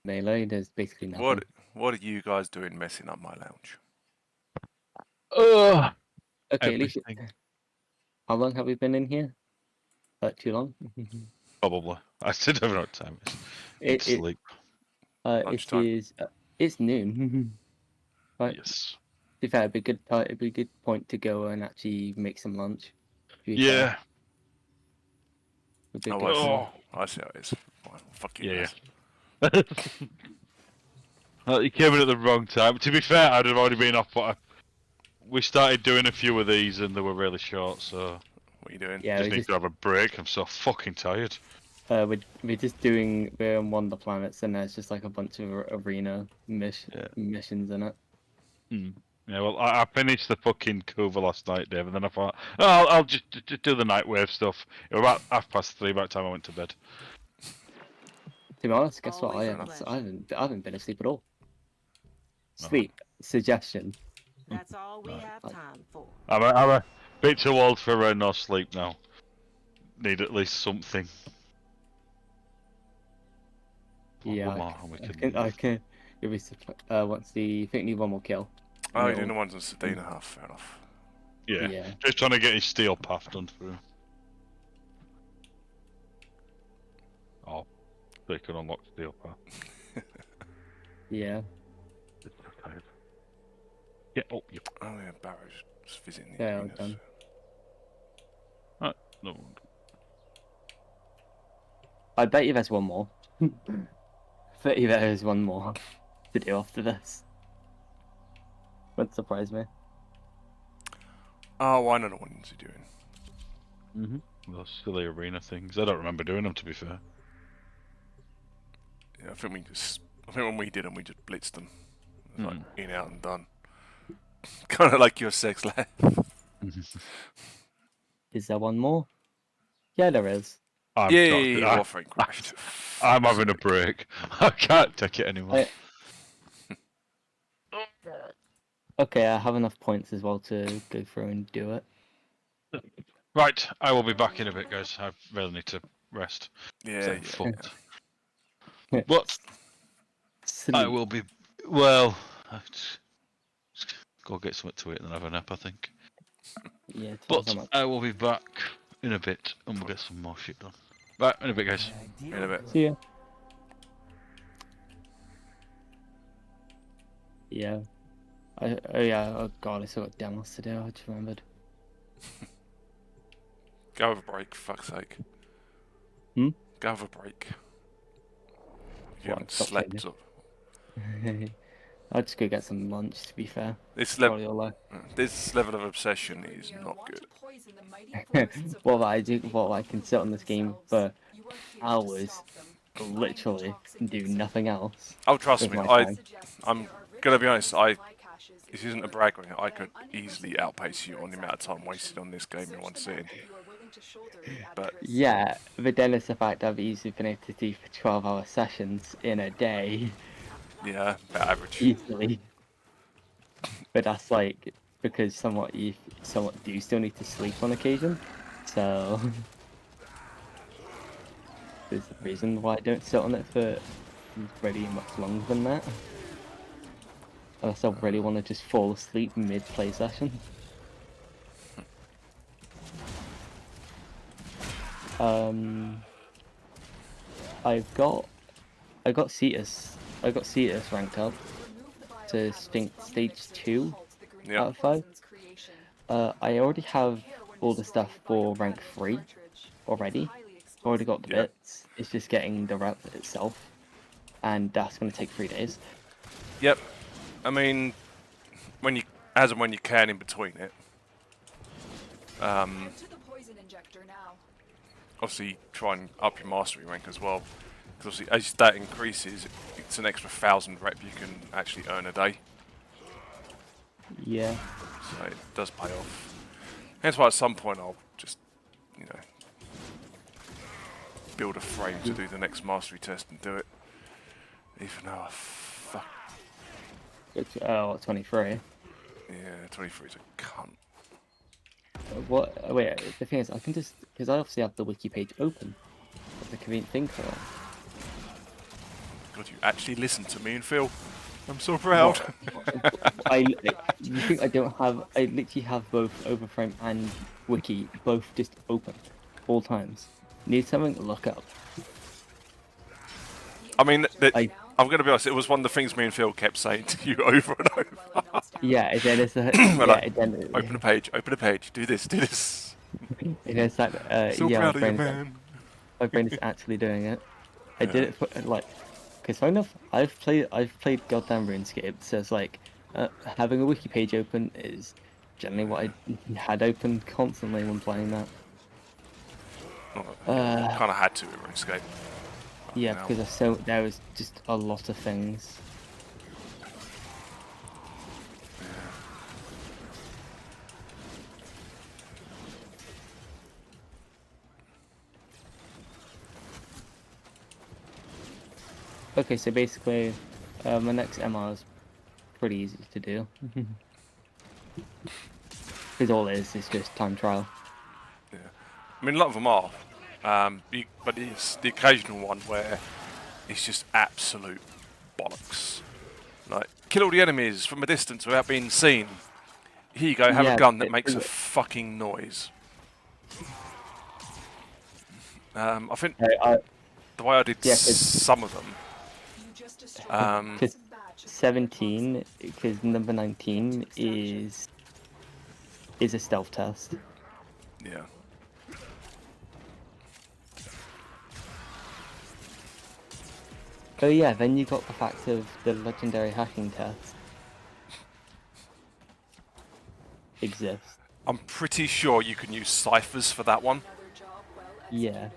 Melee, there's basically nothing. What are you guys doing messing up my lounge? Okay, at least. Everything. How long have we been in here? Too long? Probably. I still don't know what time it is. It Sleep. it Lunchtime. is. It's noon. Right. Yes. To be fair, it'd be a good point to go and actually make some lunch. To be fair. Yeah. Would be a Oh, good point. I see how it is. Fine. Fuck you Yeah. guys. Well, you came in at the wrong time. To be fair, I'd have already been off, but we started doing a few of these and they were really short, so What are you doing? Yeah, just need to have a break. I'm so fucking tired. we're just doing. We're on one of the planets, and there's just like a bunch of arena missions in it. Yeah, well, I finished the fucking cover last night, Dave, and then I thought, oh, I'll just do the Nightwave stuff. It was about 3:30 by the time I went to bed. To be honest, guess what? Always a I pleasure. haven't been asleep at all. No. Sleep suggestion. That's all we have time for. I'm a bit too old for no sleep now. Need at least something. Yeah, I can. You'll be once the. I think need one more kill. Oh, you're No. doing the ones on Sedina half. Fair enough. Yeah. Yeah. Just trying to get his steel path done through. Oh, they can unlock steel path. Yeah. It's so tired. Yeah, oh, yeah. Oh yeah, Barrow's just visiting the Yeah, arenas. done. No. I bet you there's one more. Bet you there is one more to do after this. Wouldn't surprise me. Oh, I know the ones you're doing. Those silly arena things. I don't remember doing them, to be fair. Yeah, I think when we did them, we just blitzed them. It was like in, out, and done. Kind of like your sex life. Is there one more? Yeah, there is. Yay, Warframe crashed. I'm having a break. I can't take it anymore. Okay, I have enough points as well to go through and do it. Right, I will be back in a bit, guys. I really need to rest. Yeah, I'm fucked. Yeah. But I will be. Well, I'll just go get something to eat and then have a nap, I think. Yeah, But I will be back in a bit and we'll get some more shit done. Right, in a bit, guys. In a bit. See ya. Yeah. Oh god, I still got demos to do, I just remembered. Go have a break, for fuck's sake. Hmm? Go have a break. You haven't stop slept saying up. I'll just go get some lunch, to be fair. This Probably all this level of obsession is not good. What I can sit on this game for hours, literally, and do nothing else. Oh, trust with me, my time. I'm gonna be honest. This isn't a brag on you. I could easily outpace you on the amount of time wasted on this game in one sitting. But Yeah, but then it's the fact I've easily been able to do for 12-hour sessions in a day, yeah, about average. easily. But that's like because somewhat do still need to sleep on occasion, so there's a reason why I don't sit on it for really much longer than that. Unless I really want to just fall asleep mid-play session. I got Cetus ranked up to stage 2 out of 5. I already have all the stuff for rank 3 already. Already got the bits. It's just getting the rep itself, and that's going to take 3 days. Yep. I mean, when you can in between it. Obviously, try and up your mastery rank as well. Because obviously, as that increases, it's an extra 1,000 rep you can actually earn a day. Yeah. So it does pay off. Hence why at some point I'll just, build a frame to do the next mastery test and do it. Even though fuck. It's 23. Yeah, 23 is a cunt. What? Wait, the thing is, I can just because I obviously have the wiki page open. That's the convenient thing for it. God, you actually listen to me and Phil. I'm so proud. You think I don't have? I literally have both Overframe and Wiki both just open, all times. Need something? Look up. I mean, I I'm going to be honest. It was one of the things me and Phil kept saying to you over and over. yeah. And then it's We're like, then open a page, do this, do this. and it's like So yeah. proud of you, man. My brain is actually doing it. I did Yeah. it for like, because funny enough, I've played goddamn RuneScape, so it's like having a wiki page open is generally what I had open constantly when playing that. Kind of had to with RuneScape. Yeah, Now. because there was just a lot of things. Okay, so basically, my next MR is pretty easy to do. Because all it is just time trial. Yeah. I mean, a lot of them are, but it's the occasional one where it's just absolute bollocks. Like, kill all the enemies from a distance without being seen. Here you go, have a gun that makes a fucking noise. I think the way I did some of them. 17, because number 19 is a stealth test. Yeah. Oh yeah, then you got the fact of the legendary hacking test exists. I'm pretty sure you can use ciphers for that one. Yeah.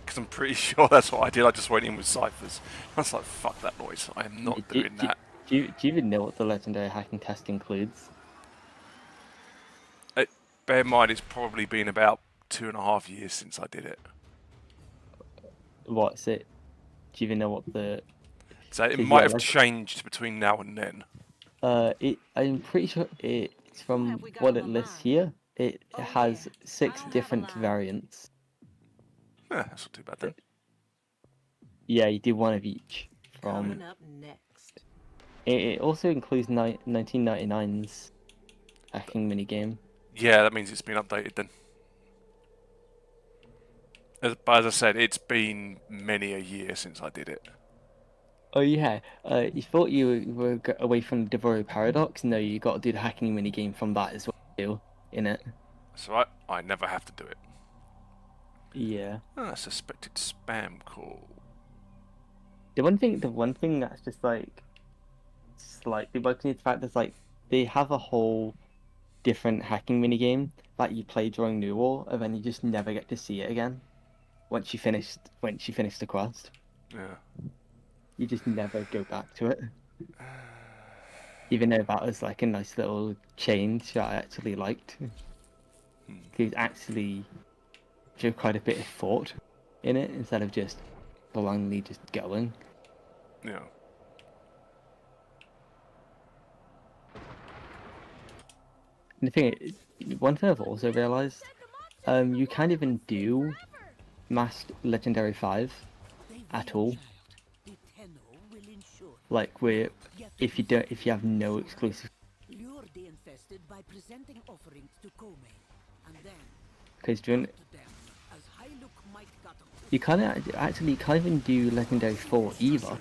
Because I'm pretty sure that's what I did. I just went in with ciphers. I was like, fuck that noise. I am not doing that. Do you even know what the legendary hacking test includes? Bear in mind, it's probably been about 2.5 years since I did it. What's it? Do you even know what the... So it might have changed between now and then. I'm pretty sure it's from what it lists here. It has 6 different variants. That's not too bad then. Yeah, you do one of each. Coming up next. It also includes 1999's hacking minigame. Yeah, that means it's been updated then. But as I said, it's been many a year since I did it. Oh yeah, you thought you were away from the Devorio Paradox? No, you got to do the hacking minigame from that as well, too, in it. So I never have to do it. Yeah. Suspected spam call. The one thing that's just like slightly bugging is the fact that like they have a whole different hacking minigame that you play during New War, and then you just never get to see it again. Once you finish the quest. Yeah. You just never go back to it. Even though that was like a nice little change that I actually liked. It actually showed quite a bit of thought in it instead of just blindly just going. Yeah. And the thing is, one thing I've also realised, you can't even do Masked Legendary 5 at all. Like if you have no exclusive. Because you can't even do Legendary 4 either.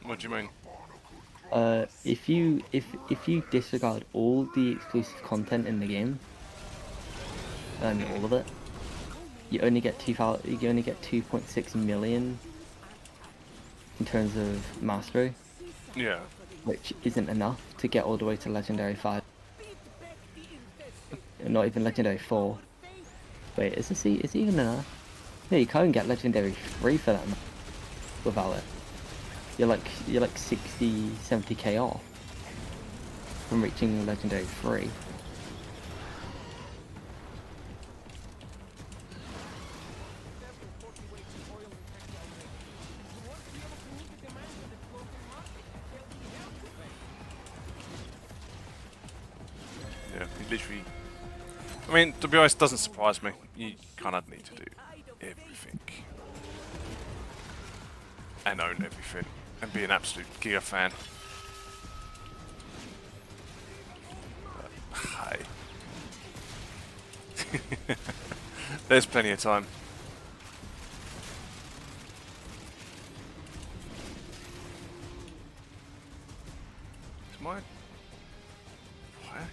What do you mean? If you disregard all the exclusive content in the game, all of it, you only get 2.6 million in terms of mastery. Yeah. Which isn't enough to get all the way to Legendary 5. Not even Legendary 4. Wait, is it even enough? No, you can't even get Legendary 3 for that without it. You're like 60, 70k off from reaching Legendary 3. Yeah, literally. I mean, to be honest, it doesn't surprise me. You kind of need to do everything. and own everything and be an absolute Gear fan. But, hey. There's plenty of time. Is mine? Where?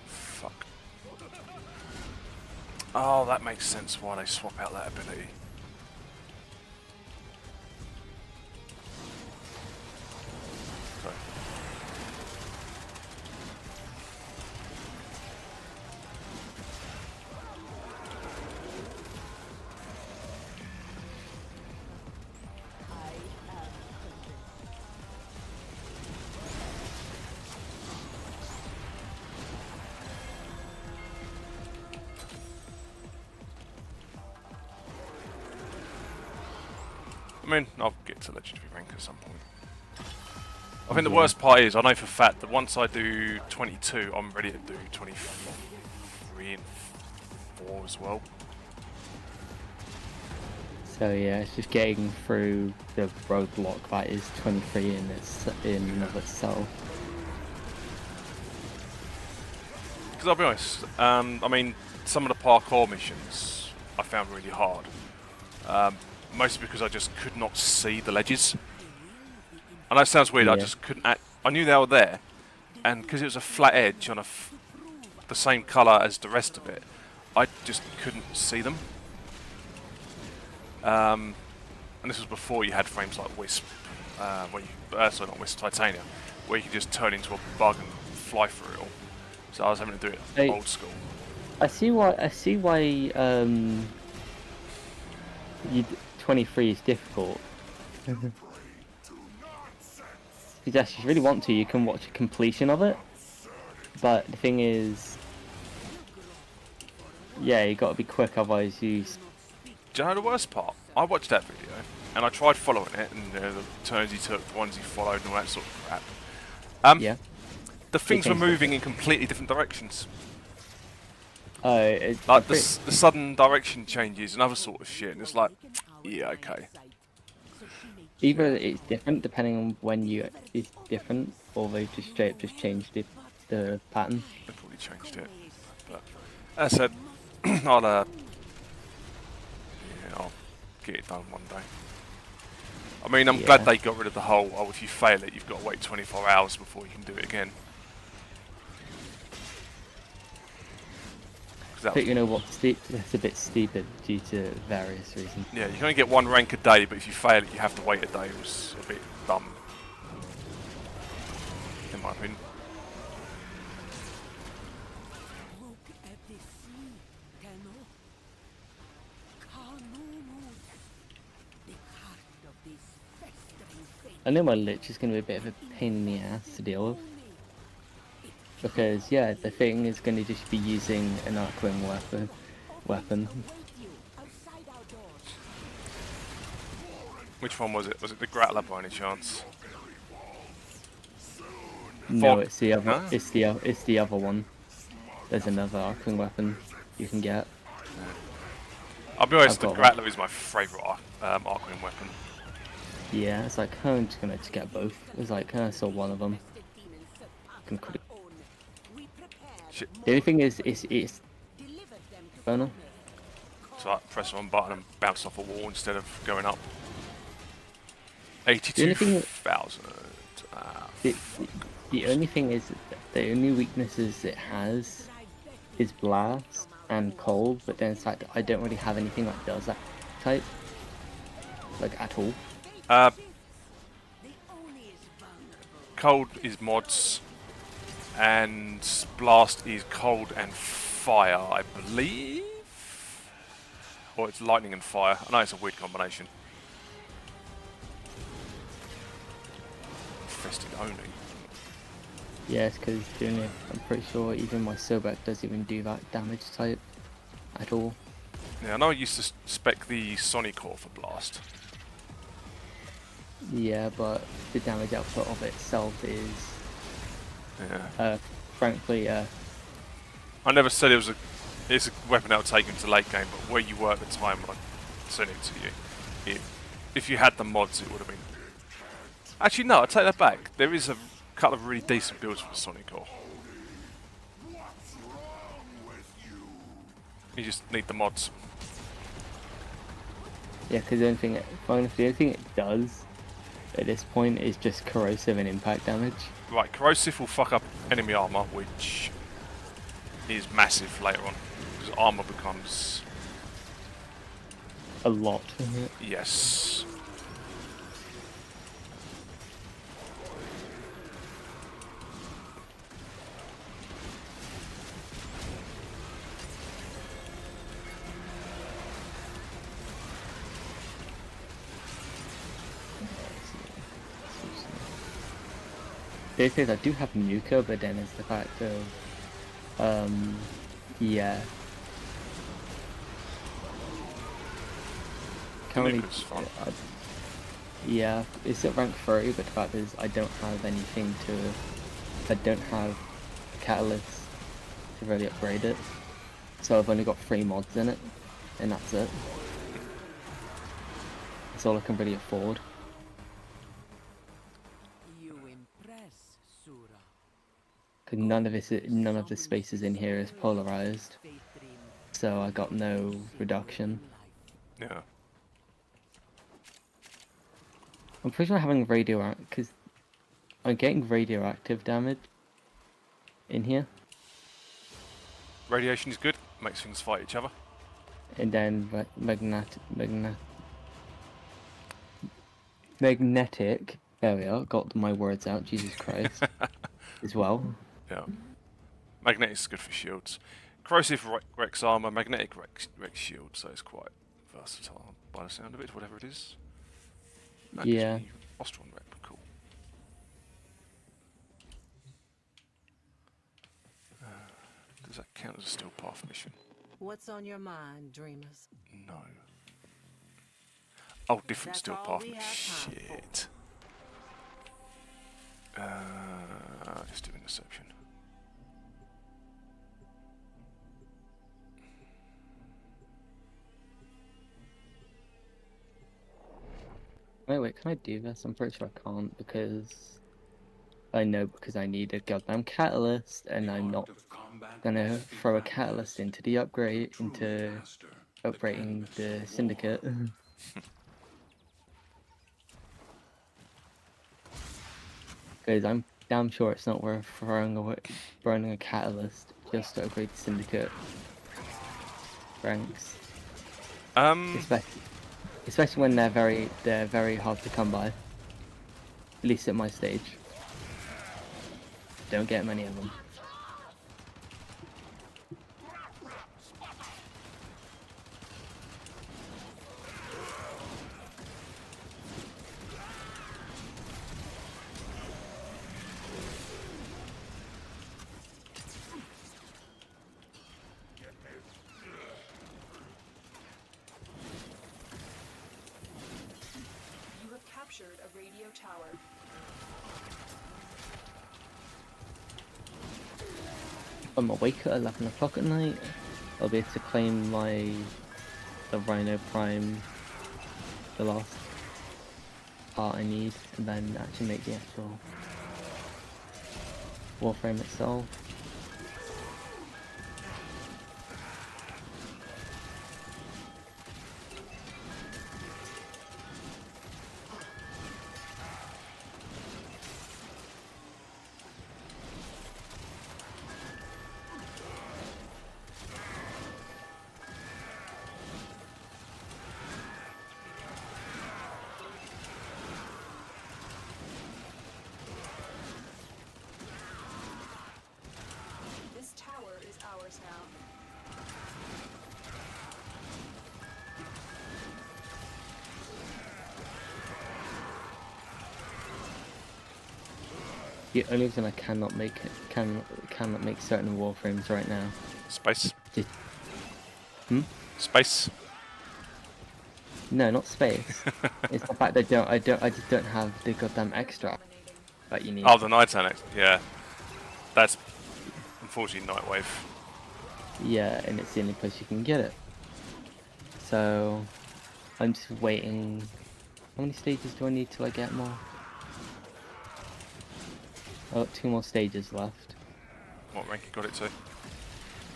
Fuck. Oh, that makes sense why they swap out that ability. Sorry. I mean, I'll get to legendary rank at some point. I think the worst part is, I know for a fact that once I do 22, I'm ready to do 23 and 4 as well. So yeah, it's just getting through the roadblock that is 23 in and of itself. Because I'll be honest, I mean, some of the parkour missions I found really hard. Mostly because I just could not see the ledges. I know it sounds weird, Yeah. I just couldn't I knew they were there, and because it was a flat edge on the same colour as the rest of it, I just couldn't see them. And this was before you had frames like Wisp, where you, sorry, not Wisp, Titania, where you could just turn into a bug and fly through it all. So I was having to do it Hey. old school. I see why you 23 is difficult. Because if you really want to, you can watch a completion of it. But the thing is, yeah, you got to be quick, otherwise you. Do you know the worst part? I watched that video and I tried following it, and the turns he took, the ones he followed, and all that sort of crap. Yeah. The things were changed moving in completely different directions. It's Like the sudden direction changes and other sort of shit, and it's like, yeah, okay. either it's different depending on when it's different, or they just straight up just changed the pattern. They probably changed it. But as I said, I'll get it done one day. I mean, I'm glad they got rid of the whole, oh, if you fail it, you've got to wait 24 hours before you can do it again. But you know what? That's a bit stupid due to various reasons. Yeah, you can only get one rank a day, but if you fail it, you have to wait a day. It was a bit dumb, in my opinion. I know my Lich is going to be a bit of a pain in the ass to deal with. Because, yeah, the thing is going to just be using an Arcwing weapon. Which one was it? Was it the Grattler by any chance? No, Fog. it's the other. Huh? It's the other one. There's another Arcwing weapon you can get. I'll be honest, the I've got Grattler is my favourite Arcwing weapon. Yeah, it's like, I'm just gonna get both. It's like, I saw one of them. Shit. The only thing is, it's boner. So I press one button and bounce off a wall instead of going up. The only thing 82,000. The only thing is, the only weaknesses it has is blast and cold, but then it's like, I don't really have anything that does that type. Like, at all. Cold is mods, and blast is cold and fire, I believe? Or it's lightning and fire. I know it's a weird combination. Infested only. Yeah, it's because I'm pretty sure even my Sobek doesn't even do that damage type at all. Yeah, I know I used to spec the Sonic Core for blast. Yeah, but the damage output of itself is, Yeah. frankly, I never said it was a it's a weapon that will take you into late game, but where you were at the time when I sent it to you, if you had the mods, it would have been. Actually, no, I take that back. There is a couple of really decent builds for the Sonic Core. You just need the mods. Yeah, because the only thing it does at this point is just corrosive and impact damage. Right, corrosive will fuck up enemy armor, which is massive later on, because armor becomes A lot. yes. They say I do have Nuka, but then it's the fact of, yeah. Can't really, Nuka's fun. yeah, it's at rank 30, but the fact is I don't have anything to, I don't have catalyst to really upgrade it. So I've only got 3 mods in it, and that's it. That's all I can really afford. You impress, Sura. Because none of the spaces in here is polarized, so I got no reduction. Yeah. I'm pretty sure I'm having radioactive, because I'm getting radioactive damage in here, Radiation is good, makes things fight each other. and then magnetic. There we are. Got my words out. Jesus Christ. As well. Yeah. Magnetic is good for shields. Corrosive Rex armor, magnetic Rex shield, so it's quite versatile by the sound of it, whatever it is. That gives Yeah. me Ostron rep, cool. Does that count as a steel path mission? What's on your mind, dreamers? No. Oh, different That's steel all path we mission. have time for. Shit. Let's do interception. Wait, can I do this? I'm pretty sure I can't because I need a goddamn catalyst, and I'm not gonna throw a catalyst into the into upgrading the syndicate. Because I'm damn sure it's not worth burning a catalyst just to upgrade the syndicate ranks. Especially when they're very hard to come by. At least at my stage. Don't get many of them. You have captured a radio tower. If I'm awake at 11 o'clock at night, I'll be able to claim the Rhino Prime, the last part I need, and then actually make the actual Warframe itself. This tower is ours now. The only reason I cannot make certain Warframes right now. Space. Just, Space. no, not space. It's the fact that I just don't have the goddamn extra that you need. Oh, the Night Annex. Yeah. That's unfortunately Nightwave. Yeah, and it's the only place you can get it. So I'm just waiting. How many stages do I need till I get more? I've got 2 more stages left. What rank you got it to?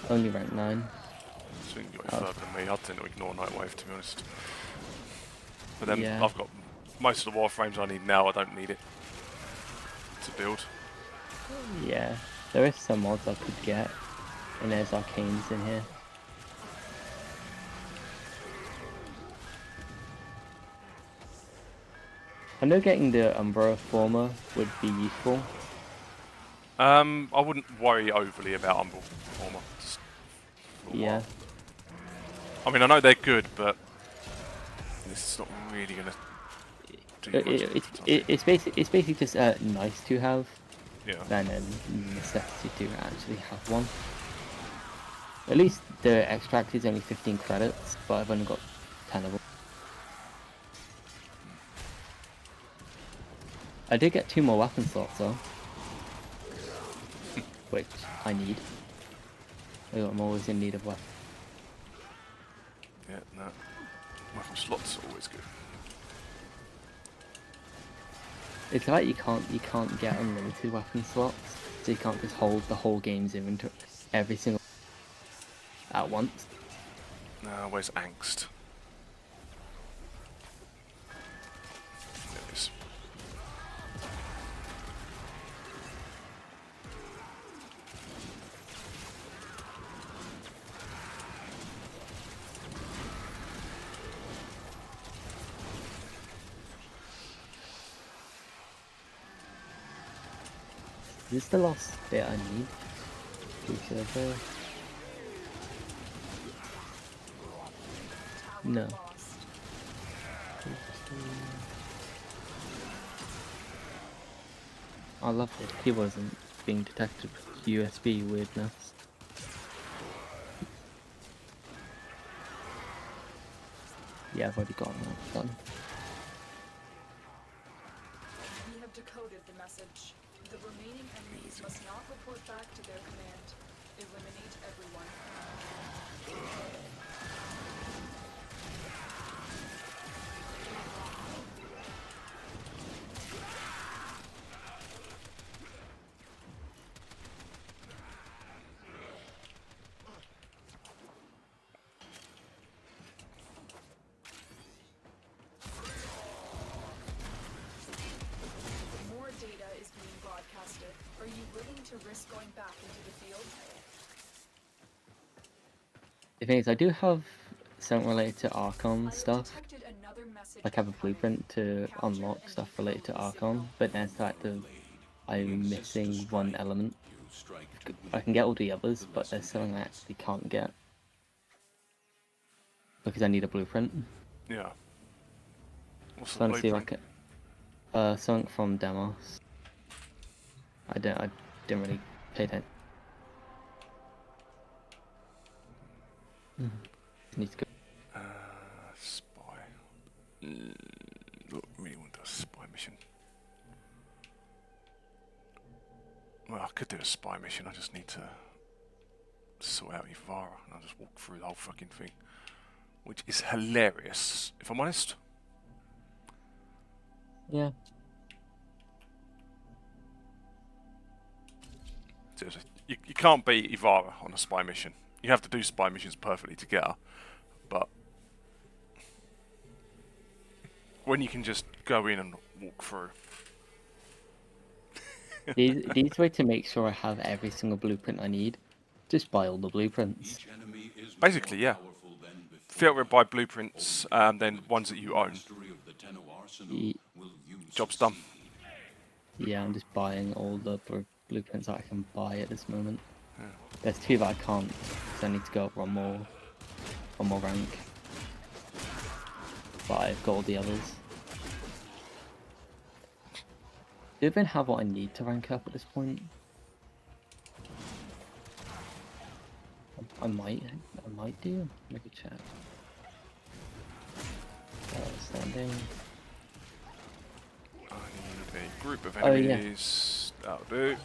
Only rank 9. So you got it Oh. further than me. I tend to ignore Nightwave, to be honest. But then Yeah. I've got most of the Warframes I need now. I don't need it to build. Yeah, there is some mods I could get, and there's arcanes in here. I know getting the Umbra Former would be useful. I wouldn't worry overly about Umbral Former. Just for a Yeah. while. I mean, I know they're good, but this is not really going to do much. It's basically just nice to have Yeah. than a necessity to actually have one. At least the extract is only 15 credits, but I've only got 10 of them. I did get 2 more weapon slots though, which I need. I'm always in need of weapons. Yeah, no. Weapon slots are always good. It's like you can't get unlimited weapon slots, so you can't just hold the whole game's inventory every single at once. No, where's Angst? There it is. Is this the last bit I need? Server? No. Lost. I love it. He wasn't being detected with USB weirdness. Yeah, I've already gotten that done. We have decoded the message. The remaining enemies must not report back to their command. Eliminate everyone. More data is being broadcasted. Are you willing to risk going back into the field? The thing is, I do have something related to Archon I have stuff. detected another message Like I have a incoming. blueprint to Capture unlock and stuff decode related to the Archon, signal. but there's the fact of I'm missing one element. I can get all the others, but there's something I actually can't get. Because I need a blueprint. Yeah. What's So the I want to see if I blueprint? can... something from Demos. I didn't really pay attention. Need to go. Spy. Don't really want a spy mission. Well, I could do a spy mission. I just need to sort out Ivara, and I'll just walk through the whole fucking thing, which is hilarious, if I'm honest. Yeah. Seriously, you can't beat Ivara on a spy mission. You have to do spy missions perfectly to get her, but when you can just go in and walk through. The easiest way to make sure I have every single blueprint I need, just buy all the blueprints. Basically, yeah. Filter it by blueprints, then ones that you own. Ye- Job's done. Yeah, I'm just buying all the blueprints that I can buy at this moment. There's 2 that I can't, because I need to go up one more rank. But I've got all the others. Do I even have what I need to rank up at this point? I might do. Make a check. Standing. I need a group of Oh, yeah. enemies. That'll do.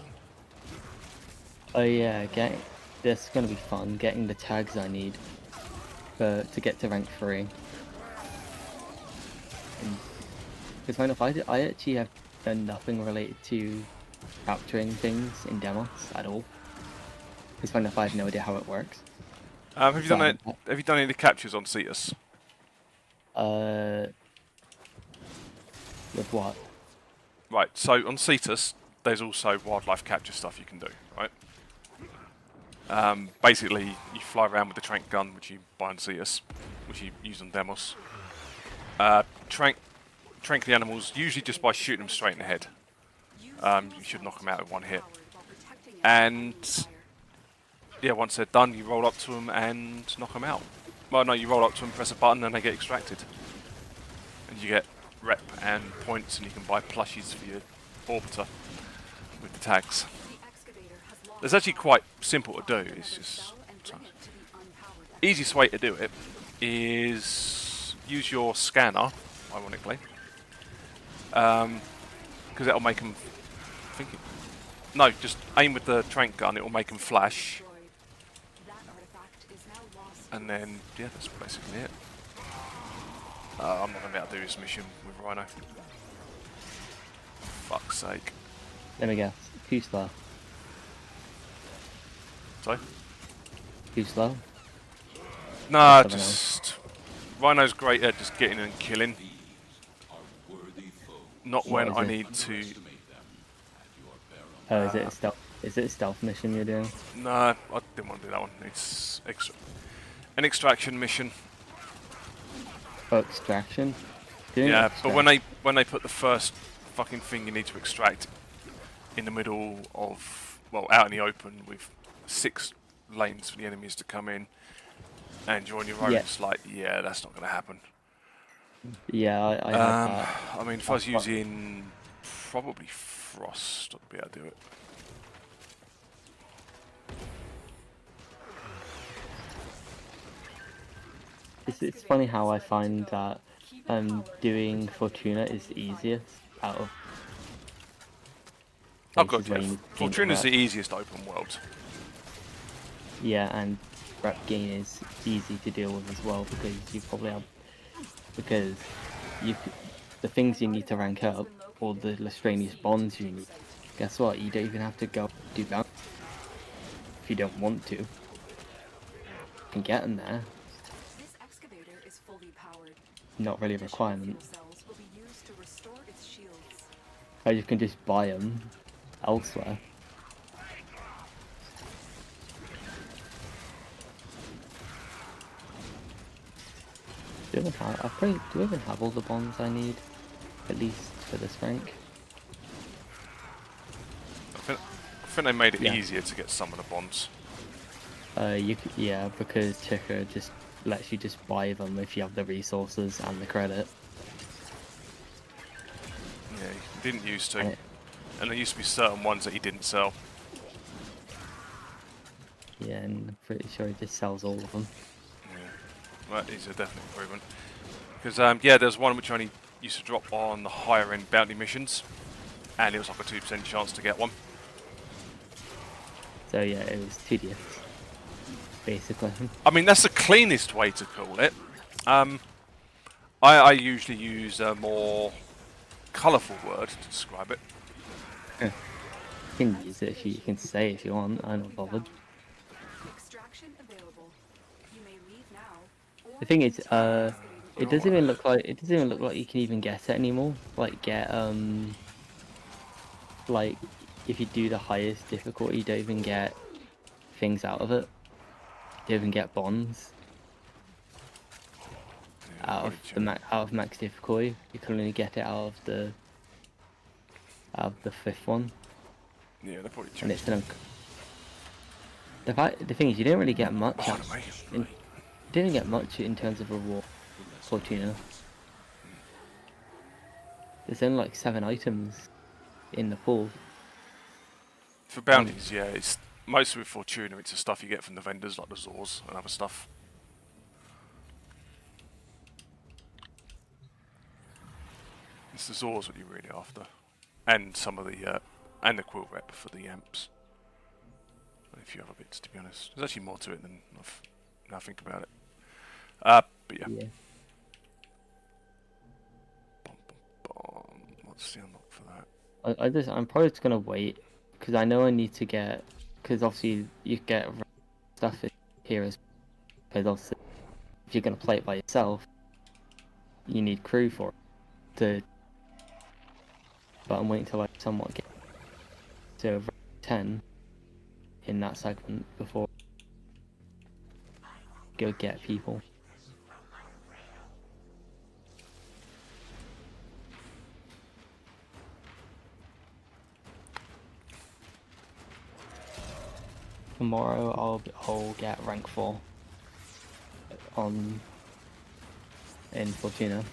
Oh yeah, this is gonna be fun getting the tags I need to get to rank 3. Because kind of I actually have done nothing related to capturing things in demos at all. Because kind of I have no idea how it works. Have you done So, it? Have you done any captures on Cetus? with what? Right. So on Cetus, there's also wildlife capture stuff you can do. Right. Basically, you fly around with the trank gun, which you buy on Cetus, which you use on demos. Trank the animals usually just by shooting them straight in the head. You should knock them out with one hit. And yeah, once they're done, you roll up to them and knock them out. Well, no, you roll up to them, press a button, and they get extracted. And you get rep and points, and you can buy plushies for your orbiter with the tags. It's actually quite simple to do. It's just easiest way to do it is use your scanner, ironically, because it'll make them. No, just aim with the trank gun. It will make them flash. And then, yeah, that's basically it. I'm not going to be able to do this mission with Rhino. Fuck's sake. Let me guess. Too slow. Sorry? Too slow? Nah, Something just... Rhino's great at just getting and killing. Not What when is I it? need to... Oh, is it a stealth? Is it a stealth mission you're doing? Nah, I didn't want to do that one. It's an extraction mission. Oh, extraction. Doing Yeah, extraction. but when they put the first fucking thing you need to extract in the middle of, well, out in the open with 6 lanes for the enemies to come in, and you're on your own, Yeah. it's like, yeah, that's not going to happen. Yeah, I had that. I mean, if I was using probably Frost, I'd be able to do it. It's funny how I find that doing Fortuna is the easiest out of Oh god, places where yeah. you need Fortuna's the rep. easiest open world. Yeah, and rep gain is easy to deal with as well because you probably have the things you need to rank up or the Lestranius bonds you need. Guess what? You don't even have to go do that if you don't want to. You can get them there. This excavator is fully powered. Not really a Additional requirement. fuel cells will be used to restore its shields. Or you can just buy them elsewhere. Do I even have all the bonds I need? At least for this rank. I think they made it Yeah. easier to get some of the bonds. Yeah, because Checker just lets you just buy them if you have the resources and the credit. Yeah, you didn't used to. And And there used to be certain ones that he didn't sell. yeah, and I'm pretty sure it just sells all of them. Right, these are definitely improvement. Because, yeah, there's one which only used to drop on the higher end bounty missions, and it was like a 2% chance to get one. So yeah, it was tedious, basically. I mean, that's the cleanest way to call it. I usually use a more colourful word to describe it. You can use it if you can say if you want. I'm not bothered. Extraction available. You may leave now. Or The thing is, continue it doesn't even look like you can even get it anymore. Like like if you do the highest difficulty, you don't even get things out of it. You don't even get bonds out of max difficulty. You can only get it out of the 5th one, Yeah, they're probably and it's changed. the thing is, you don't really get much. Oh, mate. You didn't get much in terms of reward. Fortuna. There's only like 7 items in the pool. For bounties, yeah, it's mostly with Fortuna, it's the stuff you get from the vendors, like the Zors and other stuff. It's the Zors what you're really after. And some of the, and the quill rep for the amps. and a few other bits, to be honest. There's actually more to it than now I think about it. But yeah. Yeah. What's the unlock for that? I'm probably just gonna wait because I know I need to get, because obviously you get stuff here as, because obviously if you're gonna play it by yourself, you need crew for it. But I'm waiting till I somewhat get to 10 in that segment before I go get people. Tomorrow I'll get rank 4 in Fortuna.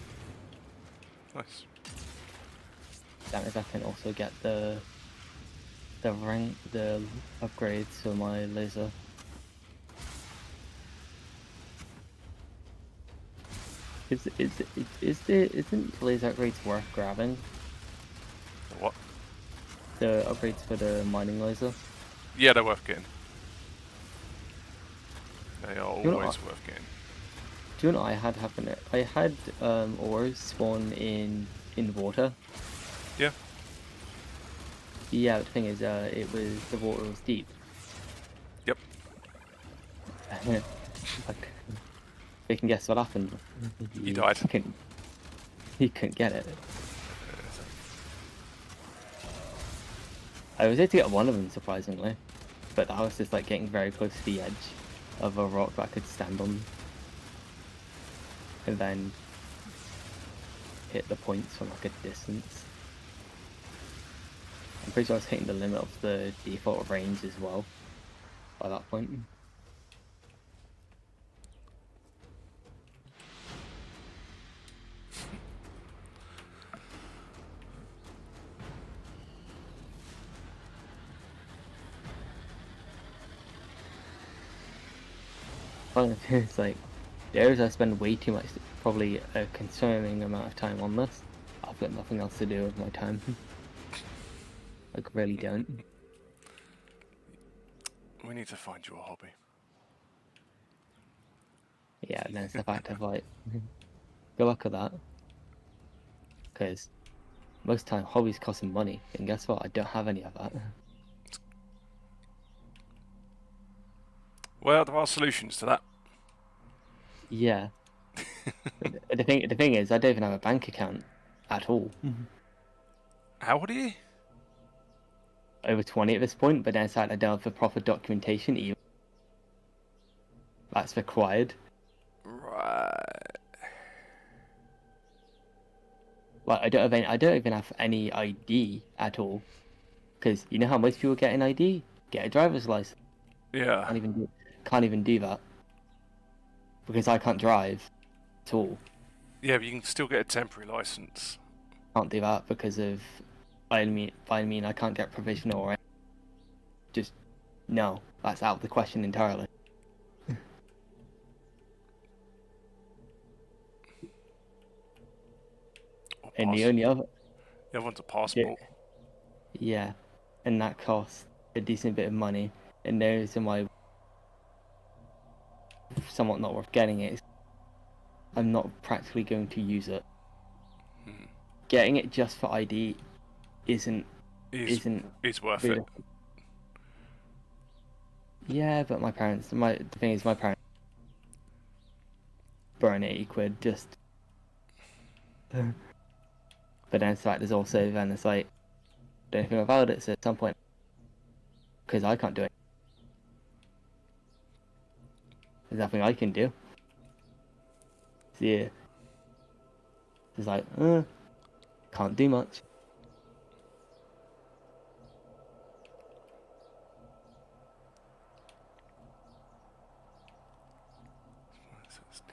Nice. That means I can also get the upgrades for my laser. Isn't laser upgrades worth grabbing? The what? The upgrades for the mining laser? Yeah, they're worth getting. They are You know always what? worth getting. Do you know what I had happen? I had ores spawn in water. Yeah. Yeah, the thing is, the water was deep. Yep. Like, you can guess what happened. You died. He couldn't get it. I was able to get one of them surprisingly, but I was just like getting very close to the edge of a rock that I could stand on, and then hit the points from like a distance. I'm pretty sure I was hitting the limit of the default range as well by that point. Well, it's like, there's I spend way too much, probably a concerning amount of time on this. I've got nothing else to do with my time. Like, really don't. We need to find you a hobby. Yeah, and then it's the fact of like, good luck with that. Because most time hobbies cost me money, and guess what? I don't have any of that. Well, there are solutions to that. Yeah. But the thing is, I don't even have a bank account at all. How old are you? Over 20 at this point, but then it's like I don't have the proper documentation either. That's required. Right. Like I don't even have any ID at all. Because you know how most people get an ID? Get a driver's license. Yeah. Can't even do that. Because I can't drive at all. Yeah, but you can still get a temporary license. Can't do that because of I mean I can't get provisional or anything. Just no, that's out of the question entirely. Or And the only other The other one's a passport. yeah, and that costs a decent bit of money, and there's why somewhat not worth getting it. I'm not practically going to use it. Getting it just for ID isn't It's worth really. it. Yeah, but the thing is my parents burn 80 quid just. But then it's like there's also then it's like do anything about it. So at some point, because I can't do it, there's nothing I can do. So yeah, it's like can't do much.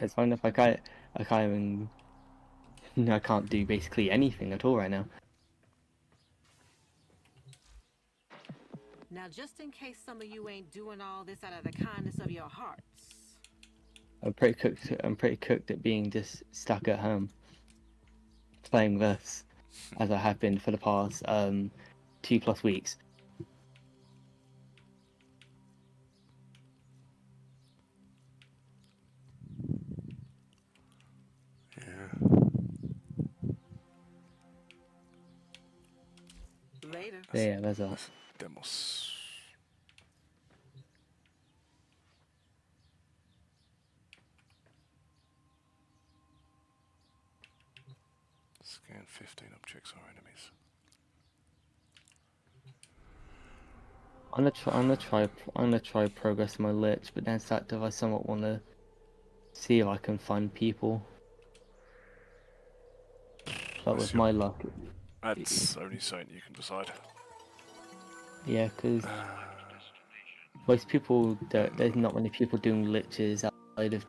It's fine if I can't even, I can't do basically anything at all right now. Now, just in case some of you ain't doing all this out of the kindness of your hearts. I'm pretty cooked at being just stuck at home playing this as I have been for the past 2+ weeks. Yeah, there's that. Demos. Scan 15 objects or enemies. I'm gonna try progress my lich, but then it's active. I somewhat want to see if I can find people. But with my luck, That's only something you can decide. yeah, because most people there's not many people doing liches outside of.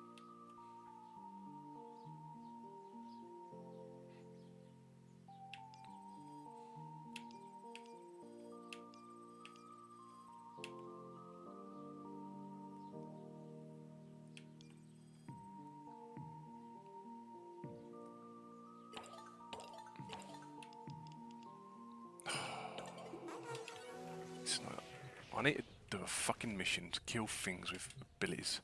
It's not, I need to do a fucking mission to kill things with abilities.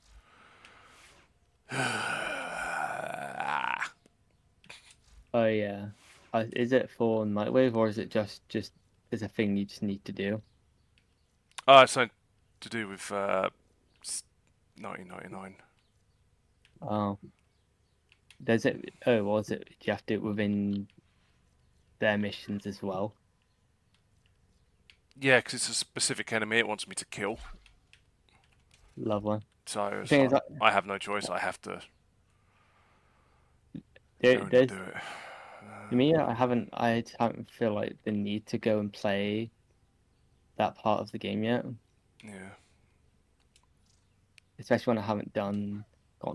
Oh yeah, is it for Nightwave or is it just is a thing you just need to do? Oh, it's something to do with 1999. Oh, does it? Oh, was it? Do you have to do it within their missions as well? Yeah, because it's a specific enemy it wants me to kill. Lovely. So The it's thing is, like, I have no choice. I have to go and there's do it. to me, I haven't feel like the need to go and play that part of the game yet, Yeah. especially when I haven't gotten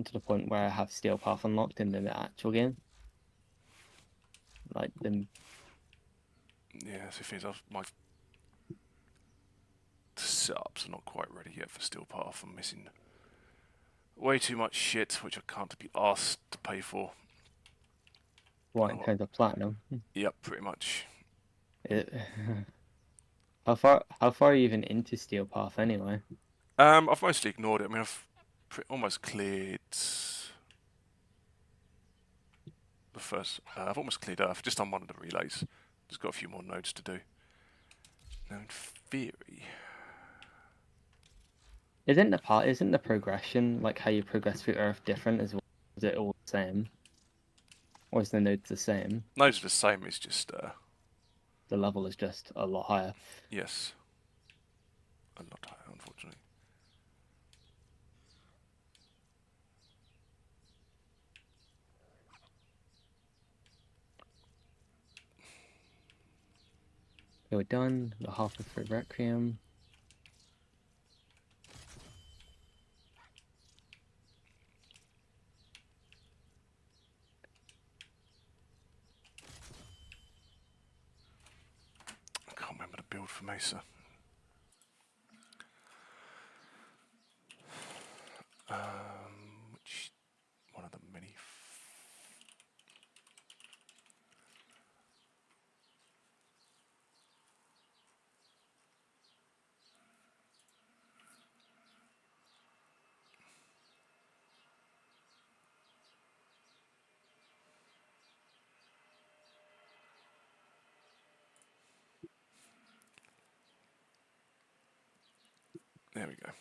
to the point where I have Steel Path unlocked in the actual game. Like the Yeah, so things my setups are not quite ready yet for Steel Path. I'm missing way too much shit, which I can't be asked to pay for. what in terms of platinum. Yep, pretty much. It, how far are you even into Steel Path anyway? I've mostly ignored it. I mean, I've almost cleared the first. I've almost cleared Earth. Just on one of the relays. Just got a few more nodes to do. Now, in theory, Isn't the progression, like how you progress through Earth, different as well? Is it all the same? Or is the nodes the same? nodes are the same. It's just The level is just a lot higher. yes, a lot higher, unfortunately. Okay, we're done. We're halfway through Requiem. I can't remember the build for Mesa. Which one of the many? There we go.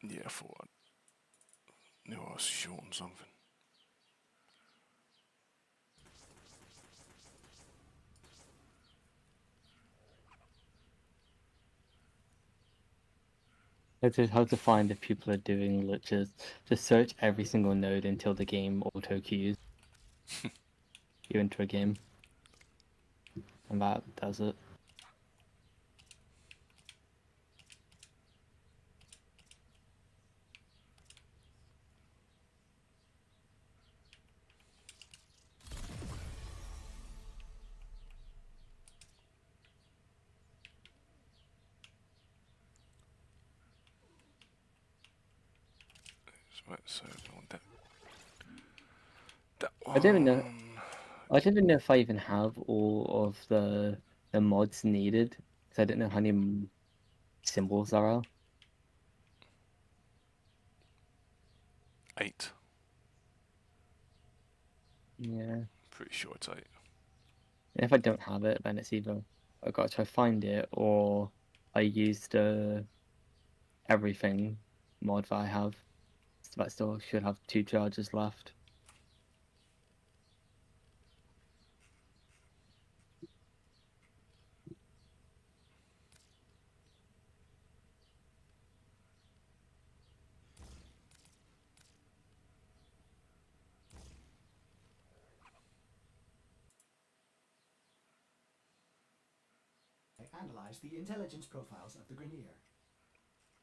Yeah, I thought I knew I was short on something. It's how to find if people are doing glitches. Just search every single node until the game auto queues you into a game. And that does it. Right, so I want that. That one. I don't even know. I don't even know if I even have all of the mods needed, because I don't know how many symbols there are. 8. Yeah. Pretty sure it's 8. If I don't have it, then it's either I gotta try find it or I use the everything mod that I have. So that still should have 2 charges left. Analyze the intelligence profiles of the Grenier.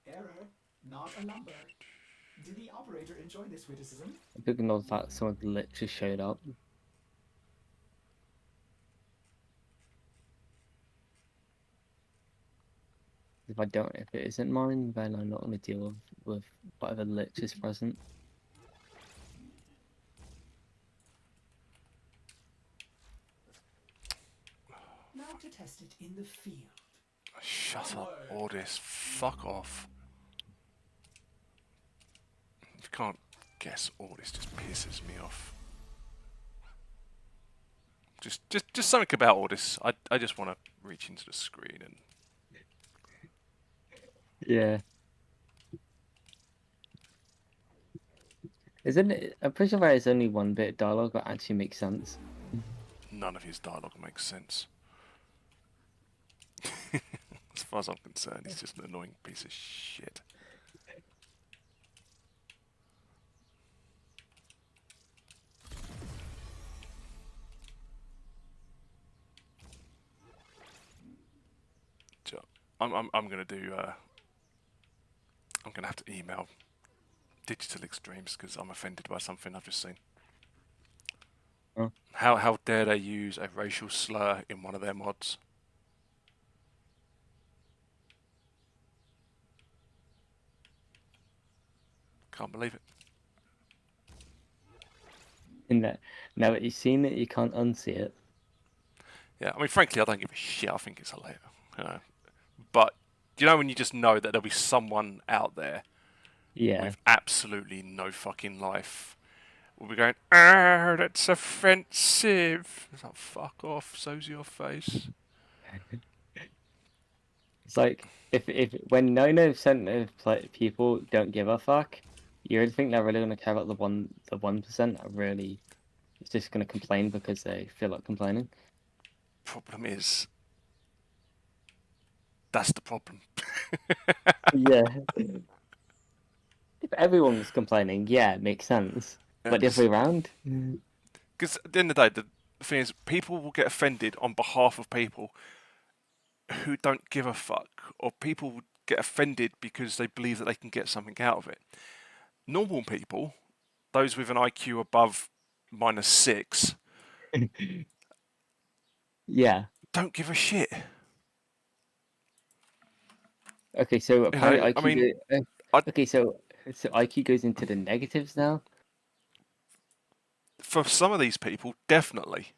Error, not a number. Did the operator enjoy this witticism? I didn't ignore that some of the glitches showed up. If it isn't mine, then I'm not gonna deal with whatever glitch is present. Now to test it in the field. Shut up, Ordis. Fuck off. You can't guess Ordis just pisses me off. Just something about Ordis. I just want to reach into the screen and... Yeah. Isn't it? I'm pretty sure there is only one bit of dialogue that actually makes sense. None of his dialogue makes sense. As far as I'm concerned, he's just an annoying piece of shit. So, I'm gonna do. I'm gonna have to email Digital Extremes because I'm offended by something I've just seen. Oh. How dare they use a racial slur in one of their mods? Can't believe it. In that, now that you've seen it, you can't unsee it. Yeah, I mean, frankly, I don't give a shit. I think it's hilarious. You know? But, you know when you just know that there'll be someone out there Yeah. with absolutely no fucking life will be going, "Ah, that's offensive." It's like, fuck off, so's your face. It's like if when 99% of people don't give a fuck, you really think they're really gonna care about the 1% that really is just gonna complain because they feel like complaining? Problem is, that's the problem. Yeah. If everyone's complaining, yeah, it makes sense. But the other way around? Because at the end of the day, the thing is, people will get offended on behalf of people who don't give a fuck, or people would get offended because they believe that they can get something out of it. Normal people, those with an IQ above -6, Yeah. don't give a shit. Okay, so apparently I mean, okay, so IQ goes into the negatives now? for some of these people, definitely.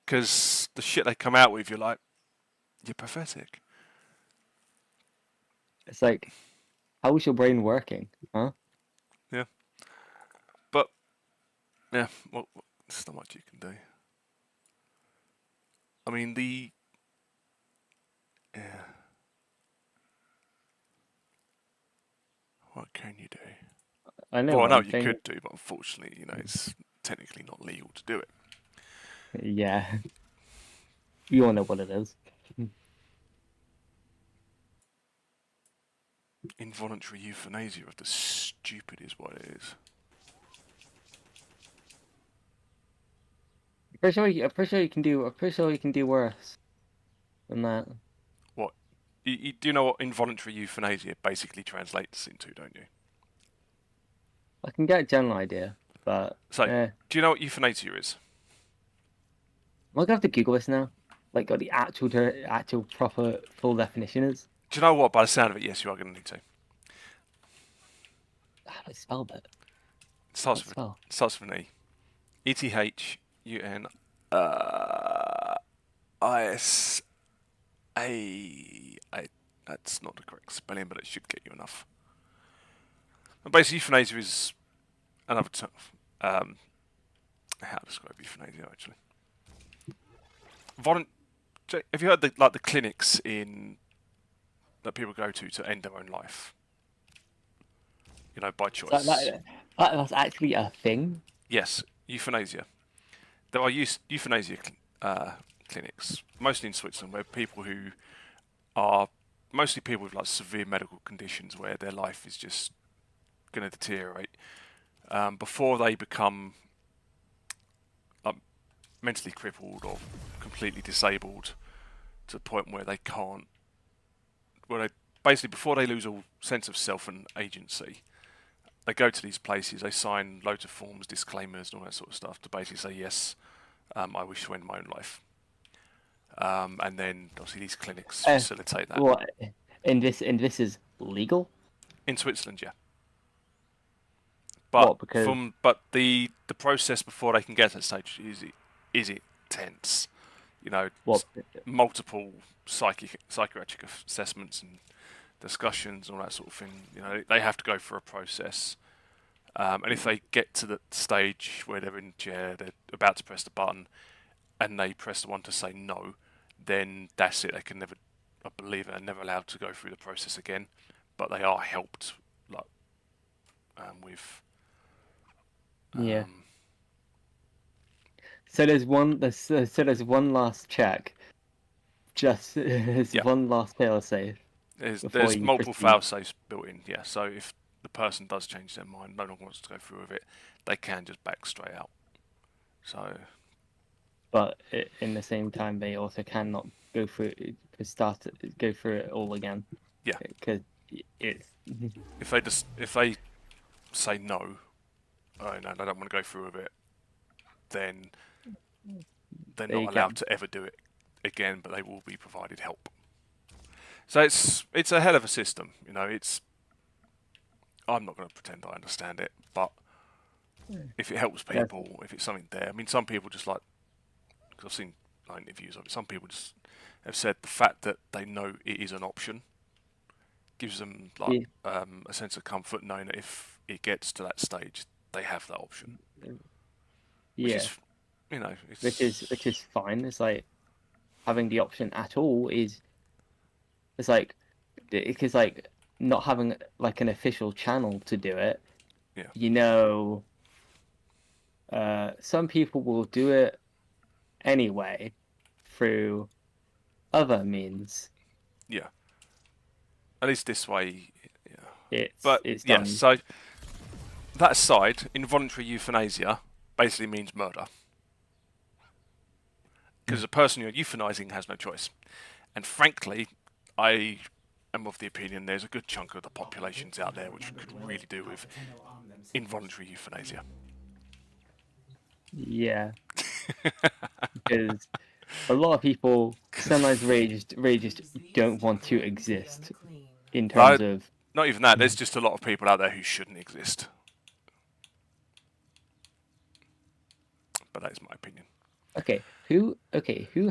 Because the shit they come out with, you're like, you're pathetic. It's like, how is your brain working? Huh? Yeah. But, yeah, well, there's not much you can do. I mean, yeah. What can you do? I know Well, I know one you thing. could do, but unfortunately, you know, it's technically not legal to do it. Yeah. You all know what it is. Involuntary euthanasia of the stupid is what it is. I'm pretty sure you can do worse than that. What? You do know what involuntary euthanasia basically translates into, don't you? I can get a general idea, but So, do you know what euthanasia is? am I gonna have to Google this now? Like, what the actual proper full definition is? Do you know what? By the sound of it, yes, you are going to need to. How do I spell that? It starts Spell? with an E. ETHUN ISA. That's not the correct spelling, but it should get you enough. And basically, euthanasia is another term. How to describe euthanasia, actually? Have you heard the clinics that people go to end their own life? You know, by choice. That's actually a thing. Yes, euthanasia. There are euthanasia clinics, mostly in Switzerland, where people who are mostly people with like severe medical conditions where their life is just going to deteriorate before they become mentally crippled or completely disabled to the point where they can't. Well, basically before they lose all sense of self and agency, they go to these places, they sign loads of forms, disclaimers, and all that sort of stuff to basically say yes, I wish to end my own life. And then obviously these clinics facilitate that. What? And this is legal? In Switzerland, yeah. But Because the process before they can get to that stage is intense. You know, multiple psychiatric assessments and discussions and all that sort of thing. You know, they have to go through a process. And if they get to the stage where they're in the chair, they're about to press the button, and they press the one to say no, then that's it. They can never, I believe, they're never allowed to go through the process again. But they are helped, like, with. Yeah. So there's one. There's one last check. Just one last failsafe. There's multiple fail-safes built in. Yeah. So if the person does change their mind, no longer wants to go through with it, they can just back straight out. So. But in the same time, they also cannot go through it all again. Yeah. Because it's. If they say no, oh no, they don't want to go through with it, then they're not allowed to ever do it again, but they will be provided help. So it's a hell of a system, you know. I'm not going to pretend I understand it, but if it helps people, if it's something there, I mean, some people just like, because I've seen interviews of it, some people just have said the fact that they know it is an option gives them like a sense of comfort knowing that if it gets to that stage, they have that option. Which is, you know, which is fine. It's like having the option at all is. It's like not having like an official channel to do it. Yeah. You know, some people will do it anyway through other means. Yeah. At least this way, yeah. It's done. So that aside, involuntary euthanasia basically means murder. Because the person you're euthanizing has no choice. And frankly, I am of the opinion there's a good chunk of the populations out there which could really do with involuntary euthanasia. Yeah. Because a lot of people sometimes really just don't want to exist in terms of. Not even that. There's just a lot of people out there who shouldn't exist. But that is my opinion. Okay. Who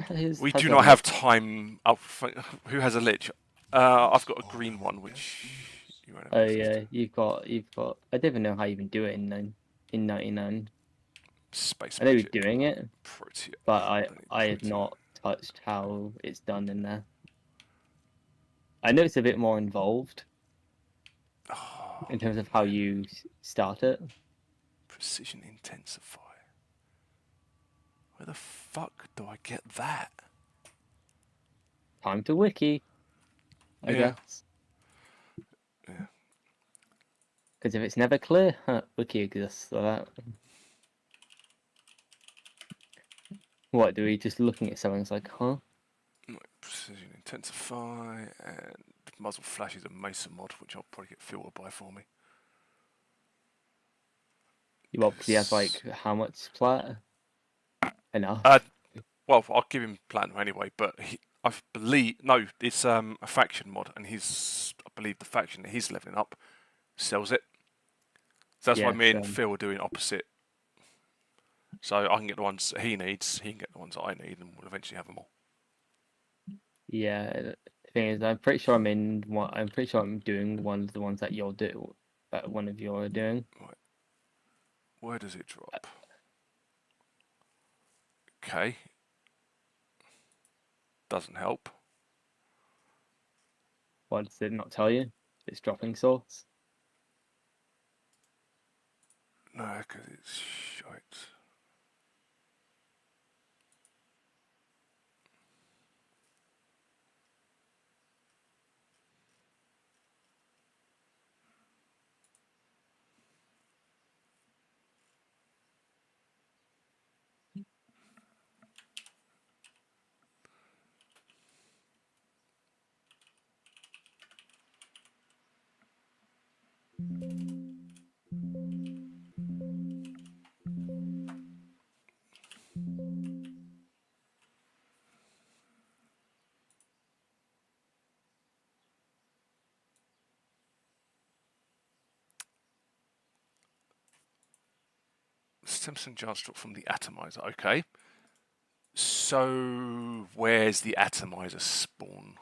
has? We do not have time. Who has a lich? I've got a green one, which you won't have. Oh yeah, you've got. I don't even know how you even do it in 99. Space. I know you're doing it, Protea. but I have not touched how it's done in there. I know it's a bit more involved in terms of how you start it. Precision intensify. Where the fuck do I get that? Time to wiki, I guess. Yeah. Because if it's never clear, wiki exists for that. What, do we just looking at something, it's like, huh? Precision intensify, and muzzle flash is a Mason mod, which I'll probably get filtered by for me. Well, because he has like how much plat? Enough. Well, I'll give him platinum anyway, but I believe it's a faction mod, and I believe the faction that he's leveling up sells it. So that's why me and Phil are doing opposite. So I can get the ones that he needs, he can get the ones that I need, and we'll eventually have them all. Yeah, the thing is, I'm pretty sure I'm doing one of the ones that you'll do, that one of you are doing. Right. Where does it drop? Okay. Doesn't help. Why does it not tell you? It's dropping source. No, because it's shite. Simpson Jar drop from the atomizer. Okay. So where's the atomizer spawn?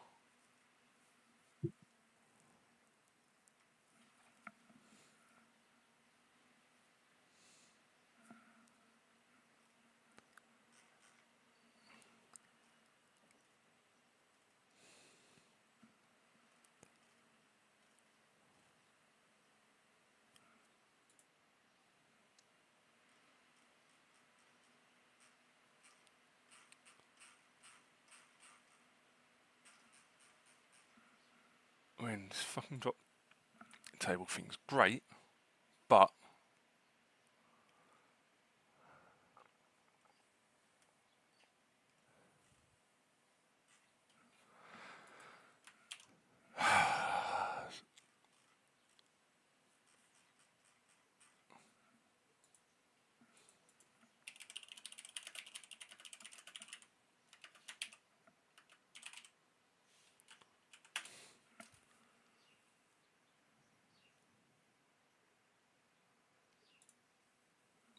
I mean, this fucking drop table thing's great, but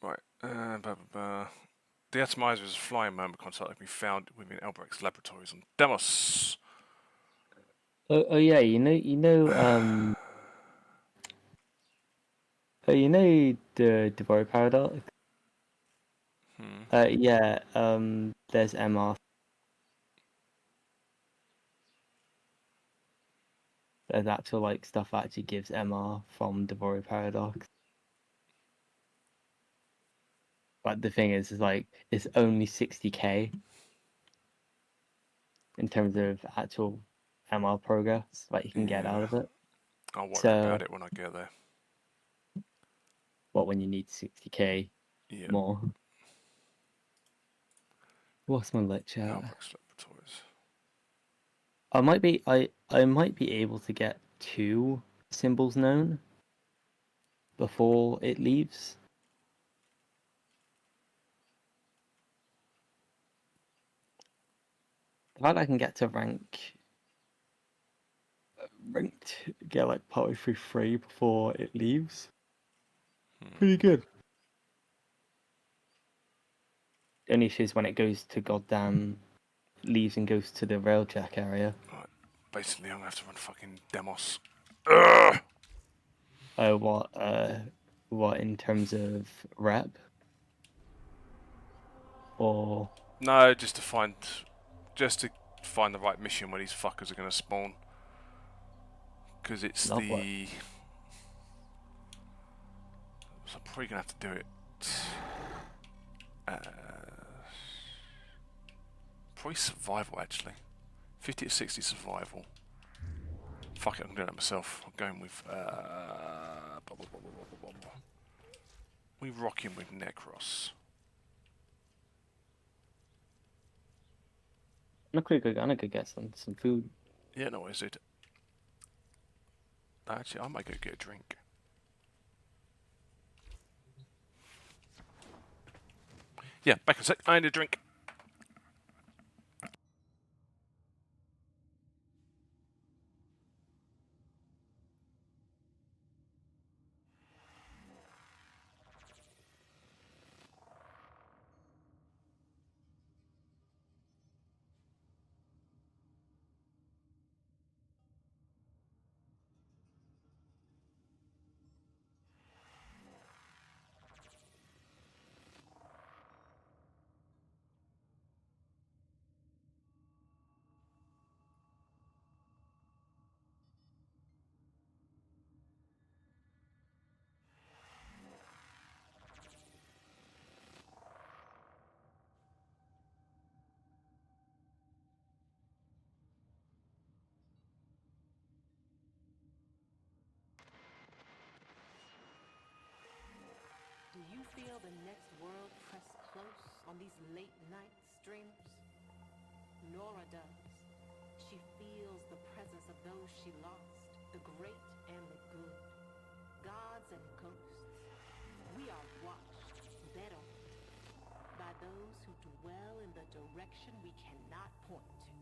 right. Blah, blah, blah. The atomizer is a flying moment concept that can be found within Albrecht's laboratories on Demos. Oh yeah, the Devore paradox. Yeah. There's MR. There's actual like stuff that actually gives MR from Devore paradox. But the thing is like it's only 60k in terms of actual MR progress that you can get out of it. I'll worry So, about it when I get there. what when you need 60k Yeah. more? What's my lecture? Albrecht's laboratories. I might be able to get 2 symbols known before it leaves. The fact I can get to get like partway through 3 before it leaves. Pretty good. The only issue is when it goes to goddamn leaves and goes to the railjack area. Right. Basically, I'm gonna have to run fucking Demos. Ugh! What in terms of rep? Or No, just to find the right mission where these fuckers are gonna spawn. Because it's not what? the. So I'm probably gonna have to do it. Probably survival actually. 50 to 60 survival. Fuck it, I'm doing it myself. I'm going with. We rock him with Necros. I'm gonna go get some food. Yeah, no, is it? Actually, I might go get a drink. Yeah, back in a sec. I need a drink. Do you feel the next world press close on these late night streamers? Nora does. She feels the presence of those she lost, the great and the good, gods and ghosts. We are watched, bet on, by those who dwell in the direction we cannot point to.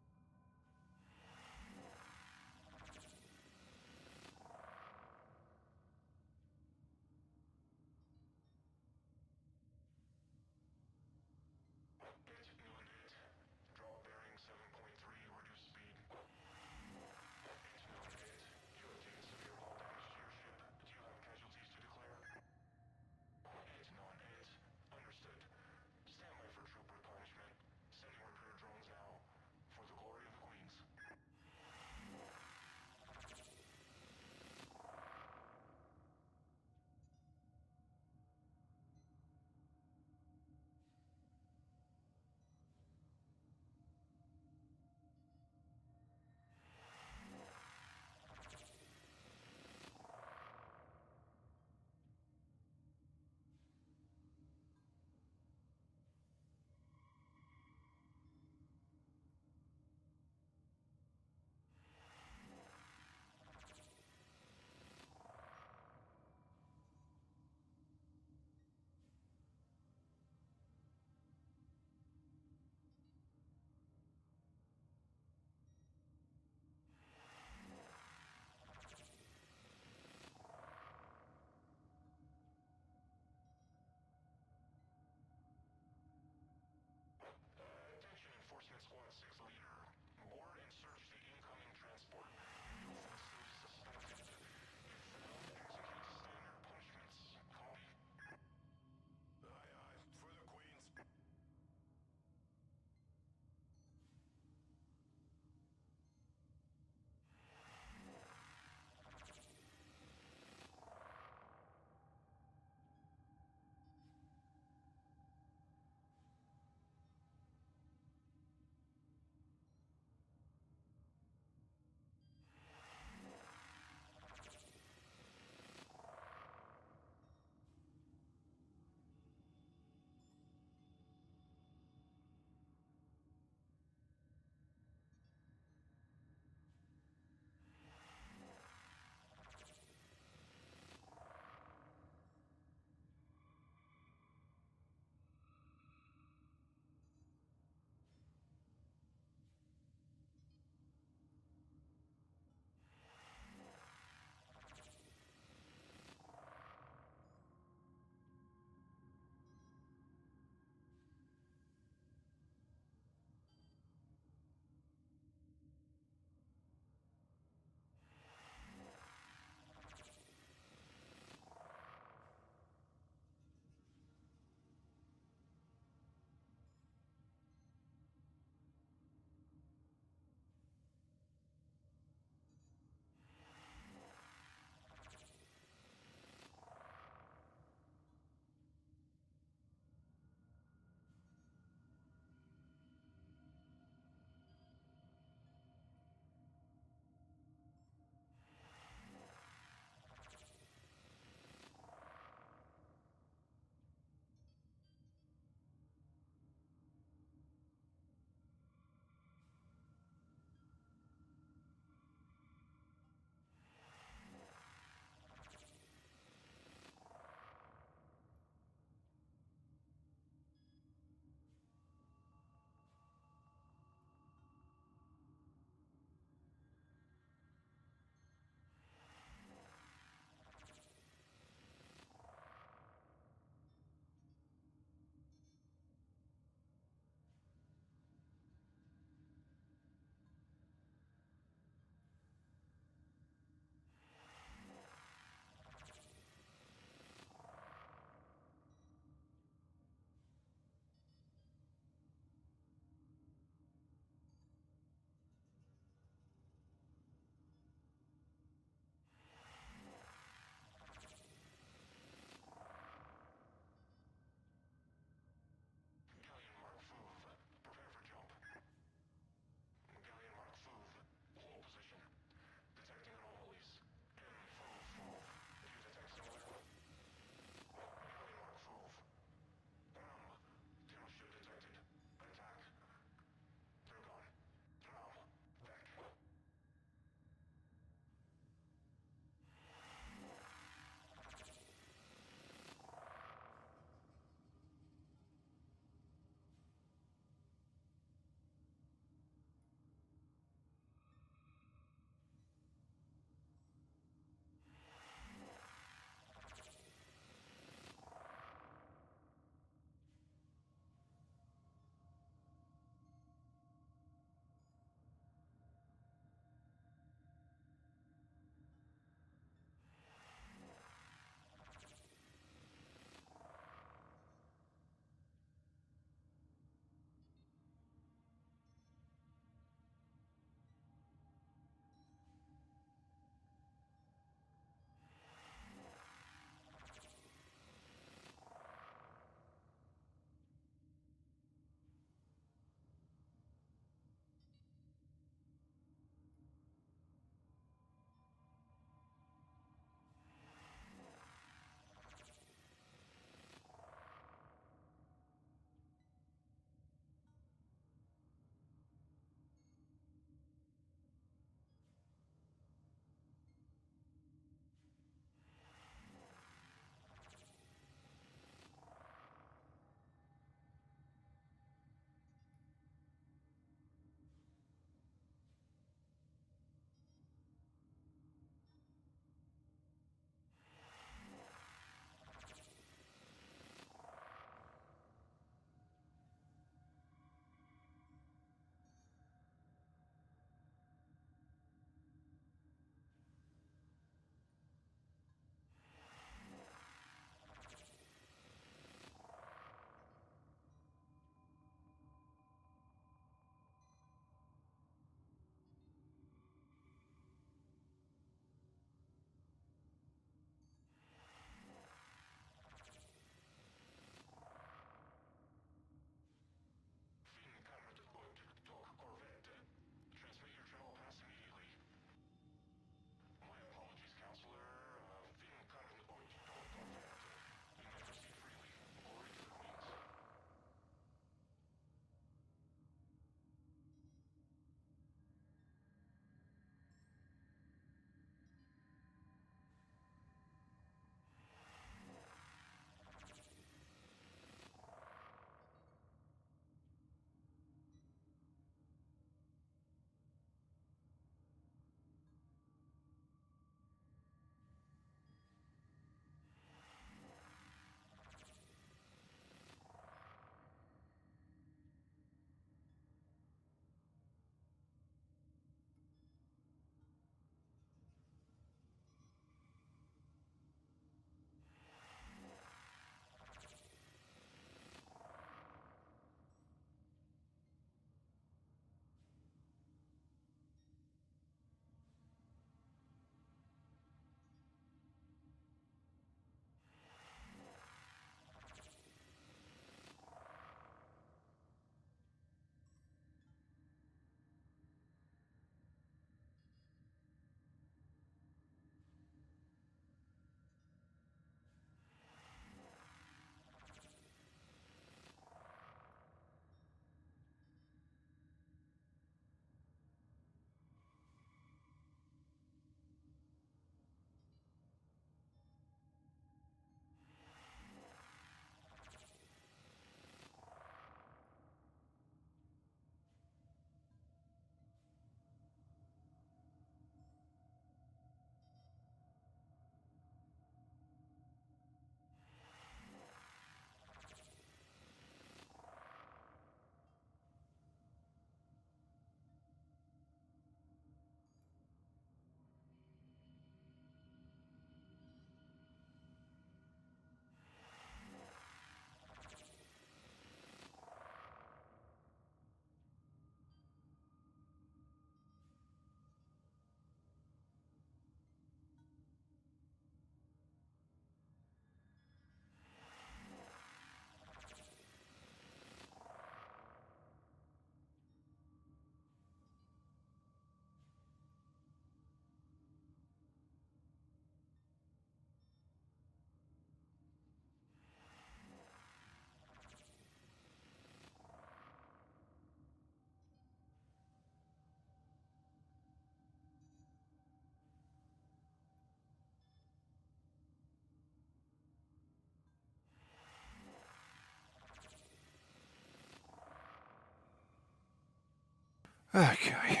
Okay.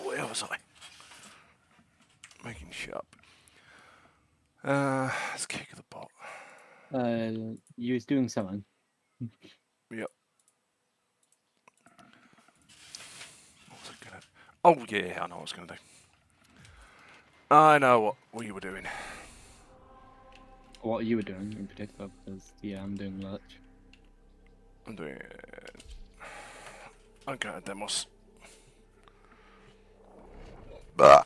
Where was I? Making shit up. Let's kick the bot. You was doing something. Yep. What was I gonna... Oh yeah, I know what I was gonna do. I know what you were doing. What you were doing in particular, because yeah, I'm doing Lurch. I'm doing... I'm going to Demos. Oh,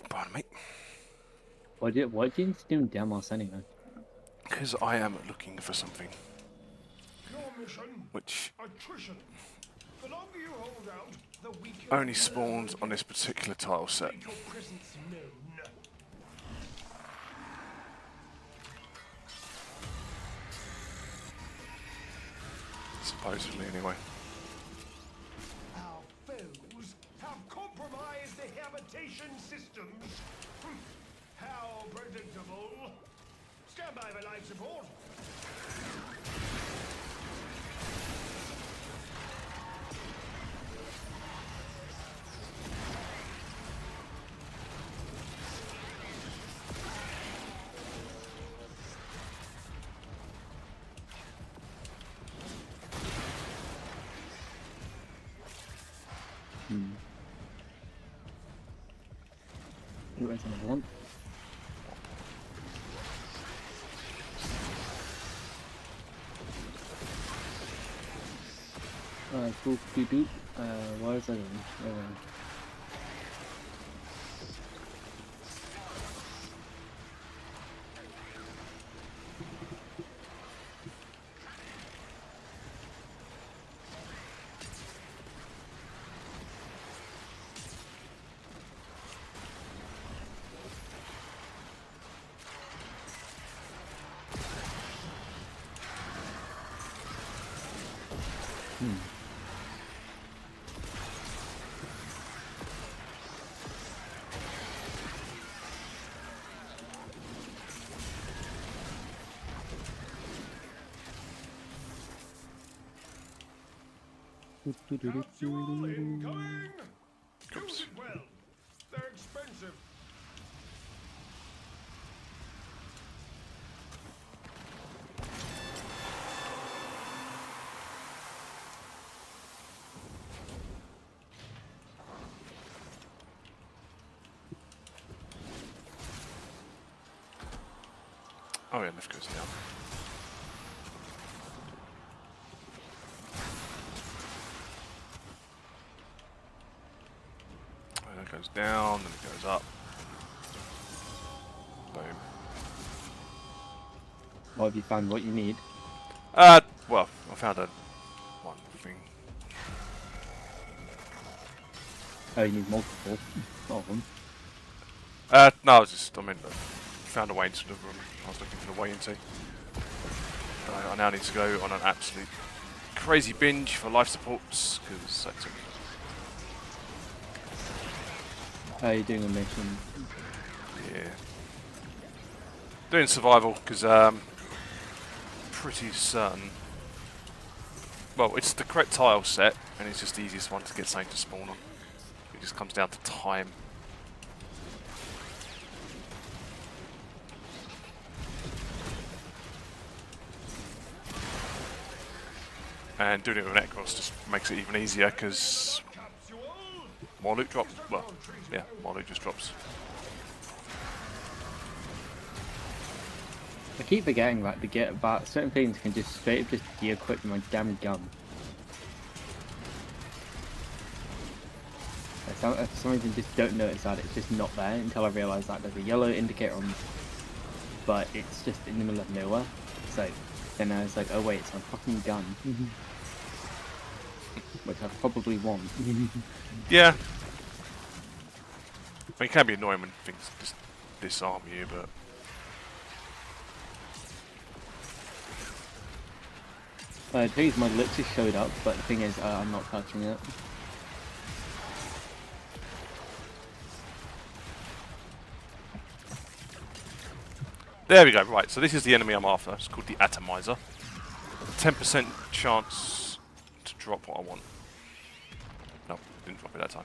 pardon me. What do you need to do in Demos anyway? Because I am looking for something. Your mission, Which attrition. The longer you hold out, the weaker only you spawns will on this particular tile set. make your presence known. Supposedly, anyway. Our foes have compromised the habitation systems. How predictable. Stand by for life support. Where's another one? Boop doop doop. What is that doing? Capsule incoming. Oops. Use it well. They're expensive. Oh yeah, lift goes down. And it goes down, then it goes up. Boom. What have you found? What you need? Well, I found one thing. Oh, you need multiple of them. No, I found a way into the room I was looking for the way into. I now need to go on an absolute crazy binge for life supports, because that took... You're doing a mission. Yeah. Doing survival, because pretty certain... Well, it's the correct tile set, and it's just the easiest one to get something to spawn on. It just comes down to time. And doing it with Necros just makes it even easier, because more loot drops. Well, yeah, more loot just drops. I keep forgetting that certain things can just straight up just de-equip my damn gun. For some reason just don't notice that it's just not there until I realise that there's a yellow indicator on, but it's just in the middle of nowhere. So then I was like, oh wait, it's my fucking gun. Which I probably want. Yeah. I mean, it can be annoying when things just disarm you, but... The thing is, my literally showed up, but the thing is, I'm not touching it. There we go, right, so this is the enemy I'm after. It's called the Atomizer. 10% chance to drop what I want. No, Didn't drop it that time.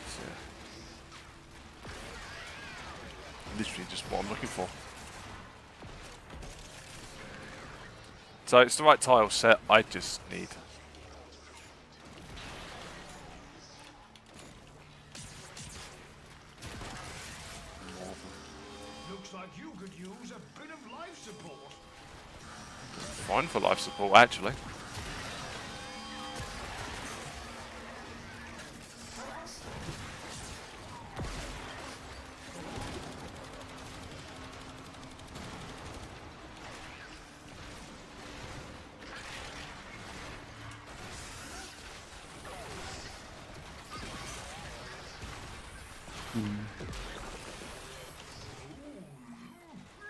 So, literally just what I'm looking for. So it's the right tile set, I just need. Looks like you could use a bit of life support. Fine for life support, actually.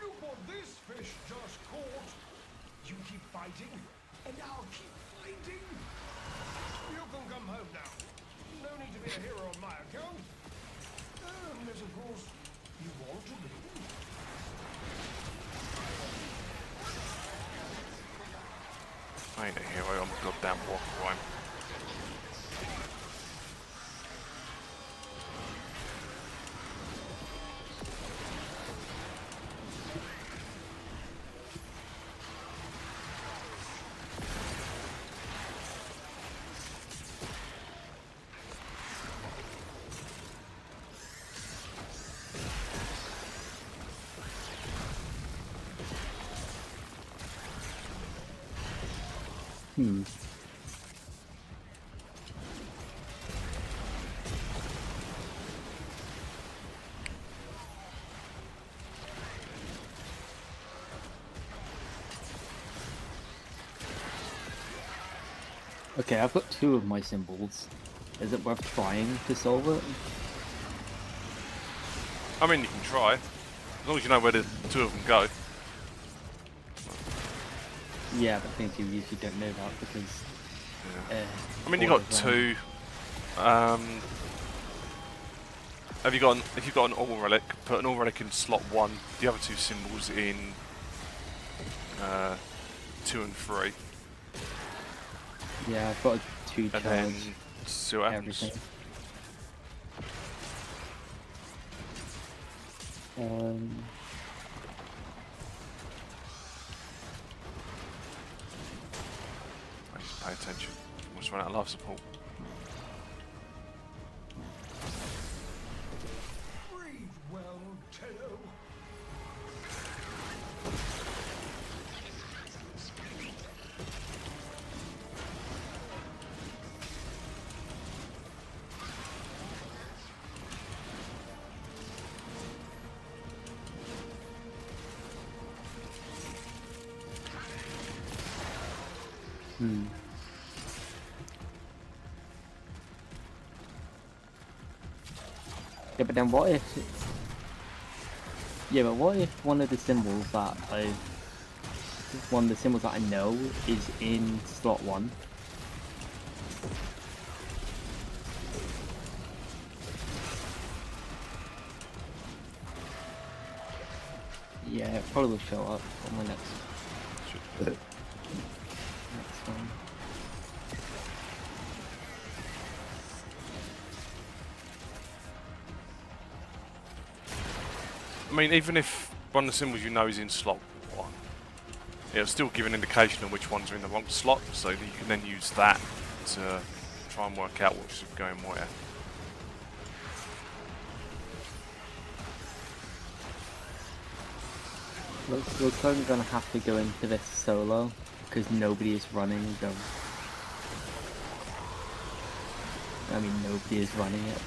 Look what this fish just caught. You keep fighting, and I'll keep fighting. You can come home now. No need to be a hero on my account. Unless, of course, you want to be. I ain't a hero, I'm a goddamn Warframe. Okay, I've got 2 of my symbols. Is it worth trying to solve it? I mean, you can try. As long as you know where the 2 of them go. Yeah, but things you usually don't know that because... I mean, you got 2. Have you got if you've got an all relic, put an all relic in slot 1. The other 2 symbols in 2 and 3. Yeah, I've got a 2 And charge. then see what happens. Everything. I just pay attention. We'll just run out of life support. Breathe well, Tedo. Yeah, but then what if... Yeah, but what if one of the symbols that one of the symbols that I know is in slot 1? Yeah, it probably will show up on my next one. I mean, even if one of the symbols you know is in slot 1, it'll still give an indication of which ones are in the wrong slot, so that you can then use that to try and work out what should be going where. We're probably going to have to go into this solo, because nobody is running the... I mean, nobody is running it.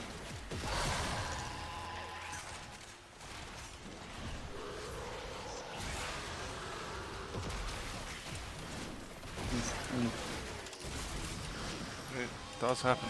It does happen.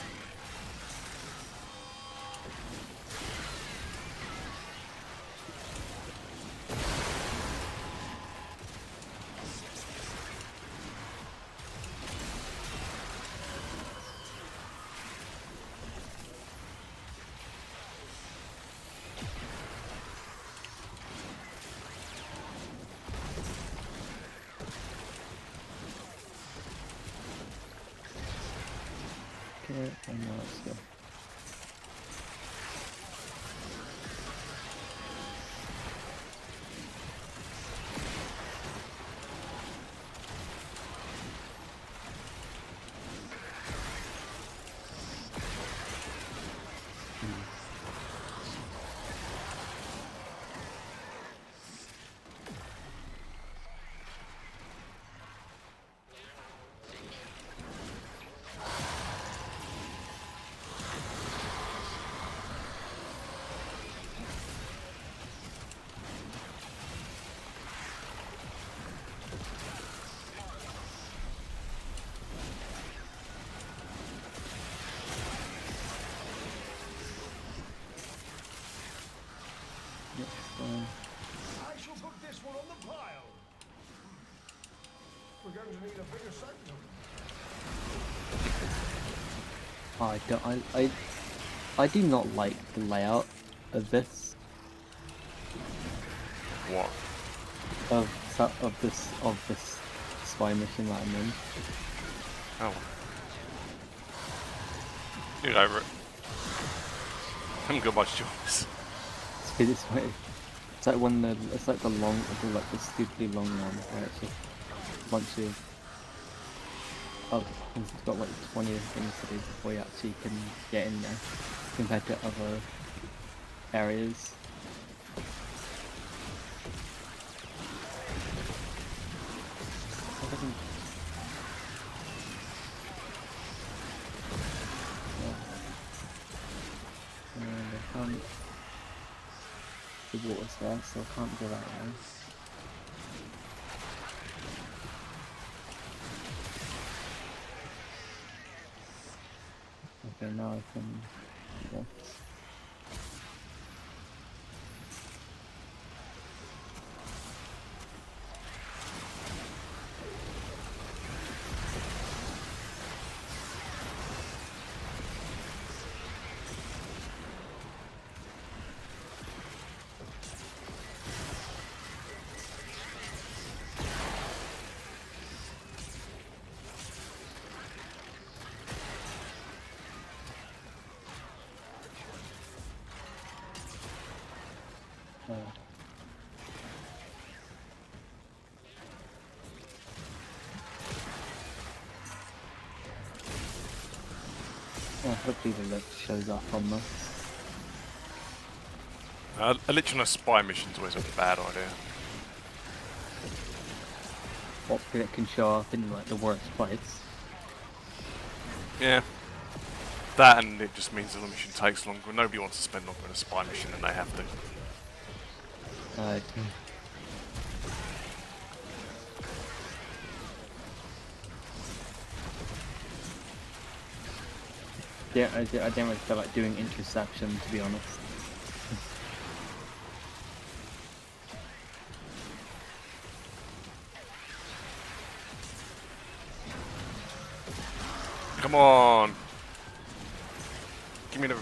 Yeah, I know, let's go. I shall put this one on the pile. We're going to need a bigger sanctum. I do not like the layout of this What? of this spy mission that I'm in. Oh. Get over it. I haven't got much choice. It's like it's like the stupidly long one where it's just a bunch of it's got like 20 things to do before you actually can get in there compared to other areas. The water's there, so I can't go that way. Okay, now I can do this. Hopefully the look shows up on this. A lich on a spy mission's always a bad idea. Hopefully it can show up in like the worst place. Yeah. That, and it just means the mission takes longer. Nobody wants to spend longer in a spy mission than they have to. Yeah, I don't really feel like doing interception, to be honest. Come on! Give me the... No.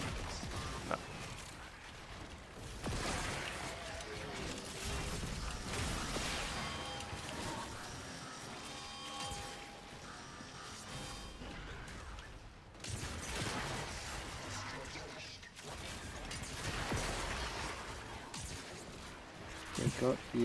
They got the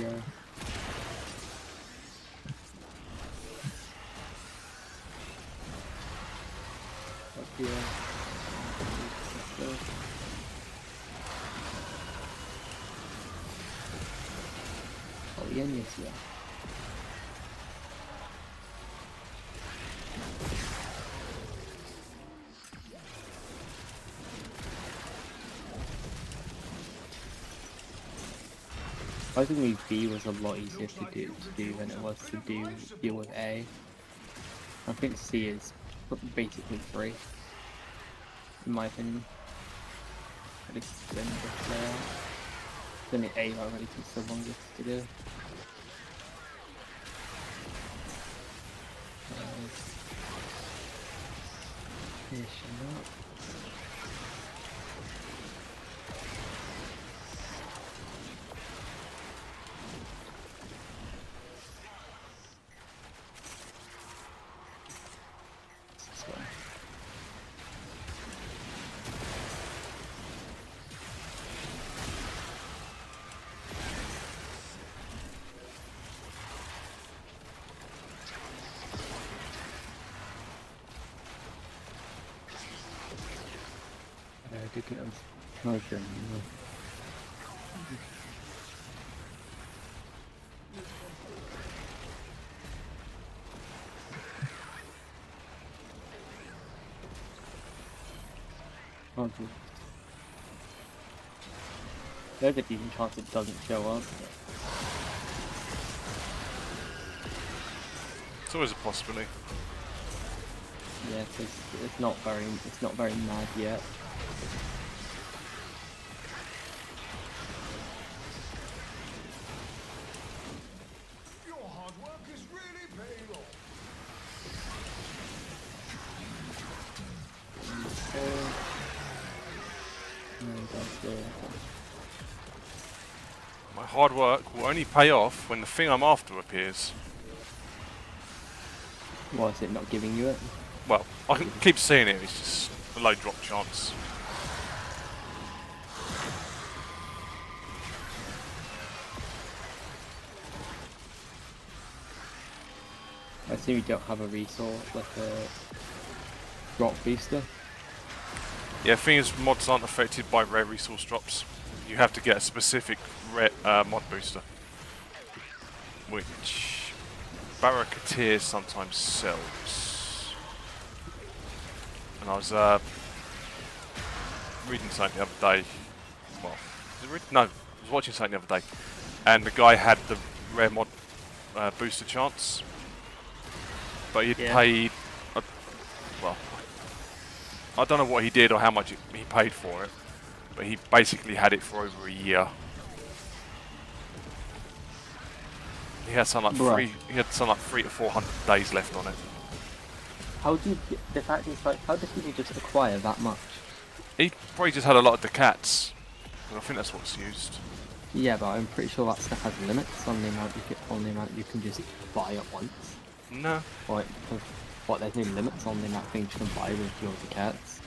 yes, yeah. I think B was a lot easier to do than it was to deal with A. I think C is basically free, in my opinion. At least in this layout. Then the A already takes the longest to do. Finishing up. didn't have motion. Okay. There's a decent chance it doesn't show up. It's always a possibility. Yeah, because it's not very mad yet. Your hard work is really paying off. My hard work will only pay off when the thing I'm after appears. Why is it not giving you it? Well, I can keep seeing it, it's just a low drop chance. I assume you don't have a resource, like a drop booster. Yeah, thing is, mods aren't affected by rare resource drops. You have to get a specific rare, mod booster, which Barracuteer sometimes sells. And I was reading something the other day. Well, no, I was watching something the other day, and the guy had the rare mod booster chance, but he'd paid. Well, I don't know what he did or how much he paid for it, but he basically had it for over a year. He had something like Right. He had something like 300 to 400 days left on it. How do you, the fact is, like, how do people just acquire that much? He probably just had a lot of decats. I think that's what's used. Yeah, but I'm pretty sure that stuff has limits on the amount you can just buy at once. No. Or what? There's no limits on the amount of things you can buy with your cats.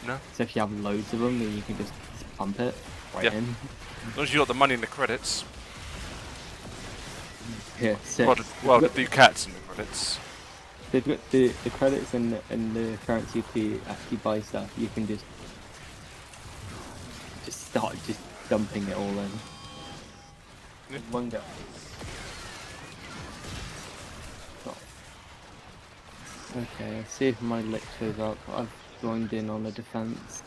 No. So if you have loads of them, then you can just pump it right in. As long as you got the money in the credits. Yeah. So Well, the ducats in the credits. they've got the credits and the currency to actually buy stuff. You can just start just dumping it all in. Yeah. One go. Okay, let's see if my lick shows up. I've joined in on the defense.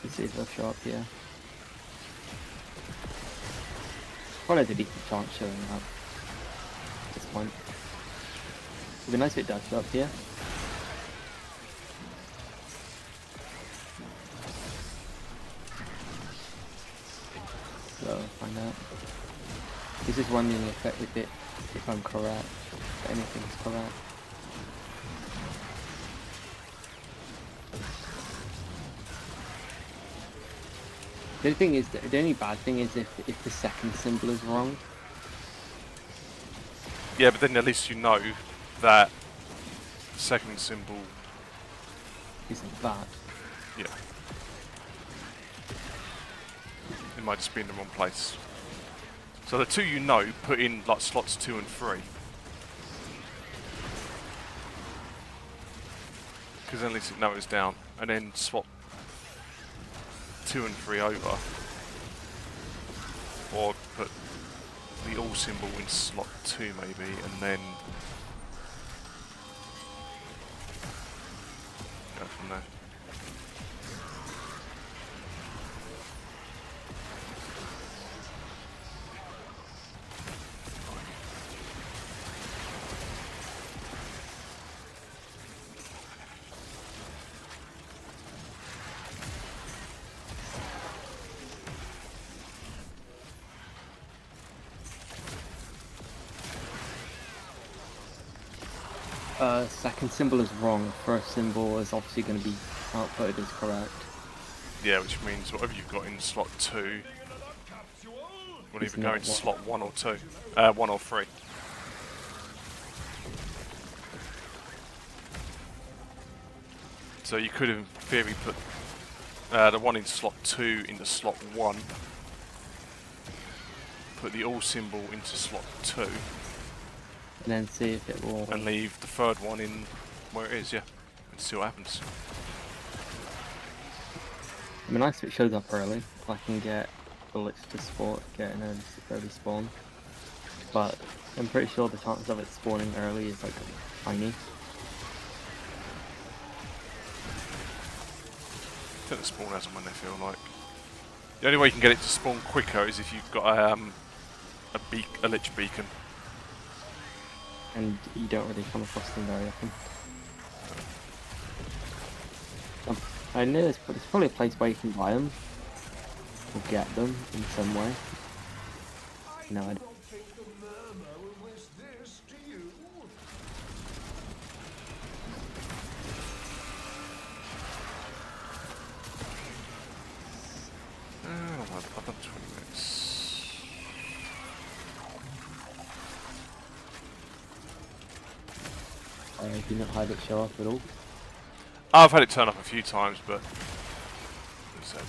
Let's see if they'll show up here. Probably has a decent chance showing up at this point. It'd be nice if it does show up here. So, find out. This is wondering if I'm correct. If anything's correct. The thing is, the only bad thing is if the second symbol is wrong. Yeah, but then at least you know that the second symbol Isn't that? Yeah. It might just be in the wrong place. So the two you know, put in like slots 2 and 3. Because then at least it narrows down. And then swap 2 and 3 over. Or put the all symbol in slot 2 maybe, and then go from there. Second symbol is wrong. First symbol is obviously going to be outputted as correct. Yeah, which means whatever you've got in slot 2 will either go in slot 1 or 2. 1 or 3. So you could in theory put the one in slot 2 into slot 1. Put the all symbol into slot 2. And then see if it will. And leave the third one in where it is, yeah. And see what happens. I mean, nice if it shows up early. I can get bullets to get an early spawn. But I'm pretty sure the chance of it spawning early is like tiny. I think the spawn has them when they feel like. The only way you can get it to spawn quicker is if you've got a lich beacon. And you don't really come across them very often. I know there's probably a place where you can buy them. Or get them in some way. No, I don't. don't think the murmur will wish this to you. I've done 20 minutes. Do not have it show up at all. I've had it turn up a few times, but as I said,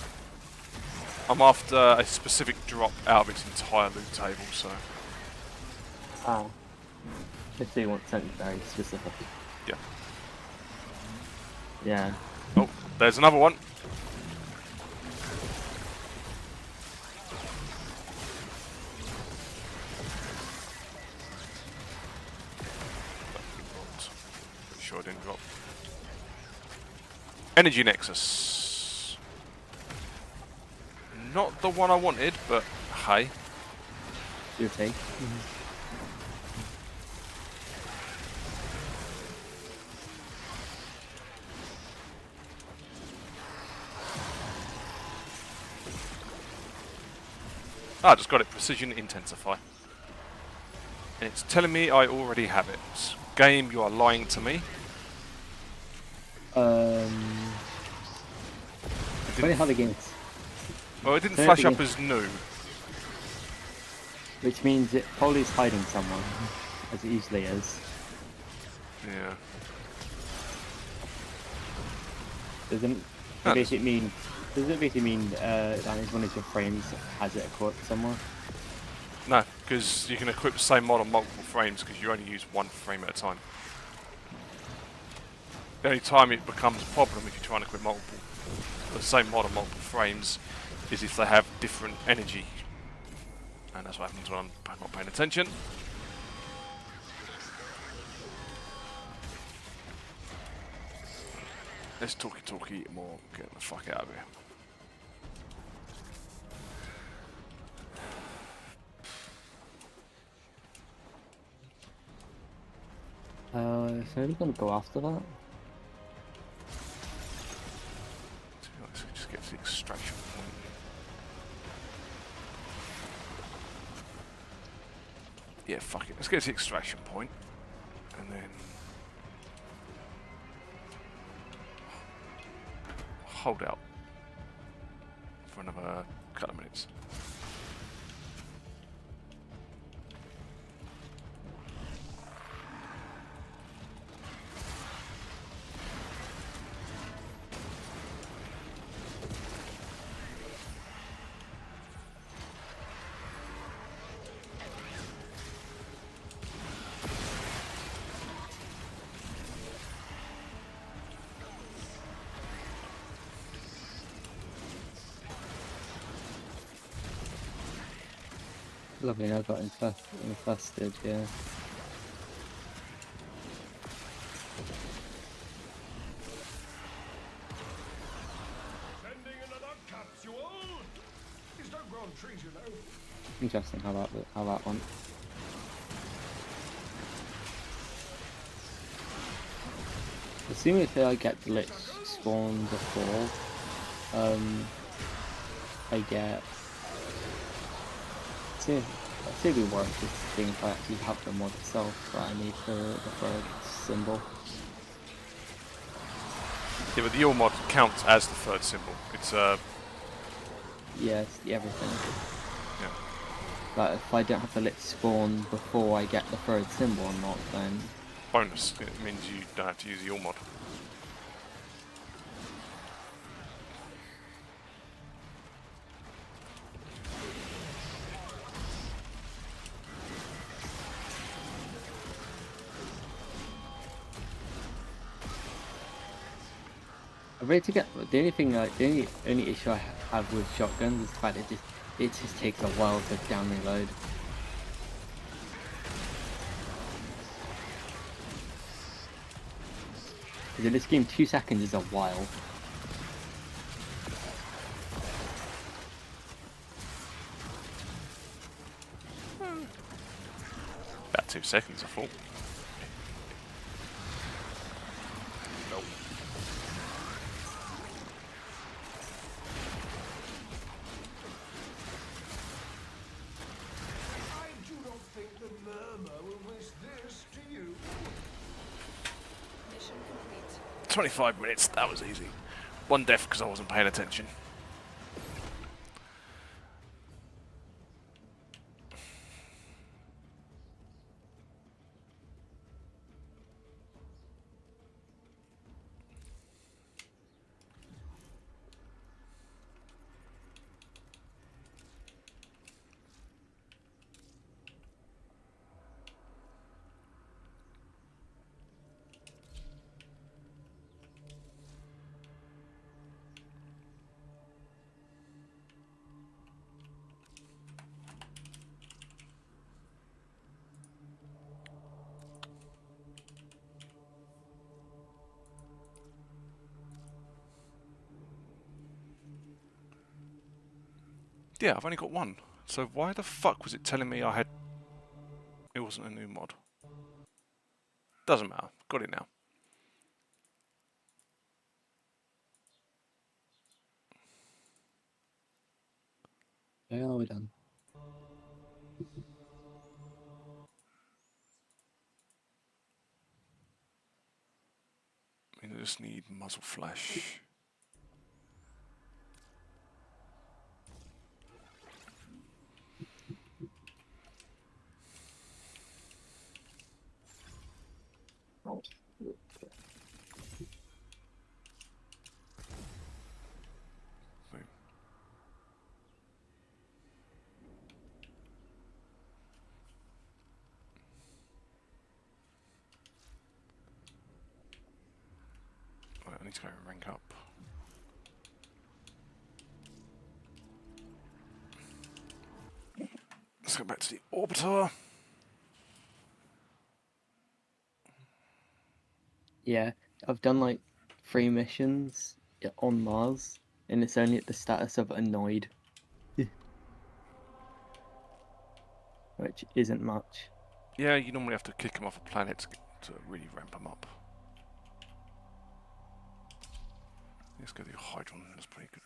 I'm after a specific drop out of its entire loot table, so Ah. If they want something very specific. yeah. Yeah. Oh, there's another one. Sure it didn't drop. Energy Nexus. Not the one I wanted, but hey. Your take. I just got it. Precision Intensify. And it's telling me I already have it. Game, you are lying to me. Funny how the game's. Well, it didn't Fair flash to up me. as new. Which means it probably is hiding someone, as it usually is. Yeah. Doesn't No, it basically mean? Does it basically mean that is one of your frames has it equipped somewhere? No, because you can equip the same mod on multiple frames because you only use one frame at a time. The only time it becomes a problem if you try and equip the same mod on multiple frames is if they have different energy. And that's what happens when I'm not paying attention. Let's talky more, get the fuck out of here. Is anybody gonna go after that? To be honest, just get to the extraction point. Yeah, fuck it. Let's get to the extraction point, and then hold out for another couple of minutes. Lovely, I got infested, yeah. Sending another capsule. These don't grow on trees, you know. Interesting how that went. Assuming if I get the lich spawn before, I get. I'd say it'd be worth just seeing if I actually have the mod itself that I need for the third symbol. Yeah, but the Yule mod counts as the third symbol. It's Yeah, it's the everything. yeah. But if I don't have the lich spawn before I get the third symbol unlocked, then Bonus. It means you don't have to use the Yule mod. ready to get the only thing like the only issue I have with shotguns is the fact it just takes a while to down reload. Because in this game 2 seconds is a while. About 2 seconds, I thought. Nope. I do not think the murmur will wish this to you. Mission complete. 25 minutes, that was easy. 1 death because I wasn't paying attention. Yeah, I've only got 1. So why the fuck was it telling me I had... It wasn't a new mod. Doesn't matter. Got it now. Where are we done? I just need muzzle flash. Right, I need to go rank up. Let's go back to the orbiter. Yeah, I've done like 3 missions on Mars, and it's only at the status of annoyed. Which isn't much. Yeah, you normally have to kick them off a planet to really ramp them up. Let's go to the Hydron, that's pretty good.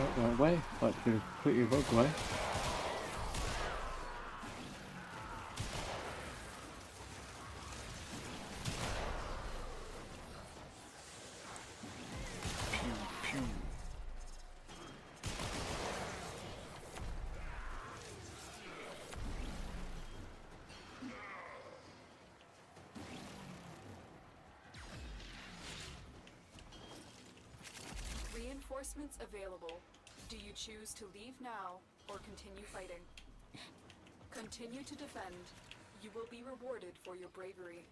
Not the right way, like the completely wrong way. Pew, pew. Reinforcements available. Do you choose to leave now or continue fighting? Continue to defend. You will be rewarded for your bravery.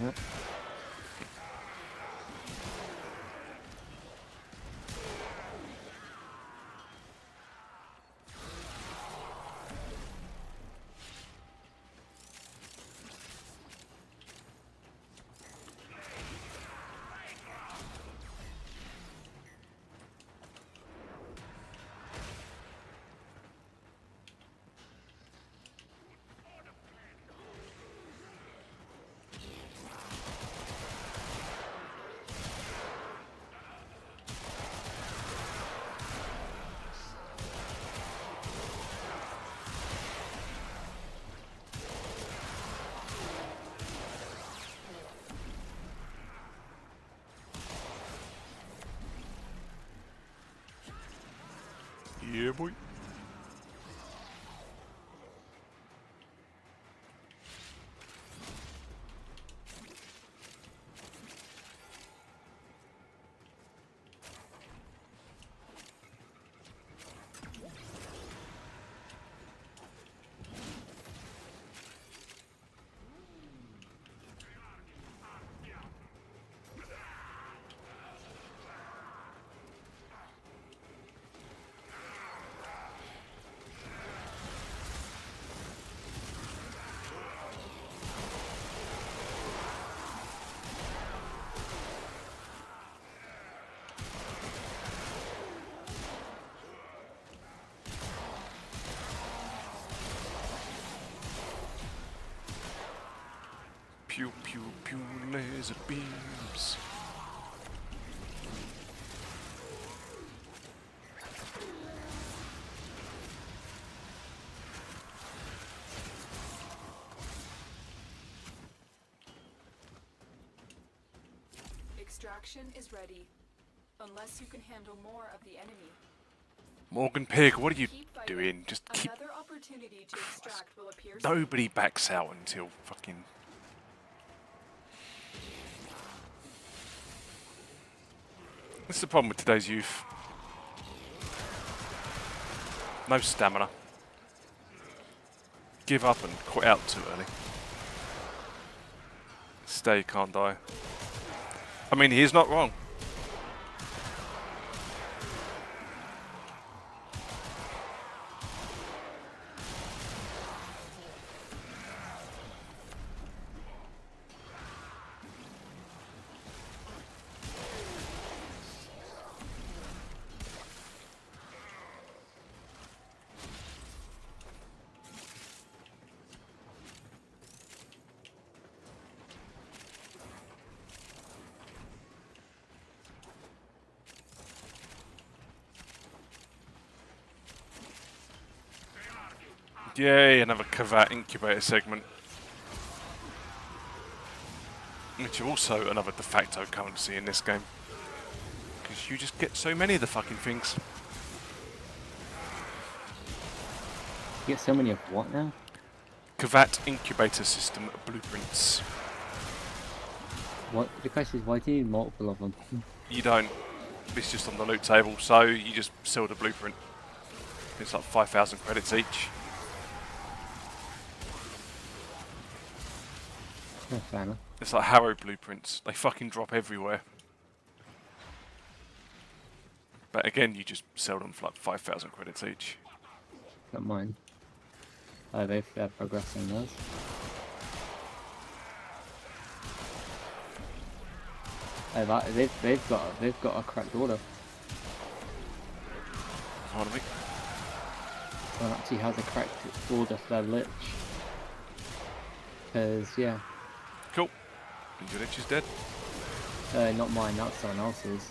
Yeah. Yeah, boy. Pew, pew, pew, laser beams. Extraction is ready. Unless you can handle more of the enemy. Morgan Pig, what are you Keep fighting. doing? Just keep. Another opportunity to extract will appear soon. Nobody backs out until fucking. This is the problem with today's youth. No stamina. Give up and quit out too early. Stay, can't die. I mean, he's not wrong. Yay, another Kavat incubator segment. Which are also another de facto currency in this game. Because you just get so many of the fucking things. You get so many of what now? Kavat incubator system blueprints. What? The question is, why do you need multiple of them? You don't. It's just on the loot table, so you just sell the blueprint. It's like 5,000 credits each. Oh, fair enough. It's like Harrow blueprints. They fucking drop everywhere. But again, you just sell them for like 5,000 credits each. Not mine. Oh, they're progressing those. They've got a cracked order. Pardon me. Someone actually has a cracked order for their lich. Because yeah, Cool. Your lich is dead. not mine. That's someone else's.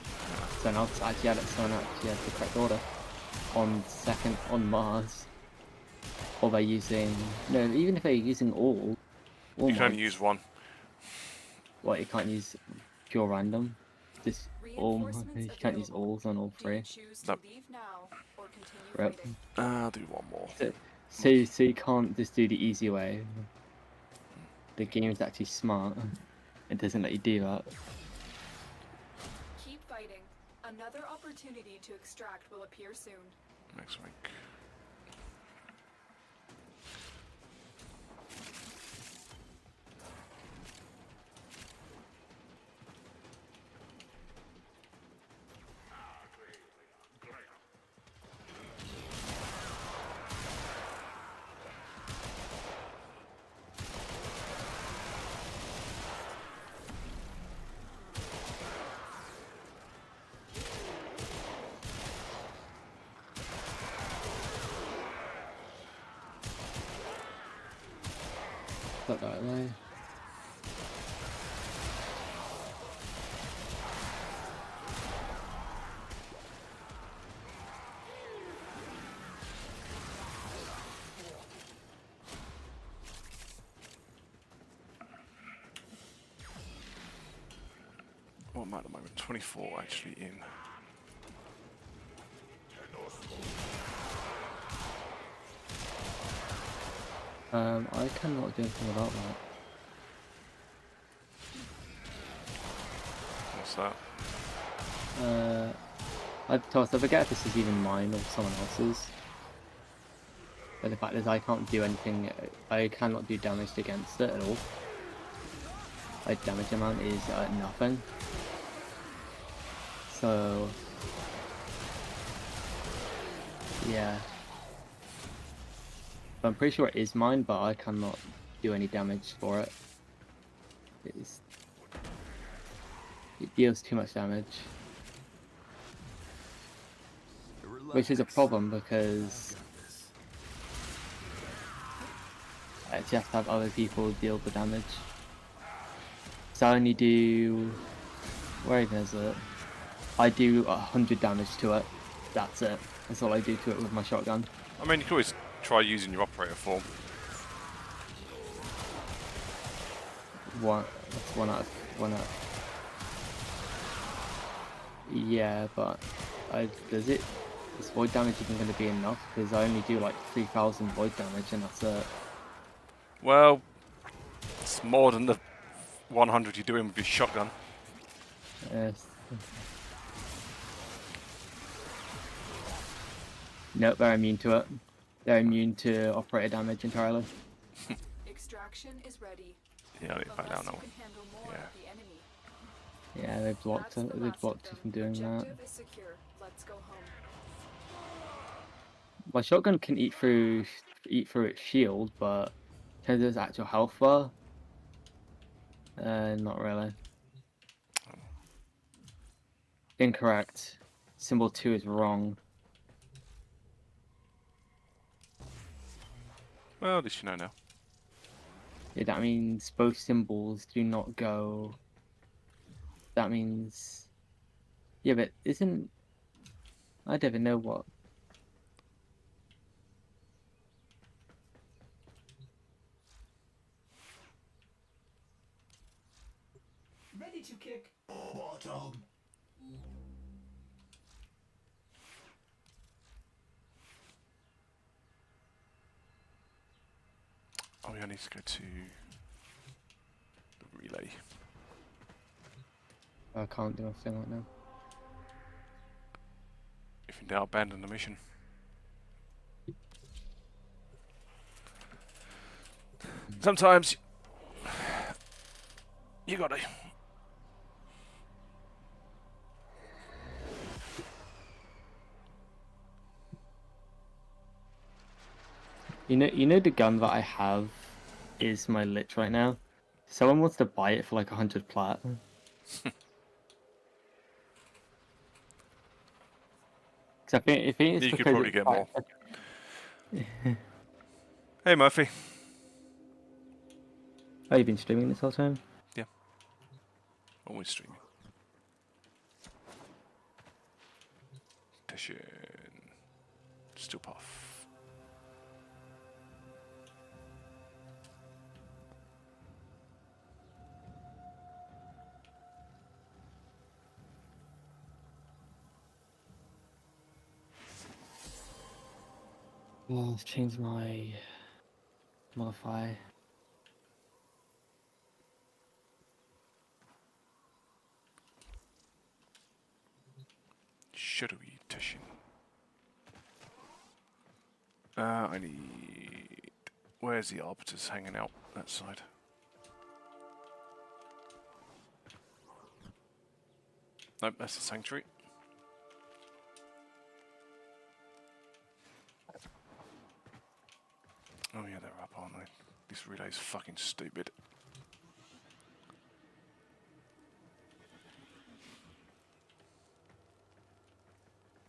Someone else actually had it. Someone actually had the correct order on Mars. Or they're using even if they're using all You can only mites, use one. Well, you can't use pure random. Just all. You Reinforcements can't use available. alls on all Do you three. choose to Nope. leave now or continue Right. fighting? I'll do one more. So you can't just do the easy way. The game is actually smart. It doesn't let you do that. Keep fighting. Another opportunity to extract will appear soon. Next week. Put that away. What am I at the moment? 24 actually in. I cannot do anything about that. What's that? I forget if this is even mine or someone else's. But the fact is, I can't do anything. I cannot do damage against it at all. My damage amount is nothing. So yeah. I'm pretty sure it is mine, but I cannot do any damage for it. It deals too much damage. Which is a problem because I actually have to have other people deal the damage. So I only do... Where even is it? I do 100 damage to it. That's it. That's all I do to it with my shotgun. I mean, you can always try using your operator form. That's one out of... Yeah, but does it... Is void damage even going to be enough? Because I only do like 3,000 void damage and that's it. Well, it's more than the 100 you're doing with your shotgun. Yes. Nope, they're immune to it. They're immune to operator damage entirely. Extraction is ready. Yeah, I need to back down Unless you now. can handle more Yeah. of the enemy. Yeah, they blocked That's it. the They last blocked of you them. from doing that. Objective is secure. Let's go home. My shotgun can eat through its shield, but in terms of its actual health bar, not really. Incorrect. Symbol 2 is wrong. Well, at least you know now. Yeah, that means both symbols do not go. That means. Yeah, but isn't. I don't even know what. Ready to kick bottom. Oh, yeah, I need to go to the relay. I can't do a thing right now. If in doubt, abandon the mission. Sometimes you gotta. You know the gun that I have is my lich right now. Someone wants to buy it for like 100 plat. So I think it's You could because probably it's get quite- more. Hey, Murphy. Oh, you've been streaming this whole time? Yeah. Always streaming. Petition. Still puff. Well, I've changed my modifier. Shadowy Petition. I need... Where's the arbiters hanging out? That side. Nope, that's the sanctuary. Oh yeah, they're up, aren't they? This relay's fucking stupid.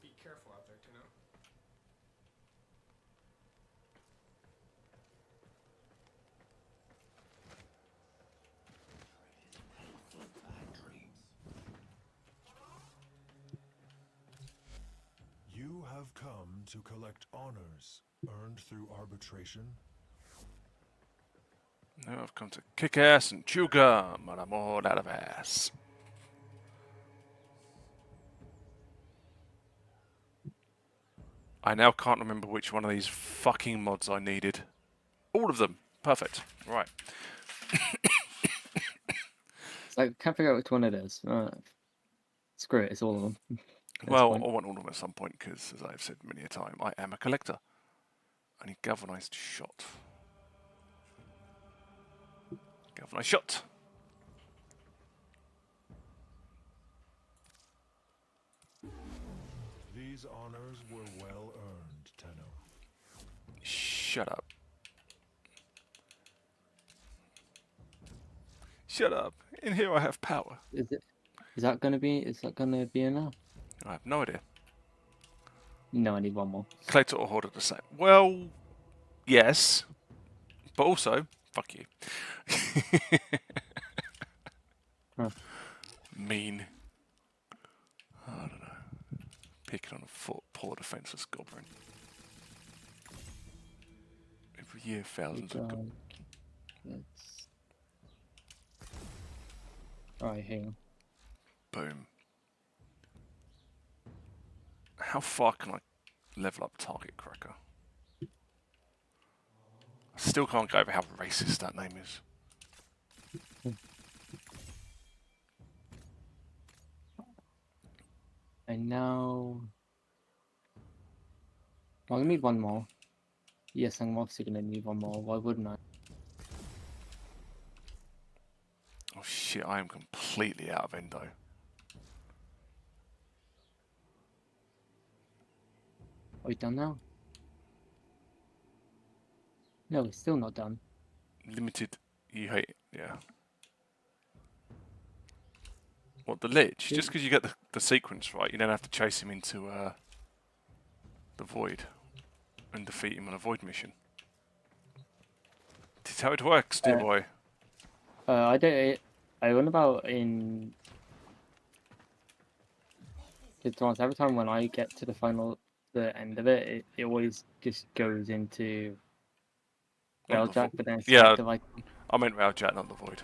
Be careful out there, Tino. You have come to collect honors earned through arbitration. Now I've come to kick ass and chew gum, and I'm all out of ass. I now can't remember which one of these fucking mods I needed. All of them. Perfect. Right. It's like, can't figure out which one it is. Screw it, it's all of them. Well, fine. I want all of them at some point because, as I've said many a time, I am a collector. I need galvanized shot. Galvanized shot. These honors were well earned, Tenno. Shut up. Shut up. In here I have power. Is that gonna be enough? I have no idea. No, I need one more. Collector or hoarder the same. Well, yes. But also, fuck you. Huh. Mean. I don't know. Picking on a poor defenseless goblin. Every year, thousands of goblins. Let's... Alright, hang on. Boom. How far can I level up Target Cracker? I still can't go over how racist that name is. And now... Well, I need one more. Yes, I'm obviously gonna need one more. Why wouldn't I? Oh shit, I am completely out of endo. Are we done now? No, we're still not done. Limited, you hate it, yeah. What, the Lich? Just because you get the sequence right, you don't have to chase him into the Void and defeat him on a Void mission. That's how it works, dear boy. I don't... I run about in... Because every time when I get to the end of it, it always just goes into Railjack, but then it's yeah, like... I meant Railjack, not the Void.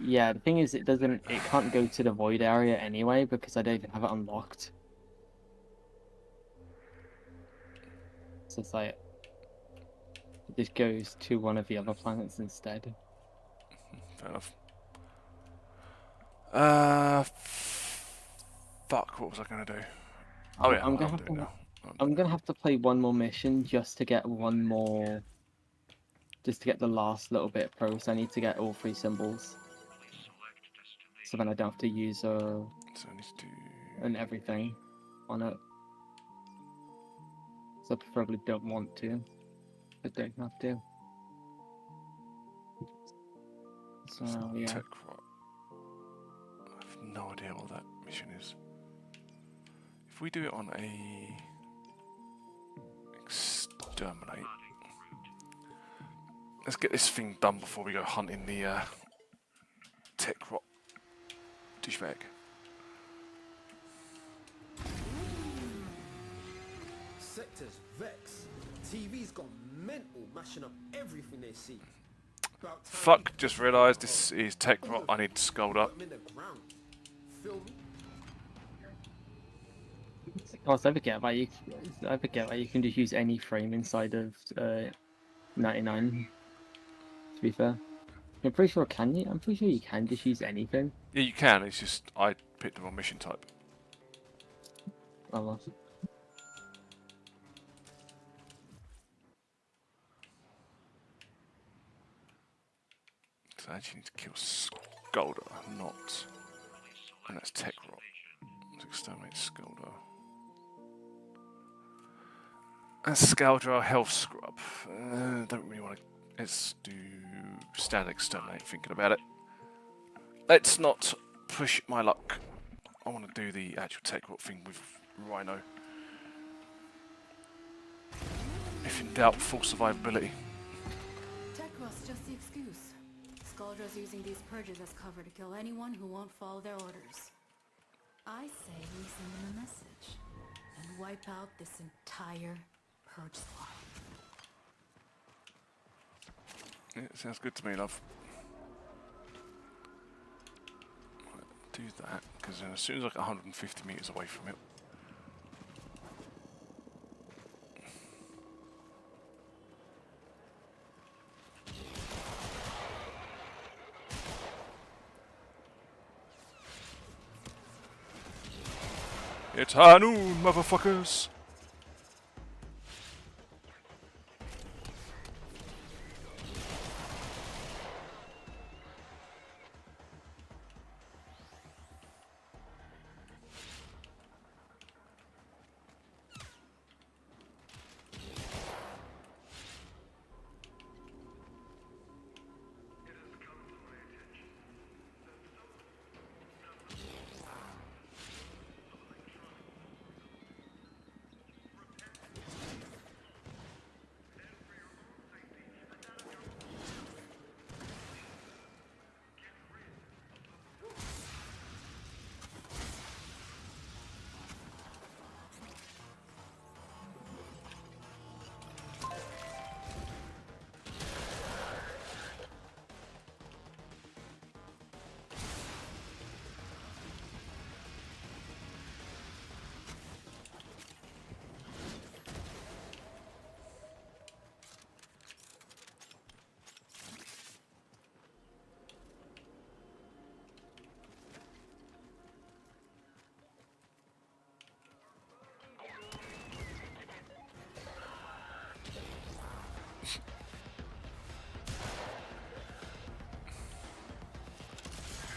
Yeah, the thing is, it can't go to the Void area anyway, because I don't even have it unlocked. So it's like... It just goes to one of the other planets instead. Fair enough. Fuck, what was I going to do? Oh yeah, I'm gonna have to play one more mission just to get one more... Just to get the last little bit of progress. I need to get all 3 symbols. So then I don't have to use So I need to do... and everything on it. So I preferably don't want to. I don't have to. So yeah. Tech rock. I have no idea what that mission is. If we do it on a exterminate, let's get this thing done before we go hunting the tech rot douchebag. Sectors vex. TV's gone mental, mashing up everything they see. Fuck, just realised this is tech rot. I need to scold up. Oh, so I forget about you. I forget that you can just use any frame inside of 99. To be fair, I'm pretty sure can you? I'm pretty sure you can just use anything. Yeah, you can. It's just I picked the wrong mission type. Oh well. So I actually need to kill Scolder, not. And that's tech rot. Let's exterminate Scolder. And Scaldra health scrub. Don't really want to. Let's do standard exterminate. Thinking about it. Let's not push my luck. I want to do the actual tech rot thing with Rhino. If in doubt, full survivability. Tech rot's just the excuse. Skaldra's using these purges as cover to kill anyone who won't follow their orders. I say we send them a message and wipe out this entire purge squad. Yeah, sounds good to me, love. Right, do that, because as soon as I get 150 meters away from it. It's high noon, motherfuckers!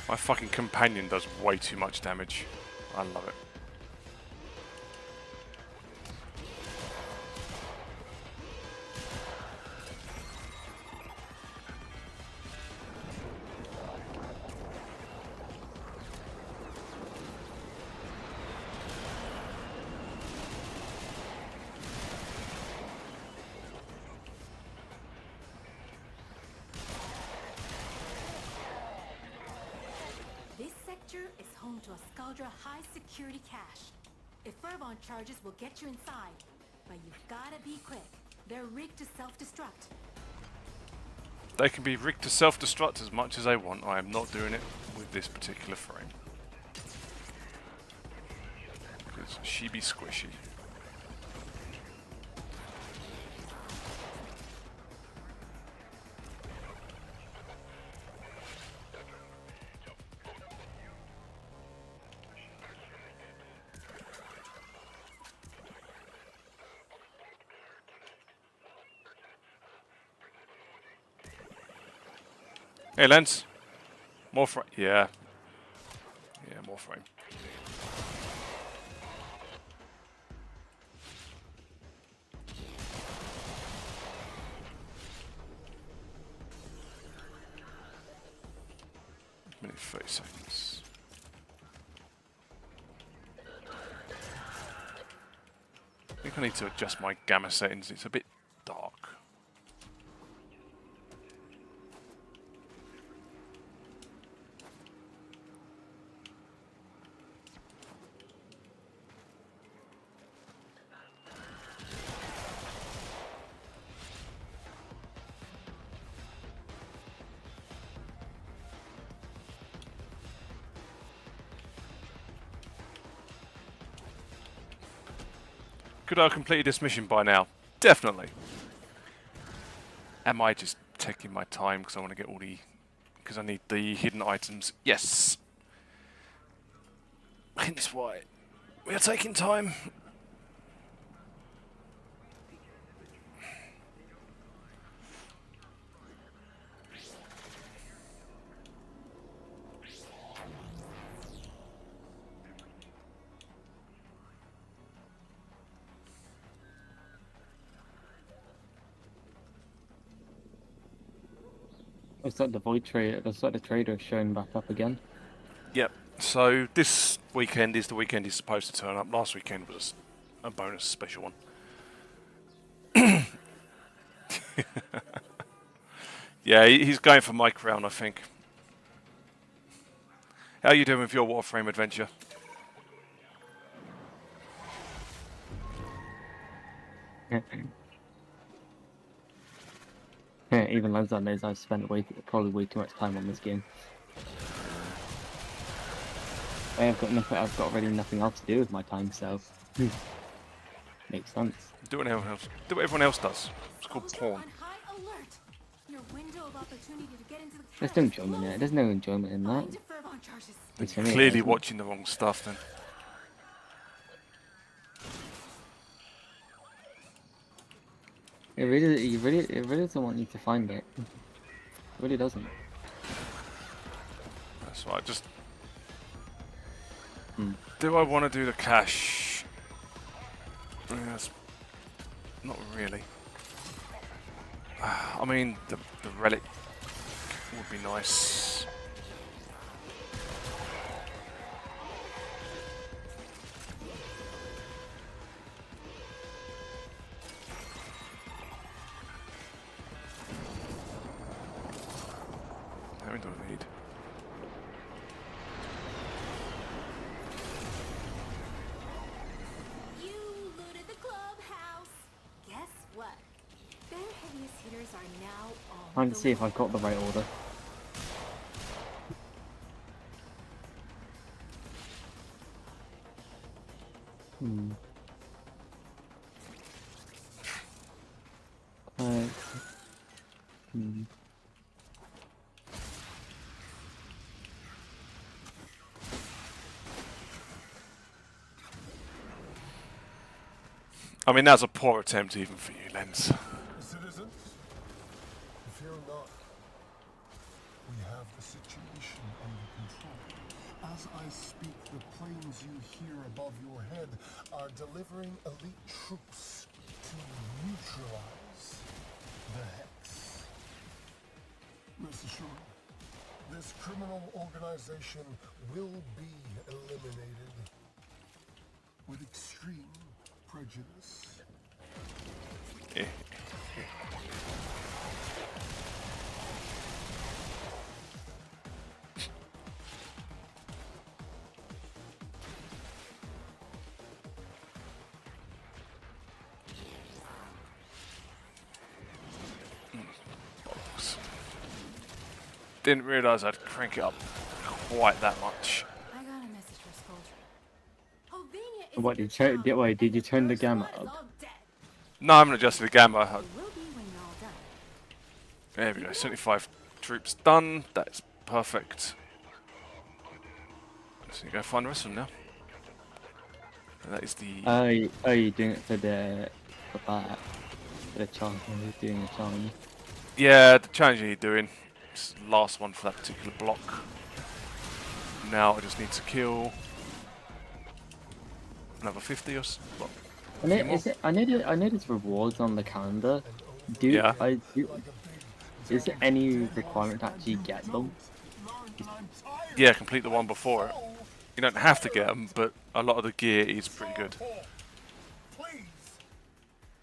My fucking companion does way too much damage. I love it. Is home to a Skaldra high security cache. If Fervon charges will get you inside, but you've gotta be quick. They're rigged to self-destruct. They can be rigged to self-destruct as much as they want. I am not doing it with this particular frame. Because she be squishy. Hey, Lens. More frame. Yeah. Yeah, more frame. Minute 30 seconds. think I need to adjust my gamma settings. It's a bit dark. Could I have completed this mission by now? Definitely. Am I just taking my time because I want to get all the... because I need the hidden items? Yes! Hence why we are taking time. Looks like the void trader, looks like the trader is showing back up again. Yep. So this weekend is the weekend he's supposed to turn up. Last weekend was a bonus special one. Yeah, he's going for my crown, I think. How are you doing with your Warframe adventure? Yeah, even Lanzar knows I've spent probably way too much time on this game. I've got really nothing else to do with my time, so makes sense. Do what everyone else does. It's called porn. There's no enjoyment in it. There's no enjoyment in that. You're clearly watching the wrong stuff then. It really doesn't want you to find it. It really doesn't. That's right. Just do I want to do the cache? Yes. Not really. I mean, the relic would be nice. How many do I need? You looted the clubhouse. Guess what? Their heaviest hitters are now on. Trying to see if I've got the right order. I mean, that's a poor attempt even for you, Lens. Citizens, fear not. We have the situation under control. As I speak, the planes you hear above your head are delivering elite troops to neutralize the Hex. Rest assured, this criminal organization will be eliminated with extreme prejudice. Didn't realise I'd crank it up quite that much. I got a message for Skuldra. What did you turn the gamma up? No, I haven't adjusted the gamma. There we go, 75 troops done. That's perfect. So you go find the rest of them now. And that is the... Are you doing it for the challenge? You're doing the challenge. Yeah, the challenge you're doing. It's the last one for that particular block. Now I just need to kill another 50 or so. Well, I know there's rewards on the calendar. Is there any requirement to actually get them? Yeah, complete the one before it. You don't have to get them, but a lot of the gear is pretty good.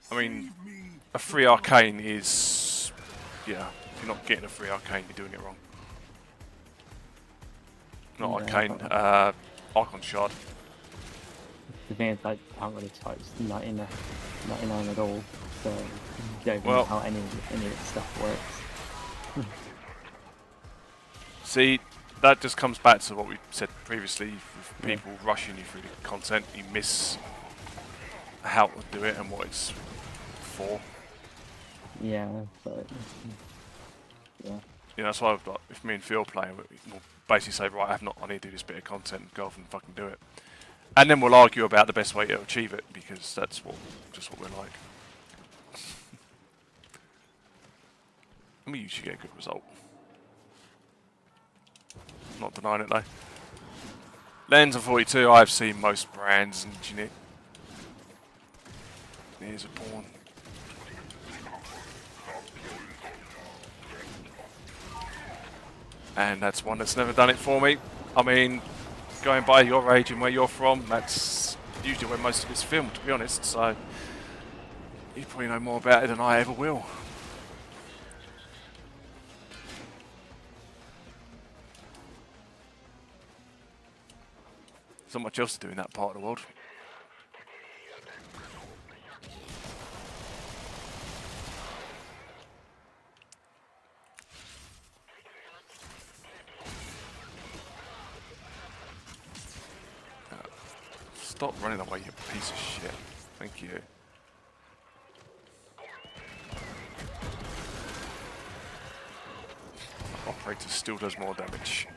I mean, a free arcane is, yeah. If you're not getting a free arcane, you're doing it wrong. Not Yeah, arcane, Archon shard. The thing is, like, I haven't really touched 99 at all, so I don't even know Well, how any of this stuff works. see, that just comes back to what we said previously. With people rushing you through the content, you miss how to do it and what it's for. Yeah, but yeah. You know, that's why I've got, if me and Phil play, we'll basically say, right, I need to do this bit of content and go off and fucking do it. And then we'll argue about the best way to achieve it, because that's just what we're like. And we usually get a good result. Not denying it though. Lens of 42, I've seen most brands and generic. Here's a pawn. And that's one that's never done it for me. I mean, going by your age and where you're from, that's usually where most of it's filmed, to be honest, so you probably know more about it than I ever will. There's not much else to do in that part of the world. Stop running away, you piece of shit. Thank you. Operator still does more damage.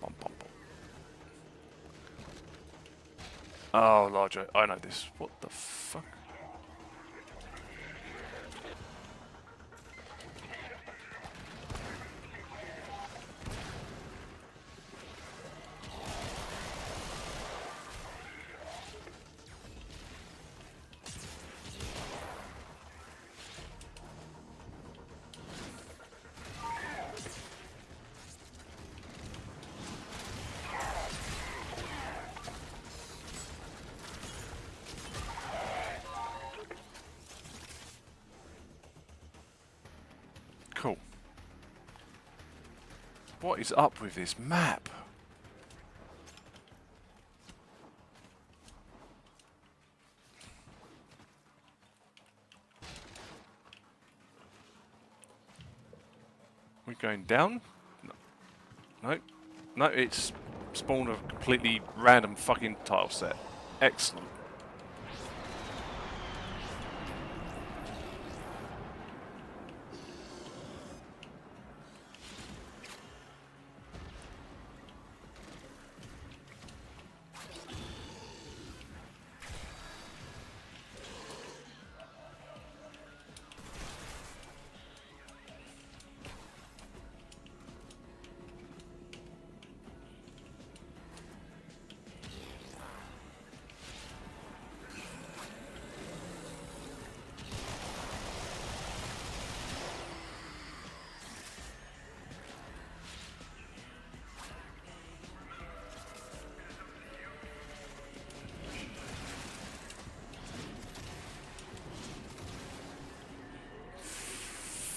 Bum, bum, bum. Oh, larger. I know this. What the fuck? Cool. What is up with this map? We're going down? No. No. No, it's spawned a completely random fucking tile set. Excellent.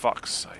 Fuck's sake.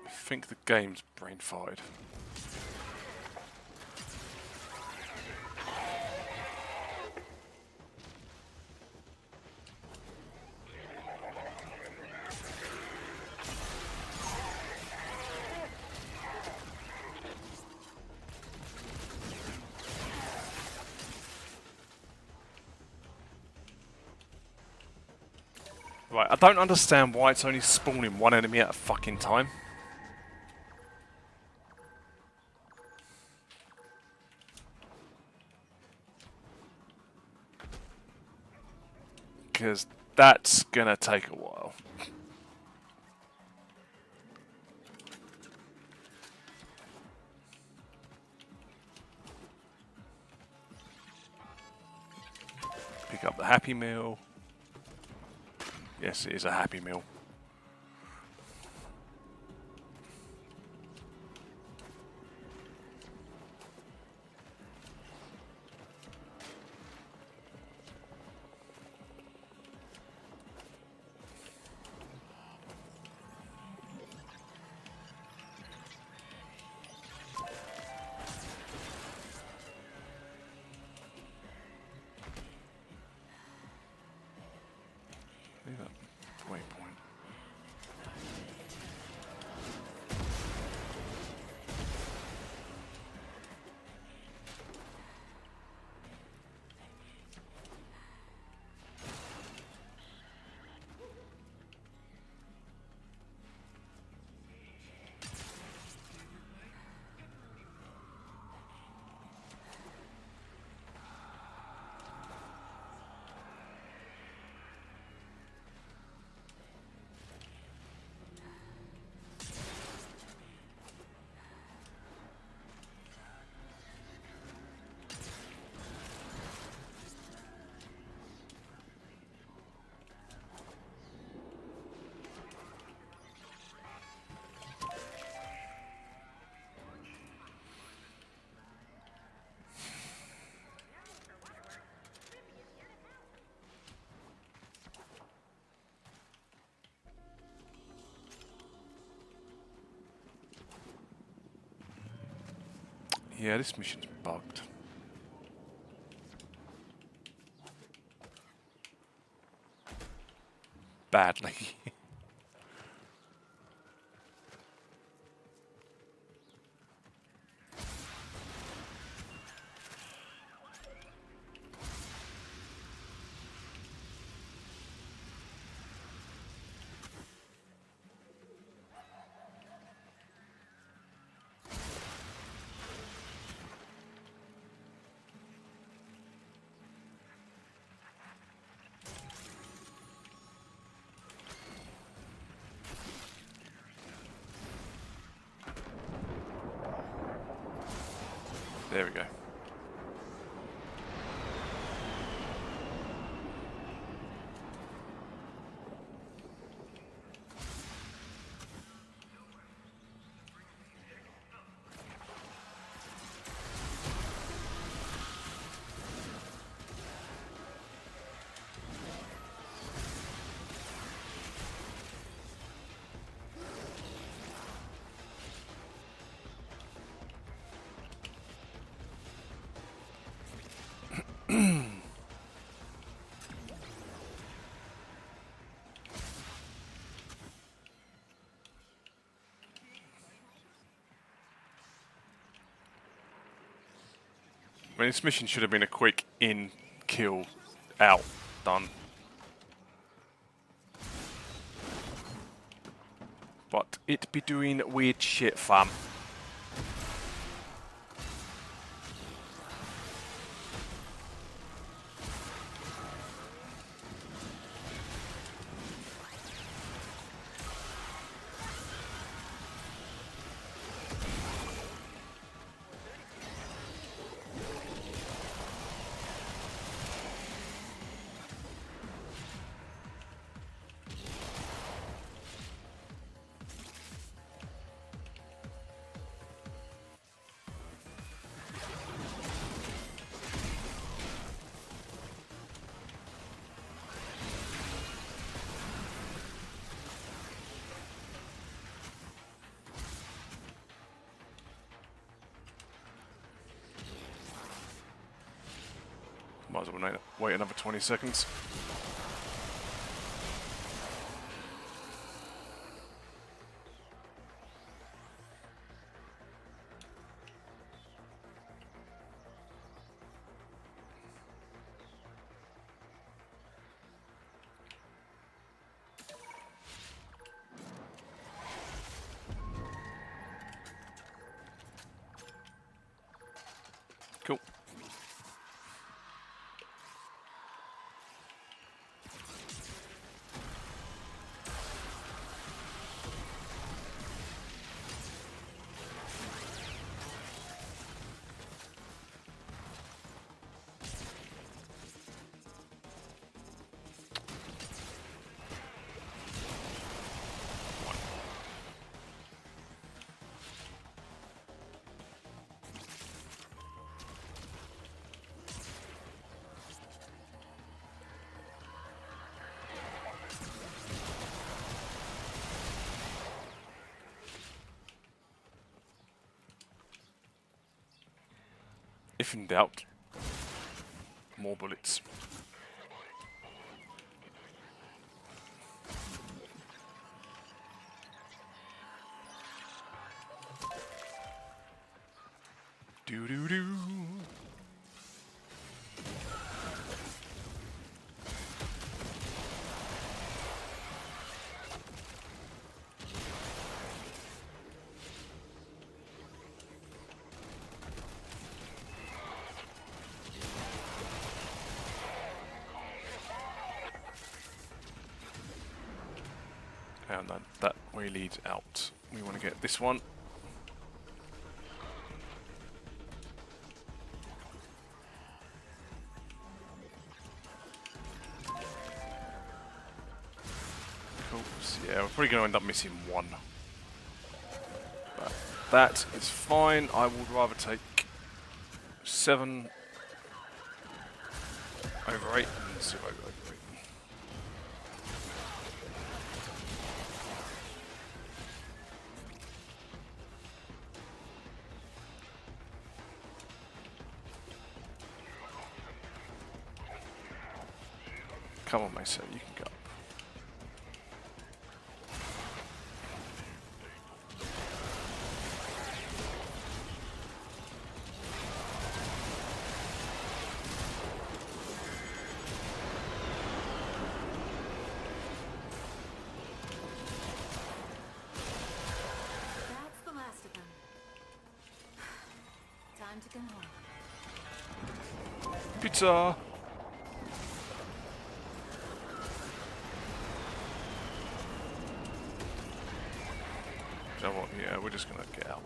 I think the game's brain farted. Right, I don't understand why it's only spawning one enemy at a fucking time. Because that's gonna take a while. Pick up the Happy Meal. Yes, it is a Happy Meal. Leave that waypoint. Yeah, this mission's bugged. Badly. There we go. I mean, this mission should have been a quick in, kill, out, done. But it be doing weird shit, fam. Might as well wait another 20 seconds. If in doubt, more bullets. Do do do. And then that way leads out. We want to get this one. Cool. So yeah, we're probably going to end up missing one. But that is fine. I would rather take 7 over 8 than 0 over 8. Come on, Mesa, you can go. That's the last of them. Time to come home. Pizza! You know what? Yeah, we're just gonna get out.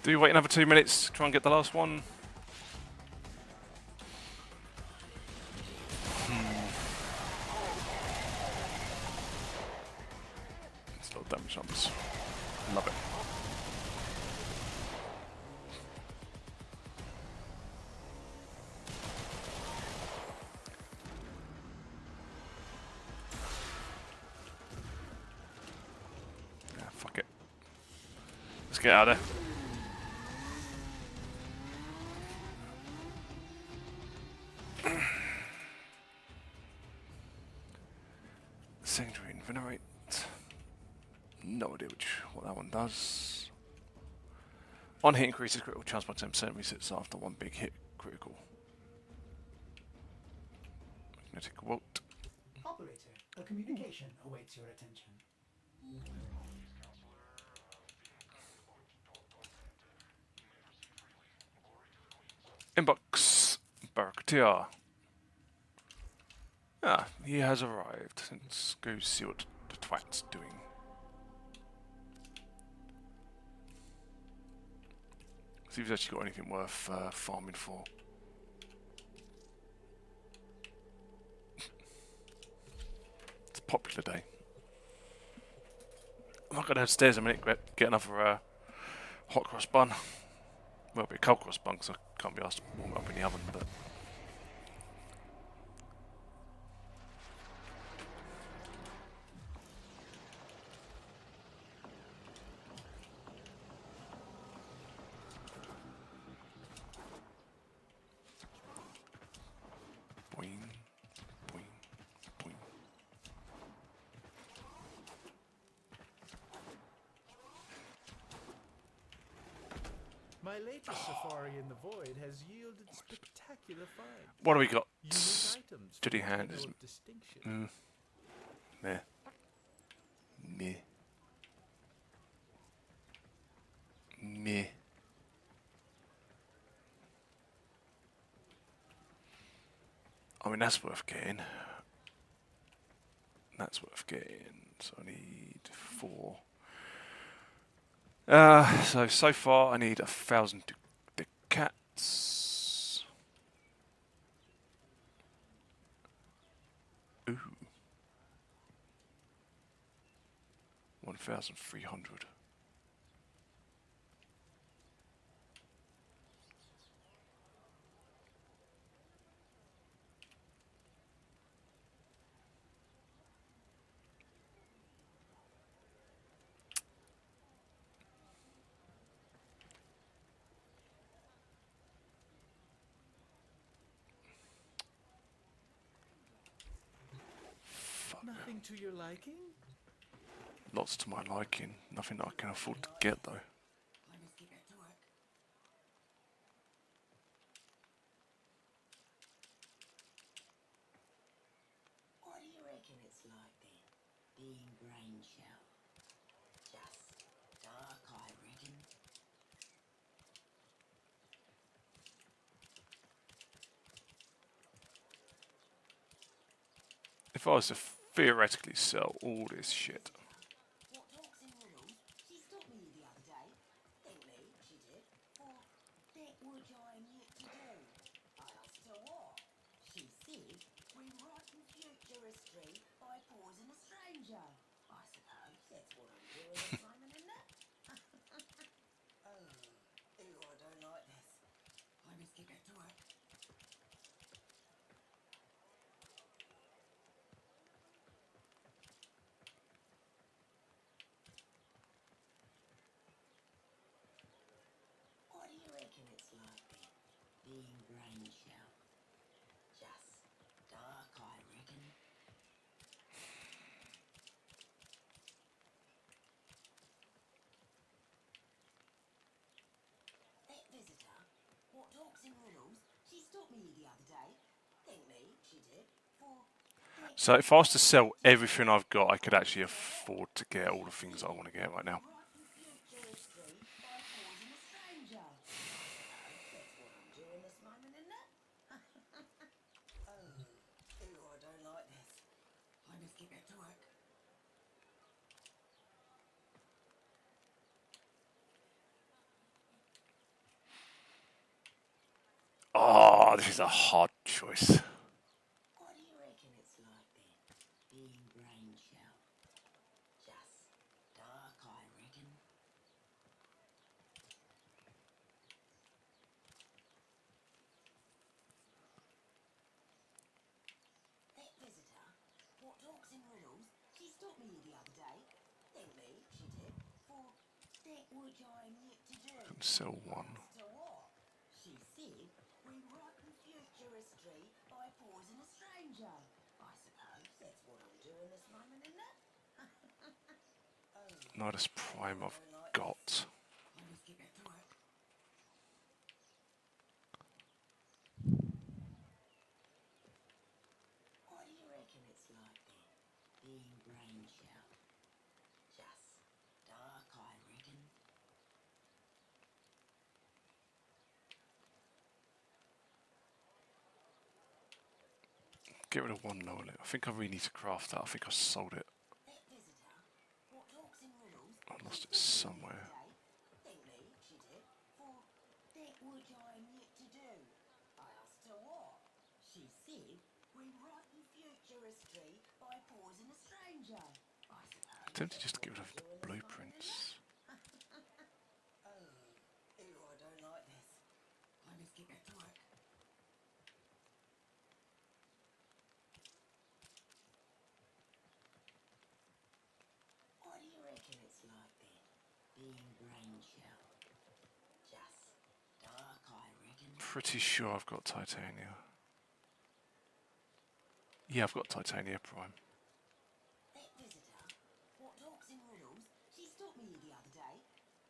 Do we wait another 2 minutes to try and get the last one? It's low damage numbers. Love it. Yeah, fuck it. Let's get out of there. Sanctuary and Venerate. No idea what that one does. One hit increases critical chance by 10%, resets after one big hit critical. Magnetic Bolt. Operator, a communication awaits your attention. Inbox. Barracuda. Ah, he has arrived. Let's go see what the twat's doing. See if he's actually got anything worth farming for. It's a popular day. I might go downstairs a minute, get another hot cross bun. Well, it'll be a cold cross bun, so I can't be asked to warm it up in the oven, but... Boing, boing, boing. My latest safari in the void has yielded spectacular finds. What do we got? Unique items Steady from hand Rhino is of distinction. meh. Meh. Meh. I mean, that's worth getting. That's worth getting. So I need 4. So far I need 1,000 decats. 1,300. Nothing to your liking? Lots to my liking. Nothing that I can afford to get though. I must get back to work. What do you reckon it's like then, being brain shell? Just dark, I reckon. If I was to theoretically sell all this shit. What talks in riddles? She stopped me the other day. Think me, she did. For that which I am yet to do. I asked her what. She said, rewriting future history by pausing a stranger. I suppose that's what I'm doing this moment, isn't it? Oh, ew, I don't like this. I must get back to work. What do you reckon it's like then, being brain shell? Just dark, I reckon. That visitor, what talks in riddles, she stopped me the other day. Think me, she did. For that So if I was to sell everything I've got, I could actually afford to get all the things that I want to get right now. writing future history by pausing a stranger. I suppose that's what I'm doing this moment, isn't it? Oh, ew, I don't like this. I must get back to work. Oh, this is a hard choice. What do you reckon it's like then, being brain shell? Just dark, I reckon. That visitor, what talks in riddles, she stopped me the other day. Think me, she did. For that which I am yet to do. Can sell one. I asked her what. She said, rewriting future history by pausing a stranger. I suppose that's what I'm doing this moment, isn't it? Oh, Nidus Prime I I've don't like got. this. I must get back to work. What do you reckon it's like then, being brain shell? Just dark, I reckon. Get rid of one lower limit. I think I really need to craft that. I think I sold it. That visitor, what talks in riddles, I lost she it stopped me the somewhere. other day. Think me, she did. For that which I am yet to do. I asked her what. She said, rewriting future history by pausing a stranger. I suppose. I'm tempted just to that's get rid what of I'm the doing this moment, isn't blueprints. it? Oh, ew, I don't like this. I must get back to work. What do you reckon it's like then, being brain shell? Just dark, I reckon. Pretty sure I've got Titania. Yeah, I've got Titania Prime. That visitor, what talks in riddles, she stopped me the other day.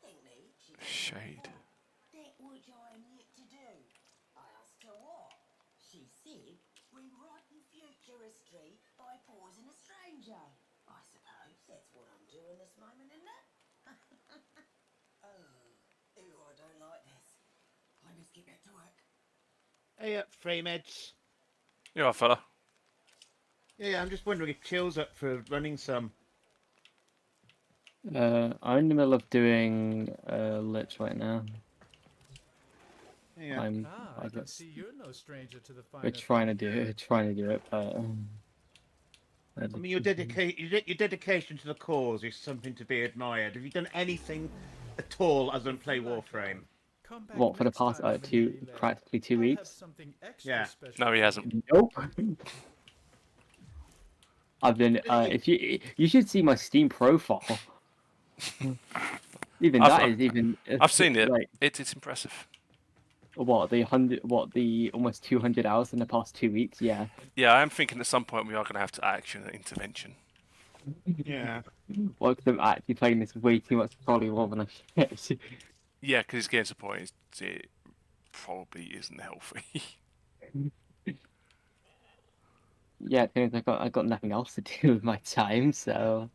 Think me, she did. Shade. For that which I am yet to do. I asked her what. She said, rewriting future history by pausing a stranger. I suppose that's what I'm doing this moment, isn't it? Oh, ew, I don't like this. I must get back to work. Hey up, Frameheads. You alright, fella? Yeah, I'm just wondering if Chill's up for running some. I'm in the middle of doing lips right now. Yeah. I I can guess see you're no stranger to the finer we're trying to do it, but I mean, your dedication to the cause is something to be admired. Have you done anything at all other than play Warframe? What, for the past practically 2 weeks? Yeah. No, he hasn't. Nope. I've been. If you should see my Steam profile. Even that is even. I've seen it. Like, It's impressive. What the almost 200 hours in the past 2 weeks? Yeah. Yeah, I am thinking at some point we are going to have to action an intervention. Yeah. Well, because I'm actually playing this way too much, probably more than I should. Yeah, because it's getting to the point it probably isn't healthy. Yeah, I got nothing else to do with my time, so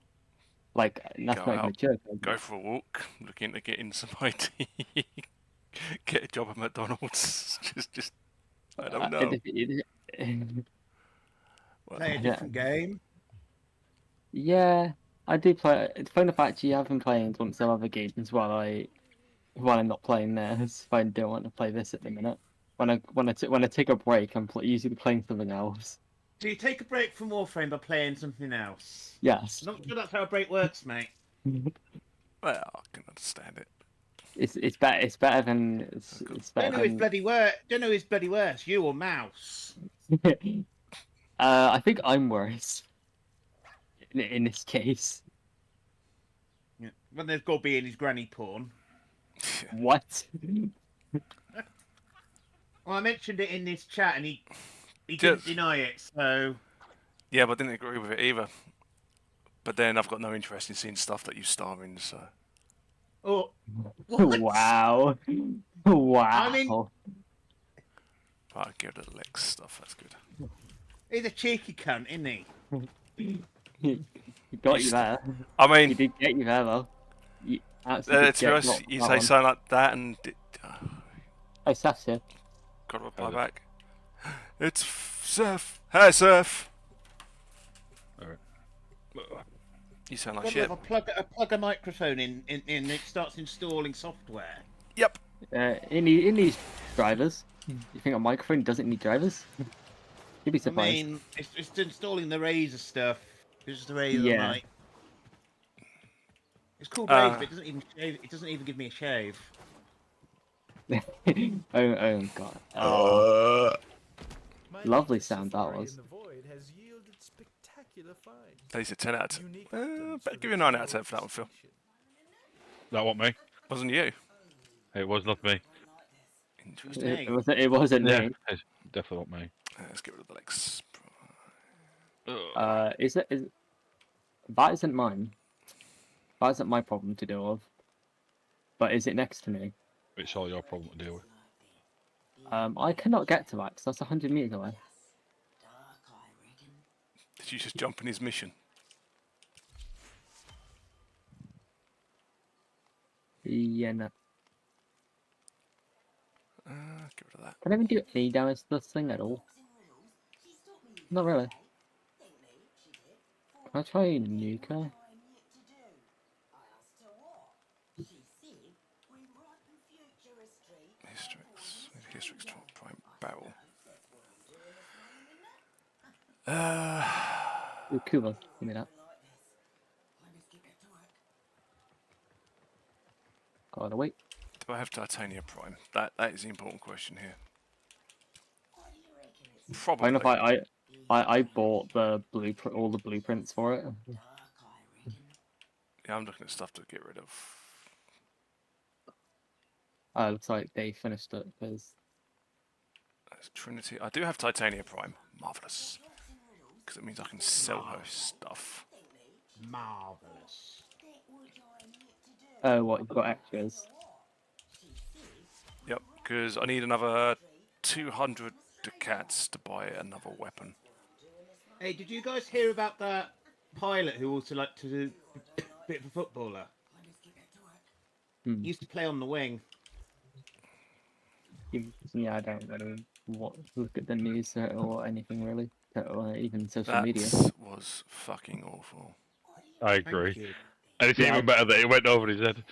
like that's not even a joke. Go for a walk, look into getting some IT, get a job at McDonald's. just I don't know. Play a different game. Yeah, I do play. It's funny the fact you have been playing some other games while I'm not playing this. If I don't want to play this at the minute, when I take a break, I'm usually playing something else. Do you take a break from Warframe by playing something else? Yes. Not sure that's how a break works, mate. Well, I can understand it. It's better. It's better than. It's better. Don't know who's bloody worse. Don't know who's bloody worse, you or Mouse. I think I'm worse. In this case. Yeah. When there's got to be in his granny porn. What? Well, I mentioned it in this chat, and he didn't deny it. So. Yeah, but I didn't agree with it either. But then I've got no interest in seeing stuff that you star in, so. Oh. What? Wow. Wow. I mean. Right, give it the Lex stuff. That's good. He's a cheeky cunt, isn't he? He got you there. I mean, he did get you there though. To be honest, you say something like that, and hey, Seth's here. Got to reply back. It's Surf. Hey, Surf. Alright. You sound like Got to shit. have plug a microphone in, and it starts installing software. Yep. It needs drivers. You think a microphone doesn't need drivers? You'd be surprised. I mean, it's installing the Razer stuff. It's the Razer mic. It's called Razer, but it doesn't even shave. It doesn't even give me a shave. oh god. Oh. Lovely sound that was. He's a 10 out of 10. Better give you a 9 out of 10 for that one, Phil. That wasn't me. Wasn't you? It was not me. It wasn't me. It's definitely not me. Let's get rid of the legs. That isn't mine. That isn't my problem to deal with. But is it next to me? It's all your problem to deal with. I cannot get to that because that's 100 meters away. Did you just jump in his mission? Yeah, no. Get rid of that. Can I even do any damage to this thing at all? Not really. Can I try nuke? Histrix prime barrel. Ooh, Kuba, give me that. Gotta wait. Do I have titanium prime? That is the important question here. Probably. I know if I bought the blueprint, all the blueprints for it. Yeah, I'm looking at stuff to get rid of. Looks like they finished it because. That's Trinity. I do have titanium prime. Marvelous. Because it means I can sell her stuff. Marvelous. Oh, what? You've got extras. Yep, because I need another 200 ducats to buy another weapon. Hey, did you guys hear about that pilot who also liked to do a bit of a footballer? He used to play on the wing. Yeah, I don't really look at the news or anything really, or even social That media. was fucking awful. I agree. And it's even better that it went over his head.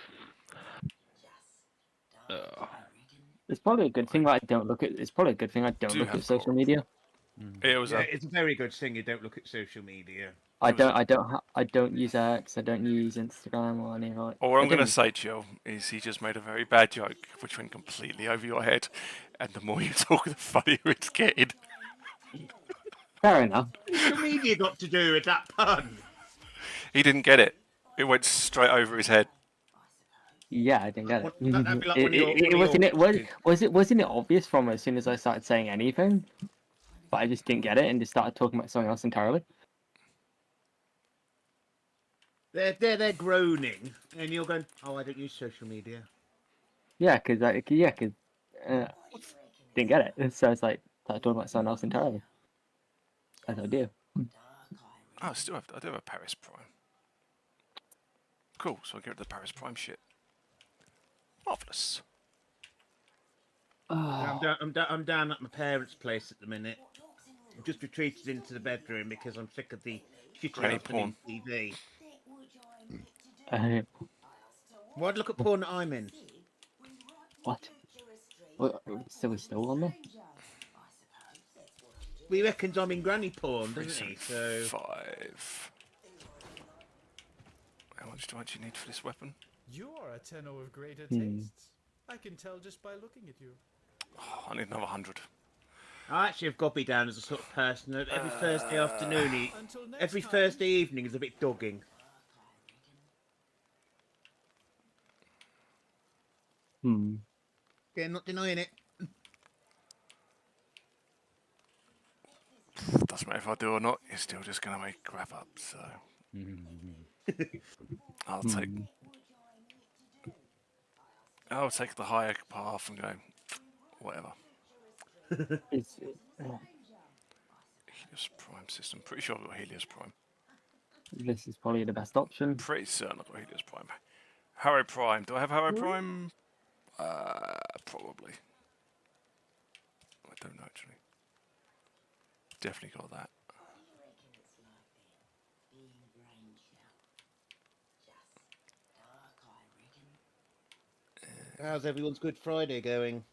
It's probably a good thing that I don't look at. It's probably a good thing I don't look at social media. It was It's a very good thing you don't look at social media. I don't use X. I don't use Instagram or any like. All I'm I going to don't- say, Jill, is he just made a very bad joke, which went completely over your head. And the more you talk, the funnier it's getting. Fair enough. Social media got to do with that pun. He didn't get it. It went straight over his head. Yeah, I didn't get it. That'd be like one of your- one of Wasn't your it wasn't it obvious from as soon as I started saying anything? But I just didn't get it and just started talking about something else entirely. They're groaning, and you're going, "Oh, I don't use social media." Yeah, because didn't get it. So it's like started talking about something else entirely. As I do. Oh, I do have a Paris Prime. Cool, so I'll get rid of the Paris Prime shit. Marvellous. I'm down at my parents' place at the minute. I've just retreated into the bedroom because I'm sick of the shitty Granny porn. TV. What? Look at porn that I'm in. What? So we're still on there? We reckons I'm in granny porn, doesn't he? So 5. How much do I actually need for this weapon? You are a tenor of greater Hmm. tastes. I can tell just by looking at you. Oh, I need another 100. I actually have Gobby down as a sort of person that every Thursday afternoon, every Thursday evening is a bit dogging. Yeah, not denying it. Doesn't matter if I do or not, you're still just going to make crap up, so... I'll take the higher path and go, whatever. Helios Prime system. Pretty sure I've got Helios Prime. This is probably the best option. Pretty certain I've got Helios Prime. Harrow Prime. Do I have Harrow Prime? Probably. I don't know, actually. Definitely got that. How's everyone's Good Friday going?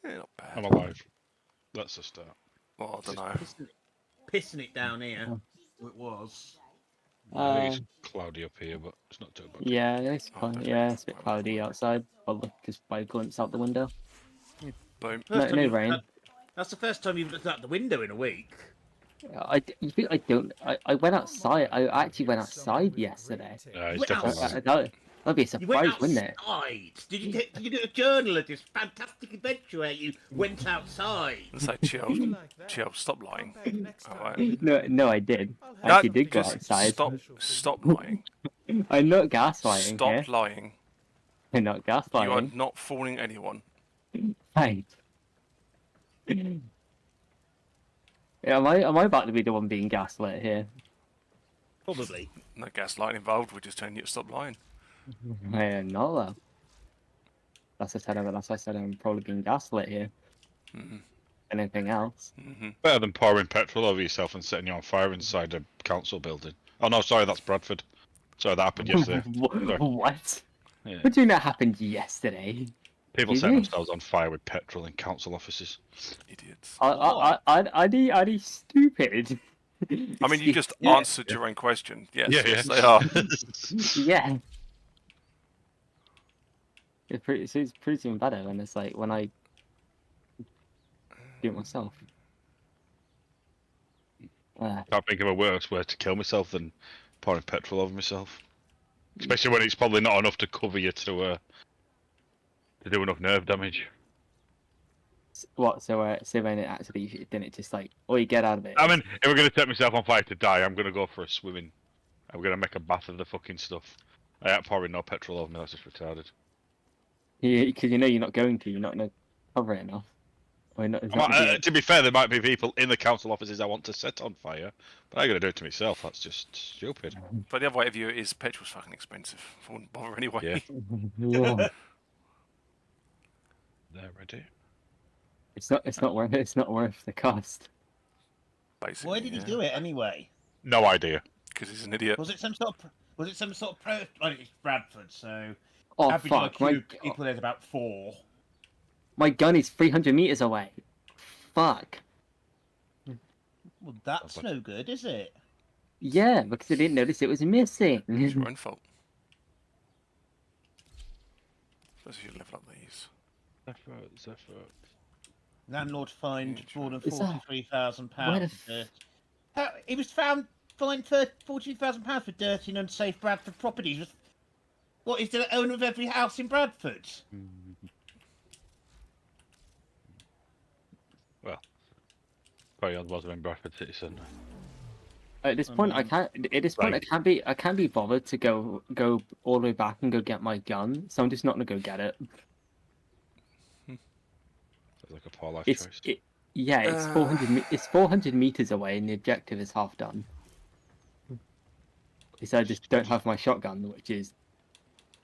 Yeah, not bad. I'm alive. That's a start. Well, I don't know. Pissing it down here. It was. I think it's cloudy up here, but it's not too bad. Yeah, it's it's a bit cloudy outside. But look, just by a glimpse out the window. Boom. No rain. That's the first time you've looked out the window in a week. I went outside. I actually went outside yesterday. It's definitely That'd be a surprise, wouldn't it? Did you do a journal of this fantastic adventure where you went outside? It's like, chill, stop lying. Alright. No, I did. I actually did go just outside. Stop lying. I'm not gaslighting. Stop lying. I'm not gaslighting. You are not fooling anyone. Right. Yeah, am I about to be the one being gaslit here? Probably. No gaslighting involved. We're just telling you to stop lying. I am not though. That's why I said I'm probably being gaslit here. Anything else? Better than pouring petrol over yourself and setting you on fire inside a council building. Oh no, sorry, that's Bradford. Sorry, that happened yesterday. What? Yeah. What do you know happened yesterday? People Did setting you? themselves on fire with petrol in council offices. Idiots. Are they stupid? I mean, you just answered your own question. Yes, Yeah, yes, yeah. they are. Yeah. It's pretty even better when it's like when I do it myself. Can't think of a worse way to kill myself than pouring petrol over myself. Especially when it's probably not enough to cover you to do enough nerve damage. What? So when it actually didn't just like, you get out of it. I mean, if we're going to set myself on fire to die, I'm going to go for a swimming. I'm going to make a bath of the fucking stuff. I ain't pouring no petrol over me, that's just retarded. Yeah, because you know you're not going to. You're not going to cover it enough. Or not, To be fair, there might be people in the council offices I want to set on fire, but I'm going to do it to myself. That's just stupid. But the other way of view is petrol's fucking expensive. I wouldn't bother anyway. Yeah. They're ready. It's not worth the cost. Basically, Why did he do it anyway? No idea. Because he's an idiot. Was it some sort of pro? Well, it's Bradford, so average Fuck! IQ people there's about 4. My gun is 300 meters away. Fuck. Well, that's no good, is it? Yeah, because I didn't notice it was missing. It's your own fault. Suppose you level up these. Zephyr. Landlord fined more than Is that- £43,000 where the for dirt. He was found fined £43,000 for dirty and unsafe Bradford properties. What, is the owner of every house in Bradford? Well, probably wasn't in Bradford City Centre. At this point, I can't. At this point, I can't be bothered to go all the way back and go get my gun. So I'm just not gonna go get it. Sounds like a poor life It's choice. yeah, it's 400. It's 400 meters away, and the objective is half done. So I just don't have my shotgun, which is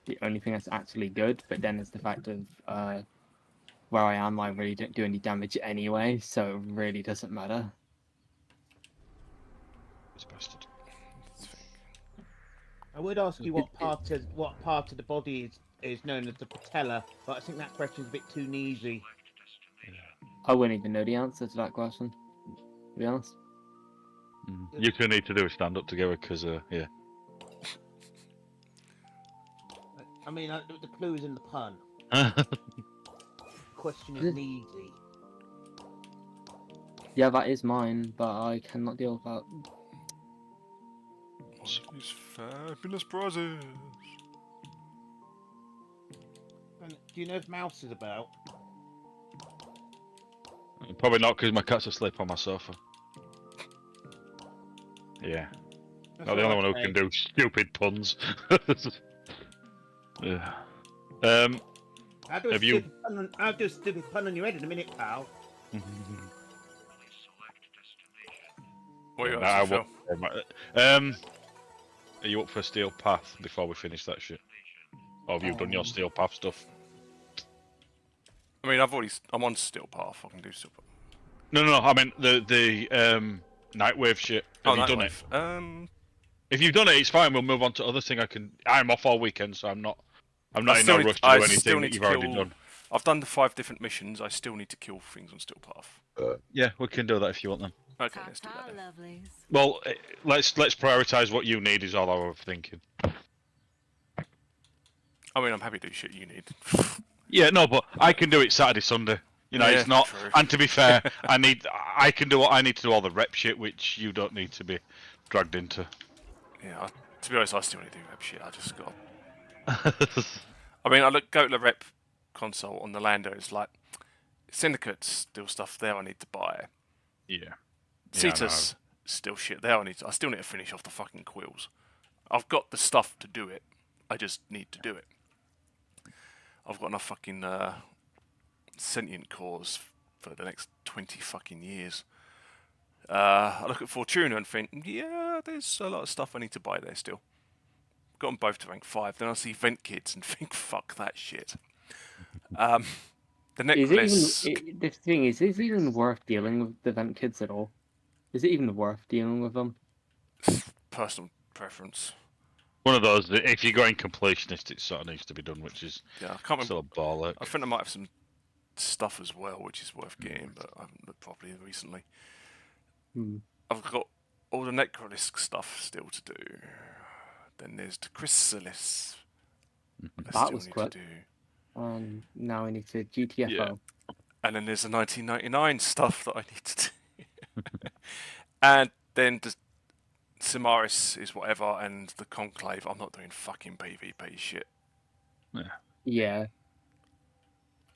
the only thing that's actually good. But then it's the fact of where I am, I really don't do any damage anyway, so it really doesn't matter. This bastard. I would ask you what part of the body is known as the patella, but I think that question's a bit too easy. I wouldn't even know the answer to that question, to be honest. You two need to do a stand up together because, yeah. I mean, the clue is in the pun. Question is easy. Yeah, that is mine, but I cannot deal with that. These fabulous prizes. And do you know if Mouse is about? Probably not because my cat's asleep on my sofa. Yeah. That's Not the only what one who I'd can say. do stupid puns. Yeah. I'll do a Have you- stupid pun on, I'll do a stupid pun on your head in a minute, pal. What are you Nah, up to, Phil? Are you up for a steel path before we finish that shit? Or have you done your steel path stuff? I mean, I'm on Steel Path. I can do Steel Path. No, I meant the Nightwave shit. Have you done it? If you've done it, it's fine. We'll move on to other thing. I'm off all weekend, so I'm not in no rush to do anything that you've already done. I've done the 5 different missions. I still need to kill things on Steel Path. Yeah, we can do that if you want them. Okay, let's do that then. Well, let's prioritise what you need. Is all I was thinking. I mean, I'm happy to do shit you need. Yeah, no, but I can do it Saturday, Sunday. You know, Yeah, it's not. true. And to be fair, I can do what I need to do, all the rep shit, which you don't need to be dragged into. Yeah, to be honest, I still need to do rep shit. I just got. I mean, go to the rep console on the Lando. It's like Syndicate's still stuff there I need to buy. Yeah. Cetus still shit there. I still need to finish off the fucking quills. I've got the stuff to do it. I just need to do it. I've got enough fucking sentient cores for the next 20 fucking years. I look at Fortuna and think, yeah, there's a lot of stuff I need to buy there still. Got them both to rank 5. Then I see Vent Kids and think, fuck that shit. The Necrolisk. The thing is it even worth dealing with the Vent Kids at all? Is it even worth dealing with them? Personal preference. One of those. If you're going completionist, it sort of needs to be done, which is I can't remember. still a bollock. I think I might have some stuff as well, which is worth getting, but I haven't looked properly recently. I've got all the Necrolisk stuff still to do. Then there's the Chrysalis. That was quick. Now I need to GTFO. Yeah. And then there's the 1999 stuff that I need to do. And then the Simaris is whatever, and the Conclave. I'm not doing fucking PvP shit. Yeah.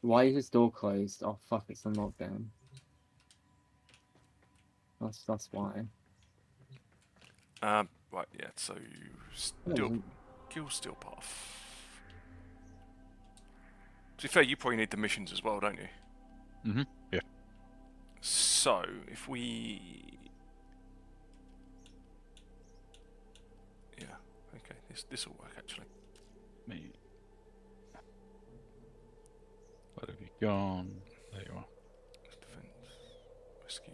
Why is this door closed? Oh fuck, it's a lockdown. That's why. Right, yeah, so kill Steel Path. To be fair, you probably need the missions as well, don't you? Mm-hmm. Yeah. So, if we... Yeah, okay, this will work, actually. Me. Where have you gone? There you are. Defense. Whiskey,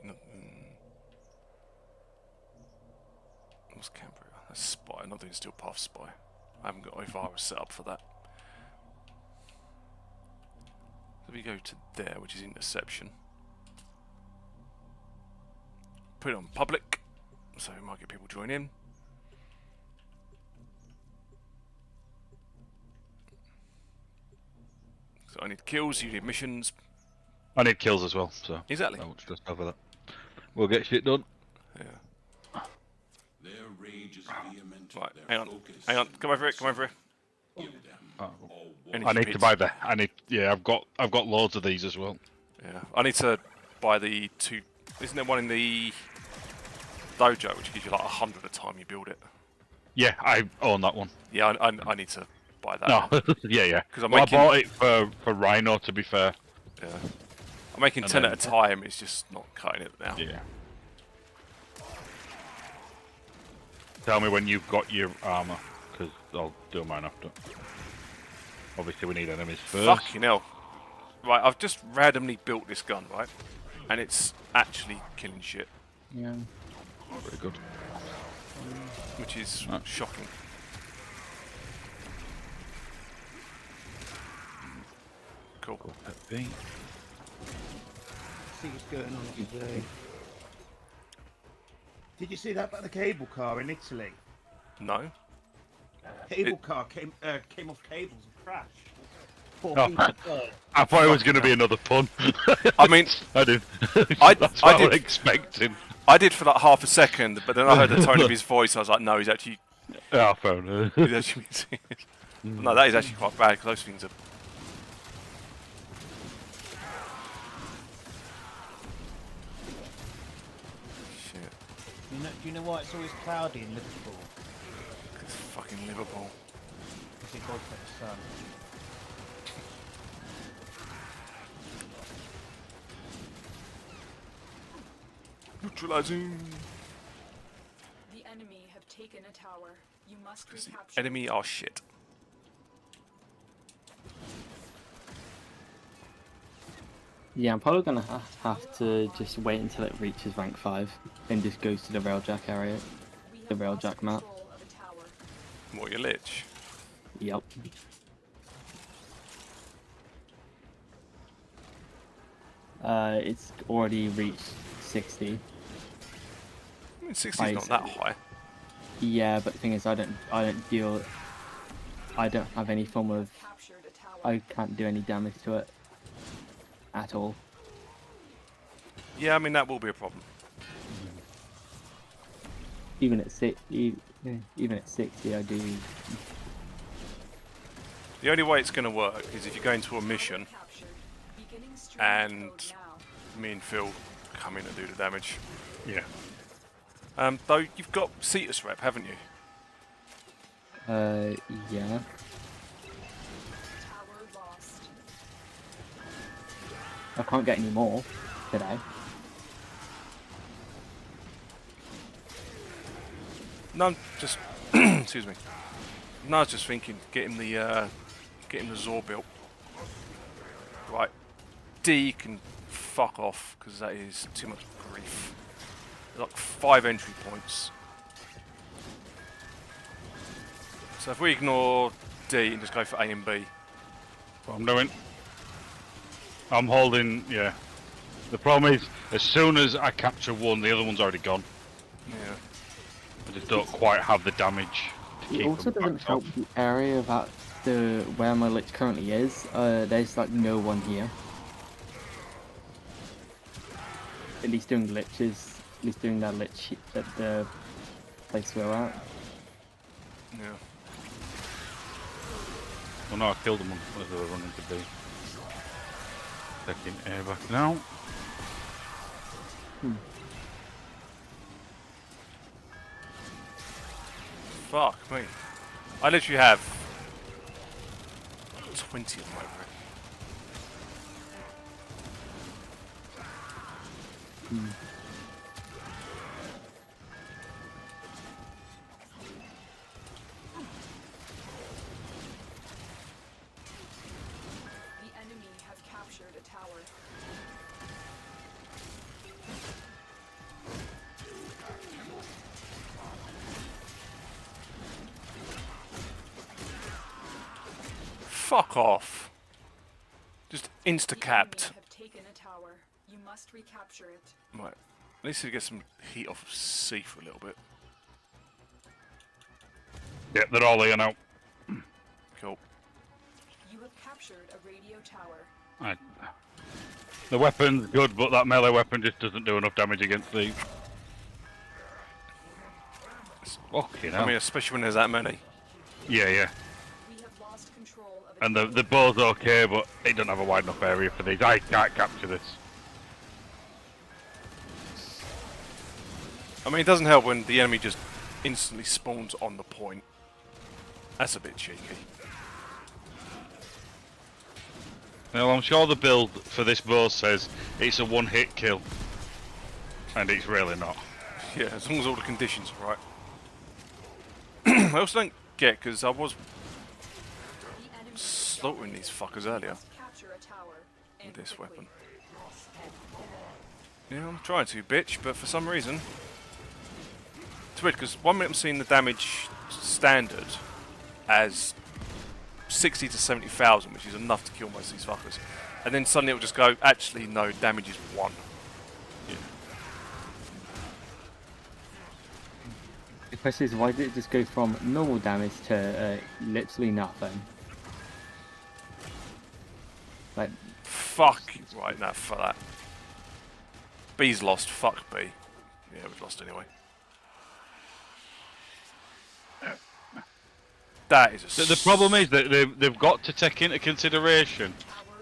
What's Canberra? That's Spy, I'm not doing Steel Path Spy. I haven't got Ivara set up for that. So we go to there, which is Interception. put it on public, so we might get people join in. So I need kills, you need missions. I need kills as well, so exactly. I won't stress over that. We'll get shit done. Yeah. Right, hang on, come over here. Oh. I need to buy the. I've got loads of these as well. Yeah, I need to buy the 2. Isn't there one in the dojo which gives you like 100 a time you build it? Yeah, I own that one. Yeah, I need to buy that. No, yeah. Because I bought it for Rhino, to be fair. Yeah. I'm making 10 at a time. It's just not cutting it now. Yeah. Tell me when you've got your armor, because I'll do mine after. Obviously, we need enemies first. Fucking hell. Right, I've just randomly built this gun, right? And it's actually killing shit. Yeah. Very good. Which is shocking. Cool. See what's going on today. Did you see that about the cable car in Italy? No. Cable car came off cables and crashed. I thought it was going to be another pun. I mean, I did. That's what I was expecting. I did for like half a second, but then I heard the tone of his voice. I was like, no, he's actually. Yeah, fair enough. He's actually being serious. No, that is actually quite bad because those things are. Shit. Do you know why it's always cloudy in Liverpool? It's fucking Liverpool. Because it goes for the sun. Neutralizing. The enemy have taken a tower. You must recapture. Enemy are shit. Yeah, I'm probably gonna have to just wait until it reaches rank 5 and just goes to the railjack area, the railjack map. What, your lich? Yep. It's already reached 60. I mean, 60 is not that high. Yeah, but the thing is, I don't have any form of. I can't do any damage to it at all. Yeah, I mean that will be a problem. Even at 60, I do. The only way it's going to work is if you go into a mission and me and Phil come in and do the damage. Yeah. Though you've got Cetus rep, haven't you? Yeah. I can't get any more today. No, I'm just excuse me. No, I was just thinking, getting the Zor built. Right, D can fuck off because that is too much grief. There's like 5 entry points. So if we ignore D and just go for A and B. What I'm doing. I'm holding, yeah. The problem is, as soon as I capture one, the other one's already gone. Yeah. I just don't quite have the damage to keep It also them doesn't backed help up. the area that where my lich currently is. There's like no one here. At least doing liches. At least doing that lich at the place we're at. Yeah. Well, no, I killed them as they were running to B. Taking air back now. Fuck me. I literally have 20 of my breath. The enemy have captured a tower. Fuck off. Just insta-capped. Have taken a tower. You must recapture it. Right. At least to get some heat off of C for a little bit. Yep, they're all here now. Cool. You have captured a radio tower. Right. The weapon's good, but that melee weapon just doesn't do enough damage against these. Fucking hell. I mean, especially when there's that many. Yeah, yeah. We have lost control of And the bow's okay, but it doesn't have a wide enough area for these. I can't capture this. I mean, it doesn't help when the enemy just instantly spawns on the point. That's a bit cheeky. Well, I'm sure the build for this bow says it's a one-hit kill. And it's really not. Yeah, as long as all the conditions are right. I also don't get, because I was slaughtering these fuckers earlier with this weapon. Yeah, I'm trying to, bitch, but for some reason... It's weird, because one minute I'm seeing the damage standard as 60 to 70,000, which is enough to kill most of these fuckers. And then suddenly it'll just go, actually, no, damage is 1. Yeah. The question is, why did it just go from normal damage to literally nothing? Like, fuck right now for that. B's lost. Fuck B. Yeah, we've lost anyway. That is a The problem is that they've got to take into consideration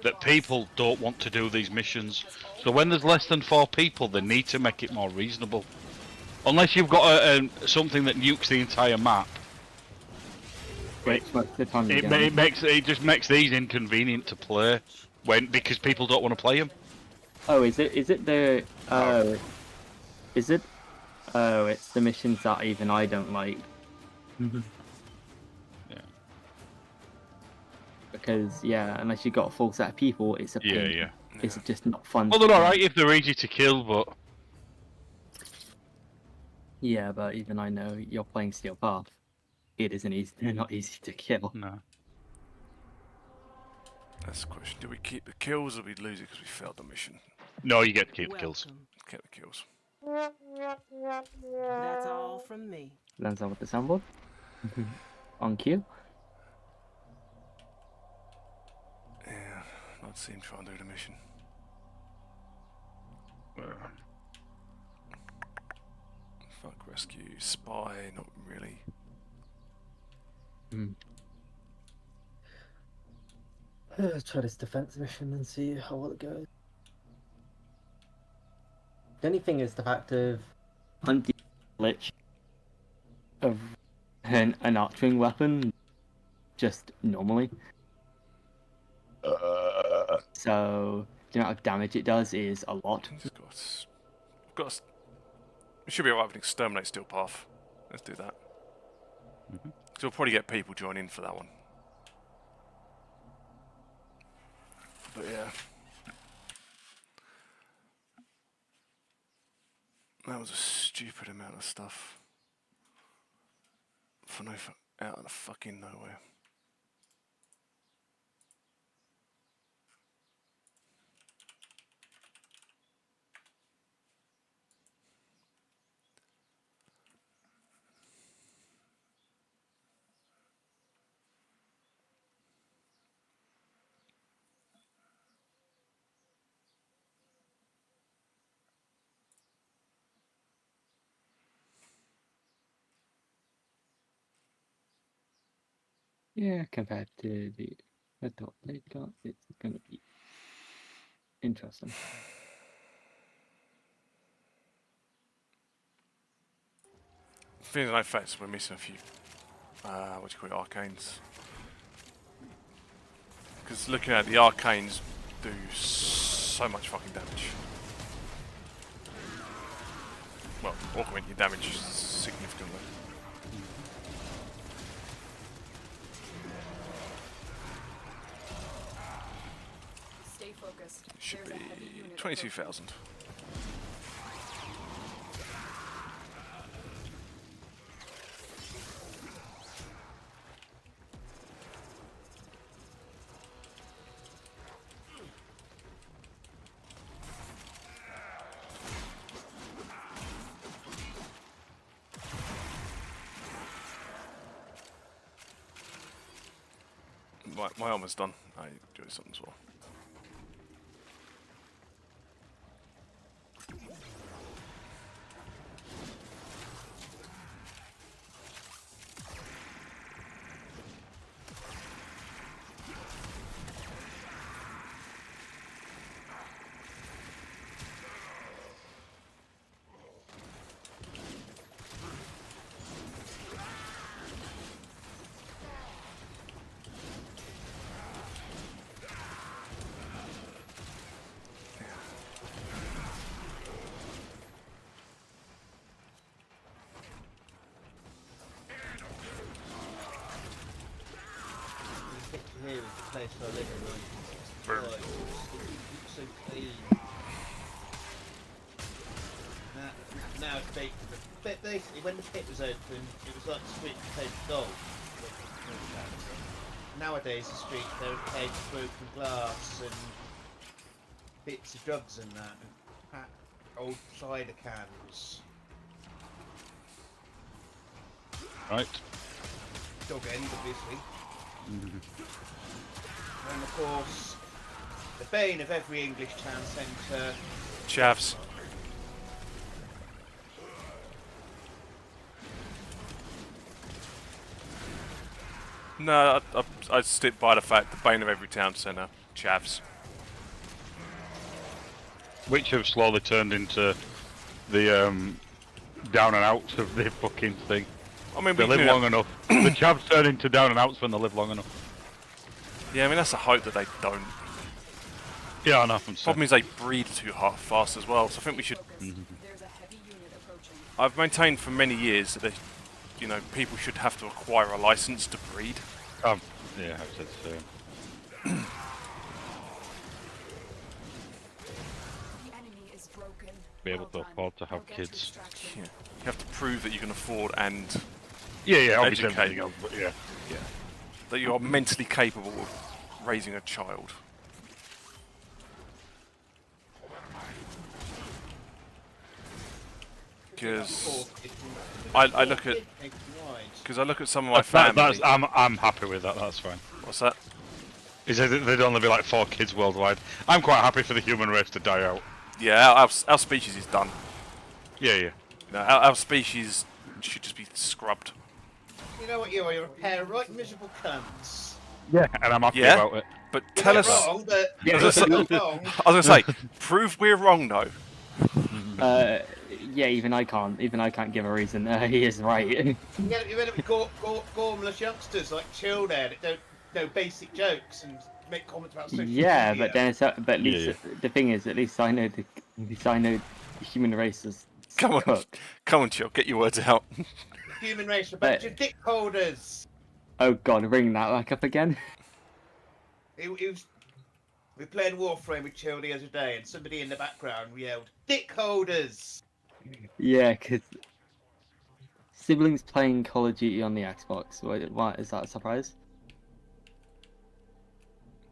that people don't want to do these missions. So when there's less than 4 people, they need to make it more reasonable. Unless you've got something that nukes the entire map. it just makes these inconvenient to play because people don't want to play them. Oh, is it the is it? Oh, it's the missions that even I don't like. Yeah. Because unless you've got a full set of people, it's a pain. Yeah. It's just not fun. Well, they're alright if they're easy to kill, but yeah, but even I know you're playing Steel Path. It isn't easy. They're not easy to kill. No. That's the question. Do we keep the kills or we lose it because we failed the mission? No, you get to keep the kills. Keep the kills. That's all from me. Lands out with the soundboard. On cue. Yeah, I'd see him try and do the mission. Fuck rescue, spy, not really. Let's try this defense mission and see how well it goes. The only thing is the fact of hunting glitch of an archering weapon just normally. So the amount of damage it does is a lot. We should be alright with an exterminate steel path. Let's do that. So we'll probably get people join in for that one. But yeah. That was a stupid amount of stuff. For out of the fucking nowhere. Yeah, compared to the adult they've got, it's going to be interesting. Feeling like facts, we're missing a few, what do you call it, arcanes. Because looking at the arcanes do so much fucking damage. Well, augment your damage significantly. Stay focused. Should be 22,000. my armor's done. I enjoy something as well. Here is the place I live in. It's so clean. Now it's baked. But basically, when the pit was open, it was like the street paved with gold. Nowadays, the streets they're paved with broken glass and bits of drugs and that, and old cider cans. Right. Dog end, obviously. And of course, the bane of every English town centre. Chavs. No, I stick by the fact the bane of every town centre. Chavs. Which have slowly turned into the down and outs of the fucking thing. I mean, they live long enough. The chavs turn into down and outs when they live long enough. Yeah, I mean, that's a hope that they don't. Yeah, I know. Problem is they breed too fast as well, so I think we should... I've maintained for many years that they, you know, people should have to acquire a license to breed. Yeah, I've said so. Be able to afford to have kids. Yeah. You have to prove that you can afford and yeah, obviously educate. But yeah. That you are mentally capable of raising a child. Because I look at some of my family. I'm happy with that. That's fine. What's that? He said there'd only be like 4 kids worldwide. I'm quite happy for the human race to die out. Yeah, our species is done. Yeah. No, our species should just be scrubbed. You know what you are? You're a pair of right miserable cunts. Yeah, and I'm happy about it. But tell us. Wrong, but I was gonna say, prove we're wrong though. Yeah, even I can't give a reason. He is right. You better be gormless youngsters like chill there that don't know basic jokes and make comments about social media. But then but at least the thing is, at least I know the human race is. Come on, Chill, get your words out. Human race are a bunch of dick holders. Oh God, bring that back up again. We played Warframe with Chill the other day, and somebody in the background yelled, "Dick holders!" Yeah, because siblings playing Call of Duty on the Xbox. Why is that a surprise?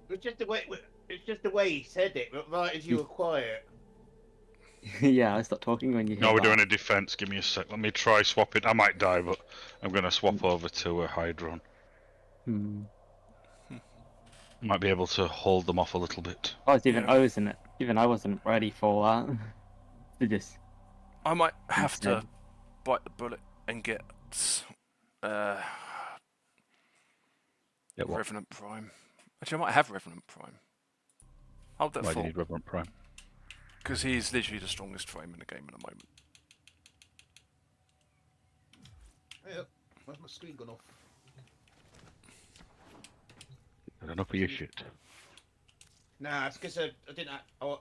It's just the way he said it. Right as you were quiet. Yeah, I stopped talking when you hear No, we're that. doing a defense. Give me a sec. Let me try swapping. I might die, but I'm going to swap over to a Hydron. Might be able to hold them off a little bit. I wasn't ready for that. I might have to bite the bullet and get Revenant Prime. Actually, I might have Revenant Prime. Hold that Why thought. do you need Revenant Prime? Because he's literally the strongest frame in the game at the moment. Hey, where's my screen gone off? Enough of your shit. Nah, it's because I didn't. All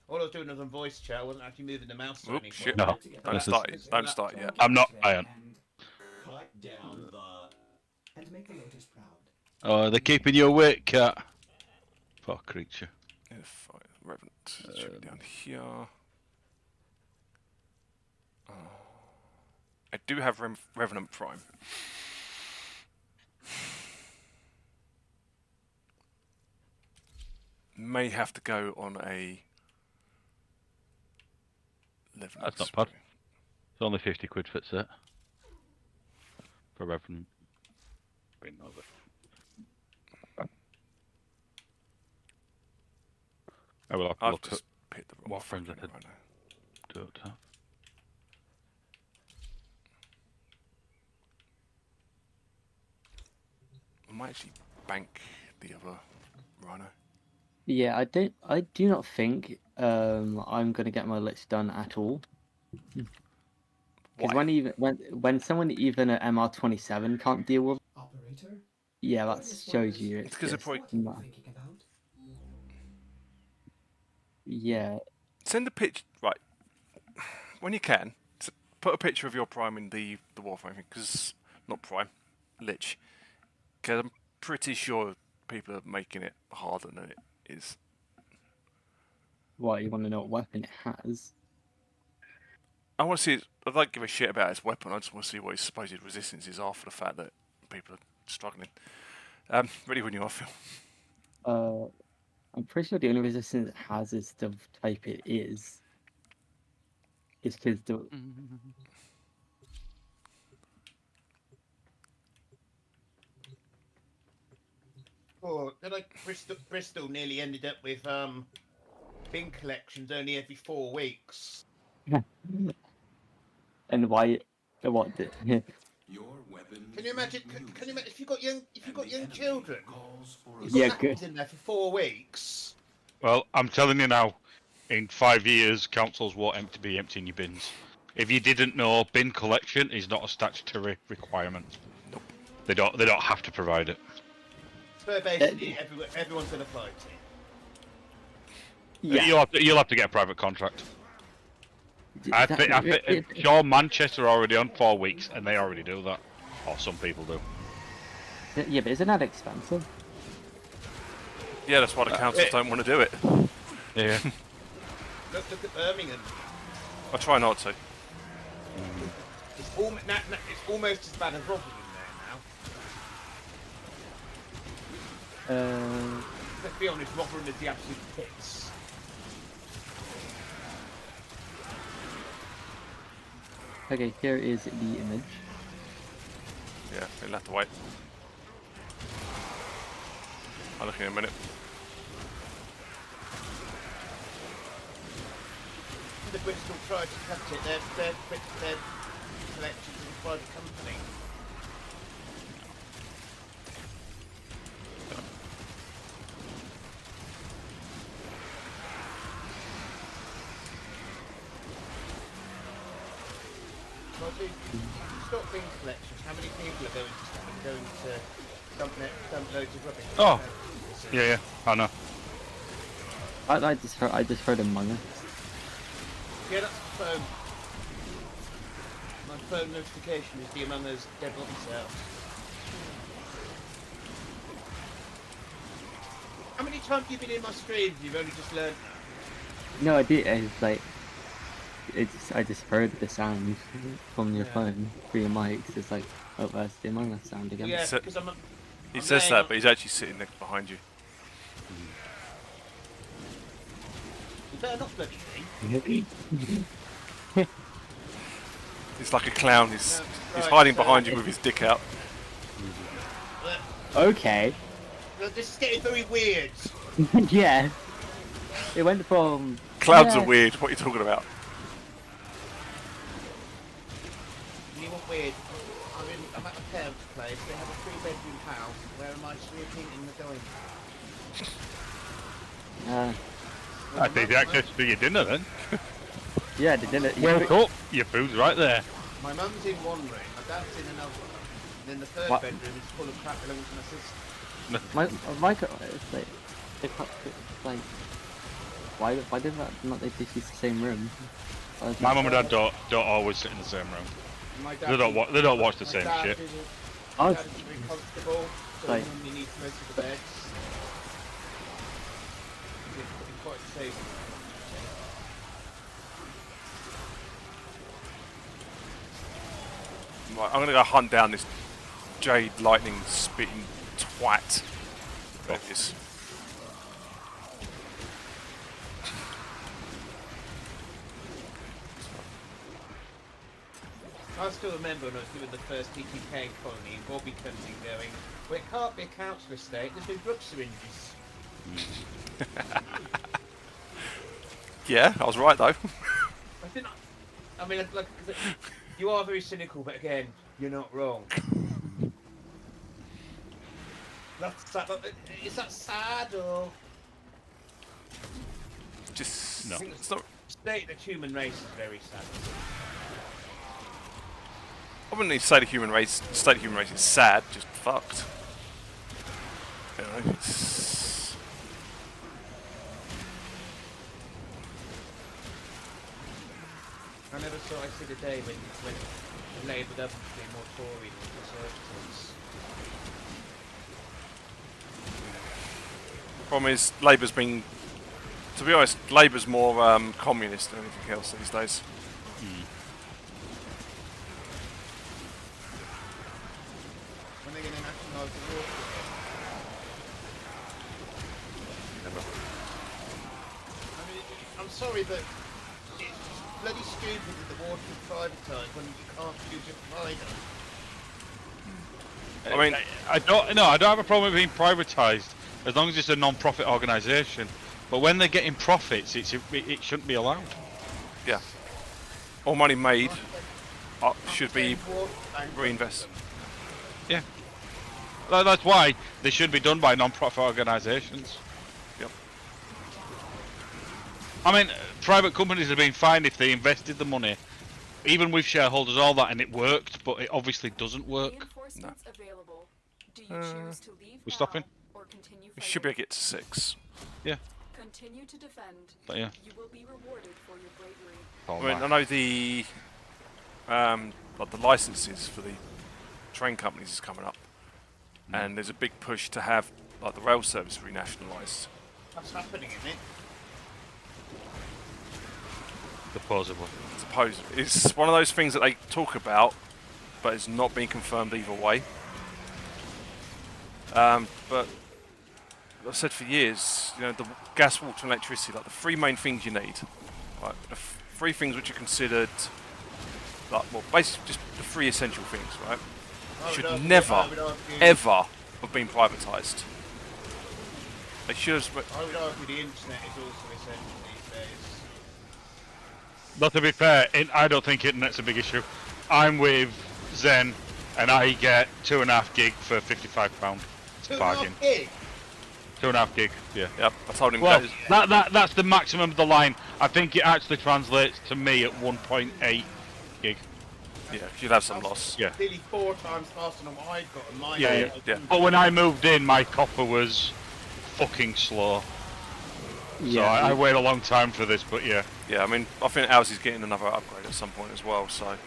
I was doing was on voice chat. I wasn't actually moving the mouse or anything. Shit. No. Don't start yet. I'm not. I am. And make the Lotus proud. Oh, they're keeping you awake, cat. Poor creature. If Revenant should be down here. I do have Revenant Prime. May have to go on a. That's not bad. It's only 50 quid for set. For Revenant. I will have to I've look just at picked the wrong Warframe that right I now. don't have. I might actually bank the other Rhino. Yeah, I do not think I'm gonna get my list done at all. Because when someone even at MR27 can't deal with, Operator? yeah, that shows you It's because just probably... not. Yeah. Send a picture, right? When you can, put a picture of your Prime in the Warframe thing, because not Prime, Lich. Because I'm pretty sure people are making it harder than it is. What, you want to know what weapon it has? I want to see. I don't give a shit about his weapon. I just want to see what his supposed resistances are for the fact that people are struggling. Ready when you are, Phil. I'm pretty sure the only resistance it has is the type it is. It's because the. Oh, Bristol nearly ended up with bin collections only every 4 weeks. And why? What? Your weapon. Can you imagine? Can you imagine if you got young children? You've Yeah, got good. nappies in there for 4 weeks. Well, I'm telling you now, in 5 years, councils won't be emptying your bins. If you didn't know, bin collection is not a statutory requirement. Nope. They don't have to provide it. So basically, everyone's going to apply to it. Yeah. You'll have to get a private contract. I think sure, Manchester are already on 4 weeks, and they already do that, or some people do. Yeah, but isn't that expensive? Yeah, that's why the councils don't want to do it. Yeah. Look at Birmingham. I try not to. It's almost as bad as Rotherham there now. Let's be honest, Rotherham is the absolute pits. Okay, here is the image. Yeah, you'll have to wait. I'll look in a minute. The Bristol tried to cut it. Their collections is a private company. Well, if you stop bin collections, how many people are going to dump loads of rubbish? Oh, yeah, I know. I just heard Among Us. Yeah, that's the phone. My phone notification is the Among Us dead body cells. How many times have you been in my streams? You've only just learned that. No, I did. I just heard the sound from your phone through your mics. It's like, oh, that's the Among Us sound again. Yeah, because he says that, but he's actually sitting next behind you. You better not bloody me. He's like a clown. He's hiding behind you with his dick out. Okay. This is getting very weird. Yeah. It went from... Clouds are weird. What are you talking about? You want weird? I'm at my parents' place. They have a 3-bedroom house. Where am I sleeping? In the going? I think access to your dinner then. Yeah, the dinner. Well, your food's right there. My mum's in one room, my dad's in another, and then the third bedroom is full of crap belonging to my sister. Why did that not they just use the same room? My mum and dad don't always sit in the same room. They don't watch the same shit. My dad is very comfortable, so he normally needs most of the beds. It's quite safe. Right, I'm gonna go hunt down this Jade Lightning spitting twat. There it is. I still remember when I was doing the first TTK colony and Bobby comes in going, well, it can't be a council estate, there's no drug syringes. Yeah, I was right though. I mean, like, you are very cynical, but again, you're not wrong. That's sad. Is that sad or? Just no. It's not. State the human race is very sad. I wouldn't even say the human race. State of human race is sad. Just fucked. You know, it's... I never saw. I see the day when Labour doesn't be more Tory than Conservatives. Problem is, Labour's been, to be honest, Labour's more communist than anything else these days. When they're going to nationalise the Warframe? Never. I mean, I'm sorry, but it's bloody stupid that the water is privatised when you can't choose your provider. I mean, I don't have a problem with being privatised as long as it's a non-profit organisation. But when they're getting profits, it shouldn't be allowed. Yeah. All money made should be reinvested. Yeah. That's why they should be done by non-profit organisations. Yep. I mean, private companies have been fine if they invested the money, even with shareholders, all that, and it worked. But it obviously doesn't work. No. We're stopping. We should be able to get to 6. Yeah. Continue to defend. But yeah. You will be rewarded for your bravery. I know the like the licenses for the train companies is coming up, and there's a big push to have like the rail service renationalised. That's happening, isn't it? Supposedly. It's one of those things that they talk about, but it's not being confirmed either way. But I've said for years, you know, the gas, water, and electricity, like the 3 main things you need, like the 3 things which are considered, like, well, basically just the 3 essential things, right? Should never, ever have been privatised. They should have. I would argue the internet is also essential these days. Not to be fair, I don't think internet's a big issue. I'm with Zen, and I get 2.5 gig for £55. It's a bargain. 2.5 gig? 2.5 gig, yeah. Yep, I told him well, that's the maximum of the line. I think it actually translates to me at 1.8 gig. Yeah, you'd have some loss. Yeah. Nearly 4 times faster than what I've got on my Yeah. But when I moved in, my copper was fucking slow. Yeah. So I wait a long time for this, but yeah. Yeah, I mean, I think ours is getting another upgrade at some point as well, so... I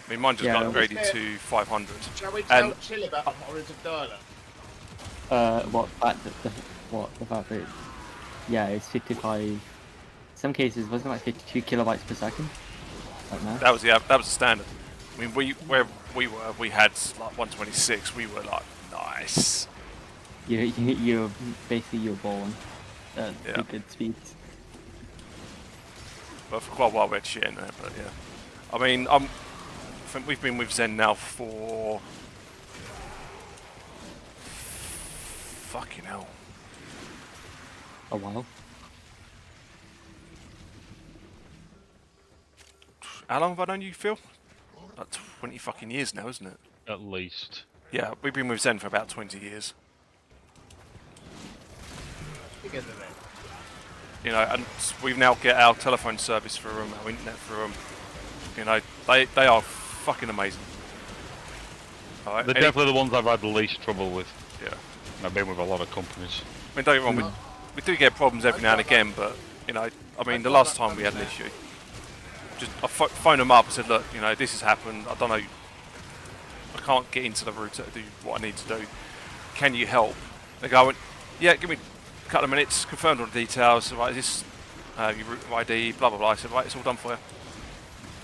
mean, mine just got upgraded to 500. Shall we tell Chill about the horrors of dial-up? The fact that, yeah, it's 55. Some cases wasn't it like 52 kilobytes per second. Like that. That was the standard. I mean, where we were, we had like 126. We were like, nice. You're basically you're balling at good speeds. But for quite a while we had shit in there. But yeah, I mean, I think we've been with Zen now for fucking hell. A while. How long have I known you, Phil? About 20 fucking years now, isn't it? At least. Yeah, we've been with Zen for about 20 years. Together then. You know, and we've now get our telephone service through them, our internet through them. You know, they are fucking amazing. They're definitely the ones I've had the least trouble with. Yeah. I've been with a lot of companies. I mean, don't get me wrong, we do get problems every now and again, but, you know, I mean, the last time we had an issue, I phoned them up and said, look, you know, this has happened, I don't know, I can't get into the router to do what I need to do. Can you help? They go, yeah, give me a couple of minutes, confirmed all the details, right, is this your router ID, blah, blah, blah. I said, right, it's all done for you.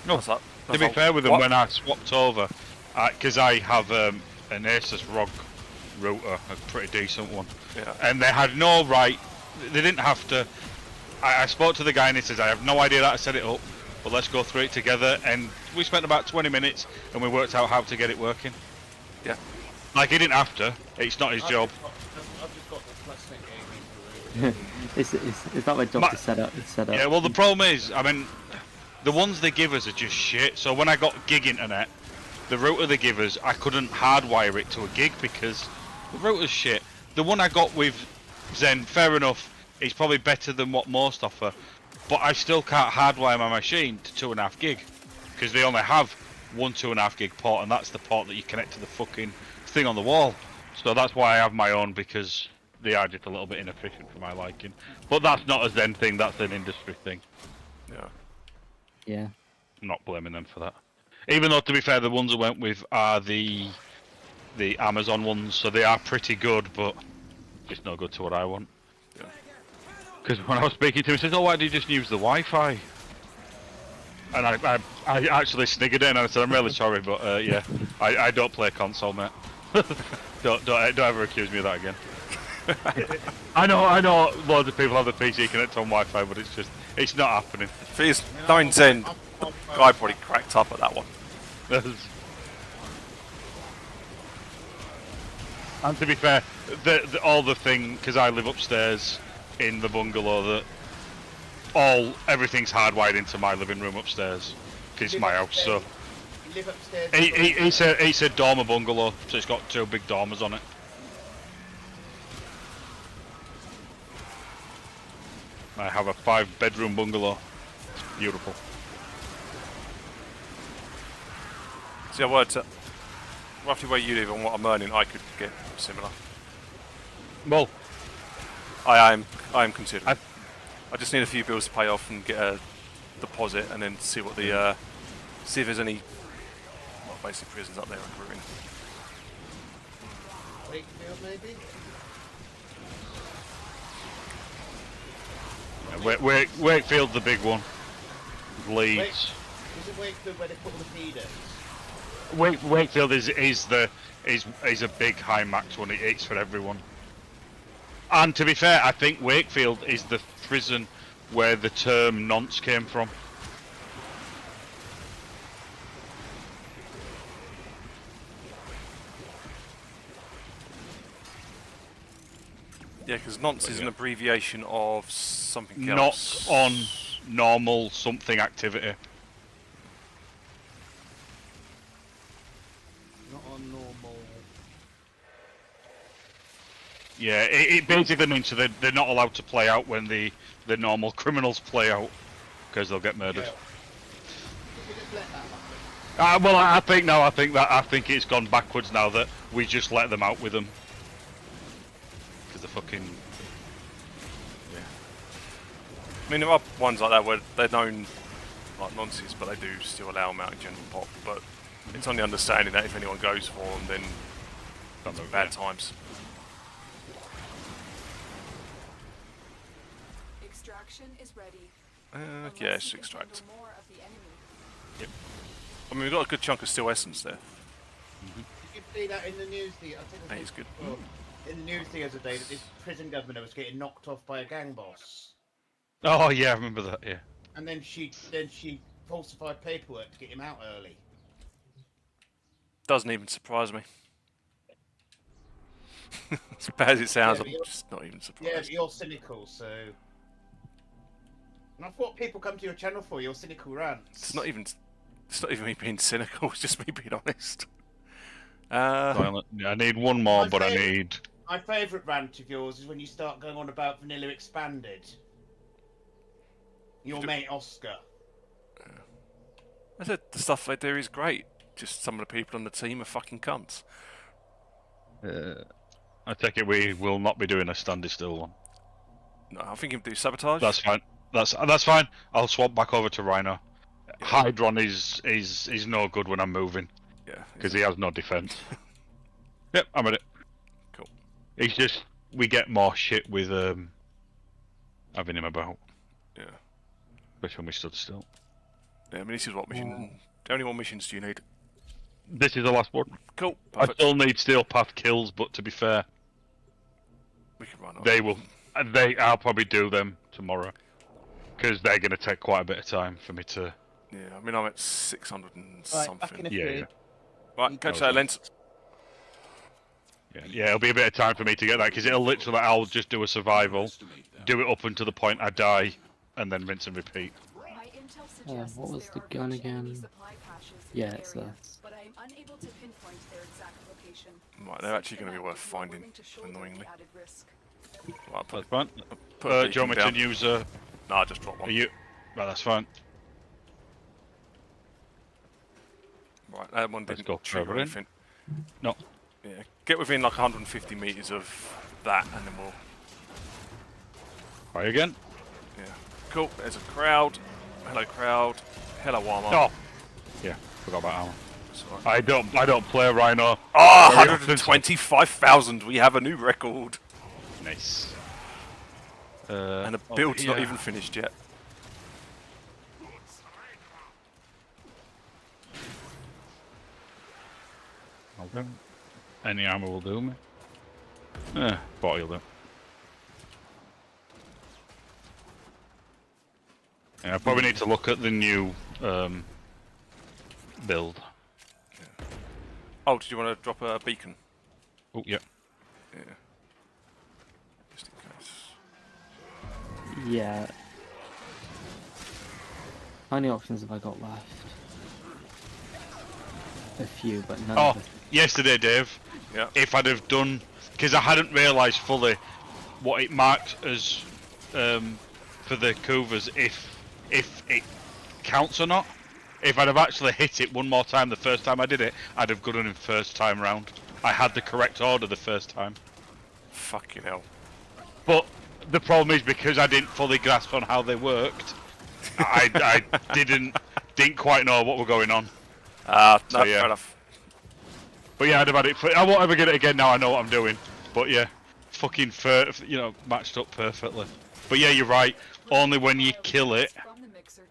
No, to be fair with them, when I swapped over, because I have an Asus ROG router, a pretty decent one, and they had no right, they didn't have to, I spoke to the guy and he says, I have no idea that I set it up, but let's go through it together, and we spent about 20 minutes and we worked out how to get it working. Yeah. Like, he didn't have to, it's not his job. I've just got the plastic gaming it's not my job to set up. Yeah, well, the problem is, I mean, the ones they give us are just shit. So when I got gig internet, the router they give us, I couldn't hardwire it to a gig because the router's shit. The one I got with Zen, fair enough, it's probably better than what most offer, but I still can't hardwire my machine to 2.5 gig because they only have one 2.5 gig port, and that's the port that you connect to the fucking thing on the wall. So that's why I have my own, because they are just a little bit inefficient for my liking. But that's not a Zen thing, that's an industry thing. Yeah. Yeah. I'm not blaming them for that. Even though, to be fair, the ones I went with are the Amazon ones, so they are pretty good, but it's not good to what I want. Because when I was speaking to him, he says, "Oh, why do you just use the Wi-Fi?" And I actually sniggered it, and I said, "I'm really sorry, but yeah, I don't play console, mate. don't ever accuse me of that again." I know, loads of people have the PC connected on Wi-Fi, but it's not happening. He's 9-10. Guy probably cracked up at that one. And to be fair, all the thing, because I live upstairs in the bungalow, everything's hardwired into my living room upstairs, because it's my house. So You live upstairs. it's a dormer bungalow, so it's got 2 big dormers on it. I have a 5-bedroom bungalow. It's beautiful. See, I worked at roughly where you live and what I'm earning, I could get similar. Well, I am considering. I just need a few bills to pay off and get a deposit, and then see what the see if there's any basic prisons up there recruiting. Wakefield, maybe. Wakefield's the big one. Leeds. Is it Wakefield where they put all the feeders? Wakefield is a big high max one. It's for everyone. And to be fair, I think Wakefield is the prison where the term nonce came from. Yeah, because nonce is an abbreviation of something else. Not on normal something activity. Not on normal. Yeah, it basically means so they're not allowed to play out when the normal criminals play out, because they'll get murdered. Yeah. Well, I think it's gone backwards now that we just let them out with them. Because the fucking... Yeah. I mean, there are ones like that where they're known like nonsense, but they do still allow them out in general pop. But it's on the understanding that if anyone goes for them, then that's bad times. Extraction is ready. Yeah, it's extract. Yep. I mean, we've got a good chunk of steel essence there. You can see that in the news the Hey, it's good. In the news the other day that this prison governor was getting knocked off by a gang boss. Oh yeah, I remember that. Yeah. And then she falsified paperwork to get him out early. Doesn't even surprise me. As bad as it sounds, Yeah, I'm just not even surprised. Yeah, but you're cynical, so. And that's what people come to your channel for. Your cynical rants. It's not even me being cynical. It's just me being honest. I need one more, but I need. My favourite rant of yours is when you start going on about Vanilla Expanded. Your mate Oscar. I said the stuff they do is great. Just some of the people on the team are fucking cunts. I take it we will not be doing a standing still one. No, I think you can do sabotage. That's fine. That's fine. I'll swap back over to Rhino. Yeah. Hydron is no good when I'm moving. Yeah. Because he has no defense. Yep, I'm at it. Cool. It's just we get more shit with having him about. Yeah. Especially when we stood still. Yeah, I mean this is what mission. How many more missions do you need? This is the last one. Cool. Perfect. I still need Steel Path kills, but to be fair, we can run. I'll probably do them tomorrow because they're going to take quite a bit of time for me to. Yeah, I mean I'm at 600 and right, something. Yeah. Right, catch that lens. Yeah, it'll be a bit of time for me to get that because it'll literally, I'll just do a survival, do it up until the point I die, and then rinse and repeat. What was the gun again? Yeah, it's this. But I am unable to pinpoint their exact location. Right, they're actually going to be worth finding, annoyingly. Right, That's fine. Do you want me to use a... Nah, just drop one. Right, that's fine. Right, that one didn't go trigger anything. No. Yeah, get within like 150 metres of that and then we'll... Try again. Yeah. Cool, there's a crowd. Hello crowd. Hello armor. Oh! Yeah, forgot about armor. I don't play Rhino. Ah, 125,000, we have a new record. Nice. And the build's not even finished yet. Okay. Any armor will do me. Body will do. Yeah, I probably need to look at the new build. Yeah. Oh, did you want to drop a beacon? Oh, yeah. Yeah. Just in case. Yeah. How many options have I got left? A few, but none. Oh, yesterday, Dave. Yeah. If I'd have done, because I hadn't realised fully what it marked as for the covers, if it counts or not. If I'd have actually hit it one more time the first time I did it, I'd have gotten him first time round. I had the correct order the first time. Fucking hell. But the problem is because I didn't fully grasp on how they worked, I didn't quite know what were going on. No, fair enough. But yeah, I'd have had it. I won't ever get it again now. I know what I'm doing. But yeah, fucking matched up perfectly. But yeah, you're right. Only when you kill it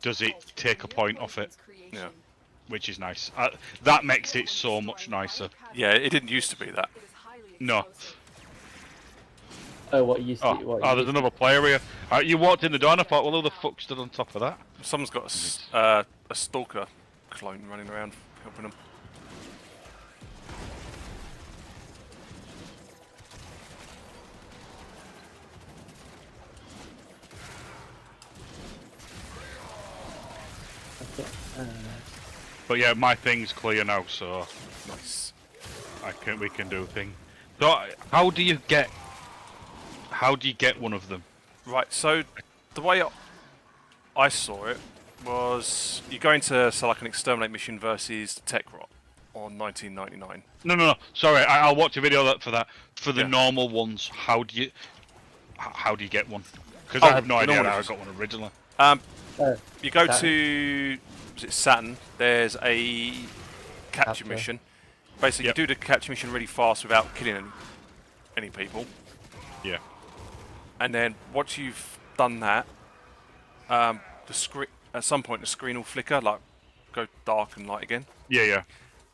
does it take a point off it. Yeah. Which is nice. That makes it so much nicer. Yeah, it didn't used to be that. No. Oh, what used to? There's another player here. You walked in the door and I thought, well, who the fuck stood on top of that? Someone's got a stalker clone running around helping them. But yeah, my thing's clear now, so nice. We can do a thing. So how do you get one of them? Right. So the way I saw it was you go into like an exterminate mission versus Tech Rot on 1999. No. Sorry, I'll watch a video for that. For the normal ones, how do you get one? Because I have no idea how I got one originally. You go to Saturn. There's a capture mission. Basically, you do the capture mission really fast without killing any people. Yeah. And then once you've done that, the screen at some point the screen will flicker, like go dark and light again. Yeah.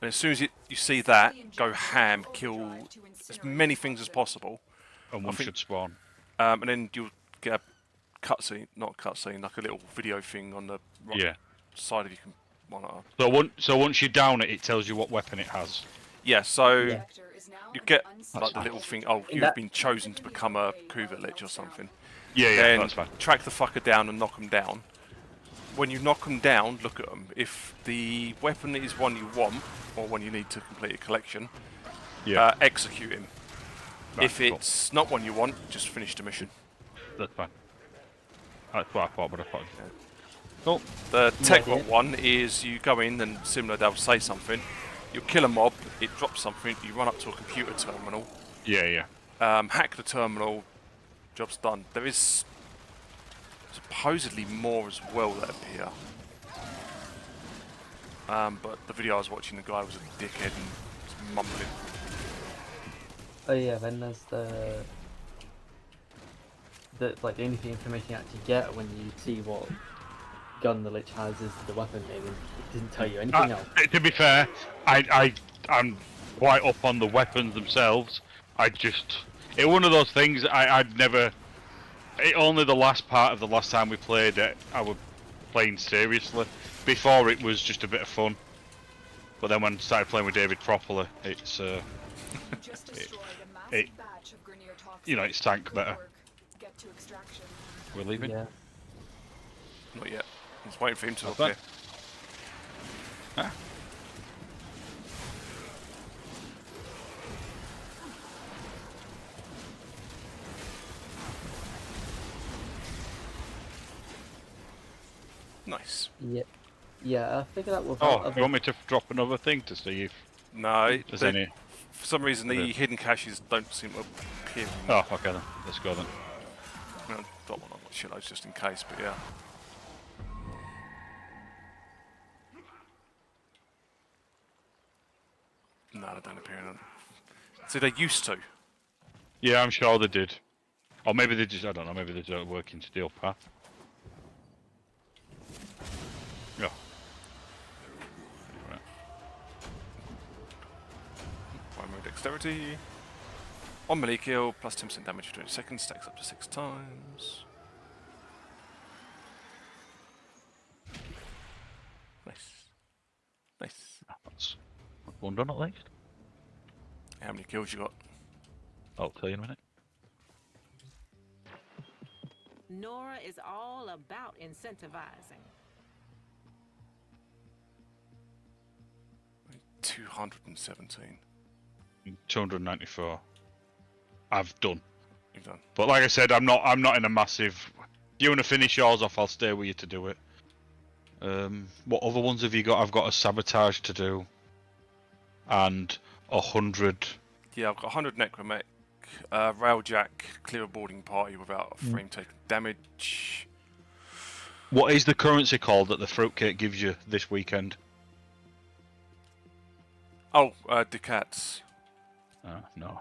And as soon as you see that, go ham, kill as many things as possible. And one should spawn. And then you'll get a cutscene, not a cutscene, like a little video thing on the right side of your monitor. So once you down it, it tells you what weapon it has. Yeah, so you get like the little thing, you've been chosen to become a Kuva Lich or something. Yeah, then that's fine. Track the fucker down and knock them down. When you knock them down, look at them. If the weapon is one you want, or one you need to complete a collection, execute him. Right, if it's not one you want, just finish the mission. That's fine. That's what I thought, but I thought. Yeah. Cool. The Tech Rot one is you go in and similar, they'll say something. You kill a mob, it drops something, you run up to a computer terminal. Yeah. Hack the terminal, job's done. There is supposedly more as well that appear. But the video I was watching, the guy was a dickhead and was mumbling. Oh yeah, then there's the like the only information you actually get when you see what gun the Lich has is the weapon name. It didn't tell you anything else. To be fair, I'm quite up on the weapons themselves. It's one of those things I'd never. Only the last part of the last time we played it, I was playing seriously. Before it was just a bit of fun, but then when I started playing with David properly, it's it, you know, it sank better. We're leaving? Yeah. Not yet. I was waiting for him to Not appear. Ah. Nice. Yeah. Yeah, I figured that was. Oh, you want me to drop another thing to see if No, there's any? For some reason, the hidden caches don't seem to appear. Oh, okay then. Let's go then. I mean, I'll drop one on shitloads just in case, but yeah. No, they don't appear in them. So they used to. Yeah, I'm sure they did. Or maybe they just, I don't know, maybe they don't work in Steel Path. Yeah. Right. Primary dexterity. On melee kill, plus 10% damage for 20 seconds, stacks up to 6 times. Nice. Nice. That's one done at least. How many kills you got? I'll tell you in a minute. Nora is all about incentivizing. 217. 294. I've done. You've done. But like I said, I'm not in a massive. If you want to finish yours off, I'll stay with you to do it. What other ones have you got? I've got a sabotage to do, and 100. Yeah, I've got 100 necromech, railjack, clear a boarding party without a frame taking damage. What is the currency called that the fruitcake gives you this weekend? Oh, Ducats. No,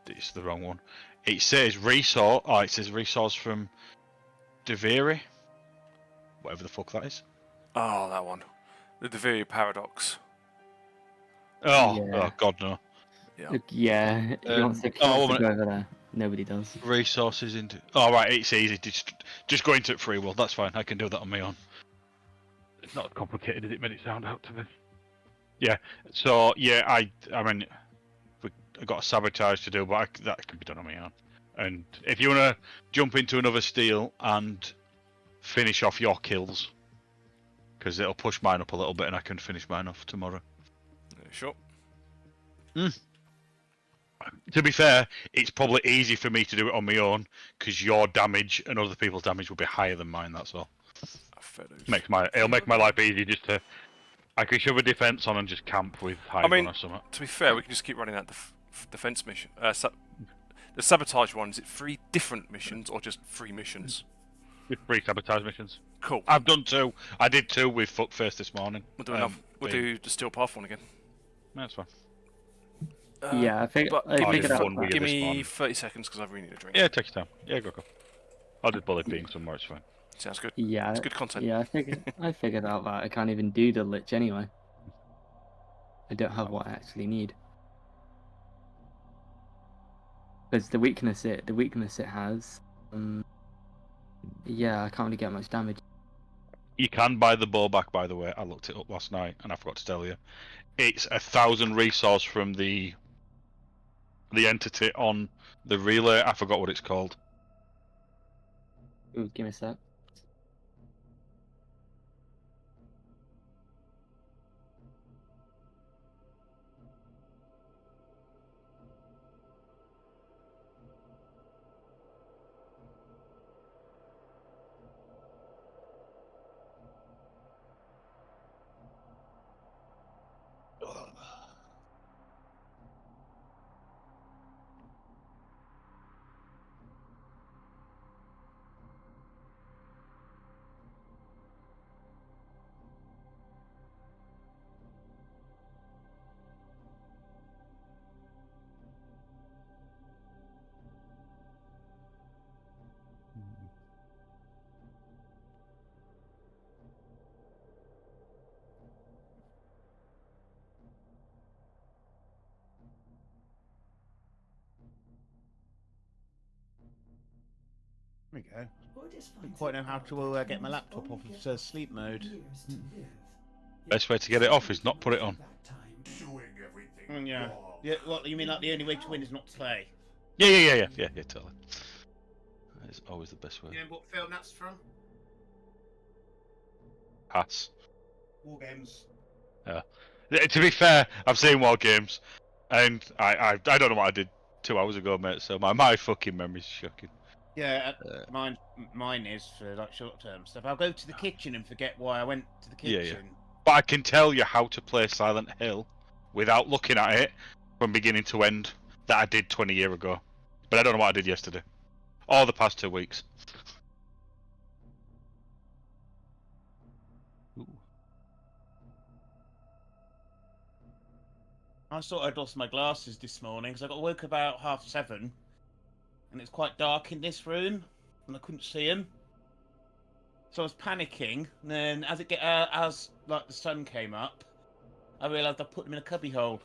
it's the wrong one. It says resource. Oh, it says resource from Deviri. Whatever the fuck that is. Oh, that one. The Deviri paradox. Oh, Yeah. oh God, no. Yeah. Yeah. If you want to go over there, nobody does. Resources into. Oh right, it's easy. Just go into it free will. That's fine. I can do that on my own. It's not as complicated as it made it sound out to me. Yeah. So yeah, I mean, I got a sabotage to do, but that can be done on my own. And if you want to jump into another steel and finish off your kills, because it'll push mine up a little bit, and I can finish mine off tomorrow. Sure. To be fair, it's probably easy for me to do it on my own because your damage and other people's damage will be higher than mine. That's all. It'll make my life easy just to. I can shove a defense on and just camp with high or something. To be fair, we can just keep running that defense mission. The sabotage one, is it 3 different missions or just 3 missions? 3 sabotage missions. Cool. I've done 2. I did 2 with Fuckface this morning. We'll do enough. We'll do the Steel Path one again. That's fine. Yeah, I figured out. Give me 30 seconds because I really need a drink. Yeah, take your time. Yeah, go. I'll just bullet being somewhere. It's fine. Sounds good. Yeah, it's good content. Yeah, I figured out that I can't even do the Lich anyway. I don't have what I actually need. Because the weakness it has, yeah, I can't really get much damage. You can buy the bow back, by the way. I looked it up last night and I forgot to tell you. It's 1,000 resource from the entity on the relay. I forgot what it's called. Ooh, give me a sec. There we go. Didn't quite know how to get my laptop off of sleep mode. Best way to get it off is not put it on. Yeah. Yeah, what you mean? Like the only way to win is not to play? Yeah, totally. It's always the best way. You know what film that's from? Pass. War Games. Yeah. To be fair, I've seen War Games, and I don't know what I did 2 hours ago, mate. So my fucking memory's shocking. Yeah, mine is for like short-term stuff. I'll go to the kitchen and forget why I went to the kitchen. Yeah. But I can tell you how to play Silent Hill without looking at it from beginning to end that I did 20 years ago. But I don't know what I did yesterday or the past 2 weeks. Ooh. I thought I'd lost my glasses this morning because I got woke about 7:30, and it's quite dark in this room, and I couldn't see them. So I was panicking, and then as the sun came up, I realised I put them in a cubby hole.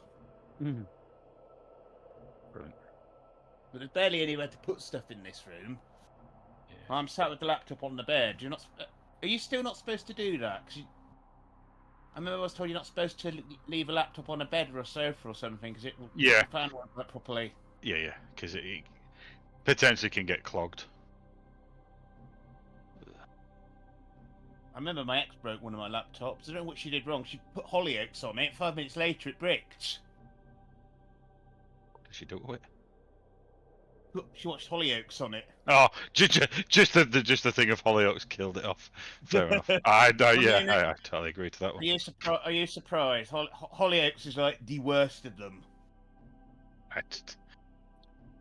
Brilliant. But there's barely anywhere to put stuff in this room. Yeah. I'm sat with the laptop on the bed. Are you still not supposed to do that? I remember I was told you're not supposed to leave a laptop on a bed or a sofa or something because the fan won't work properly. Yeah, because it potentially can get clogged. I remember my ex broke one of my laptops. I don't know what she did wrong. She put Hollyoaks on it. 5 minutes later, it bricked. Did she do it? Look, she watched Hollyoaks on it. Oh, just the thing of Hollyoaks killed it off. Fair enough. I totally agree to that one. Are you surprised? Hollyoaks is like the worst of them.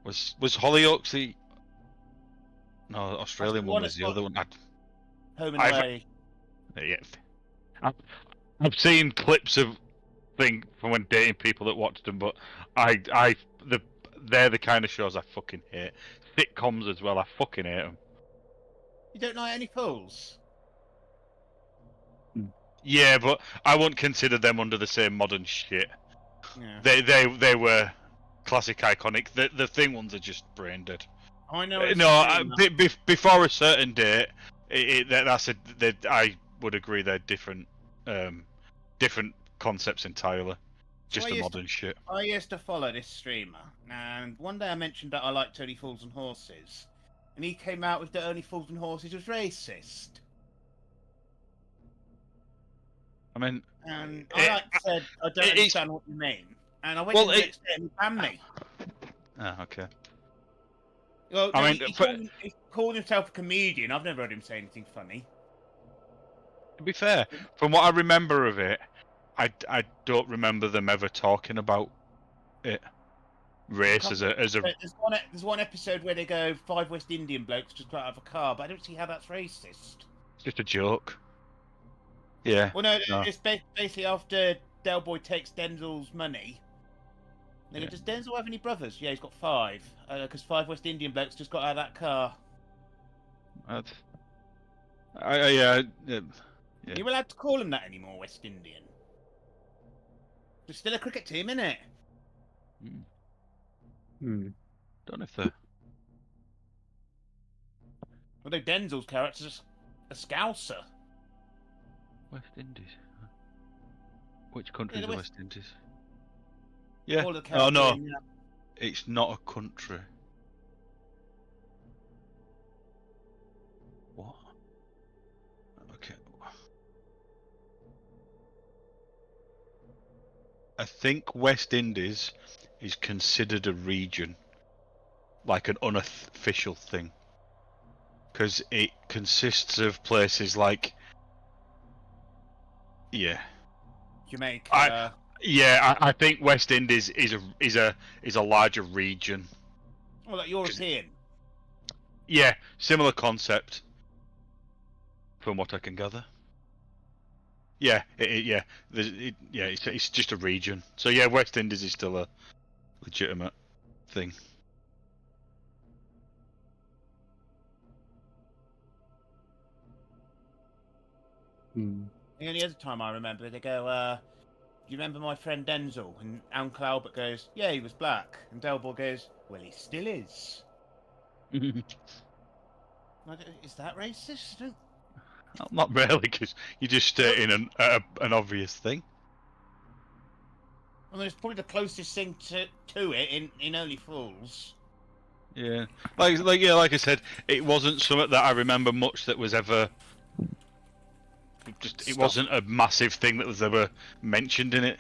Was Hollyoaks the? No, Australian one was the other one. Home and Away. Yeah, I've seen clips of thing from when dating people that watched them, but they're the kind of shows I fucking hate. Sitcoms as well, I fucking hate them. You don't like any Fools? Yeah, but I wouldn't consider them under the same modern shit. Yeah. They were classic, iconic. The Thing ones are just brain dead. I know. Before a certain date, I would agree they're different concepts entirely. Just the modern shit. I used to follow this streamer, and one day I mentioned that I liked Only Fools and Horses, and he came out with that Only Fools and Horses was racist. I mean, and I said I don't understand what you mean, and I went to the next day and he banned me. Oh, okay. Well, he called himself a comedian. I've never heard him say anything funny. To be fair, from what I remember of it, I don't remember them ever talking about it. Race as a. There's one episode where they go 5 West Indian blokes just got out of a car, but I don't see how that's racist. It's just a joke. Yeah. Well, no. It's basically after Del Boy takes Denzel's money. They go, does Denzel have any brothers? Yeah, he's got 5. Because 5 West Indian blokes just got out of that car. Yeah. You're allowed to call them that anymore, West Indian. There's still a cricket team, innit? Don't know if they're... Although Denzel's character's a Scouser. West Indies? Which country is West Indies? Yeah. Oh no, it's not a country. What? Okay. I think West Indies is considered a region, like an unofficial thing, because it consists of places like, Jamaica. I think West Indies is a larger region. Well, like European. Yeah, similar concept, from what I can gather. Yeah, it's just a region. So yeah, West Indies is still a legitimate thing. The only other time I remember, they go, do you remember my friend Denzel? And Uncle Albert goes, yeah, he was black. And Delboy goes, well, he still is. Is that racist? Not really, because you're just stating an obvious thing. I mean, it's probably the closest thing to it in Early Falls. Yeah, like I said, it wasn't something that I remember much that was ever. It wasn't a massive thing that was ever mentioned in it.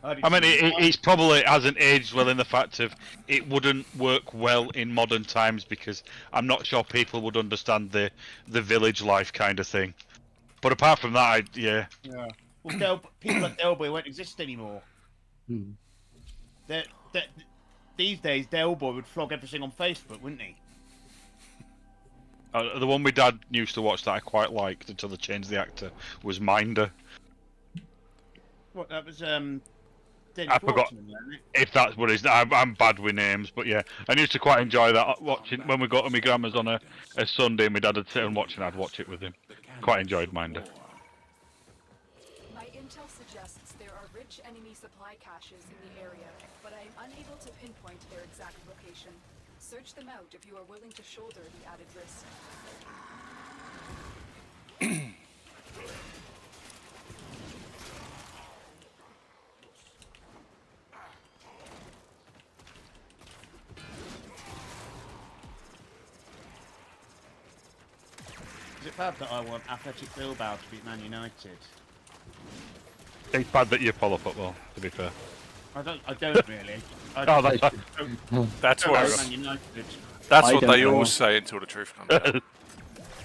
I mean, it's probably hasn't aged well in the fact of it wouldn't work well in modern times because I'm not sure people would understand the village life kind of thing. But apart from that, yeah. Yeah. Well, people at Delboy won't exist anymore. These days, Delboy would flog everything on Facebook, wouldn't he? The one my dad used to watch that I quite liked until they changed the actor was Minder. What, that was, I forgot if that's what it is. I'm bad with names, but yeah, I used to quite enjoy that watching when we got to my grandma's on a Sunday. My dad would sit and watch, and I'd watch it with him. Quite enjoyed Minder. My intel suggests there are rich enemy supply caches in the area, but I am unable to pinpoint their exact location. Search them out if you are willing to shoulder the added risk. Is it bad that I want Athletic Bilbao to beat Man United? It's bad that you follow football, to be fair. I don't really. That's what Man United. That's what they all say until the truth comes out.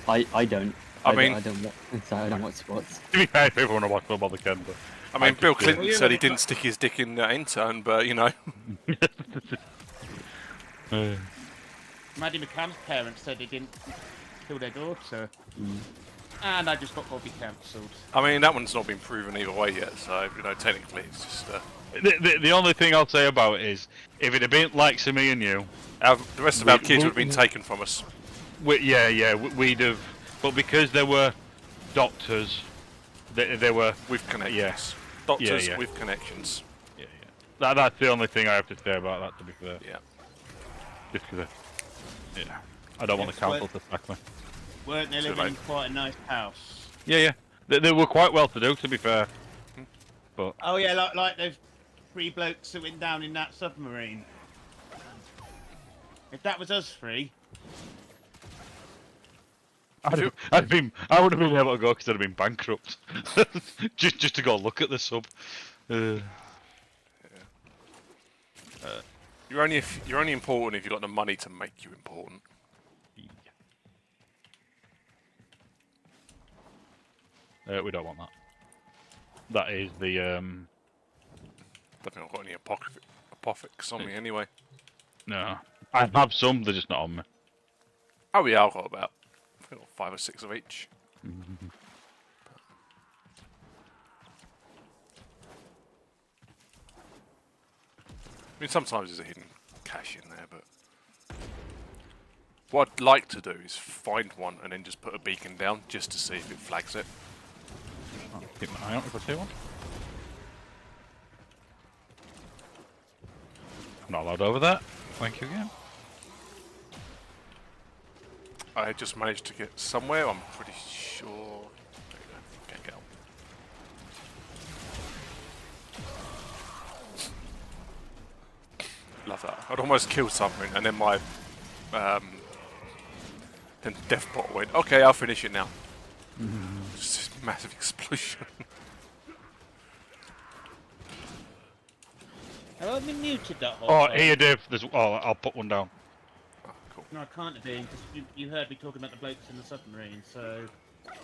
I don't. I don't watch sports. To be fair, if people want to watch football, they can. But I mean, Bill Clinton said he didn't stick his dick in that intern, but you know. Maddie McCann's parents said they didn't kill their daughter. And I just got Bobby cancelled. I mean, that one's not been proven either way yet, so, you know, technically it's just... The only thing I'll say about it is, if it had been like me and you... the rest of our kids would have been taken from us. We'd have... But because there were doctors, they were... With connections. Doctors with connections. That's the only thing I have to say about that, to be fair. Yeah. Just because I don't want the council to sack me. Weren't they living in quite a nice house? Yeah. They were quite well to do, to be fair. But oh yeah, like those 3 blokes that went down in that submarine. If that was us 3, I would have been able to go because I'd have been bankrupt. just to go look at the sub. You're only important if you've got the money to make you important. We don't want that. That is the I don't think I've got any apothecarics on me anyway. No. I have some, they're just not on me. Oh yeah, I've got about 5 or 6 of each. I mean, sometimes there's a hidden cache in there, but... What I'd like to do is find one and then just put a beacon down, just to see if it flags it. I'll keep my eye out if I see one. I'm not allowed over that. Thank you again. I just managed to get somewhere, I'm pretty sure... There you go, can't get out. Love that. I'd almost killed something and then my... then Deathbot went, okay, I'll finish it now. Just this massive explosion. have I been muted that whole time? Here, Dave. I'll put one down. Oh, cool. No, I can't have been, because you heard me talking about the blokes in the submarine, so...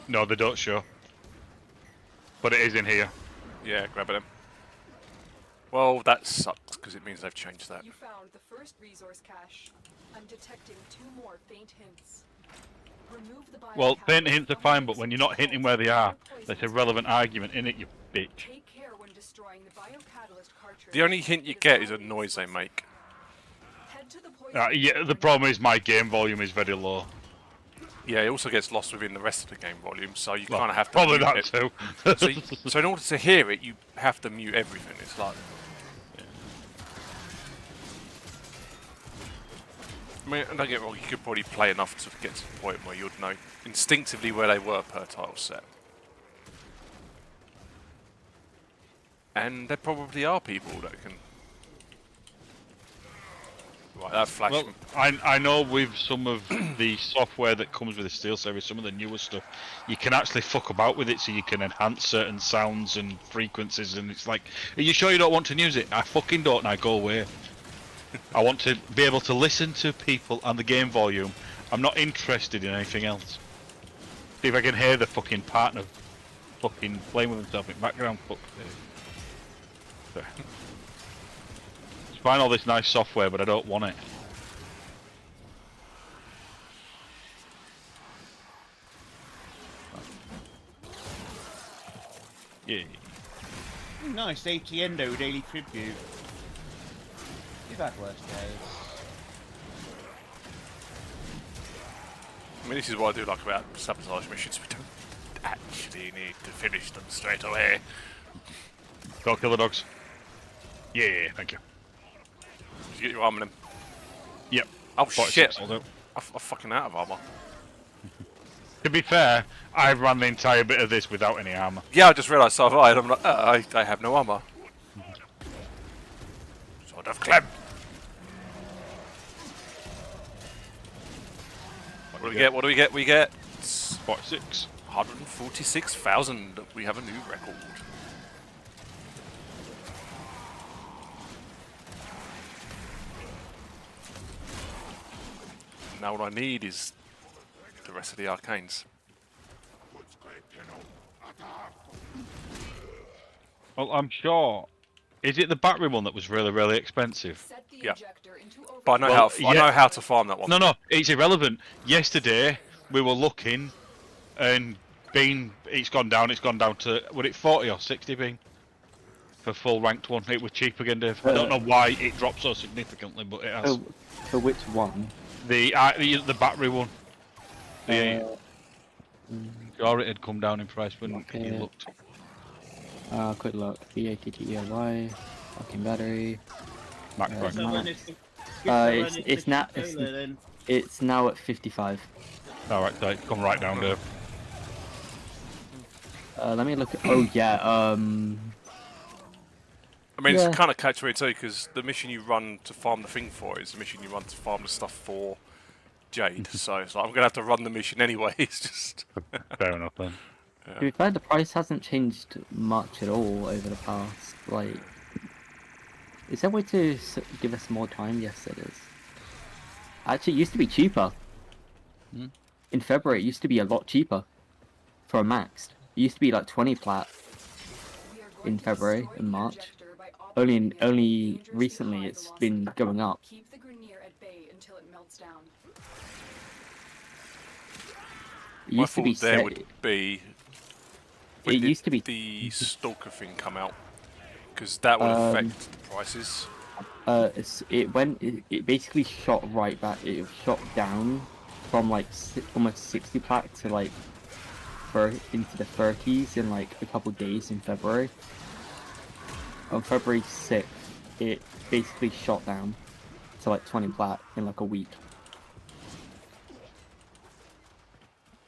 No, they don't show. But it is in here. Yeah, grab it. Well, that sucks, because it means they've changed that. You found the first resource cache. I'm detecting 2 more faint hints. Remove the Well, faint hints are fine, but when you're not hinting where they are, that's a relevant argument, innit, you bitch? Take care when destroying the biocatalyst cartridge. The only hint you get is a noise they make. Head to the Yeah, the problem is my game volume is very low. Yeah, it also gets lost within the rest of the game volume, so you kind of have to probably mute that it. too. so in order to hear it, you have to mute everything. It's like... I mean, don't get me wrong, you could probably play enough to get to the point where you'd know instinctively where they were per title set. And there probably are people that can. Right, that flash. Well, I know with some of the software that comes with the Steel Series, some of the newer stuff, you can actually fuck about with it, so you can enhance certain sounds and frequencies. And it's like, are you sure you don't want to use it? I fucking don't. And I go away. I want to be able to listen to people and the game volume. I'm not interested in anything else. See if I can hear the fucking partner fucking playing with himself in background. Fuck. It's fine, all this nice software, but I don't want it. Yeah. Nice, ATNdo Daily Tribute. You've had worse days. I mean, this is what I do like about sabotage missions. We don't actually need to finish them straight away. Go kill the dogs. Yeah, thank you. Did you get your arm in them? Yep. Oh shit! I'm fucking out of armor. To be fair, I've run the entire bit of this without any armor. Yeah, I just realised so have I, and I'm like, I have no armor. Sword of Clem. What do we get? What do we get? We get 46. 146,000. We have a new record. Now what I need is the rest of the arcanes. Well, I'm sure. Is it the battery one that was really, really expensive? Yeah. But I know I know how to farm that one. No, it's irrelevant. Yesterday we were looking, and it's gone down to, would it 40 or 60 Bean? For full ranked one, it was cheap again, Dave. I don't know why it dropped so significantly, but it has. For which one? The battery one. Sure, it had come down in price when you looked. Quick look. BATTERY. Fucking battery. It's now at 55. Alright, so come right down, Dave. Let me look at. Oh yeah. I mean, it's kind of catch-22 because the mission you run to farm the thing for is the mission you run to farm the stuff for Jade. So it's like I'm gonna have to run the mission anyway. It's just fair enough then. To be fair, the price hasn't changed much at all over the past. Like, is there a way to give us more time? Yes, it is. Actually, it used to be cheaper. In February, it used to be a lot cheaper for a maxed. It used to be like 20 plat in February and March. Only recently it's been going up. Keep the Grenier at bay until it melts down. It used to be there would be. It used to be the Stalker thing come out because that would affect the prices. It basically shot right back. It shot down from like almost 60 plat to like into the 30s in like a couple days in February. On February 6th, it basically shot down to like 20 plat in like a week.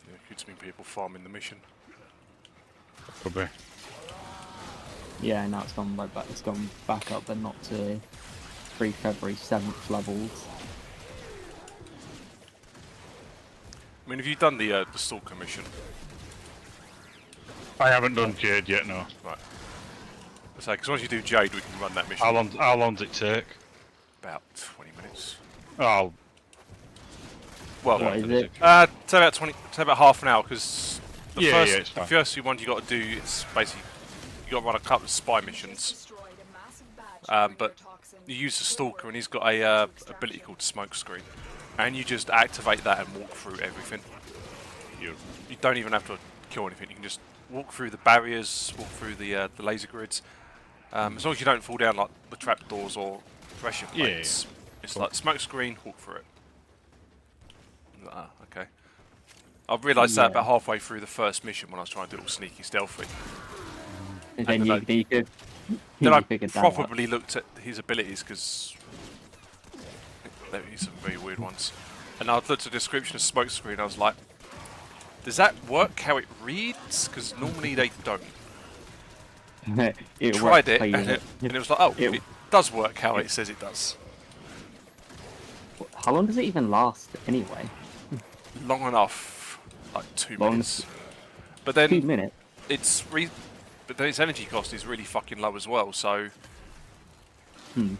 Yeah, it could mean people farming the mission. Could be. Yeah, now it's gone right back. It's gone back up, but not to pre-February 7th levels. I mean, have you done the Stalker mission? I haven't done Jade yet, no. Right. So, because once you do Jade, we can run that mission. How long does it take? About 20 minutes. Oh. Well, what is it? Say about 20. Say about half an hour, because the first few ones you got to do, it's basically you got to run a couple of spy missions. But you use the Stalker, and he's got a ability called Smokescreen, and you just activate that and walk through everything. You don't even have to kill anything. You can just walk through the barriers, walk through the laser grids. As long as you don't fall down like the trapdoors or pressure plates, it's like Smokescreen, walk through it. Okay. I realised that about halfway through the first mission when I was trying to do it all sneaky, stealthy. And then then I probably looked at his abilities because there are some very weird ones. And I looked at the description of Smokescreen and I was like, does that work how it reads? Because normally they don't. tried it, and it was like, oh, it does work how it says it does. How long does it even last anyway? Long enough, like 2 minutes. But then 2 minutes. But then its energy cost is really fucking low as well. So no,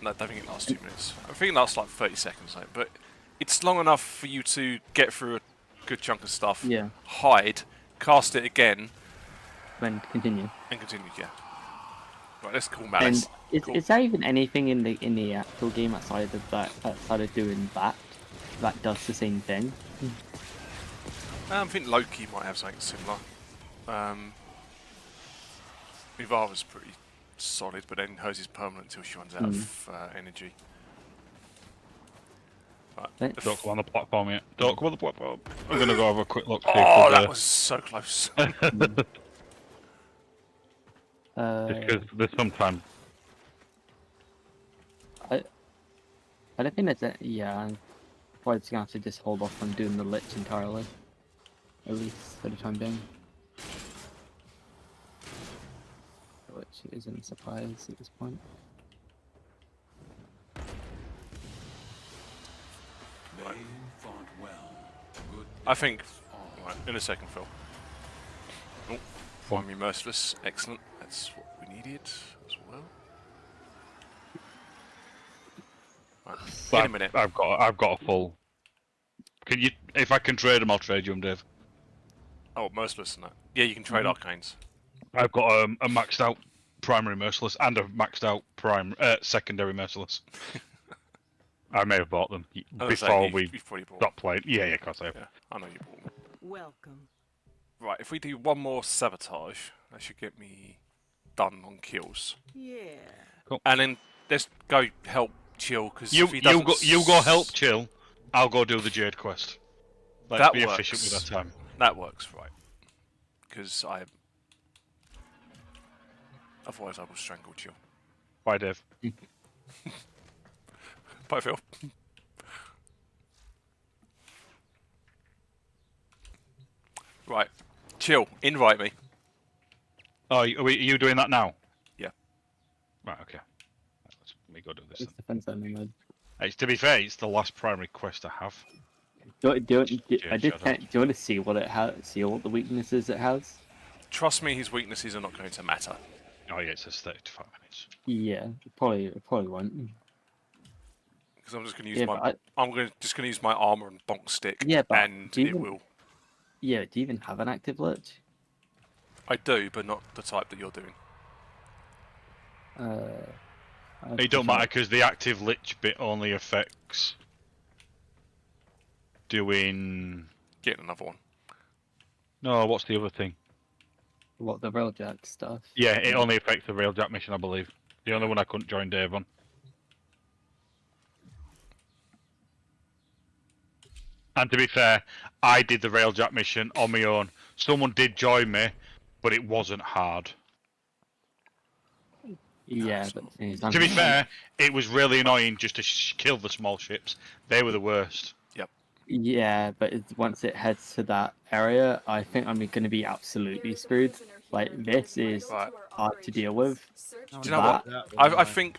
I don't think it lasts 2 minutes. I think it lasts like 30 seconds, though. But it's long enough for you to get through a good chunk of stuff. Yeah. Hide, cast it again, then continue. And continue, yeah. Right, let's call Malice. And is there even anything in the actual game outside of doing that does the same thing? I think Loki might have something similar. Ivara's pretty solid, but then hers is permanent until she runs out of energy. Right. Don't come on the platform yet. Don't come on the platform. I'm gonna go have a quick look. Oh, that was so close. Just because there's sometimes. I don't think that's it. Yeah, I'm probably just gonna have to just hold off on doing the Lich entirely, at least for the time being. Which isn't a surprise at this point. Right. I think. Right, in a second, Phil. Oh, find me merciless. Excellent. That's what we needed as well. Right. In a minute. I've got a full. Can you? If I can trade them, I'll trade you them, Dave. Oh, merciless and that. Yeah, you can trade arcanes. I've got a maxed out primary merciless and a maxed out secondary merciless. I may have bought them before we stopped playing. Yeah, of course I have. Yeah, I know you bought them. Welcome. Right, if we do one more sabotage, that should get me done on kills. Yeah. Cool. And then let's go help Chill, because you go help Chill. I'll go do the Jade quest. Let's be efficient with our time. That works, right? Because otherwise I will strangle Chill. Bye, Dave. Bye, Phil. Right, Chill. Invite me. Oh, are you doing that now? Yeah. Right. Okay. Let me go do this. It's defense only mode. To be fair, it's the last primary quest I have. Do you want to see what it has? See all the weaknesses it has? Trust me, his weaknesses are not going to matter. Oh yeah, it says 35 minutes. Yeah, it probably won't. Because I'm just going to use just going to use my armor and bonk stick. Yeah, but and it will. Yeah, do you even have an active lich? I do, but not the type that you're doing. It don't matter because the active lich bit only affects doing. Getting another one. No, what's the other thing? What, the railjack stuff? Yeah, it only affects the railjack mission, I believe. The only one I couldn't join Dave on. And to be fair, I did the railjack mission on my own. Someone did join me, but it wasn't hard. Yeah, but to be fair, it was really annoying just to kill the small ships. They were the worst. Yep. Yeah, but once it heads to that area, I think I'm going to be absolutely screwed. Like, this is hard to deal with. Do you know what? I think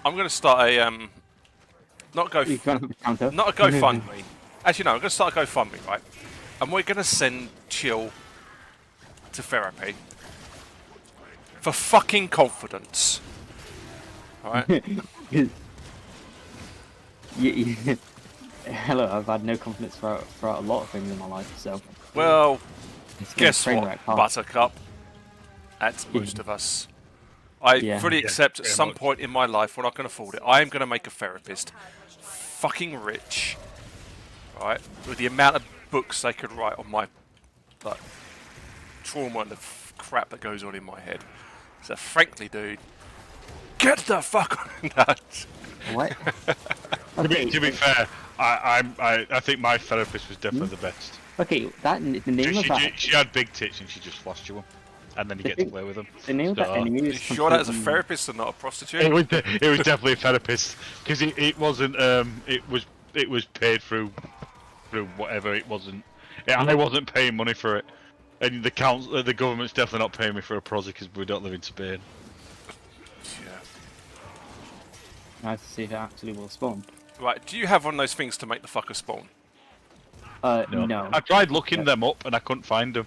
I'm going to start a not a GoFundMe. Actually, no, I'm going to start a GoFundMe, right? And we're going to send Chill to therapy for fucking confidence. Alright? Hello, I've had no confidence throughout a lot of things in my life, so... Well, guess what, Buttercup? That's most of us. I fully accept at some point in my life when I can afford it, I am going to make a therapist fucking rich, right? With the amount of books they could write on my trauma and the crap that goes on in my head. So frankly, dude, get the fuck on that. What? To be fair, I think my therapist was definitely the best. Okay, the name of that... She had big tits and she just flashed you them. And then you get to play with them. The name of that enemy is... You sure that was a therapist and not a prostitute? It was definitely a therapist. Because it wasn't... It was paid through whatever. It wasn't... I wasn't paying money for it. And the government's definitely not paying me for a prozzy because we don't live in Spain. Yeah. Nice to see if it actually will spawn. Right, do you have one of those things to make the fucker spawn? No. I tried looking them up and I couldn't find them.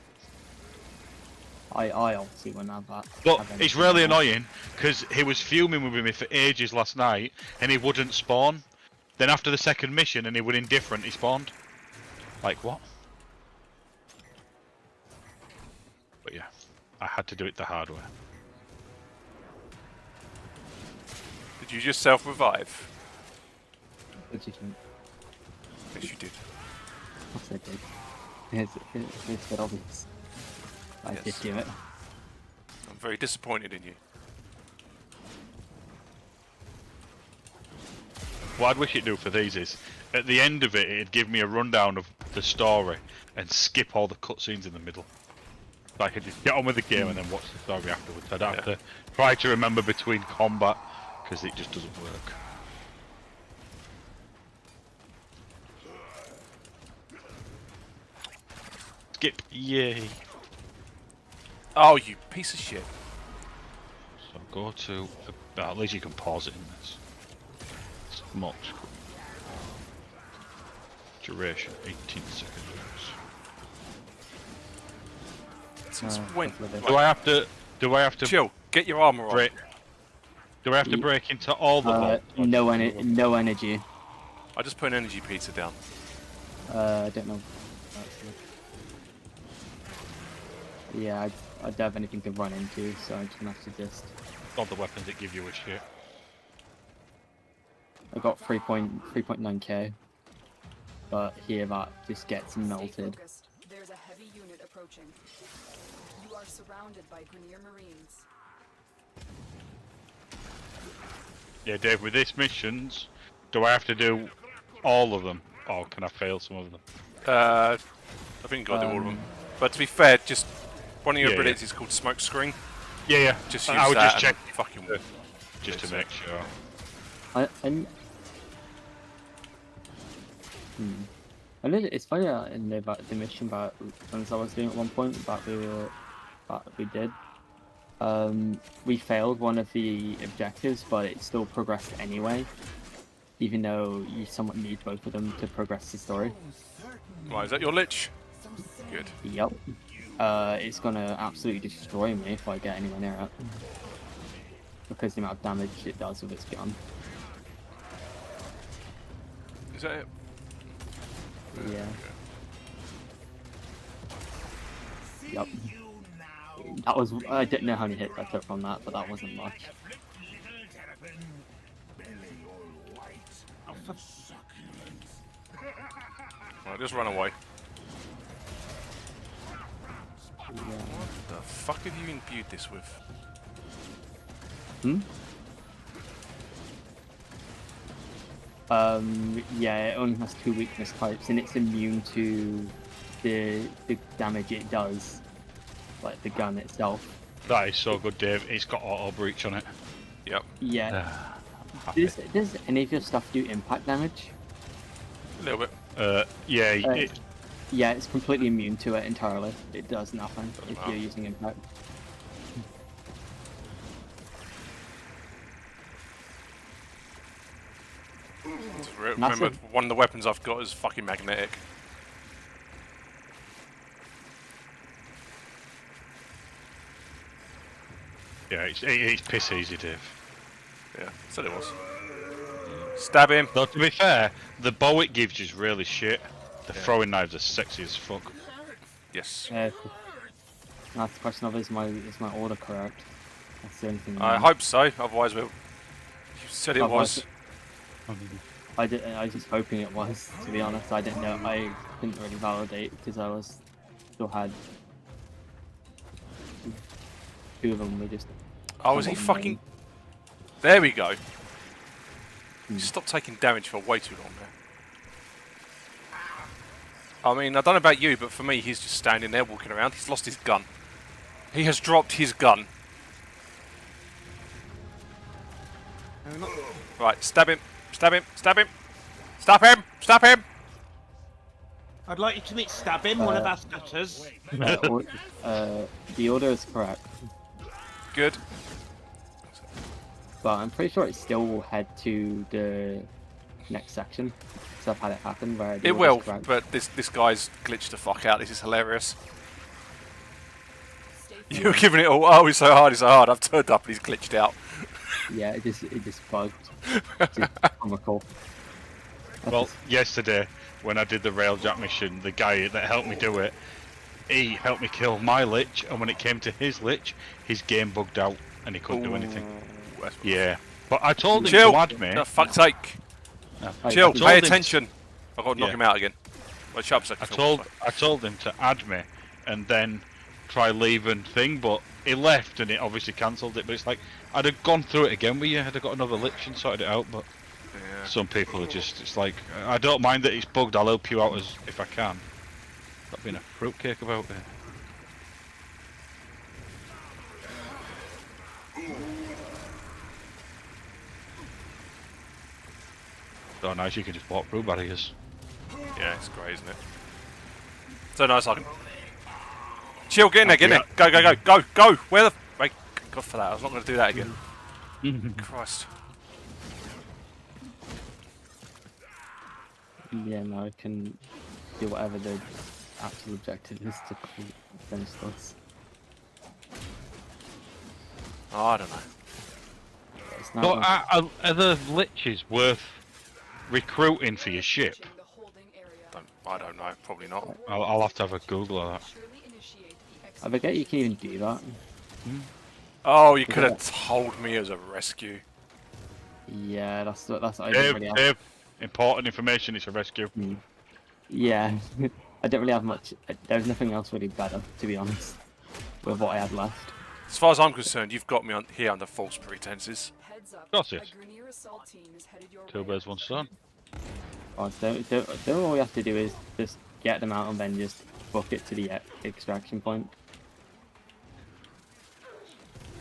I obviously wouldn't have that. But it's really annoying because he was fuming with me for ages last night and he wouldn't spawn. Then after the second mission and he was indifferent, he spawned. Like what? But yeah, I had to do it the hard way. Did you just self-revive? What do you think? Yes, you did. Of course I did. It's a bit obvious. I did do it. I'm very disappointed in you. What I'd wish it'd do for these is, at the end of it, it'd give me a rundown of the story and skip all the cutscenes in the middle. So I could just get on with the game and then watch the story afterwards. I don't have to try to remember between combat, because it just doesn't work. Skip, yay. Oh, you piece of shit. So go to, at least you can pause it in this. Smoke screen. Duration 18 seconds. Since when? Do I have to chill? Get your armor on. Do I have to break into all the vaults? No energy. I just put an energy pizza down. I don't know. Yeah, I don't have anything to run into, so I'm just gonna have to just. All the weapons that give you a shit. I got 3.9k, but here that just gets melted. There's a heavy unit approaching. You are surrounded by Grenier Marines. Yeah, Dave, with these missions, do I have to do all of them, or can I fail some of them? I think you got to do all of them. But to be fair, just one of your abilities is called smoke screen. Yeah. Just use I would that just check fucking just to make sure. I know it's funny in the mission that I was doing at one point that we did. We failed one of the objectives, but it still progressed anyway, even though you somewhat need both of them to progress the story. Right, is that your lich? Good. Yep. It's gonna absolutely destroy me if I get anywhere near it, because the amount of damage it does with its gun. Is that it? Yeah. Yep. That was. I didn't know how many hits I took from that, but that wasn't much. Right, just run away. Yeah. What the fuck have you imbued this with? Yeah, it only has 2 weakness types, and it's immune to the damage it does, like the gun itself. That is so good, Dave. It's got auto breach on it. Yep. Yeah. Does any of your stuff do impact damage? A little bit. Yeah. Yeah, it's completely immune to it entirely. It does nothing if you're using impact. Remember, one of the weapons I've got is fucking magnetic. Yeah, it's piss easy, Dave. Yeah, said it was. Stab him. Though to be fair, the bow it gives you is really shit. The throwing knives are sexy as fuck. Yes. That's the question of is my order correct? That's the only thing. I hope so. Otherwise, you said it was. I was just hoping it was. To be honest, I didn't know. I couldn't really validate because I still had 2 of them. We just. Oh, is he fucking? There we go. Stop taking damage for way too long there. I mean, I don't know about you, but for me, he's just standing there walking around. He's lost his gun. He has dropped his gun. Right, stab him. Stab him. Stab him. Stop him. Stop him. I'd like you to meet Stabbin, one of our stutters. The order is correct. Good. But I'm pretty sure it still will head to the next section. So I've had it happen where it will, but this guy's glitched the fuck out. This is hilarious. You're giving it all. Oh, he's so hard. He's so hard. I've turned up and he's glitched out. Yeah, it just bugged. Just comical. Well, yesterday when I did the Railjack mission, the guy that helped me do it, he helped me kill my Lich, and when it came to his Lich, his game bugged out and he couldn't do anything. Yeah, but I told him to add me. For fuck's sake. Chill, pay attention. I've got to knock him out again. Well, shut up, I told him to add me and then try leave and thing, but he left and it obviously cancelled it. But it's like, I'd have gone through it again with you, I'd have got another Lich and sorted it out, but some people are just, it's like, I don't mind that it's bugged, I'll help you out as if I can. Stop being a fruitcake about it. So nice you can just walk through barriers. Yeah, it's great, isn't it? So nice, I can... Chill, get in there, get in there! Go! Where the... Wait, God for that, I was not going to do that again. Christ. Yeah, no, I can do whatever the actual objective is to finish this. Oh, I don't know. But are the Liches worth recruiting for your ship? I don't know, probably not. I'll have to have a Google of that. I forget you can even do that. Oh, you could have told me as a rescue. Yeah, that's I Dave, really have. Dave, important information, it's a rescue. Yeah, I don't really have much. There's nothing else really better, to be honest, with what I had left. As far as I'm concerned, you've got me on here under false pretenses. Of course, yes. Two birds, one stone. Oh, so all we have to do is just get them out and then just book it to the extraction point.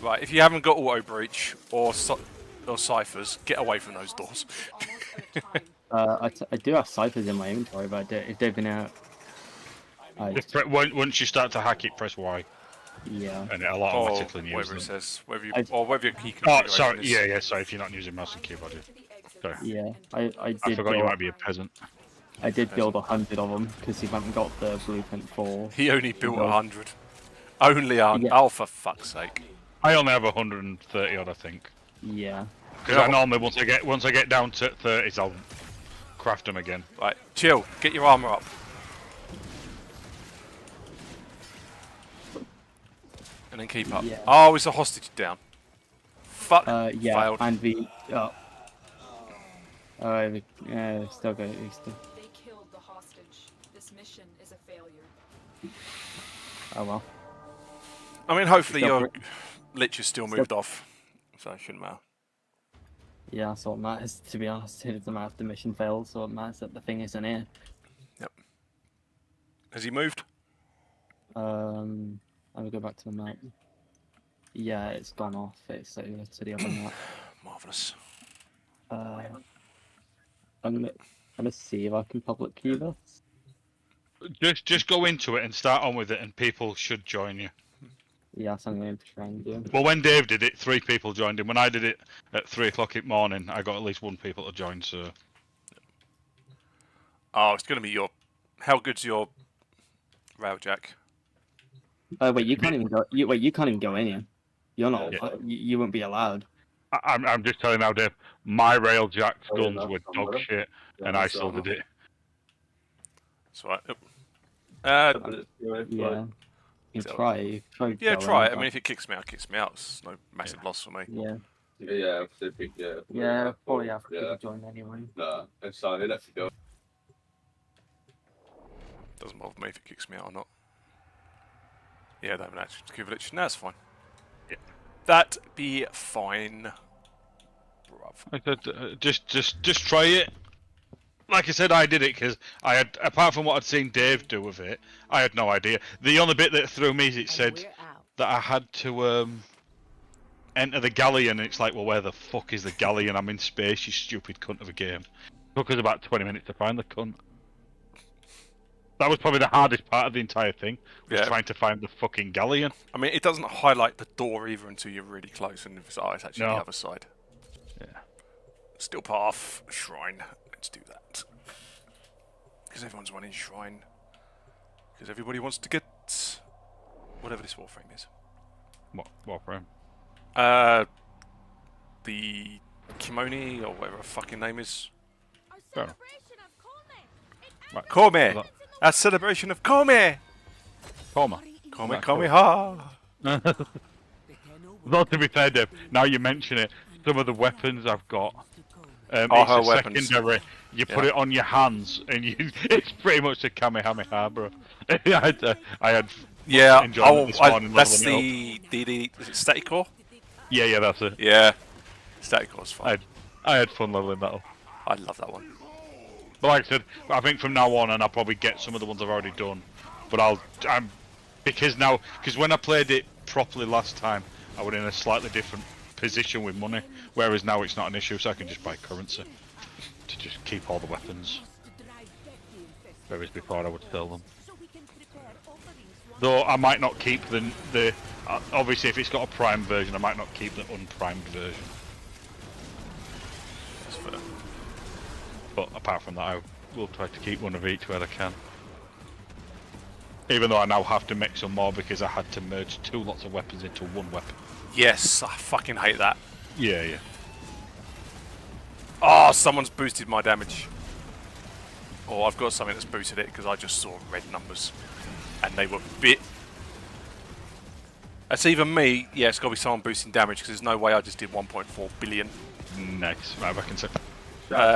Right, if you haven't got auto breach or ciphers, get away from those doors. I do have ciphers in my inventory, but if they've been out, once you start to hack it, press Y. Yeah. And it'll automatically use whatever them. it says, whether your key configuration Oh, sorry. is... Yeah. Sorry, if you're not using mouse and keyboard. Sorry. Yeah, I did. I forgot you might be a peasant. I did build 100 of them because he hadn't got the blueprint for. He only built 100. Only 100. Oh, for fuck's sake! I only have 130 odd, I think. Yeah. Because I normally once I get down to 30s, I'll craft them again. Right, chill. Get your armor up. And then keep up. Yeah. Oh, is the hostage down? Fuck. Yeah. Failed. And the. Still go. They killed the hostage. This mission is a failure. Oh well. I mean, hopefully your Lich is still moved off, so it shouldn't matter. Yeah, that's what matters, to be honest. It doesn't matter if the mission fails, so it matters that the thing isn't here. Yep. Has he moved? I'll go back to the map. Yeah, it's gone off. It's over to the other map. Marvellous. I'm gonna see if I can public key this. Just go into it and start on with it, and people should join you. Yeah, so I'm going to try and do. Well, when Dave did it, 3 people joined him. When I did it at 3 o'clock in the morning, I got at least 1 people to join. So. Oh, it's going to be your. How good's your Railjack? Wait, you can't even go. You can't even go in here. You're not. Yeah. You won't be allowed. I'm just telling you now, Dave. My Railjack guns were dog shit, and I still did it. That's right. Yeah. You try. Yeah, try it. I mean, if it kicks me out, it kicks me out. It's no massive loss for me. Yeah. Yeah, probably have to join anyway. No, it's fine. They let you go. Doesn't bother me if it kicks me out or not. Yeah, they haven't actually privilege. No, that's fine. Yeah, that be fine. Just try it. Like I said, I did it because I had, apart from what I'd seen Dave do with it, I had no idea. The only bit that threw me is it said that I had to enter the galleon, and it's like, well, where the fuck is the galleon? I'm in space, you stupid cunt of a game. It took us about 20 minutes to find the cunt. That was probably the hardest part of the entire thing, was Yeah. trying to find the fucking galleon. I mean, it doesn't highlight the door either until you're really close, and it's actually the other side. Yeah. Still path, shrine. Let's do that. Because everyone's running shrine. Because everybody wants to get whatever this Warframe is. What Warframe? The Kimoni, or whatever the fucking name is. Oh. Right, Kome! A celebration of Kome! Kome ha! Well, to be fair, Dave, now you mention it, some of the weapons I've got, her it's a weapons. secondary. You put it on your hands, and it's pretty much a Kamehameha, bro. I had enjoyment this morning. That's the is it static core? Yeah, that's it. Yeah, static core's fun. I had fun leveling that up. I love that one. But like I said, I think from now on, and I'll probably get some of the ones I've already done. But because when I played it properly last time, I was in a slightly different position with money. Whereas now it's not an issue, so I can just buy currency to just keep all the weapons. Whereas before I would sell them. Though I might not keep the obviously if it's got a prime version, I might not keep the unprimed version. That's fair. But apart from that, I will try to keep one of each where I can. Even though I now have to make some more because I had to merge 2 lots of weapons into one weapon. Yes, I fucking hate that. Yeah. Oh, someone's boosted my damage. Or I've got something that's boosted it because I just saw red numbers. And they were bit... It's either me, yeah, it's got to be someone boosting damage because there's no way I just did 1.4 billion. Nice, right, I can say.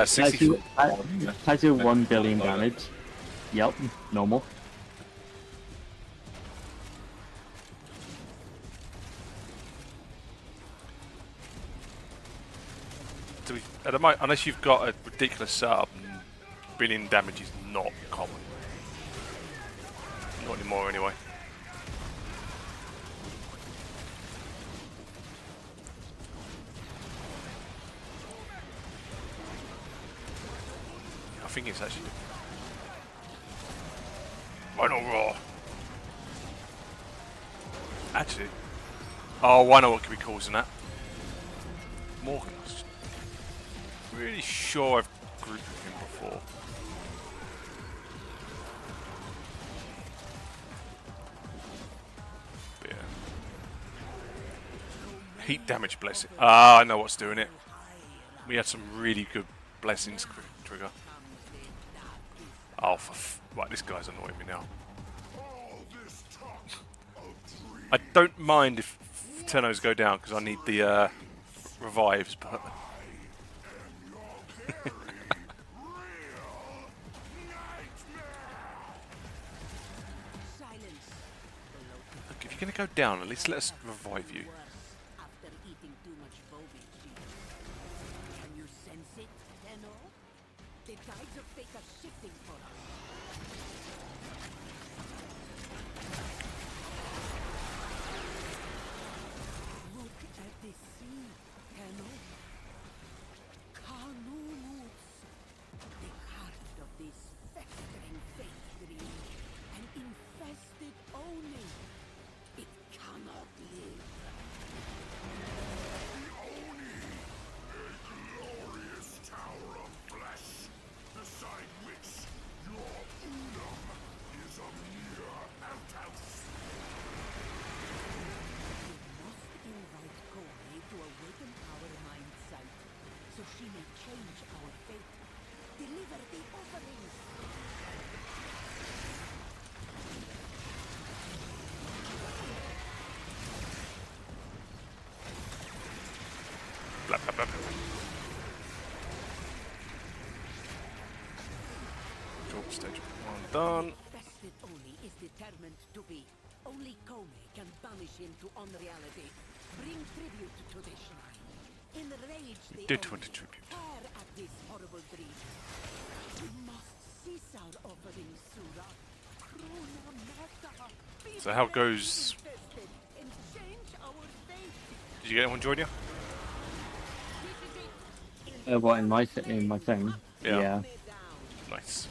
64. I do 1 billion damage. Yep, normal. Unless you've got a ridiculous setup, billion damage is not common. Not anymore, anyway. I think it's actually... Rhino Raw! Actually... Oh, I know what could be causing that. Morgan. Really sure I've grouped with him before. But yeah. Heat damage blessing. Ah, I know what's doing it. We had some really good blessings trigger. Oh, right, this guy's annoying me now. I don't mind if Tennos go down because I need the revives, but. Look, if you're going to go down, at least let us revive you. After eating too much bovine. Can you sense it, Tenno? The tides of fate are shifting for us. Look at the sea, Tenno. Kanumuts. The heart of this festering fate dream. An infested Oni. It cannot live. The Oni! A glorious tower of flesh, beside which your Unum is a mere outhouse. We must invite Kone to awaken our mind sight, so she may change our fate. Deliver the offerings. Blah, blah, blah, blah. Cool, stage 1 done. Infested Oni is determined to be. Only Kome can banish him to unreality. Bring tribute to the shrine. Enrage the Did Oni. 20 tribute. Tear at this horrible dream. We must cease our offerings, Sura. Krona Mata. So how goes... And change our fate. Did you get anyone join you? What, in my thing? Yeah. Yeah. Nice.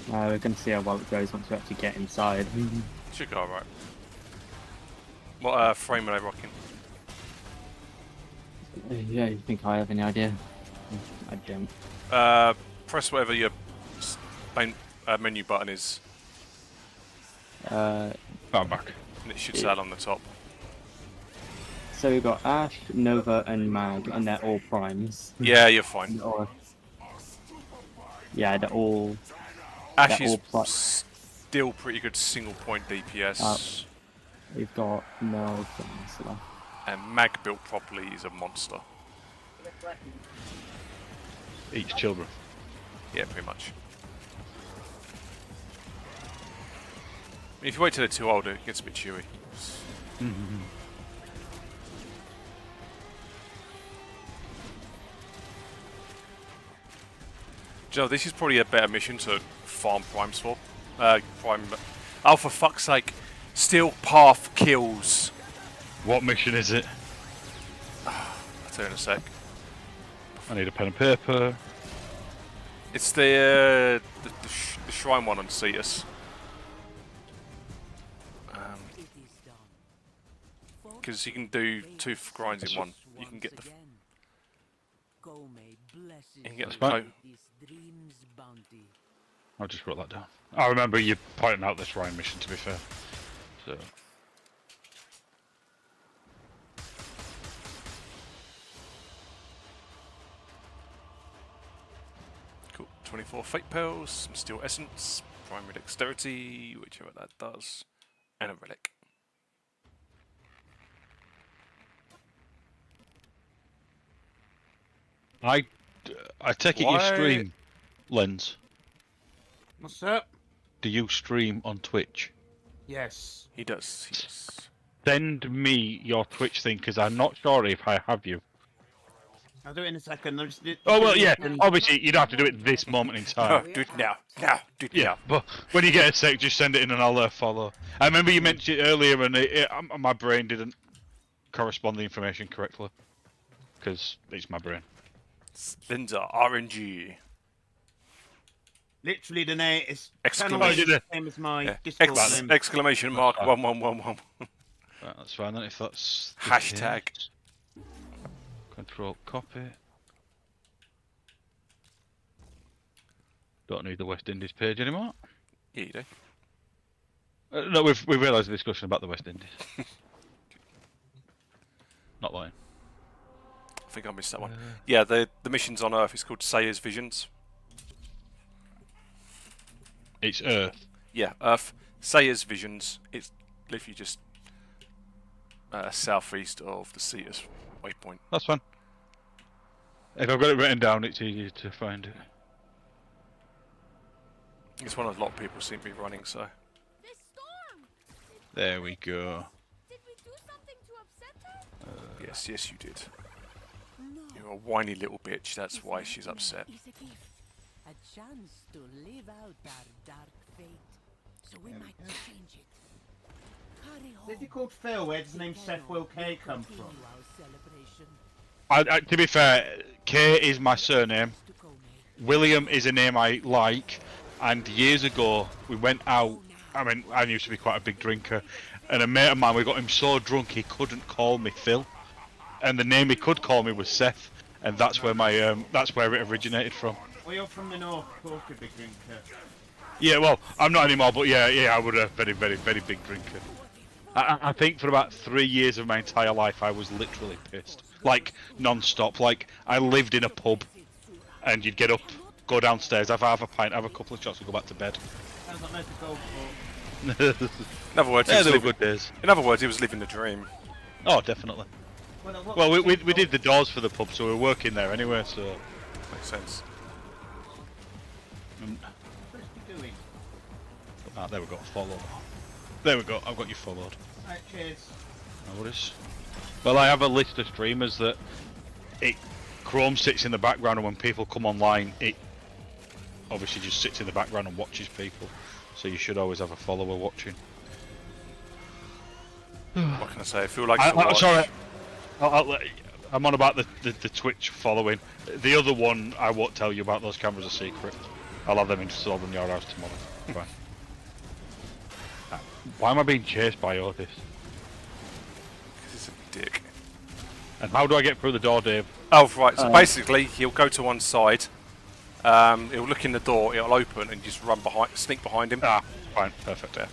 We're going to see how well it goes once we actually get inside. Should go alright. What frame are they rocking? Yeah, you think I have any idea? I don't. Press whatever your main menu button is. I'm back. And it should say on the top. So we've got Ash, Nova, and Mag, and they're all primes. Yeah, you're fine. Yeah, they're all. Ash is still pretty good single point DPS. We've got no things left. And Mag built properly is a monster. Eats children. Yeah, pretty much. I mean, if you wait till they're too old, it gets a bit chewy. Joe, this is probably a better mission to farm primes for. Oh, for fuck's sake. Steel Path kills. What mission is it? I'll tell you in a sec. I need a pen and paper. It's the shrine one on Cetus. Because you can do 2 grinds in one. You can get the. You can get the. I just wrote that down. I remember you pointing out this Ryan mission, to be fair. So. Cool. 24 fate pearls, some steel essence, primary dexterity, whichever that does, and a relic. I take it you stream, Lens. What's up? Do you stream on Twitch? Yes. He does. He does. Send me your Twitch thing, because I'm not sure if I have you. I'll do it in a second. Oh, well, yeah. Obviously, you don't have to do it this moment in time. No, do it now. Now. Do it now. But when you get a sec, just send it in and I'll follow. I remember you mentioned it earlier and my brain didn't correspond the information correctly. Because it's my brain. Linda, RNG. Literally the name is exclamation. Same as my Discord name. Exclamation mark 1111. Right, that's fine then if that's hashtag. Control copy. Don't need the West Indies page anymore. Yeah, you do. No, we've realised the discussion about the West Indies. Not lying. I think I missed that one. Yeah, the mission's on Earth. It's called Sayer's Visions. It's Earth. Yeah, Earth. Sayer's Visions. It's literally just southeast of the Cetus waypoint. That's fine. If I've got it written down, it's easier to find it. It's one a lot of people seem to be running, so. There we go. Did we do something to upset her? Yes, you did. You're a whiny little bitch. That's why she's upset. A chance to live out our dark fate, so we might change it. If you called Phil, where does the name Seth Will K come from? To be fair, K is my surname. William is a name I like. And years ago, we went out. I mean, I used to be quite a big drinker. And a mate of mine, we got him so drunk he couldn't call me Phil. And the name he could call me was Seth. And that's where my that's where it originated from. Well, you're from the north, of course, a big drinker. Yeah, well, I'm not anymore, but yeah, I was a very, very, very big drinker. I think for about 3 years of my entire life, I was literally pissed. Like, non-stop. Like, I lived in a pub, and you'd get up, go downstairs, have half a pint, have a couple of shots, and go back to bed. Sounds like most to go for. In other words, they were good days. In other words, he was living the dream. Oh, definitely. Well, we did the doors for the pub, so we were working there anyway, so... Makes sense. Ah, there we go, follow. There we go, I've got you followed. Alright, cheers. No worries. Well, I have a list of streamers that Chrome sits in the background, and when people come online, it obviously just sits in the background and watches people. So you should always have a follower watching. What can I say? I feel like sorry. I'm on about the Twitch following. The other one, I won't tell you about. Those cameras are secret. I'll have them installed in your house tomorrow. Fine. Why am I being chased by Otis? Because he's a dick. And how do I get through the door, Dave? Oh, right. So basically, he'll go to one side. He'll look in the door. It'll open and just run behind, sneak behind him. Ah, fine, perfect. Yeah.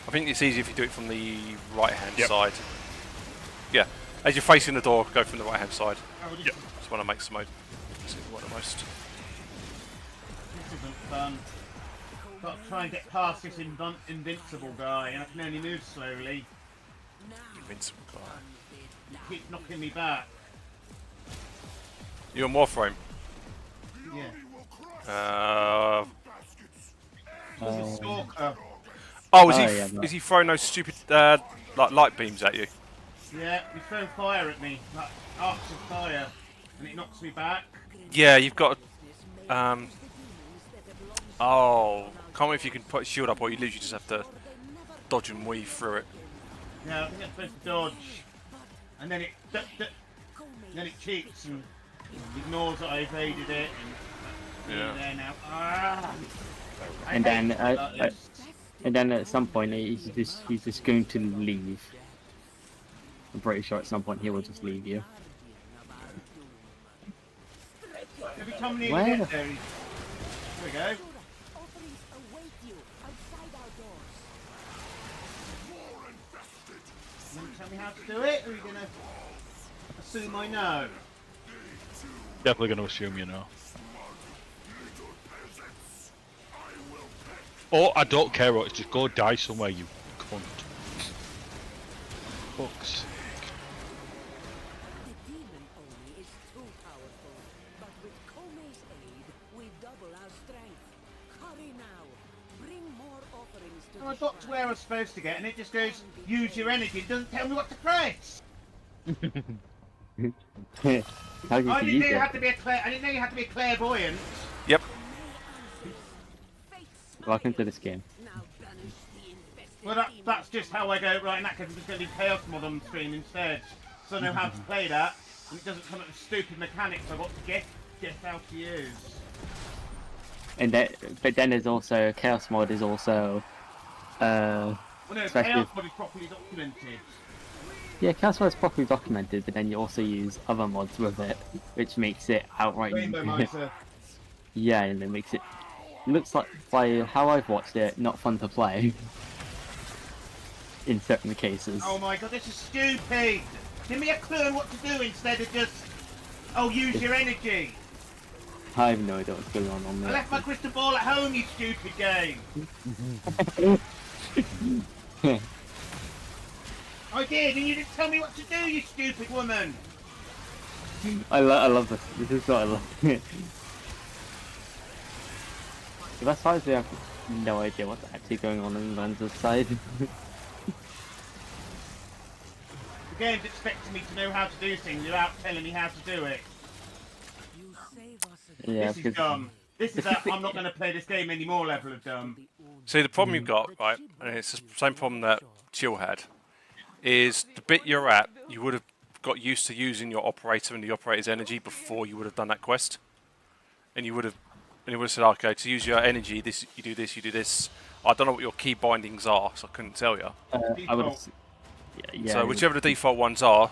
I think it's easier if you do it from the right-hand side. Yeah. As you're facing the door, go from the right-hand side. Yep. That's when it makes the most. The most. This isn't fun. Got to try and get past this invincible guy, and I can only move slowly. Invincible guy. He keeps knocking me back. You on Warframe? Yeah. He's a stalker. Oh, is he throwing those stupid like light beams at you? Yeah, he's throwing fire at me, like arcs of fire, and it knocks me back. Yeah, you've got. Oh, can't remember if you can put a shield up or you literally just have to dodge and weave through it. Yeah, I think I'm supposed to dodge, and then it cheats and ignores that I evaded it. And there now. Ah! And then at some point he's just going to leave. I'm pretty sure at some point he will just leave you. Every time we get there, there we go. You gonna tell me how to do it, or are you gonna assume I know? Definitely gonna assume you know. Oh, I don't care what, just go die somewhere, you cunt. Fuck's sake. The demon only is too powerful, but with Kome's aid, we double our strength. Hurry now. Bring more offerings to I got to where I was supposed to get, and it just goes, use your energy, it doesn't tell me what to press! How did I you didn't know use you it? had to be I didn't know you had to be a clairvoyant. Yep. Welcome to this game. Well, that's just how I go. Right, in that case, I'm just going to do Chaos Mod on stream instead, so I know how to play that, and it doesn't come up with stupid mechanics I've got to get how to use. And then, but then there's also Chaos Mod is also. Well, no, especially Chaos Mod is properly documented. Yeah, Chaos Mod is properly documented, but then you also use other mods with it, which makes it outright. Rainbow Miser. Yeah, and it makes it. Looks like, by how I've watched it, not fun to play. In certain cases. Oh my god, this is stupid! Give me a clue on what to do instead of just, oh, use your energy! I have no idea what's going on there. I left my crystal ball at home, you stupid game! I did, and you didn't tell me what to do, you stupid woman! I love this. This is what I love. The best part is we have no idea what's actually going on Lanza's side. The game's expecting me to know how to do things without telling me how to do it. Yeah, this is dumb. This is that I'm not going to play this game anymore level of dumb. See, the problem you've got, right, and it's the same problem that Chill had, is the bit you're at, you would have got used to using your operator and the operator's energy before you would have done that quest. And you would have said, okay, to use your energy, this you do this, you do this. I don't know what your key bindings are, so I couldn't tell you. I would have. Yeah, so whichever the default ones are,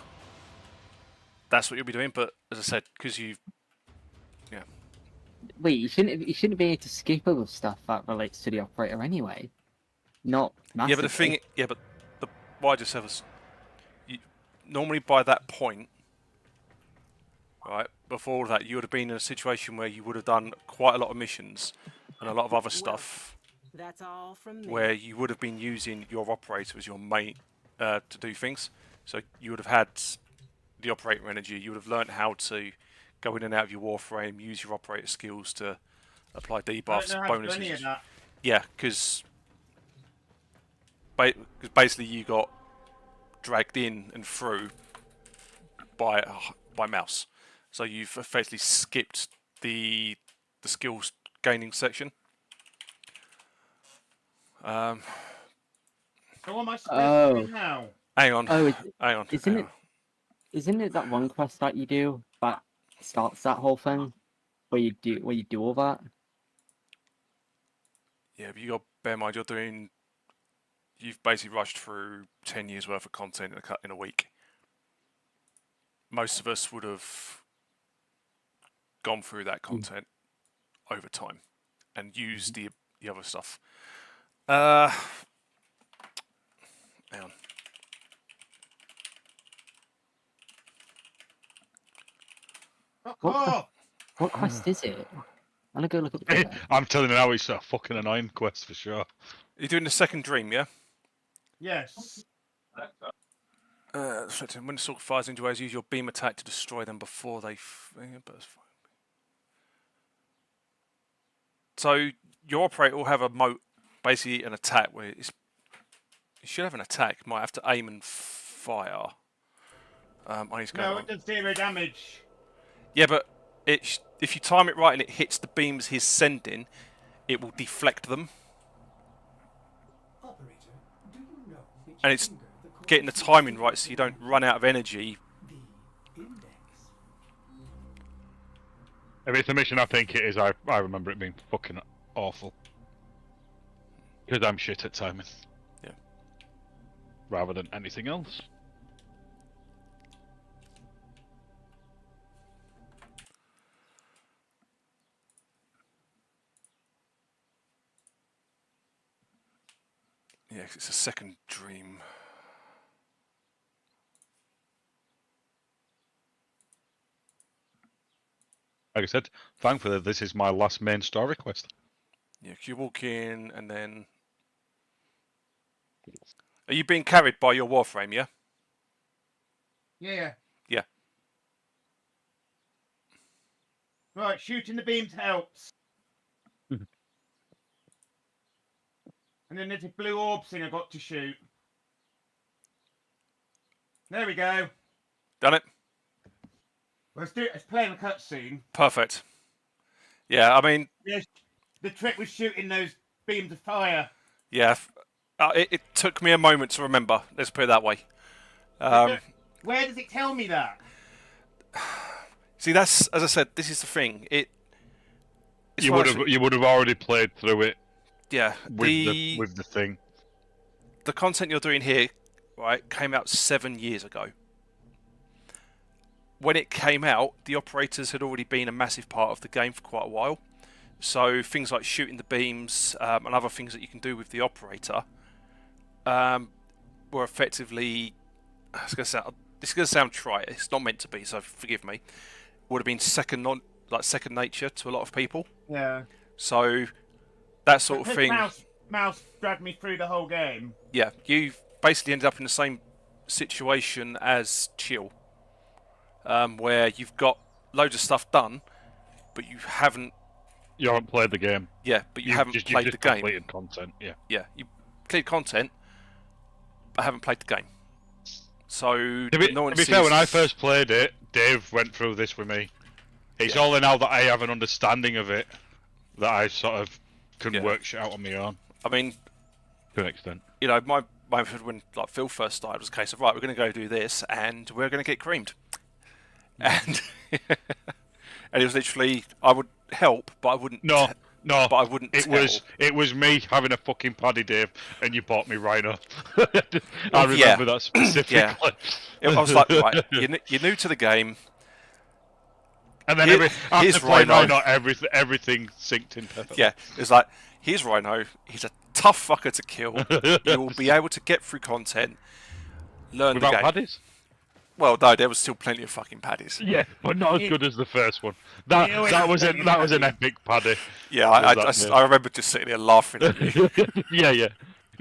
that's what you'll be doing. But as I said, because you, yeah. Wait, you shouldn't be able to skip over stuff that relates to the operator anyway. Not massively. Yeah, but the thing, why I just have normally by that point, right, before all that, you would have been in a situation where you would have done quite a lot of missions and a lot of other stuff. That's all from me. Where you would have been using your operator as your main to do things. So you would have had the operator energy. You would have learnt how to go in and out of your Warframe, use your operator skills to apply debuffs, bonuses. Yeah, because basically you got dragged in and through by mouse. So you've effectively skipped the skills gaining section. So what am I supposed to do now? Hang on. Oh, hang on. Isn't it that one quest that you do that starts that whole thing where you do all that? Yeah, but you got to bear in mind you've basically rushed through 10 years worth of content in a week. Most of us would have gone through that content over time and used the other stuff. Hang on. What quest is it? I'm gonna go look at the picture. I'm telling you now, it's a fucking annoying quest for sure. You're doing the second dream, yeah? Yes. When the sword fires into waves, use your beam attack to destroy them before they burst fire. So your operator will have a moat, basically an attack where it should have an attack. Might have to aim and fire. No, it does 0 damage. Yeah, but if you time it right and it hits the beams he's sending, it will deflect them. And it's getting the timing right so you don't run out of energy. If it's a mission I think it is, I remember it being fucking awful. Because I'm shit at timing. Yeah. Rather than anything else. Yeah, 'cause it's a second dream. Like I said, thankfully this is my last main story quest. Yeah, 'cause you walk in and then... Are you being carried by your Warframe, yeah? Yeah. Yeah. Right, shooting the beams helps. And then there's a blue orb thing I got to shoot. There we go. Done it? Let's do it. Let's play in the cutscene. Perfect. Yeah, I mean... Yes, the trick was shooting those beams of fire. Yeah, it took me a moment to remember. Let's put it that way. Where does it tell me that? See, that's, as I said, this is the thing. You would have already played through it. Yeah, with the thing. The content you're doing here, right, came out 7 years ago. When it came out, the operators had already been a massive part of the game for quite a while. So things like shooting the beams and other things that you can do with the operator were effectively... This is going to sound trite. It's not meant to be, so forgive me. Would have been second nature to a lot of people. Yeah. So that sort of thing. Mouse dragged me through the whole game. Yeah, you basically ended up in the same situation as Chill, where you've got loads of stuff done, but you haven't. You haven't played the game. Yeah, but you haven't played the game. Completed content. Yeah. Yeah, you cleared content, but haven't played the game. So to be fair, when I first played it, Dave went through this with me. It's only now that I have an understanding of it that I sort of can work shit out on my own. I mean, to an extent. You know, my method when Phil first started was a case of right, we're going to go do this, and we're going to get creamed. And and it was literally, I would help, but I wouldn't. No, but I wouldn't. It was me having a fucking paddy, Dave, and you bought me Rhino. I remember that specifically. Yeah. I was like, right, you're new to the game. And then after playing Rhino, everything synced in perfectly. Yeah, it's like, here's Rhino. He's a tough fucker to kill. You'll be able to get through content, learn without the game. paddies? Well, no, there was still plenty of fucking paddies. Yeah, but not as good as the first one. That was an epic paddy. Yeah, I remember just sitting there laughing at you. Yeah.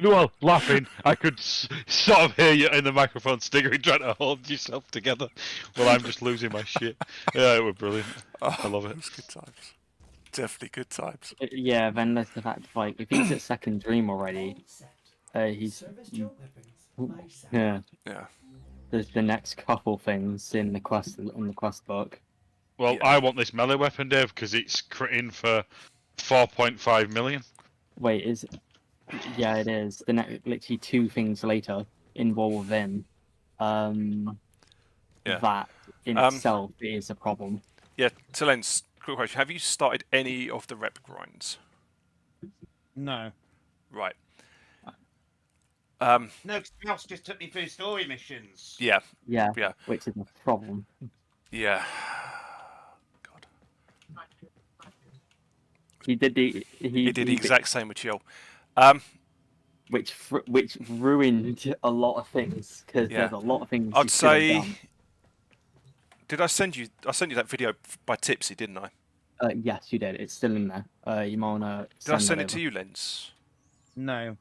Well, laughing, I could sort of hear you in the microphone staggering, trying to hold yourself together. Well, I'm just losing my shit. Yeah, it was brilliant. I love it. It was good times. Definitely good times. Yeah, then there's the fact, like, if he's at second dream already, he's... Yeah. Yeah. There's the next couple things in the quest book. Well, I want this melee weapon, Dave, because it's critting for 4.5 million. Wait, is it? Yeah, it is. The next, literally 2 things later, in War Within, that in itself is a problem. Yeah, Tilen's quick question: have you started any of the rep grinds? No. Right. No, because Mouse just took me through story missions. Yeah. Yeah. Yeah. Which is a problem. Yeah. He did the He did the exact same with Chill. Which ruined a lot of things because Yeah. there's a lot of things I'd you could have say. done. Did I send you? I sent you that video by Tipsy, didn't I? Yes, you did. It's still in there. You might wanna. Did I send it to you, Lens? No.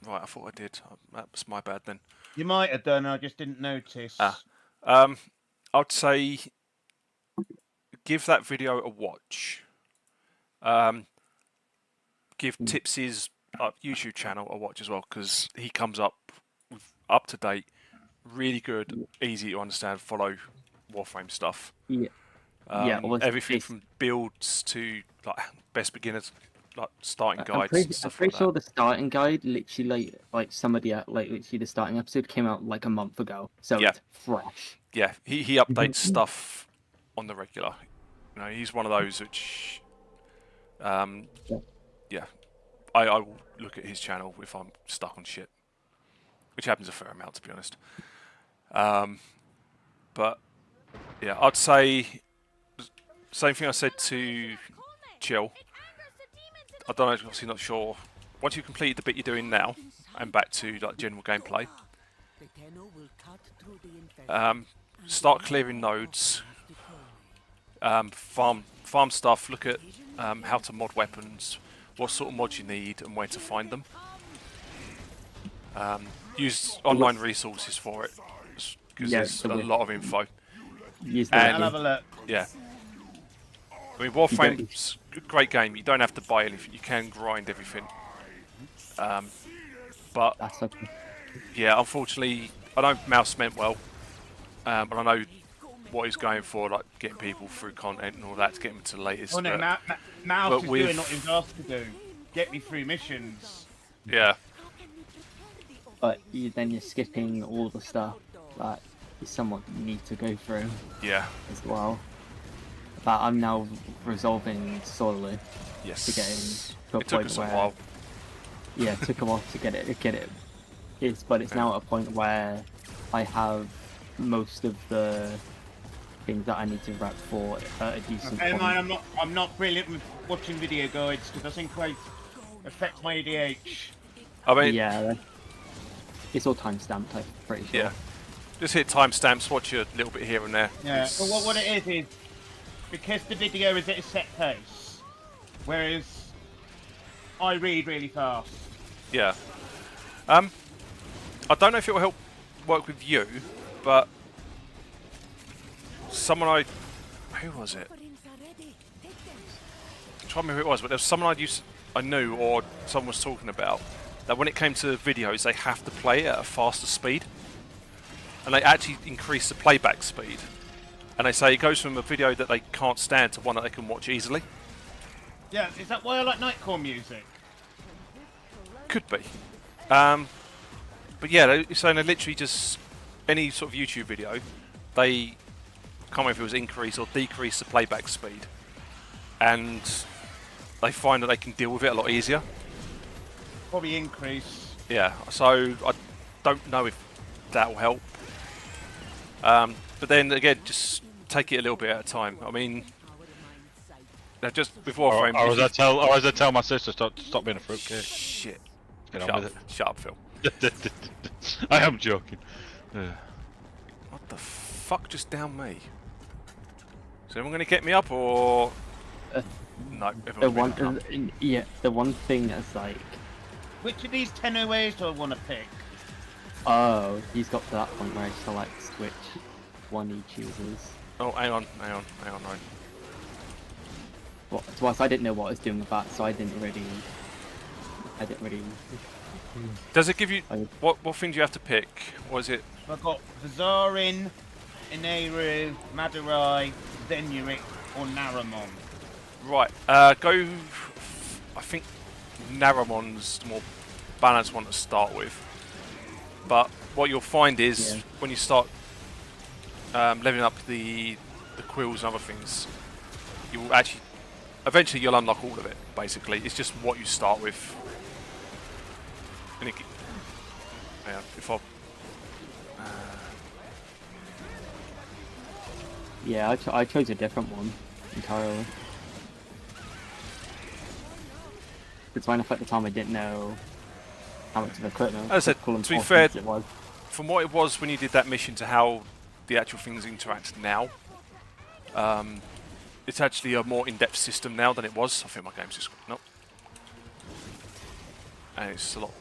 Right, I thought I did. That was my bad then. You might have done. I just didn't notice. I'd say give that video a watch. Give Tipsy's YouTube channel a watch as well, because he comes up with up to date, really good, easy to understand, follow Warframe stuff. Yeah. Everything from builds to like best beginners, like starting guides and stuff I'm pretty like sure that. the starting guide, literally, like some of the literally the starting episode came out like a month ago, so Yeah. it's fresh. Yeah, he updates stuff on the regular. You know, he's one of those which, yeah, I will look at his channel if I'm stuck on shit, which happens a fair amount, to be honest. But yeah, I'd say same thing I said to Chill. I don't know, obviously not sure. Once you complete the bit you're doing now, and back to like general gameplay, start clearing nodes, farm stuff. Look at how to mod weapons, what sort of mods you need, and where to find them. Use online resources for it, because there's a lot of info. I'll have a look. Yeah. I mean, Warframe's a great game. You don't have to buy anything. You can grind everything. But yeah, unfortunately, I know Mouse meant well, but I know what he's going for, like getting people through content and all that to get them to the latest. Oh no, Mouse is doing what he's asked to do. Get me through missions. Yeah. But then you're skipping all the stuff that you somewhat need to go through. Yeah. As well. That I'm now resolving slowly. Yes. To get to a point where. A while. Yeah, it took a while to get it. But it's now at a point where I have most of the things that I need to rep for a decent point. I'm not brilliant with watching video guides because I think I affect my ADH. I mean, yeah, it's all timestamped, I'm pretty sure. Yeah, just hit timestamps, watch a little bit here and there. Yeah, but what it is because the video is at a set pace, whereas I read really fast. Yeah. I don't know if it will help work with you, but someone who was it? I'm trying to remember who it was, but there was someone I knew, or someone was talking about, that when it came to videos, they have to play at a faster speed, and they actually increase the playback speed. And they say it goes from a video that they can't stand to one that they can watch easily. Yeah, is that why I like Nightcore music? Could be. But yeah, they're saying they literally just, any sort of YouTube video, they can't remember if it was increase or decrease the playback speed. And they find that they can deal with it a lot easier. Probably increase. Yeah, so I don't know if that will help. But then again, just take it a little bit at a time. I mean, just before Warframe. Or as I tell my sister, stop being a fruitcake. Shit. Get on with it. Shut up, Phil. I am joking. What the fuck just downed me? Is anyone going to get me up, or no? The one thing that's like. Which of these 10 ways do I want to pick? Oh, he's got to that point where he selects which one he chooses. Oh, hang on. Well, I didn't know what I was doing with that, so I didn't really. Does it give you what thing do you have to pick? What is it? I've got Vizarin, Ineru, Madurai, Zenurik, or Naramon. Right. Go. I think Naramon's the more balanced one to start with. But what you'll find is when you start leveling up the quills and other things, you will actually eventually you'll unlock all of it. Basically, it's just what you start with. And yeah, if I. Yeah, I chose a different one entirely. It's fine if at the time I didn't know how much of equipment. As I said, to be fair, from what it was when you did that mission to how the actual things interact now, it's actually a more in-depth system now than it was. I think my game's just up. And it's a lot.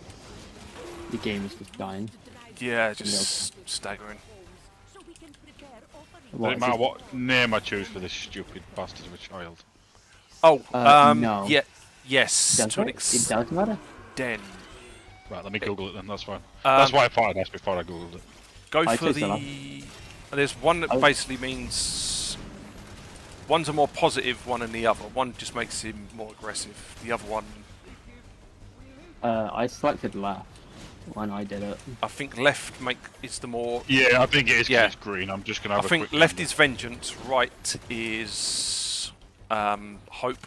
The game is just dying. Yeah, just staggering. Doesn't matter what name I choose for this stupid bastard of a child. Oh, no. yeah, yes. Does it? It does matter? Den. Right, let me Google it then, that's fine. That's why I thought I'd ask before I Googled it. Go for the... There's one that basically means... One's a more positive one than the other. One just makes him more aggressive. The other one... I selected left when I did it. I think left is the more... Yeah, I think it is 'cause it's green. I'm just going to have I think left is vengeance, right is... hope.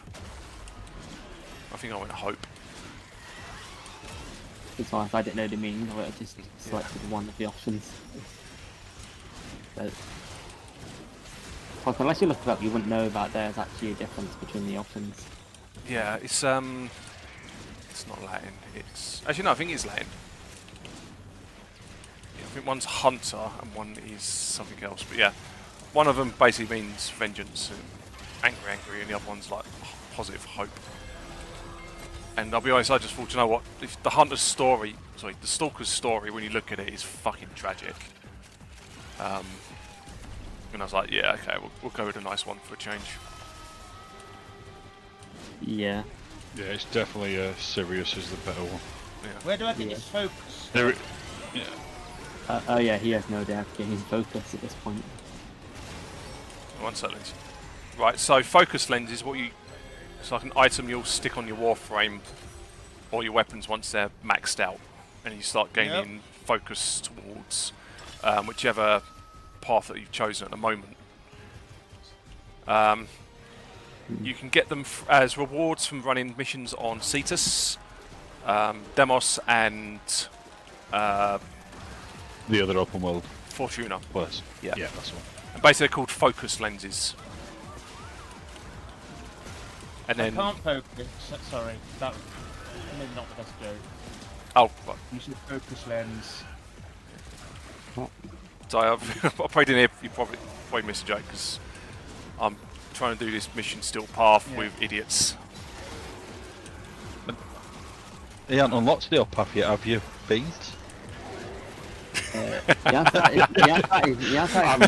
I think I went hope. It's fine, if I didn't know the meaning of it, I just selected one of the options. But, like, unless you look it up, you wouldn't know that there's actually a difference between the options. Yeah, it's not Latin. It's actually no, I think it's Latin. Yeah, I think one's hunter and one is something else. But yeah, one of them basically means vengeance and angry, and the other one's like positive hope. And I'll be honest, I just thought, you know what? If the hunter's story, sorry, the stalker's story, when you look at it, is fucking tragic. And I was like, yeah, okay, we'll go with a nice one for a change. Yeah. Yeah, it's definitely Sirius is the better one. Yeah. Where do I get his focus? Yeah. Oh yeah, he has no idea his focus at this point. One second. Right, so focus lens is what you... It's like an item you'll stick on your Warframe or your weapons once they're maxed out. And you start gaining focus towards whichever path that you've chosen at the moment. You can get them as rewards from running missions on Cetus, Demos, and the other open world. Fortuna. Plus. Yeah, that's one. And basically they're called focus lenses. And then I can't focus. Sorry, that maybe not the best joke. Oh, what? You should focus lens. So I probably didn't hear. You probably missed a joke because I'm trying to do this mission still path with idiots. You haven't unlocked steel path yet, have you, Beans? The answer is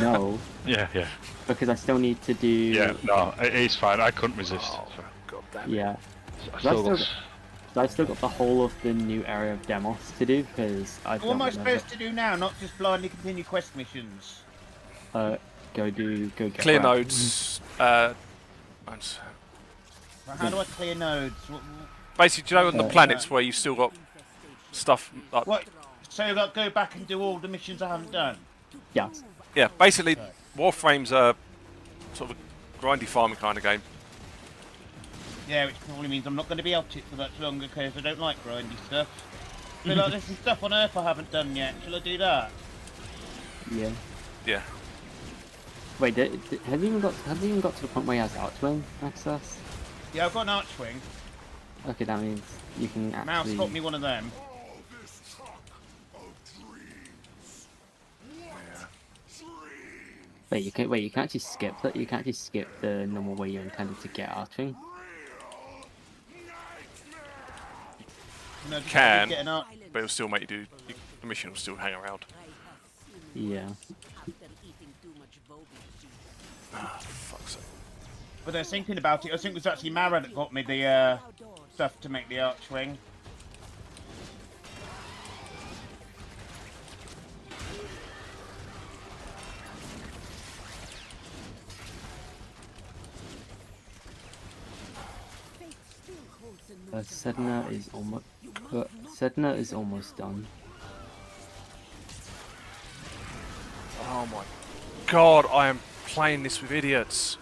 no. Yeah. Because I still need to do... Yeah, no, it's fine. I couldn't resist. Oh, God damn. Yeah. I still got the whole of the new area of Demos to do, because I don't What am I supposed to do now? Not just blindly continue quest missions? Go get clear around. nodes. How do I clear nodes? Basically, do you know on the planets where you've still got stuff... Like, what? So you've got to go back and do all the missions I haven't done? Yeah. Yeah, basically, Warframe's a sort of a grindy farming kind of game. Yeah, which probably means I'm not going to be at it for much longer because I don't like grindy stuff. So like, there's some stuff on Earth I haven't done yet. Shall I do that? Yeah. Yeah. Wait, have you even got to the point where he has Archwing access? Yeah, I've got an Archwing. Okay, that means you can actually... Mouse got me one of them. You can actually skip that. You can actually skip the normal way you intended to get Archwing. No, can, but it'll still make you do... The mission will still hang around. Yeah. Ah, fuck's sake. But I was thinking about it. I think it was actually Mara that got me the stuff to make the Archwing. Sedna is almost done. Oh my God, I am playing this with idiots.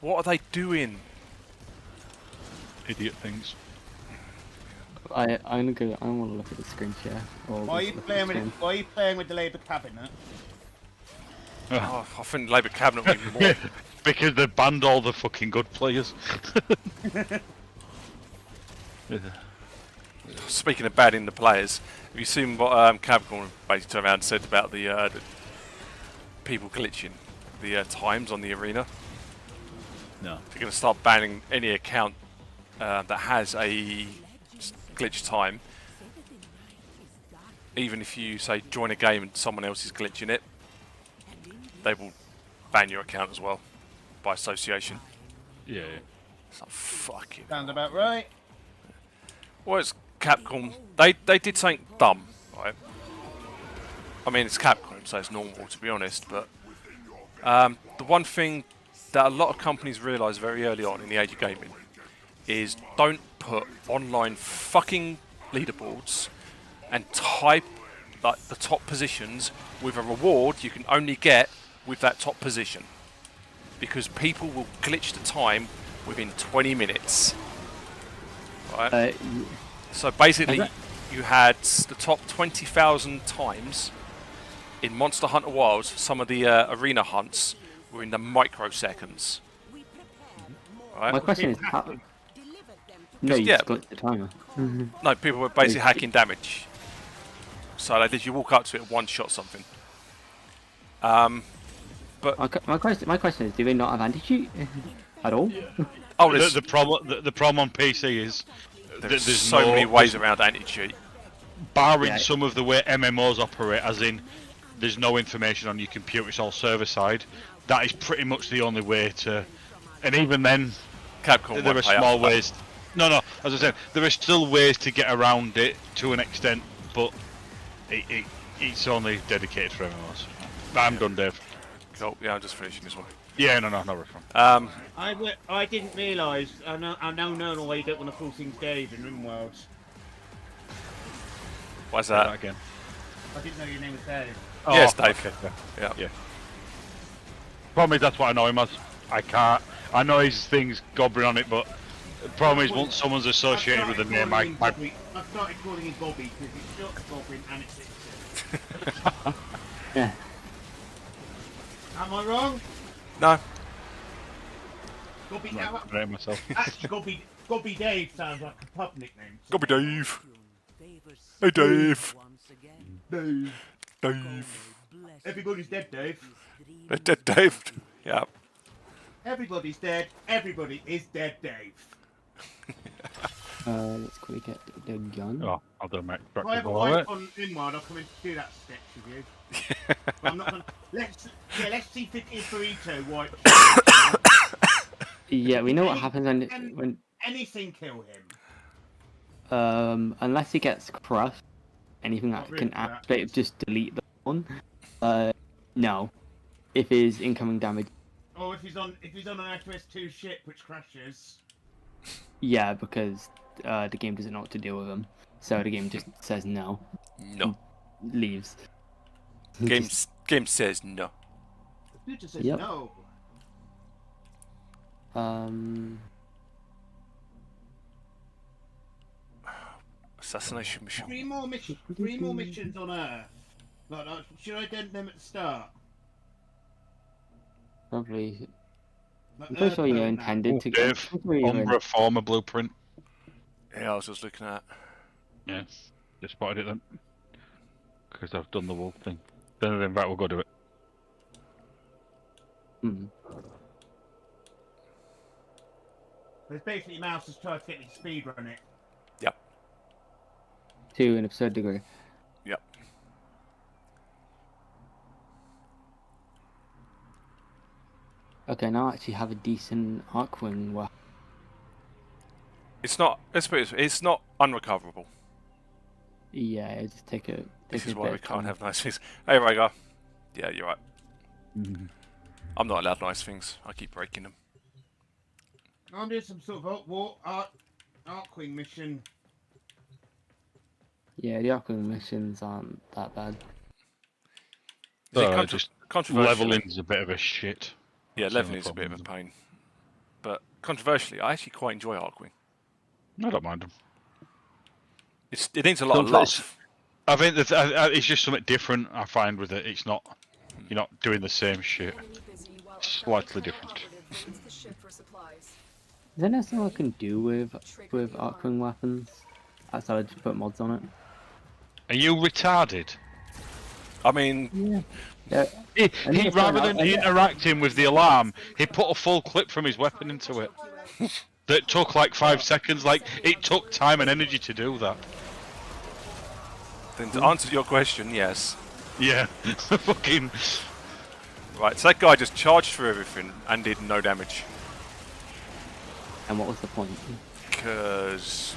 What are they doing? idiot things. I'm gonna go. I want to look at the screen share. Why are you playing with it? Why are you playing with the Labour cabinet? Oh, I think Labour cabinet will be more. Because they banned all the fucking good players. Speaking of banning the players, have you seen what Capcom basically turned around and said about the people glitching the times on the arena? No. They're going to start banning any account that has a glitch time. Even if you say join a game and someone else is glitching it, they will ban your account as well by association. Yeah. It's like fucking. Sounds about right. Well, it's Capcom. They did something dumb, right? I mean, it's Capcom, so it's normal to be honest. But the one thing that a lot of companies realise very early on in the age of gaming is don't put online fucking leaderboards and type like the top positions with a reward you can only get with that top position, because people will glitch the time within 20 minutes. Right? So basically, you had the top 20,000 times in Monster Hunter Wilds. Some of the arena hunts were in the microseconds. Right? My question is, how? No, you just got the timer. No, people were basically hacking damage. So they did. You walk up to it, one shot something. But my question is, do they not have anti-cheat at all? Oh, the problem on PC is there's so many ways around anti-cheat. Barring some of the way MMOs operate, as in there's no information on your computer, it's all server side. That is pretty much the only way to, and even then, Capcom there are small ways. No, as I said, there are still ways to get around it to an extent, but it's only dedicated for MMOs. I'm done, Dave. Cool. Yeah, I'm just finishing this one. Yeah, no, Warframe. I didn't realise. I now know why you don't want to call things Dave in RimWorlds. Why's that? That again? I didn't know your name was Dave. Oh, yes, Dave. Okay, yeah. Problem is, that's what I know him as. I can't. I know his thing's gobbling on it, but the problem is once someone's associated with the name, I started calling him Bobby because it's short goblin and it's Yeah. Am I wrong? No. Gobby, myself. Actually, Gobby Dave sounds like a pub nickname. Gobby Dave. Hey, Dave. Dave. Everybody's dead, Dave. They're dead, Dave. Yeah. Everybody's dead. Everybody is dead, Dave. Let's quickly get the gun. Oh, I'll do my If I ever wipe on Inward, I'll come in to do that sketch with you. I'm not gonna. Let's see if it is burrito white. Yeah, we know what happens when anything kill him. Unless he gets crushed, anything that can activate, just delete the one. No. If his incoming damage. Or if he's on an FS2 ship which crashes. Yeah, because the game doesn't know what to do with him, so the game just says no. No. Leaves. Game says no. You just says no. Assassination mission. Three more missions on Earth. Like, should I do them at the start? Probably. I'm pretty sure you're intended to get. Umbra former blueprint. Yeah, I was just looking at. Yeah, just spotted it then. Because I've done the wolf thing. Then in fact, we'll go do it. There's basically Mouse has tried to get me to speedrun it. Yep. To an absurd degree. Yep. Okay, now I actually have a decent Arcwing weapon. It's not. It's not unrecoverable. Yeah, just take it. This is why we can't have nice things. Hey, Rhaegar. Yeah, you're right. I'm not allowed nice things. I keep breaking them. I'm doing some sort of Arcwing mission. Yeah, the Arcwing missions aren't that bad. Just leveling's a bit of a shit. Yeah, leveling's a bit of a pain. But controversially, I actually quite enjoy Arcwing. I don't mind them. It needs a lot of love. I think that it's just something different. I find with it, it's not. You're not doing the same shit. Slightly different. Is there nothing I can do with Arcwing weapons outside of just put mods on it? Are you retarded? I mean, yeah. He rather than interacting with the alarm, he put a full clip from his weapon into it. That took like 5 seconds. Like it took time and energy to do that. Then to answer your question, yes. Yeah. Fucking. Right, so that guy just charged through everything and did no damage. And what was the point? Because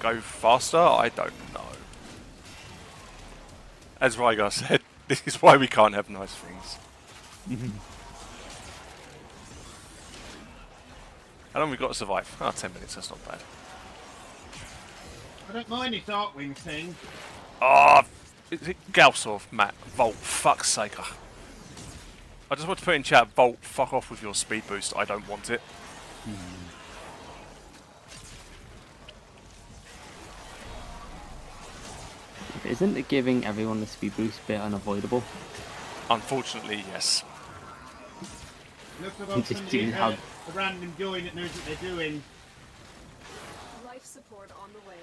go faster? I don't know. As Rygar said, this is why we can't have nice things. How long have we got to survive? 10 minutes, that's not bad. I don't mind this Arcwing thing. Ah, is it Galsov, Matt? Volt, fuck's sake. I just want to put in chat, Volt, fuck off with your speed boost, I don't want it. Isn't it giving everyone the speed boost bit unavoidable? Unfortunately, yes. Looks like somebody a random join that knows what they're doing. Life support on the way.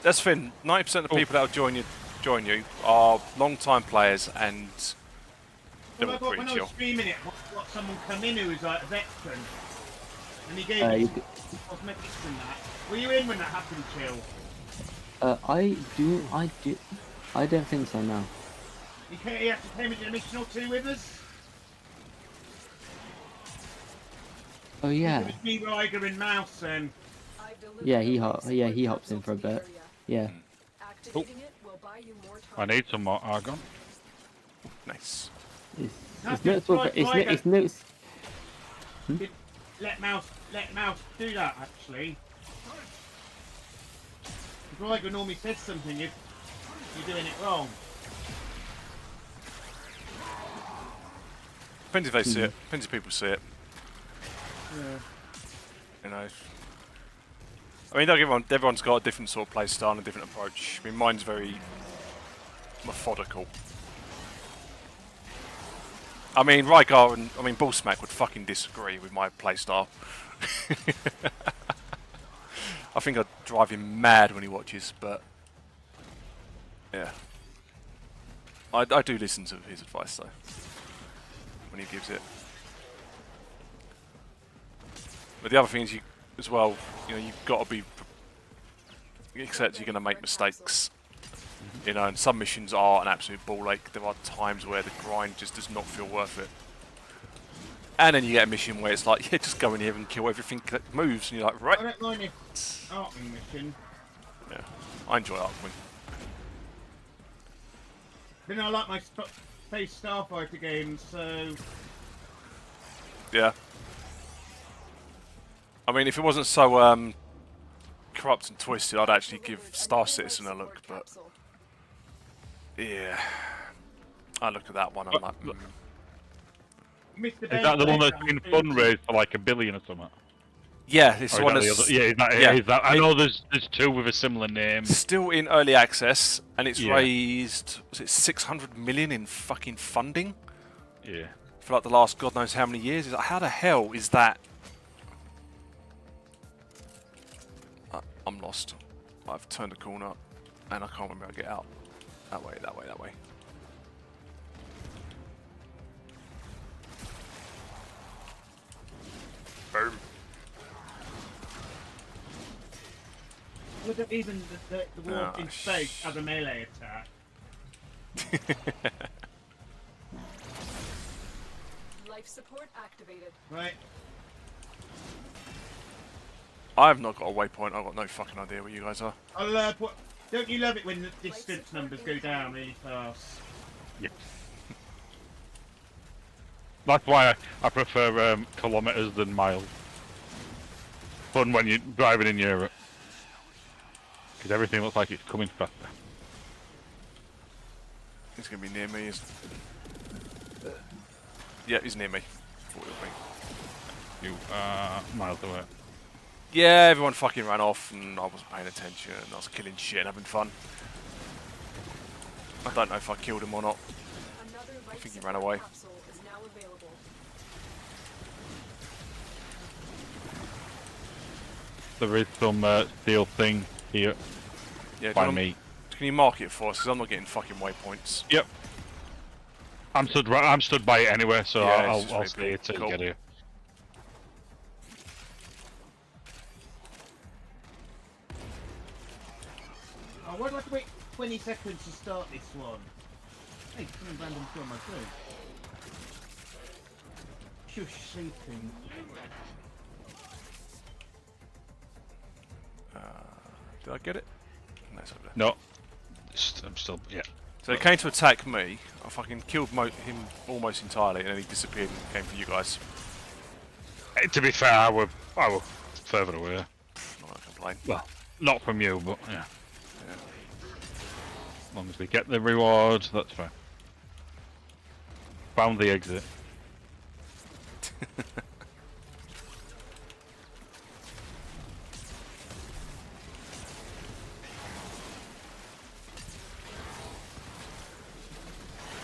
That's the thing, 90% of the people that will join you are long-time players and they're all pretty when I chill. was streaming it, what someone come in who was like a veteran, and he gave me cosmetics and that. Were you in when that happened, Chill? I don't think so, no. He had to came into a mission or two with us. Oh yeah. It was me, Ryger, and Mouse, and Yeah, he hops in for a bit. Yeah. Oh. I need some more argon. Nice. It's notes. Let Mouse do that actually. If Ryger normally says something, you're doing it wrong. Depends if they see it. Depends if people see it. Yeah. You know. I mean, don't get me wrong, everyone's got a different sort of play style and a different approach. I mean, mine's very methodical. I mean, Rygar and Bullsmack would fucking disagree with my play style. I think I'd drive him mad when he watches, but yeah. I do listen to his advice though, when he gives it. But the other thing is, as well, you've got to be accept you're going to make mistakes. You know, and some missions are an absolute ball ache. There are times where the grind just does not feel worth it. And then you get a mission where it's like, yeah, just go in here and kill everything that moves, and you're like, right. I don't mind this Arcwing mission. Yeah, I enjoy Arcwing. Then I like my Space Starfighter games, so... Yeah. I mean, if it wasn't so corrupt and twisted, I'd actually give Star Citizen a look, but... Yeah. I look at that one, I'm like... Is that the one that's been fundraised for like $1 billion or something? Yeah, it's the one that's... Yeah, is that, I know there's two with a similar name. Still in early access, and it's raised, was it 600 million in fucking funding? Yeah. For like the last God knows how many years. It's like, how the hell is that? I'm lost. I've turned a corner, and I can't remember how to get out. That way, that way, that way. Boom. Look at even the Warp in space as a melee attack. Life support activated. Right. I've not got a waypoint. I've got no fucking idea where you guys are. I'll don't you love it when the distance numbers go down really fast? Yeah. That's why I prefer kilometres than miles. Fun when you're driving in Europe. Because everything looks like it's coming faster. He's going to be near me. Yeah, he's near me. You are miles away. Yeah, everyone fucking ran off and I wasn't paying attention and I was killing shit and having fun. I don't know if I killed him or not. I think he ran away. There is some steel thing here by me. Can you mark it for us? Because I'm not getting fucking waypoints. Yep. I'm stood by it anyway, so yeah, I'll stay here till you get here. Oh, why do I have to wait 20 seconds to start this one? Hey, some random kill my food. Shush, sleeping. Did I get it? No, it's over there. No. I'm still, yeah. So they came to attack me. I fucking killed him almost entirely, and then he disappeared and came for you guys. To be fair, I were further away. Not gonna complain. Well, not from you, but yeah. As long as we get the reward, that's fine. Found the exit.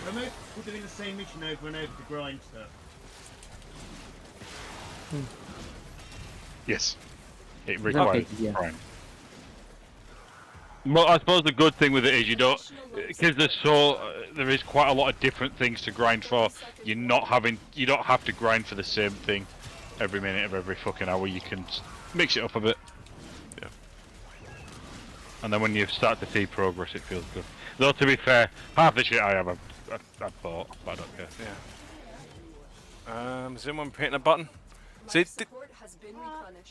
Remember, we're doing the same mission over and over to grind stuff. Yes. It requires grind. Well, I suppose the good thing with it is you don't, because there is quite a lot of different things to grind for. You don't have to grind for the same thing every minute of every fucking hour. You can mix it up a bit. Yeah. And then when you start to see progress, it feels good. Though to be fair, half the shit I have, I've bought, but I don't care. Yeah. Is anyone hitting a button? See,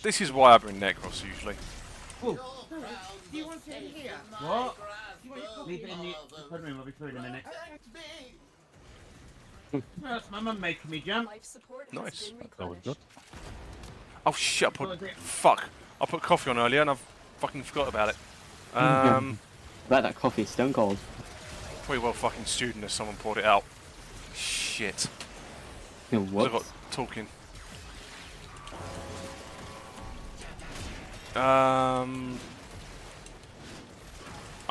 this is why I bring Necros usually. Oh, do you want it in here? What? Leave it in the front room, I'll be through in a minute. That's my mum making me jump. Nice. That was good. Oh shit, fuck. I put coffee on earlier and I've fucking forgot about it. About that coffee, stone cold. Pretty well fucking stewed unless someone poured it out. Shit. What? I got talking. I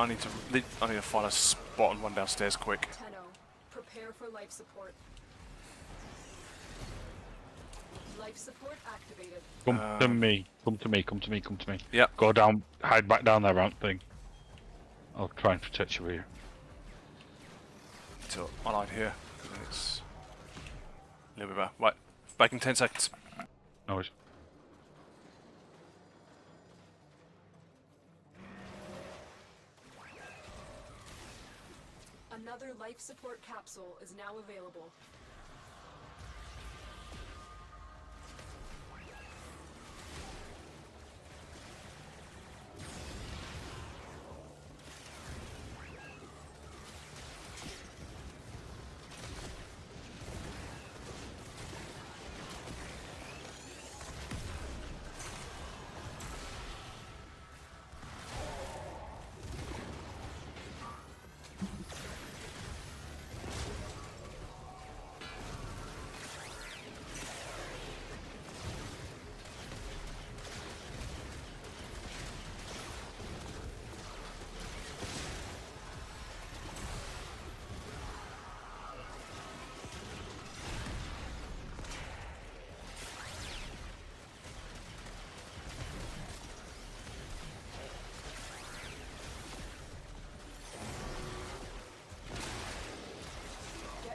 need to find a spot and run downstairs quick. Prepare for life support. Life support activated. Come to me. Come to me. Come to me. Come to me. Yep. Go down. Hide back down there, ramp thing. I'll try and protect you here. So I'll hide here. It's a little bit better. Right. Back in 10 seconds. No worries. Another life support capsule is now available.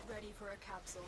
Ready for a capsule.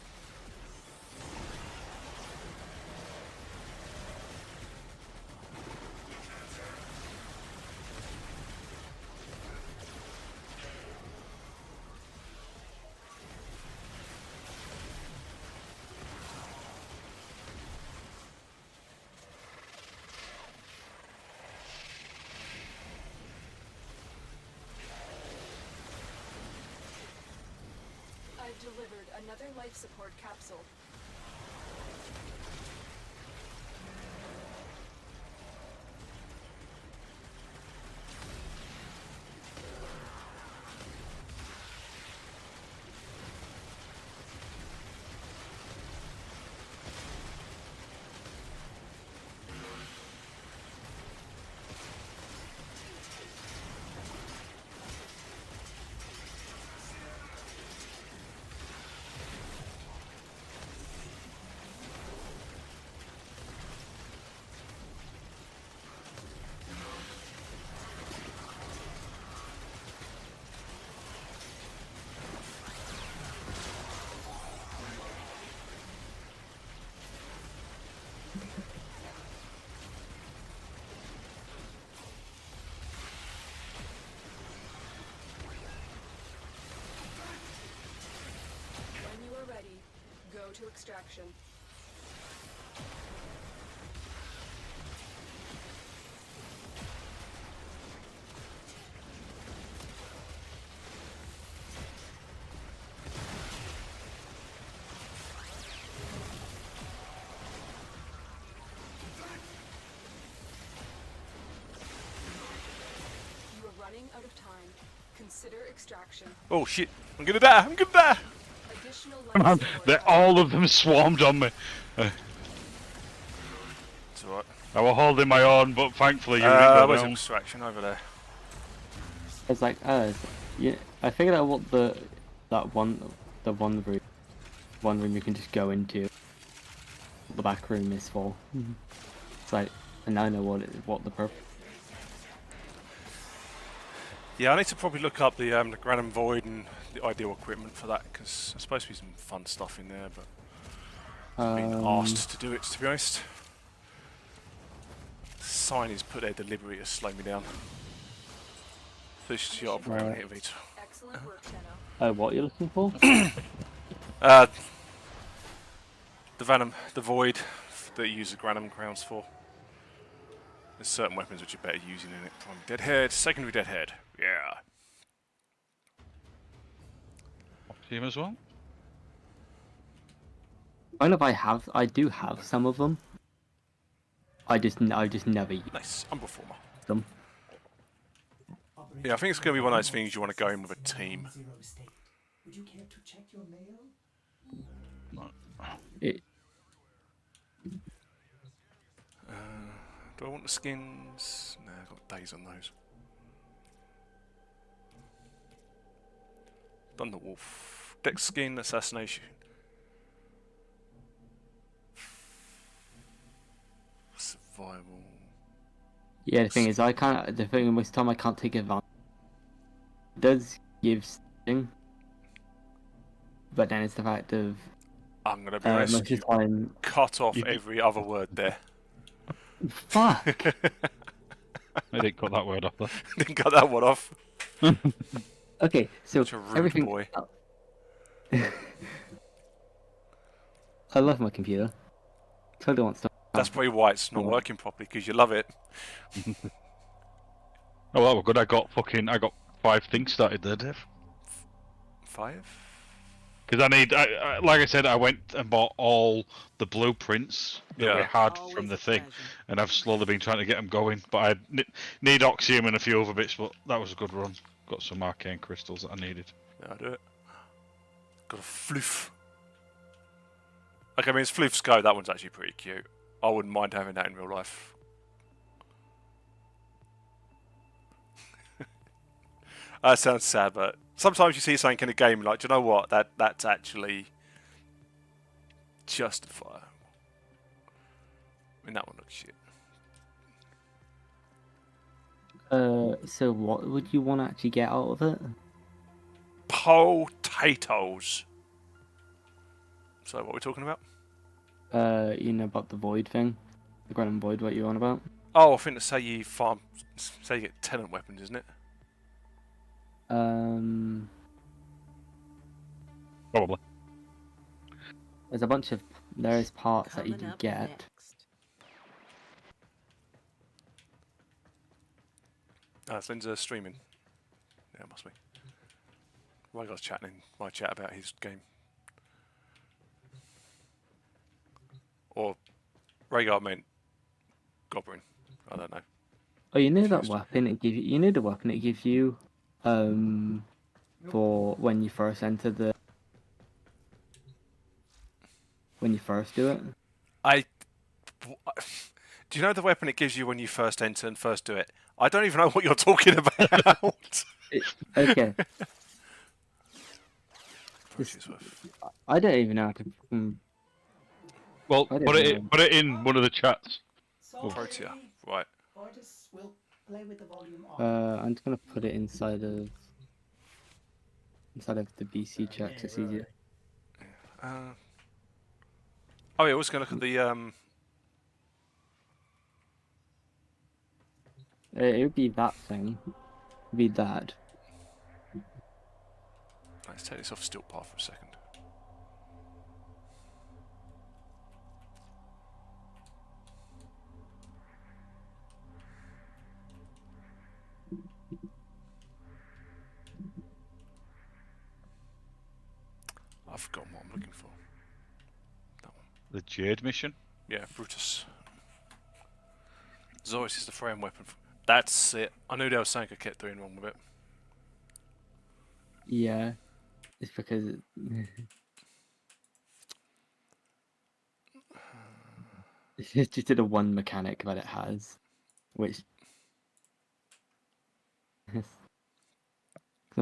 I've delivered another life support capsule. extraction. You are running out of time. Consider extraction. Oh shit! I'm gonna die! I'm gonna die! Additional Man, all of them swarmed on me. It's alright. I was holding my own, but thankfully you didn't go where's down. extraction over there? It's like, yeah, I figured out what the one room you can just go into. The back room is for. It's like, and now I know what the purpose. Yeah, I need to probably look up the Granum Void and the ideal equipment for that, because there's supposed to be some fun stuff in there, but I've been asked to do it, to be honest. The sign is put there deliberately to slow me down. Push your operating hit Vita. Excellent work, Tenno. What you're looking for? The Venom, the Void that you use the Granum crowns for. There's certain weapons which are better using in it. Primary Deadhead, secondary Deadhead. Yeah. Team as well? I don't know if I do have some of them. I just never use Nice, Umberformer. them. Yeah, I think it's going to be one of those things you want to go in with a team. Would you care to check your mail? Do I want the skins? No, I've got days on those. Done the wolf. Dex skin, assassination. Survival. Yeah, the thing is, most time I can't take advantage. It does give something, but then it's the fact of. I'm gonna be honest. Most of the time, cut off every other word there. Fuck. I didn't cut that word off there. Didn't cut that one off. Okay, so Such a rude everything. boy. I love my computer. Totally want to. That's probably why it's not working properly, because you love it. Oh, well, good. I got 5 things started there, Dave. 5? Because like I said, I went and bought all the blueprints that we had from the thing, and I've slowly been trying to get them going. But I need Oxium and a few other bits, but that was a good run. Got some arcane crystals that I needed. Yeah, I'll do it. Got a floof. Okay, I mean, it's Floof's Go. That one's actually pretty cute. I wouldn't mind having that in real life. That sounds sad, but sometimes you see something in a game like, do you know what? That's actually justifiable. I mean, that one looks shit. So what would you want to actually get out of it? Potatoes. So, what are we talking about? You know about the void thing, the Granum Void. What you on about? Oh, I think to say you farm, say you get tenant weapons, isn't it? Probably. There's a bunch of parts that you can get. Slynn's streaming. Yeah, it must be. Rhaegar's chatting in my chat about his game. Or Rhaegar meant Goblin. I don't know. Oh, you know that weapon it gives you. You know the weapon it gives you, for when you first enter the. When you first do it. Do you know the weapon it gives you when you first enter and first do it? I don't even know what you're talking about. Okay. I don't even know how to. Well, put it in one of the chats. Protea, right. Artists will play with the volume on. I'm just gonna put it inside of the BC chat. It's easier. Oh yeah, I was gonna look at the It would be that thing. It'd be that. Let's take this off stilt path for a second. I've forgotten what I'm looking for. That one. The Jade mission? Yeah, Brutus. Zoris is the frame weapon. That's it. I knew there was something I kept doing wrong with it. Yeah, it's because it's just the one mechanic that it has, which I'm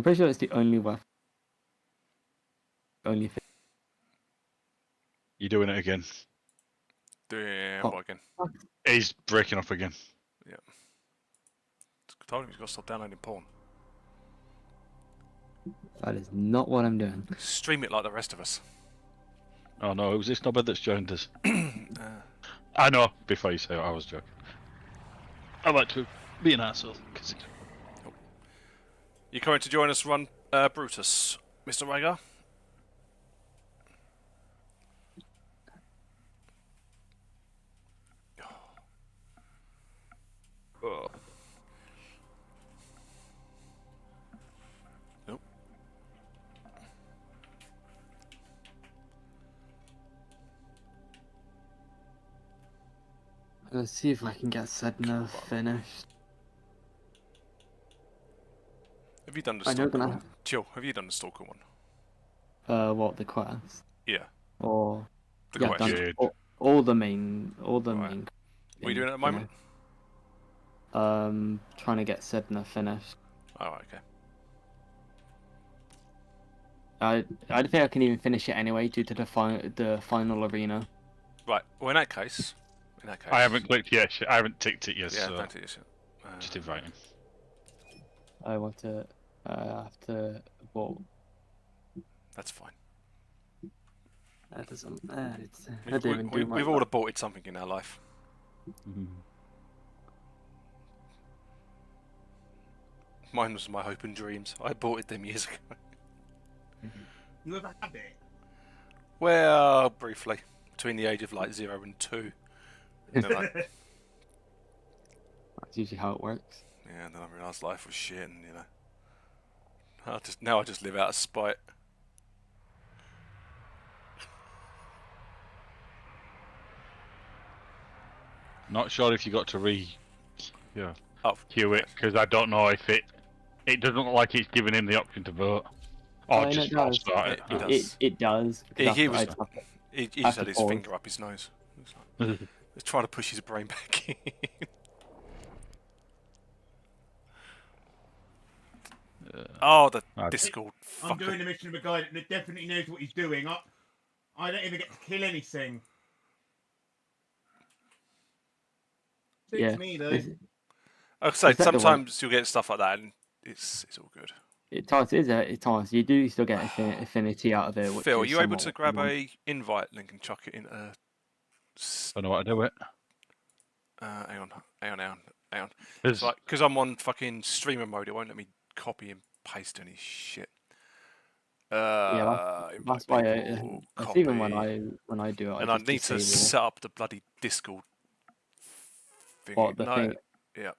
pretty sure it's the only weapon. Only thing. You're doing it again. Damn, Oh. what again? He's breaking up again. Yeah. I told him he's got to stop downloading porn. That is not what I'm doing. Stream it like the rest of us. Oh no, it was this knobhead that's joined us. I know, before you say it, I was joking. I like to be an asshole. You coming to join us run Brutus, Mr. Rager? Oh. Nope. Let's see if I can get Sedna finished. Have you done the I know Stalker gonna- one? Chill, have you done the Stalker one? What, the quest? Yeah. Or The yeah, quest. done all the main, main. What are you doing at the moment? Trying to get Sedna finished. Oh, okay. I don't think I can even finish it anyway due to the final arena. Right. Well, in that case. I haven't clicked yet. I haven't ticked it yet. Yeah, so don't tick it yet. just inviting. I want to. Have to vote. That's fine. That doesn't. It's. I didn't even do We've all aborted something in our life. Mine was my hope and dreams. I aborted them years ago. You ever had it? Well, briefly, between the age of like 0 and 2. And then That's usually how it works. Yeah, and then I realised life was shit, and now I just live out of spite. Not sure if you got to queue it, yes. because I don't know if it doesn't look like it's giving him the option to vote. Or Oh, just it does. start it. It does. He just had his finger up his nose. He's trying to push his brain back in. Oh, the Discord. I'm doing the mission of a guy that definitely knows what he's doing. I don't even get to kill anything. Suits me though. I'd say sometimes you'll get stuff like that, and it's all good. It's nice. You do still get affinity out of it. Which Phil, are is you able somewhat to grab a invite link and chuck it in a... I know how to do it. Hang on. Because I'm on fucking streamer mode, it won't let me copy and paste any shit. That's why that's even when I do it. And I need to set up the bloody Discord thing. Thing? Yeah.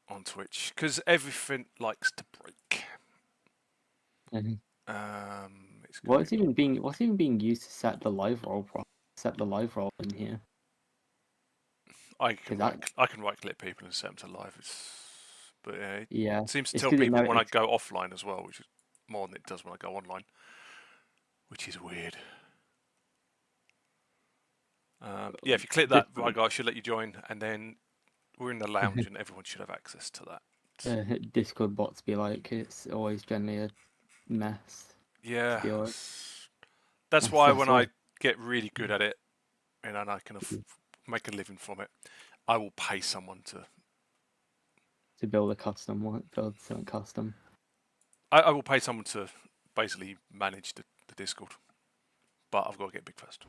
On Twitch, because everything likes to break. What's even being used to set the live roll? Set the live roll in here. I can right click people and set them to live. It seems to it's tell 'cause people when I go offline as well, which is more than it does when I go online, which is weird. If you click that, right, guys, should let you join, and then we're in the lounge, and everyone should have access to that. Discord bots be like, it's always generally a mess. Yeah, that's why when I get really good at it, and I can make a living from it, I will pay someone to build something custom. I will pay someone to basically manage the Discord, but I've got to get big first.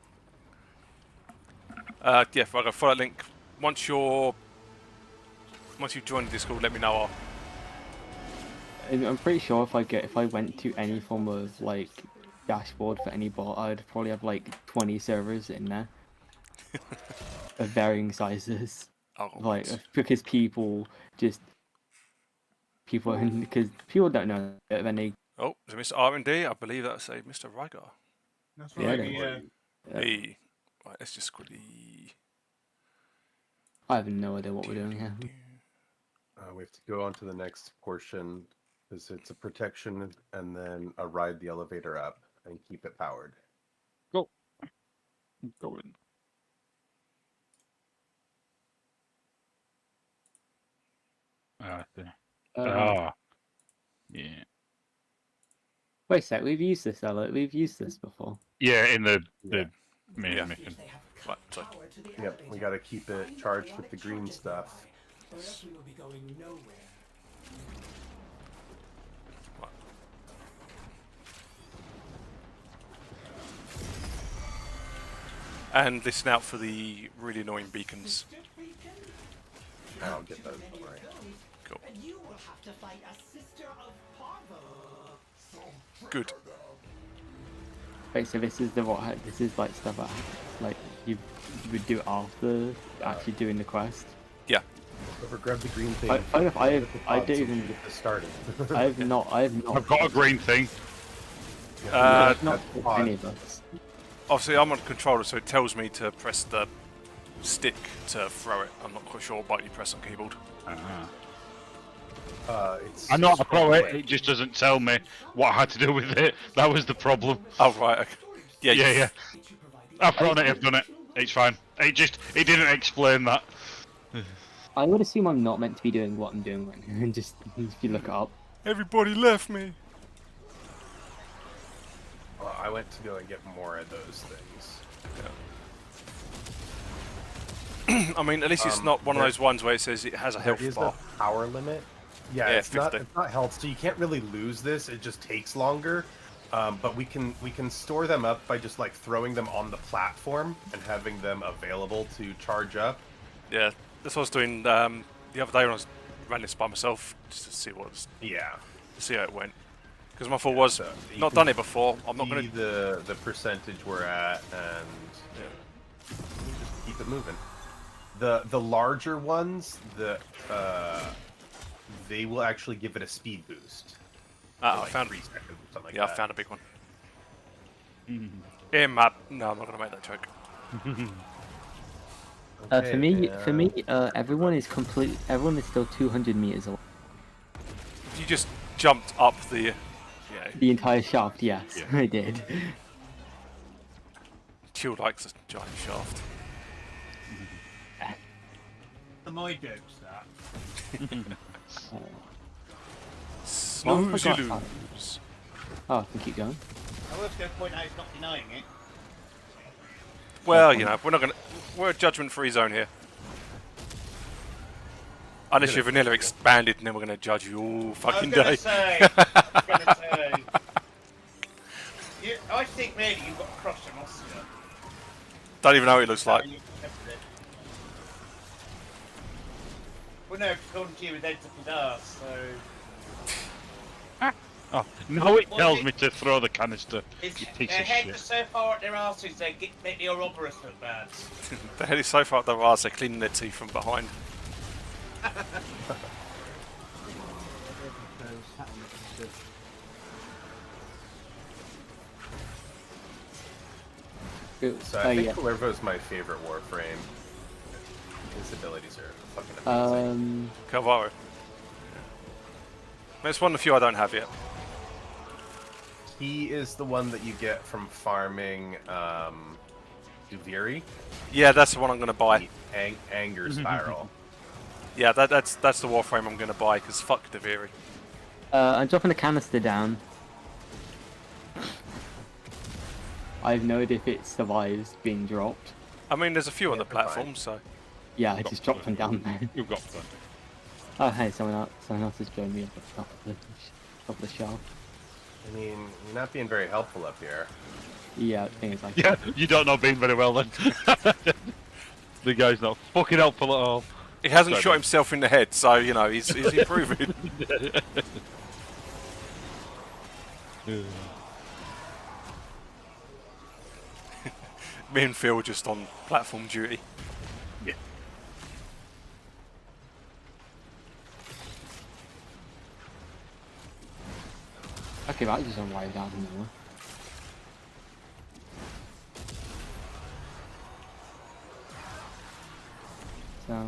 If I go follow that link, once you've joined the Discord, let me know. I'm pretty sure if I went to any form of like dashboard for any bot, I'd probably have like 20 servers in there of varying sizes. Because people just people because people don't know that when they. Oh, there's Mr. R&D. I believe that's a Mr. Rygar. That's Yeah, right. they- Yeah. Hey, right, let's just quickly. I have no idea what we're doing here. We have to go on to the next portion because it's a protection and then a ride the elevator up and keep it powered. Go. Go in. Yeah. Wait a sec, we've used this, Ella. We've used this before. Yeah, in the main mission. Right, so. Yep, we got to keep it charged with the green stuff. Or else we will be going nowhere. And listen out for the really annoying beacons. I'll get those. Don't worry. Cool. And you will have to fight a sister of Parvo. Good. Wait, so this is this is like stuff that like you would do after actually doing the quest. Yeah. Whoever grabbed the green thing. I don't even get this started. I've not. I've got a green thing. Not any of us. Obviously, I'm on controller, so it tells me to press the stick to throw it. I'm not quite sure what button you press on keyboard. It's I know how to throw it. It just doesn't tell me what I had to do with it. That was the problem. Oh right. Okay. Yeah. I've thrown it. I've done it. It's fine. It didn't explain that. I would assume I'm not meant to be doing what I'm doing right now, and just if you look it up. Everybody left me. Well, I went to go and get more of those things. Yeah. I mean, at least it's not one of those ones where it says it has a health bar. A power limit. Yeah, it's not health, so you can't really lose this. It just takes longer. But we can store them up by just like throwing them on the platform and having them available to charge up. Yeah, that's what I was doing the other day when I was running this by myself, just to see what was. Yeah. To see how it went. Because my thought was, not done it before. I'm not going to the percentage we're at, and just keep it moving. The larger ones, they will actually give it a speed boost. I like found 3 seconds, something like yeah, that. I found a big one. In map. No, I'm not going to make that joke. For me, everyone is still 200 meters away. You just jumped up the. The entire shaft, yes, I did. Chill likes a giant shaft. My joke's that. Snooze you lose. Oh, I can keep going. I was going to point out it's not denying it. Well, you know, we're a judgment-free zone here. Unless you're vanilla expanded, and then we're going to judge you all fucking day. I think really you've got to cross an Oscar. Don't even know what it looks like. Well, no, according to you, it ends up his arse, so... Oh, now it tells me to throw the canister. You piece Their of heads shit. are so far up their arses they make the Ouroboros look bad. The head is so far up their arse, they're cleaning their teeth from behind. So I think Cuervo's my favorite Warframe. His abilities are fucking amazing. Calvaro. It's one of the few I don't have yet. He is the one that you get from farming Duviri. Yeah, that's the one I'm going to buy. Anger Spiral. Yeah, that's the Warframe I'm going to buy, because fuck Deviri. I'm dropping the canister down. I have no idea if it survives being dropped. I mean, there's a few on the platform, so... Yeah, I just dropped them down there. You've got them. Oh, hey, someone else has joined me at the top of the shelf. I mean, you're not being very helpful up here. Yeah, I think it's like... Yeah, you don't know Bean very well then. The guy's not fucking helpful at all. He hasn't shot himself in the head, so, you know, he's improving. Me and Phil just on platform duty. Yeah. Okay, that just arrived out of nowhere. So...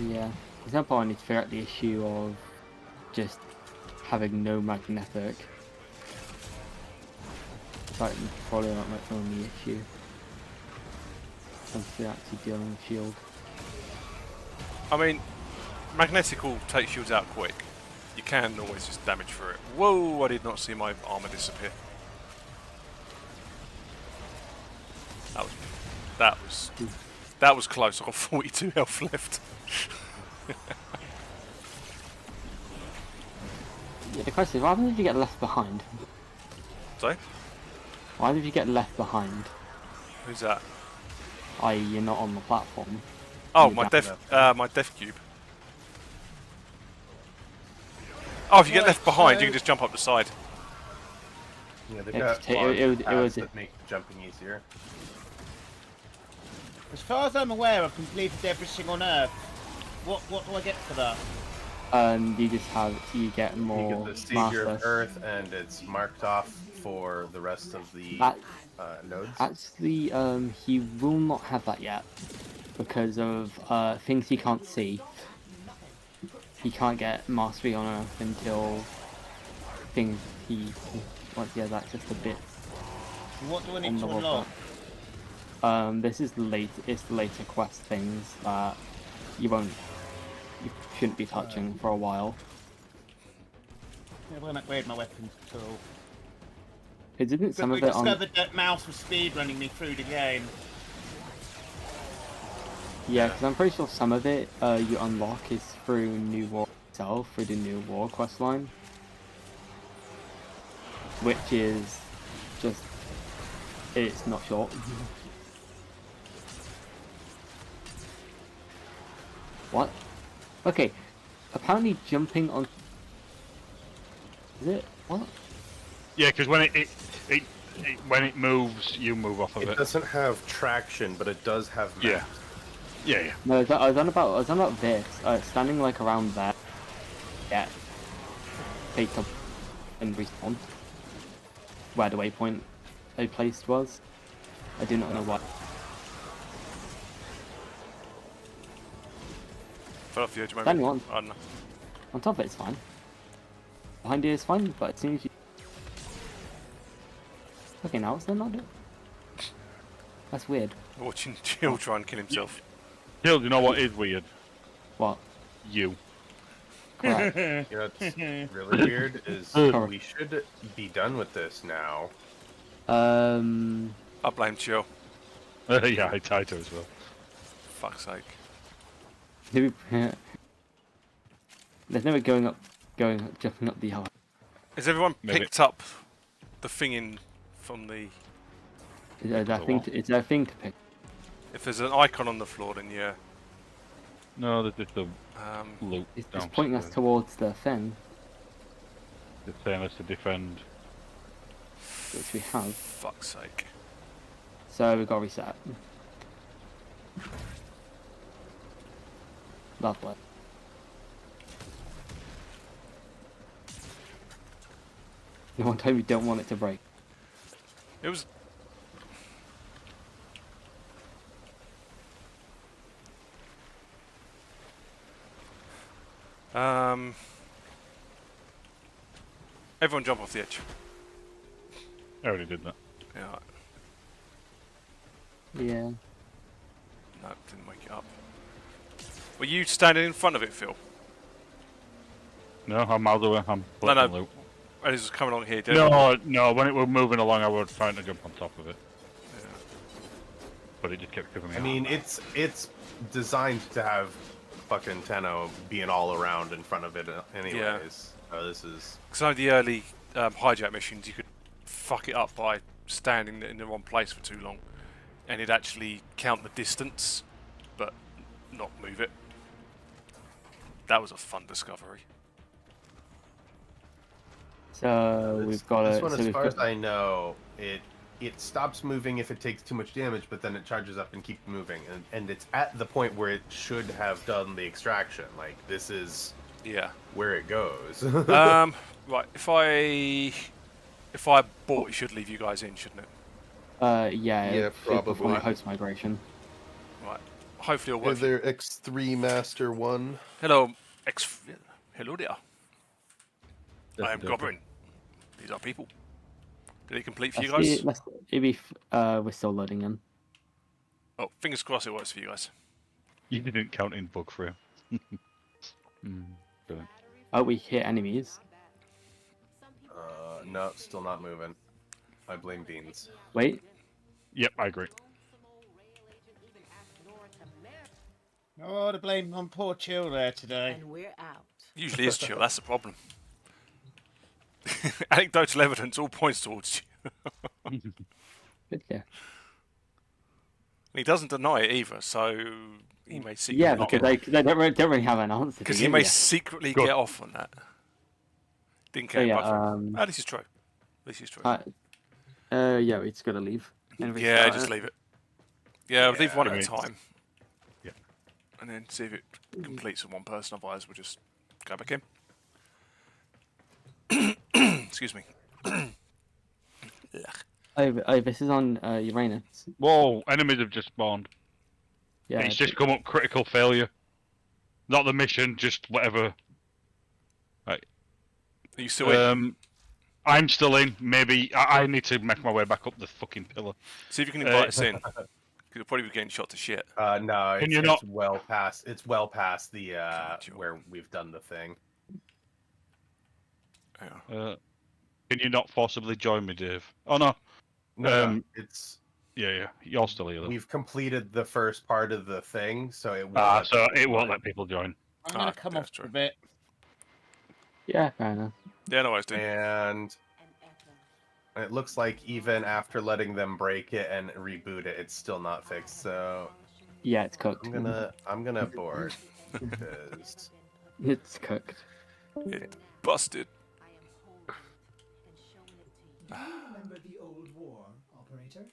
Yeah, for example, I need to figure out the issue of just having no magnetic. That's probably not my only issue. Once we're actually dealing with shield. I mean, magnetic will take shields out quick. You can always just damage through it. Whoa! I did not see my armor disappear. That was close. I got 42 health left. Yeah, the question is, why did you get left behind? Sorry? Why did you get left behind? Who's that? I.e., you're not on the platform. Oh, You're my down death cube. Oh, if you get left behind, you can just jump up the side. Yeah, they've Yeah, got it was that make jumping easier. As far as I'm aware, I've completed everything on Earth. What do I get for that? You get more. You get the Savior of Earth, and it's marked off for the rest of the nodes. Actually, he will not have that yet because of things he can't see. He can't get mastery on Earth until things once he has access to bits. What do I need to unlock? This is the later quest things that you shouldn't be touching for a while. Yeah, I won't upgrade my weapons at all. Didn't some of it on? Discovered that mouse was speed running me through the game. Yeah, because I'm pretty sure some of it you unlock is through New War itself, through the New War quest line, which is just it's not short. What? Okay, apparently jumping on. Is it what? Yeah, because when when it moves, you move off of it. It doesn't have traction, but it does have maps. Yeah. Yeah. No, I was on about this. Standing like around there. Yeah. Take up and respawn. Where the waypoint I placed was. I do not know what. Fell off the edge of my Standing on. Oh, no. On top of it, it's fine. Behind you is fine, but as soon as you. Okay, now it's not it. That's weird. Watching Jill try and kill himself. Jill, you know what is weird? What? You. Correct. You know what's really weird is we should be done with this now. I blame Jill. Yeah, I tied her as well. Fuck's sake. There's never jumping up the hill. Has everyone picked up the thing in from the? Is there a thing to pick? If there's an icon on the floor, then yeah. No, there's just a loop. It's just pointing us towards the thing. It's saying us to defend. Which we have. Fuck's sake. So we've got to reset. Lovely. The one time you don't want it to break. It was. Everyone jump off the edge. I already did that. Yeah. Yeah. No, didn't wake it up. Were you standing in front of it, Phil? No, I'm miles away. I'm No. loop. And it was coming along here, No, when it was moving along, I was trying to jump on top of it. Yeah. But it just kept giving me. I mean, it's designed to have fucking Tenno being all around in front of it, anyways. Yeah. This is. Some of the early hijack missions, you could fuck it up by standing in the wrong place for too long, and it'd actually count the distance but not move it. That was a fun discovery. So we've got this a, one, so as we've far got, as I know, it stops moving if it takes too much damage, but then it charges up and keeps moving, and it's at the point where it should have done the extraction. Like, this is where it goes. Right, if I bought, it should leave you guys in, shouldn't it? yeah, probably. Before host migration. Right, hopefully it'll work. Hey there, X3 Master 1. Hello, hello there. I am Goblin. These are people. Did it complete for you guys? We're still loading in. Oh, fingers crossed it works for you guys. You didn't count in Warframe. Brilliant. Oh, we hit enemies. No, still not moving. I blame Beans. Wait. Yep, I agree. Oh, to blame on poor Chill there today. And we're out. Usually is Chill, that's the problem. Anecdotal evidence all points towards you. Yeah. He doesn't deny it either, so he may secretly... Yeah, because they don't really have an answer. Because he may secretly get off on that. Didn't care about this is true. This is true. Yeah, we just got to leave. Yeah, just leave it. Yeah, we'll leave one at a time. Yeah. And then see if it completes with one person, otherwise we'll just go back in. Excuse me. Oh, this is on Uranus. Whoa, enemies have just spawned. Yeah. It's just come up critical failure. Not the mission, just whatever. Right. Are you still in? I'm still in. Maybe I need to make my way back up the fucking pillar. See if you can invite us in. Because you'll probably be getting shot to shit. No, it's well past. It's well past the where we've done the thing. Yeah. Can you not forcibly join me, Dave? Oh no. No, it's. Yeah, you're still here. We've completed the first part of the thing, so it won't. It won't let people join. I'm gonna come off a bit. Yeah, fair enough. Yeah, no worries, dude. And it looks like even after letting them break it and reboot it, it's still not fixed. So yeah, it's cooked. I'm gonna abort because it's cooked. It busted. Do you remember the old war, operator?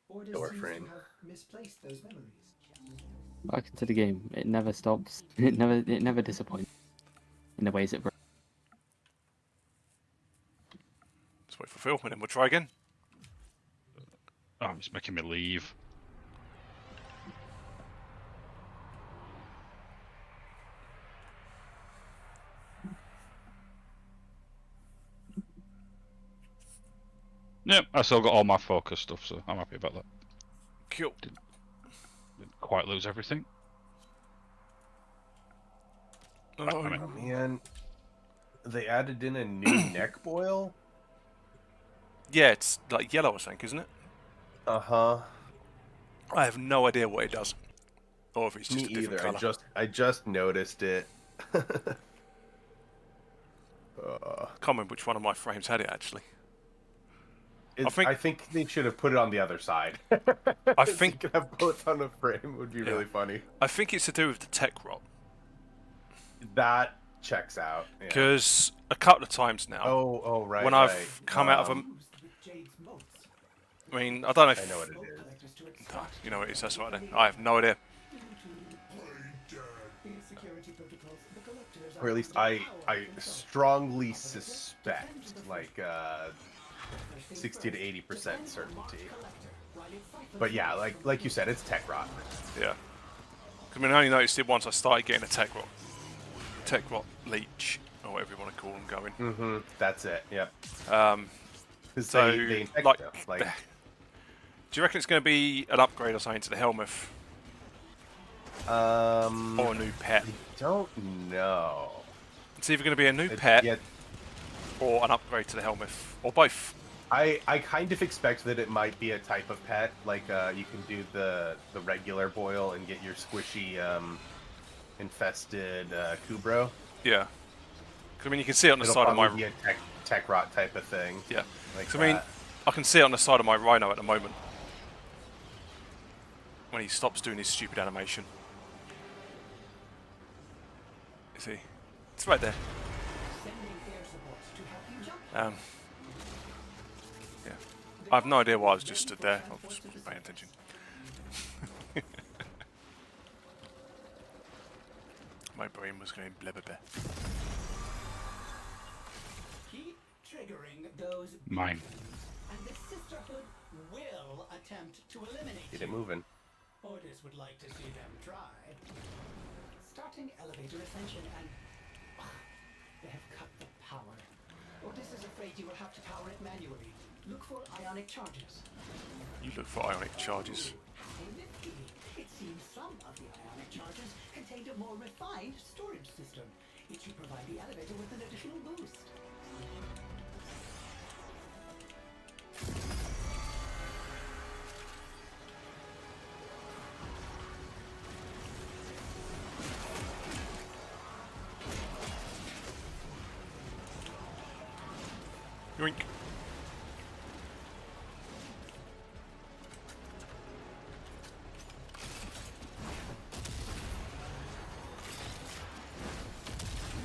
Or does Warframe. seem to have misplaced those memories? Back into the game. It never stops. It never disappoints. In the ways it. Let's wait for Phil, and then we'll try again. Oh, it's making me leave. Yep, I still got all my focus stuff, so I'm happy about that. Cool. Didn't quite lose everything. Oh, man, they added in a new neck boil. Yeah, it's like yellow, I think, isn't it? I have no idea what it does, or if it's just Me a different either. colour. I just noticed it. Can't remember which one of my frames had it actually. I think they should have put it on the other side. I think you could have both on a frame would be really funny. I think it's to do with the tech rot. That checks out. Because a couple of times now, right. when I've come out of them, I mean, I don't know if I know what it is. You know what it is. That's right. Then I have no idea. Or at least I strongly suspect, like 60 to 80% certainty. But yeah, like you said, it's tech rot. Yeah. I mean, I only noticed it once I started getting a tech rot leech, or whatever you want to call them, going. Mm-hmm. That's it. Yep. So, they like, stuff, like, do you reckon it's going to be an upgrade or something to the helmet? Or a new pet? I don't know. It's either going to be a new pet or an upgrade to the helmet, or both. I kind of expect that it might be a type of pet, like you can do the regular boil and get your squishy infested Kubro. Yeah. I mean, you can see it on the side of my. Be a tech rot type of thing. Yeah. Like I mean, I can see it on the side of my Rhino at the moment. when he stops doing his stupid animation. You see? It's right there. Yeah. I have no idea why I was just stood there. I was just paying attention. My brain was going blah blah blah. Keep triggering those. Mine. And the Sisterhood will attempt to eliminate Get it moving. Orders would like to see them try. Starting elevator ascension and they have cut the power. Orders is afraid you will have to power it manually. Look for ionic charges. You look for ionic charges. It seems some of the ionic charges contained a more refined storage system. It should provide the elevator with an additional boost. Yoink.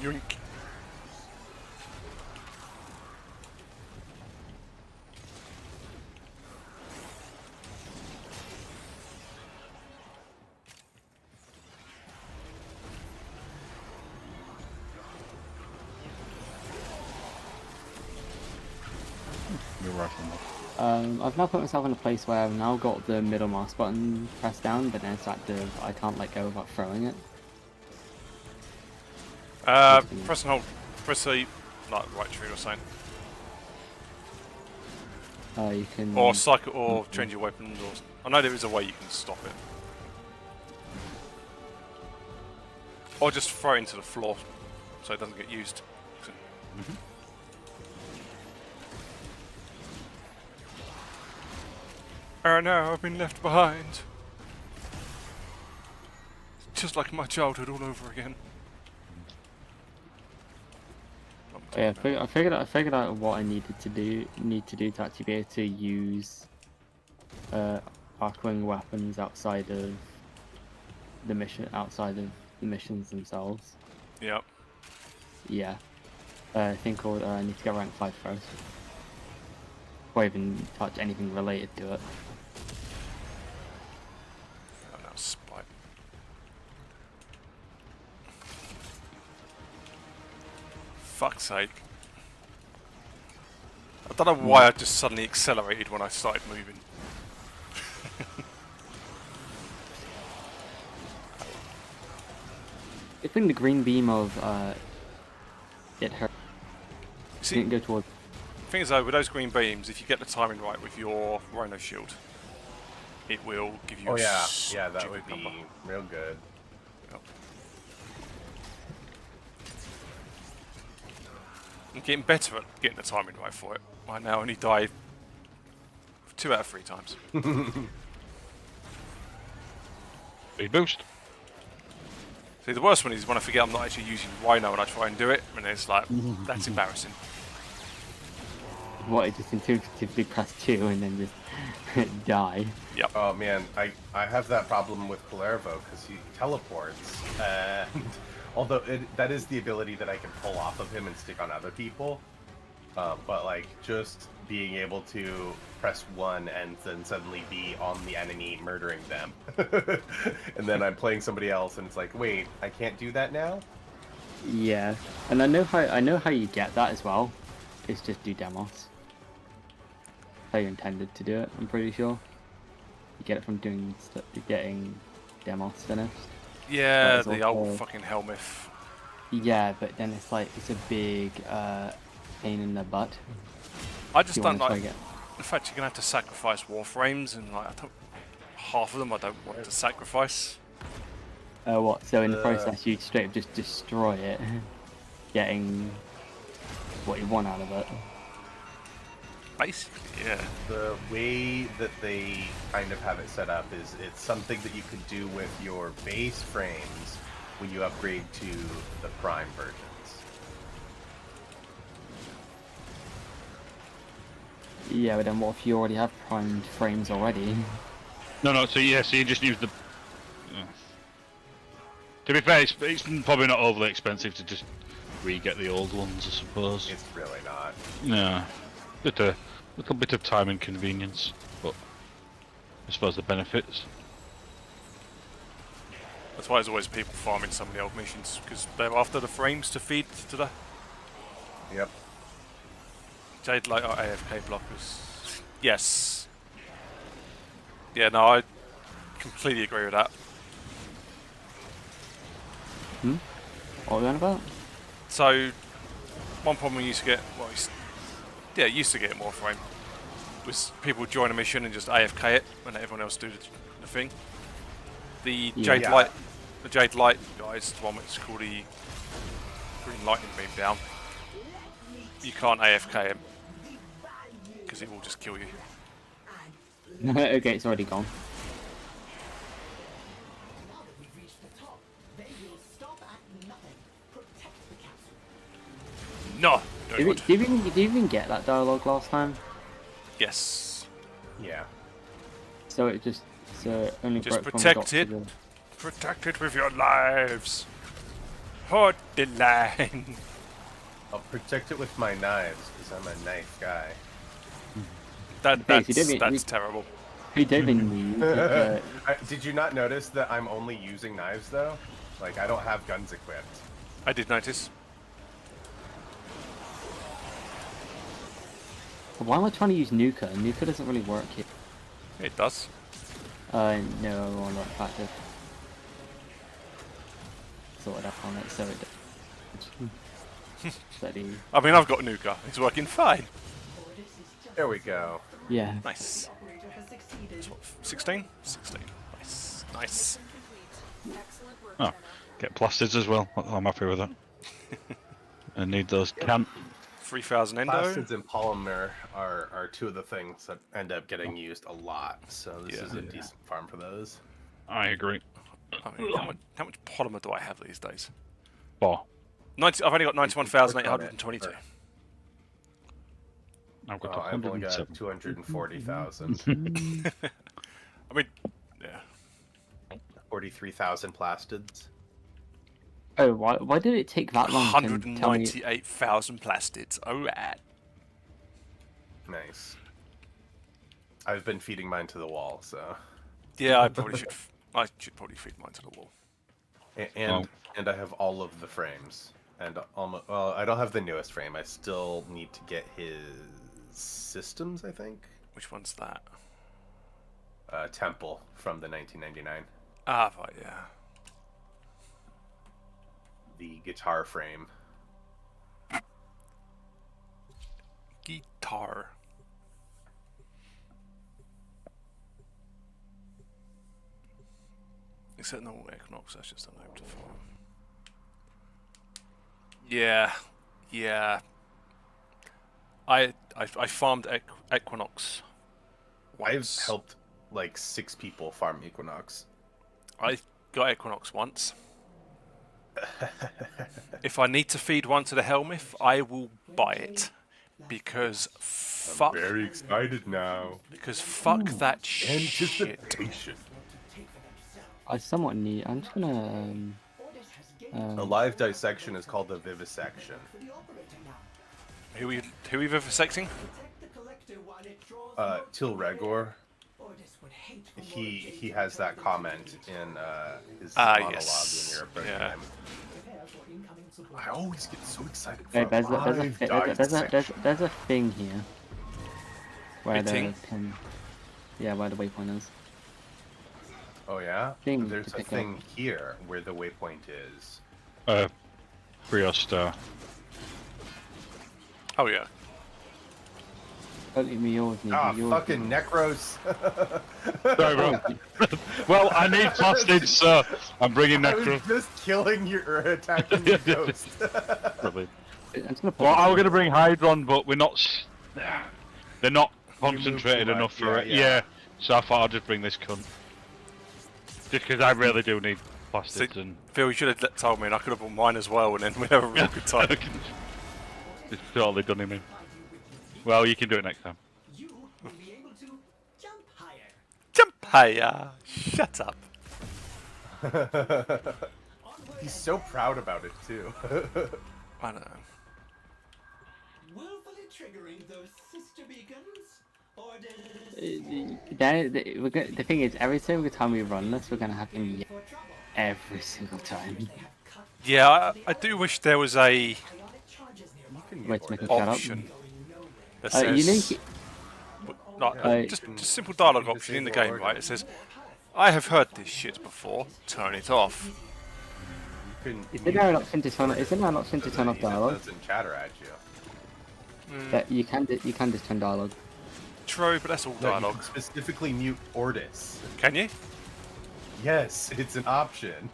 Yoink. You're rushing. I've now put myself in a place where I've now got the middle mouse button pressed down, but then it's active. I can't let go without throwing it. Press and hold. Press the right trigger or something. You can. Or cycle, or change your weapons. Or I know there is a way you can stop it. Or just throw it into the floor, so it doesn't get used. Oh no, I've been left behind. Just like my childhood all over again. Yeah, I figured out what I need to do to actually be able to use Arcwing weapons outside of the missions themselves. Yep. Yeah. I think I need to get rank 5 first. Before I even touch anything related to it. Oh no, spite. Fuck's sake. I don't know why I just suddenly accelerated when I started moving. I think the green beam of it hurt. See, didn't go towards. The thing is though, with those green beams, if you get the timing right with your Rhino shield, it will give you Oh a yeah, that would be number. real good. Yep. I'm getting better at getting the timing right for it. I now only die 2 out of 3 times. Big boost. See, the worst one is when I forget I'm not actually using Rhino and I try and do it, and it's like, that's embarrassing. What, it just intuitively press 2 and then just die. Yep. Oh man, I have that problem with Palervo because he teleports, and although that is the ability that I can pull off of him and stick on other people, but like just being able to press 1 and then suddenly be on the enemy murdering them, and then I'm playing somebody else and it's like, wait, I can't do that now? Yeah, and I know how you get that as well. It's just do demos. How you intended to do it, I'm pretty sure. You get it from getting demos finished. Yeah, the old fucking Helmuth. Yeah, but then it's like, it's a big pain in the butt. I just don't like the fact you're gonna have to sacrifice Warframes, and like half of them I don't want to sacrifice. What? So in the process, you straight up just destroy it, getting what you want out of it. Basically, yeah. The way that they kind of have it set up is it's something that you could do with your base frames when you upgrade to the Prime versions. Yeah, but then what if you already have primed frames already? No, so yeah, so you just use the... To be fair, it's probably not overly expensive to just re-get the old ones, I suppose. It's really not. Yeah. Little bit of time and convenience, but I suppose the benefits. That's why there's always people farming some of the old missions, because they're after the frames to feed to the... Yep. Jade Light are AFK blockers. Yes. Yeah, no, I completely agree with that. What are we on about? So, one problem we used to get, well, used to get in Warframe, was people would join a mission and just AFK it and let everyone else do the thing. The Jade Light, the Jade Light guys, the one which is called the Green Lightning Beam down. You can't AFK him because he will just kill you. Okay, it's already gone. No! Did you even get that dialogue last time? Yes. Yeah. So it just only just broke protect from it. Protect it with your lives. Hold the line. I'll protect it with my knives because I'm a knife guy. That's terrible. We don't even need. Did you not notice that I'm only using knives though? Like I don't have guns equipped. I did notice. Why am I trying to use Nuka? Nuka doesn't really work here. It does. No, I'm not active. Sorted up on it, so it does. Steady. I mean, I've got Nuka. It's working fine. There we go. Yeah. Nice. 16? 16. Nice. Oh, get plastids as well. I'm happy with that. I need those. Can't. 3,000 endo. Plastids and polymer are two of the things that end up getting used a lot. So this is a decent farm for those. I agree. I mean, how much polymer do I have these days? 4. I've only got 91,822. I've got I've only got 240,000. I mean, yeah. 43,000 plastids. Oh, why did it take that long? 198,000 plastids. Alright. Nice. I've been feeding mine to the wall, so. Yeah, I probably should. I should probably feed mine to the wall. And I have all of the frames, and almost. Well, I don't have the newest frame. I still need to get his systems. I think. Which one's that? Temple from the 1999. Ah, right, yeah. The guitar frame. Guitar. Except no Equinox, that's just unable to farm. Yeah. I farmed Equinox once. I've helped like 6 people farm Equinox. I got Equinox once. If I need to feed one to the Helmith, I will buy it. Because fuck. I'm very excited now. Because fuck that shit. I somewhat need. I'm just gonna. A live dissection is called the vivisection. Who are we vivisecting? Tilregor. He has that comment in his monologue when you're approaching him. I always get so excited for there's a thing here where the pin, where the waypoint is. Oh yeah? There's a thing here where the waypoint is. Briostar. Oh yeah. Don't leave me yours, fucking Necros. Sorry, bro. Well, I need plastids, so I'm bringing Necros. I was just killing your attacking your ghost. Probably. Well, I was going to bring Hydron, but we're not. They're not concentrated enough for it. Yeah. So I thought I'd just bring this cunt. Just because I really do need plastids. And Phil, you should have told me, and I could have bought mine as well, and then we'd have a real good time. Just totally done him in. Well, you can do it next time. You will be able to jump higher. Jump Hey, shut up. He's so proud about it too. I know. Willfully triggering those sister beacons? The thing is, every single time we run this, we're gonna have him yell every single time. Yeah, I do wish there was a Wait to make him shut up. option that says, just a simple dialogue option in the game, right? It says, "I have heard this shit before. Turn it off." Isn't there an option to turn off dialogue? Doesn't chatter at you. That you can just turn dialogue. True, but that's all dialogue. Specifically mute Ortis. Can you? Yes, it's an option.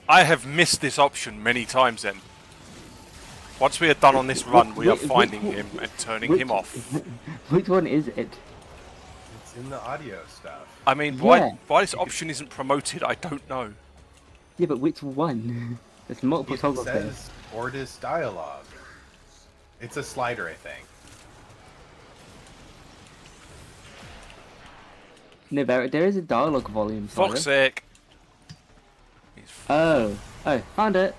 I have missed this option many times then. Once we are done on this run, we are finding him and turning him off. Which one is it? It's in the audio stuff. I mean, why this option isn't promoted, I don't know. Yeah, but which one? There's multiple toggles there. It says Ortis dialogue. It's a slider, I think. No, there is a dialogue volume. Fuck's sake. Oh, found it.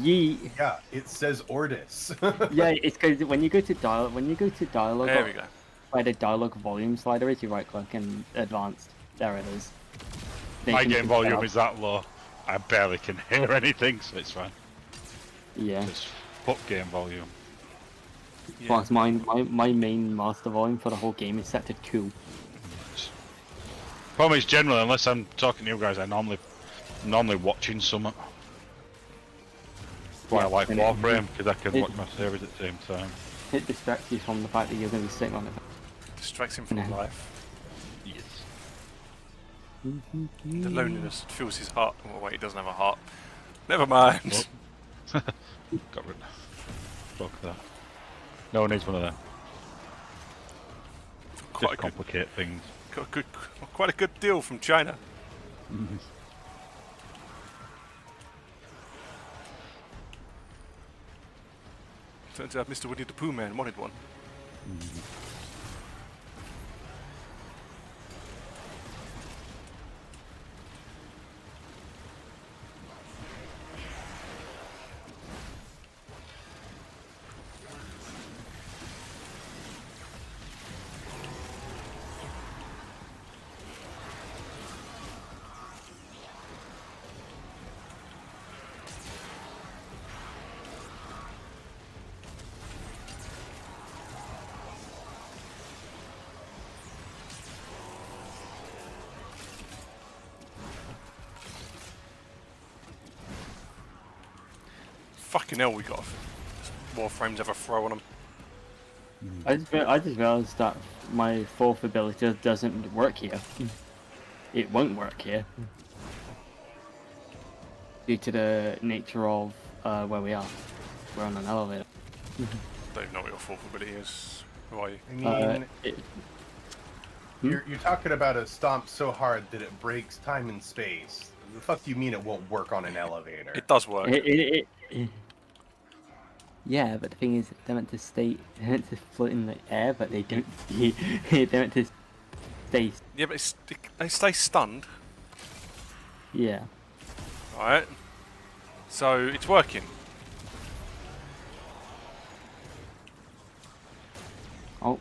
Yeet. Yeah, it says Ortis. Yeah, it's because when you go to dialogue, there we go. Where the dialogue volume slider is, you right click and advanced. There it is. My game volume is that low. I barely can hear anything, so it's fine. Yeah. It's fuck game volume. Yeah. Plus, my main master volume for the whole game is set to 2. Problem is, generally, unless I'm talking to you guys, I'm normally watching something. That's why I like Warframe, because I can watch my series at the same time. It distracts you from the fact that you're going to be sitting on it. Distracts him from life. Yes. The loneliness fills his heart. Oh wait, he doesn't have a heart. Never mind. Got rid of fuck that. No one needs one of them. Just complicate things. Got quite a good deal from China. Turns out Mr. Winnie the Pooh Man wanted one. Fucking hell, we got Warframes have a throw on them. I just realised that my 4th ability just doesn't work here. It won't work here. Due to the nature of where we are. We're on an elevator. Don't know what your 4th ability is. Who are you? I mean, you're talking about a stomp so hard that it breaks time and space. The fuck do you mean it won't work on an elevator? It does work. Yeah, but the thing is, they're meant to float in the air, but they don't. They're meant to stay. Yeah, but they stay stunned. Yeah. Alright. So it's working. Oh.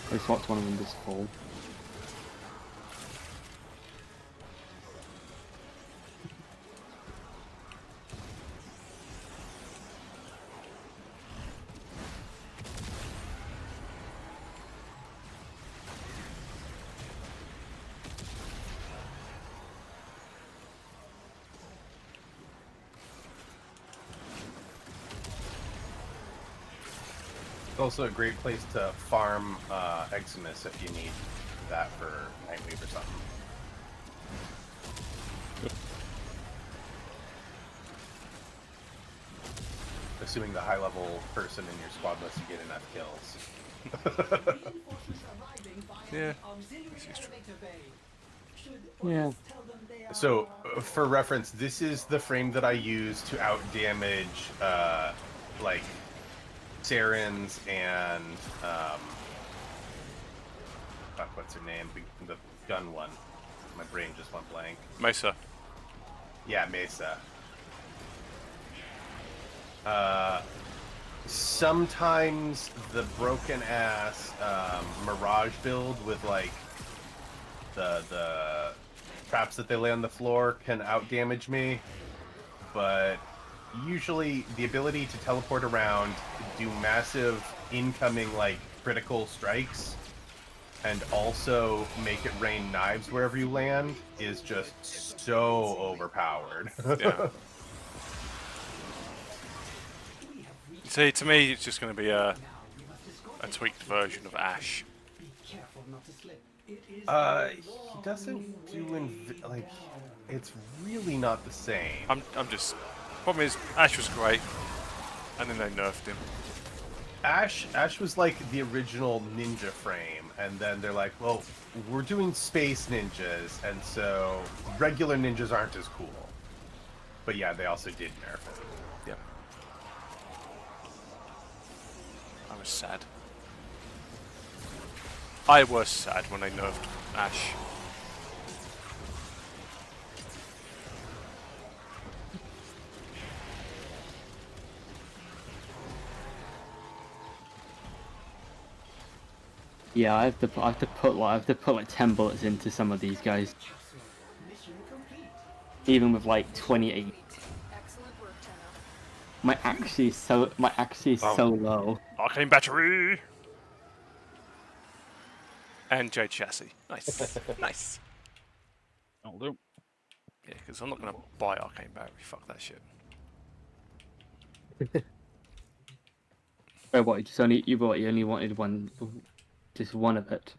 I just watched one of them just fall. It's also a great place to farm Eximus if you need that for Nightwave or something. Assuming the high-level person in your squad lets you get enough kills. Yeah. Yeah. So, for reference, this is the frame that I use to out-damage, like, Sarens and fuck, what's her name? The gun one. My brain just went blank. Mesa. Yeah, Mesa. Sometimes the broken ass Mirage build with like the traps that they lay on the floor can outdamage me, but usually the ability to teleport around, do massive incoming like critical strikes, and also make it rain knives wherever you land is just so overpowered. Yeah. See, to me, it's just going to be a tweaked version of Ash. He doesn't do like, it's really not the same. I'm just. Problem is, Ash was great, and then they nerfed him. Ash was like the original ninja frame, and then they're like, well, we're doing space ninjas, and so regular ninjas aren't as cool. But yeah, they also did nerf it. Yeah. I was sad. I was sad when they nerfed Ash. Yeah, I have to put like 10 bullets into some of these guys. Even with like 28. My accuracy is so low. Arcane battery. And J chassis. Nice. Nice. That'll do. Yeah, because I'm not gonna buy arcane battery. Fuck that shit. Oh, what? You only wanted one, just one of it.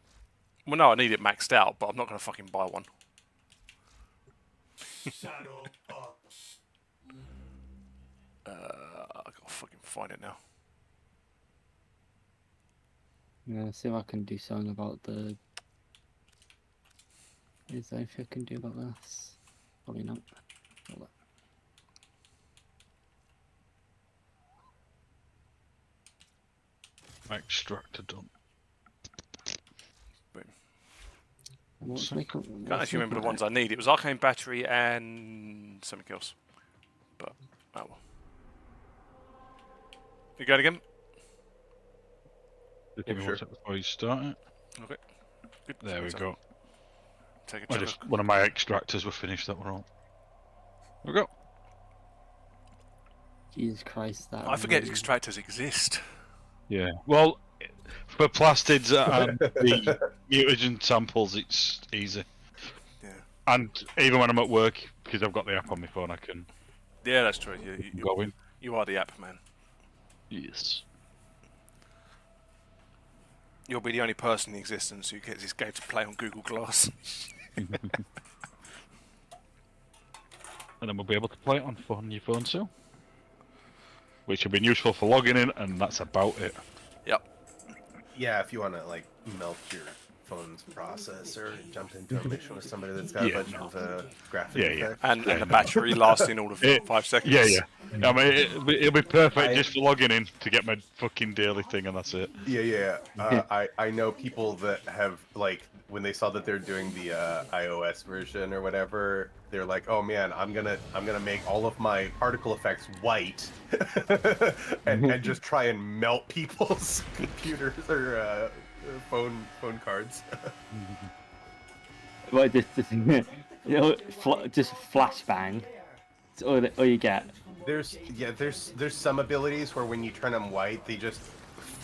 Well, no, I need it maxed out, but I'm not gonna fucking buy one. I gotta fucking find it now. Yeah, see if I can do something about the. Is there anything I can do about this? Probably not. Hold on. Extractor done. Can't actually remember the ones I need. It was arcane battery and something else. But oh well. You got it again? Sure. Before you start it. Okay. Good. There we go. Take a one of my extractors were finished. That were all. There we go. Jesus Christ! That. I forget extractors exist. Yeah. Well, for plastids and the mutagen samples, it's easy. Yeah. And even when I'm at work, because I've got the app on my phone, I can. Yeah, that's true. You are the app man. Yes. You'll be the only person in existence who gets this game to play on Google Glass. And then we'll be able to play it on your phone soon. Which will be useful for logging in, and that's about it. Yep. Yeah, if you want to like melt your phone's processor, jump into a mission with somebody that's got a bunch of graphic effects. And the battery lasting all of 5 seconds. Yeah. I mean, it'll be perfect just for logging in to get my fucking daily thing, and that's it. Yeah. I know people that have like when they saw that they're doing the iOS version or whatever, they're like, "Oh man, I'm gonna make all of my particle effects white, and just try and melt people's computers or phone cards." Well, just flashbang. That's all you get. There's some abilities where when you turn them white, they just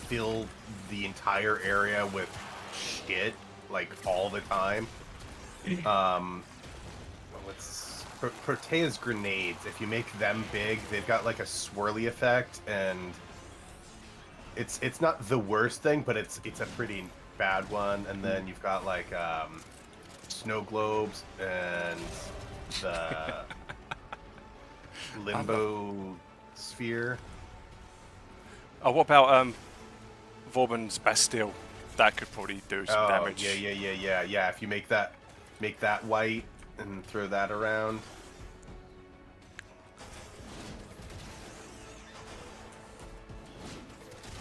fill the entire area with shit like all the time. Protea's grenades, if you make them big, they've got like a swirly effect, and it's not the worst thing, but it's a pretty bad one. And then you've got like snow globes and the limbo sphere. Oh, what about Vauban's Bastille? That could probably do some damage. Yeah. If you make that white and throw that around.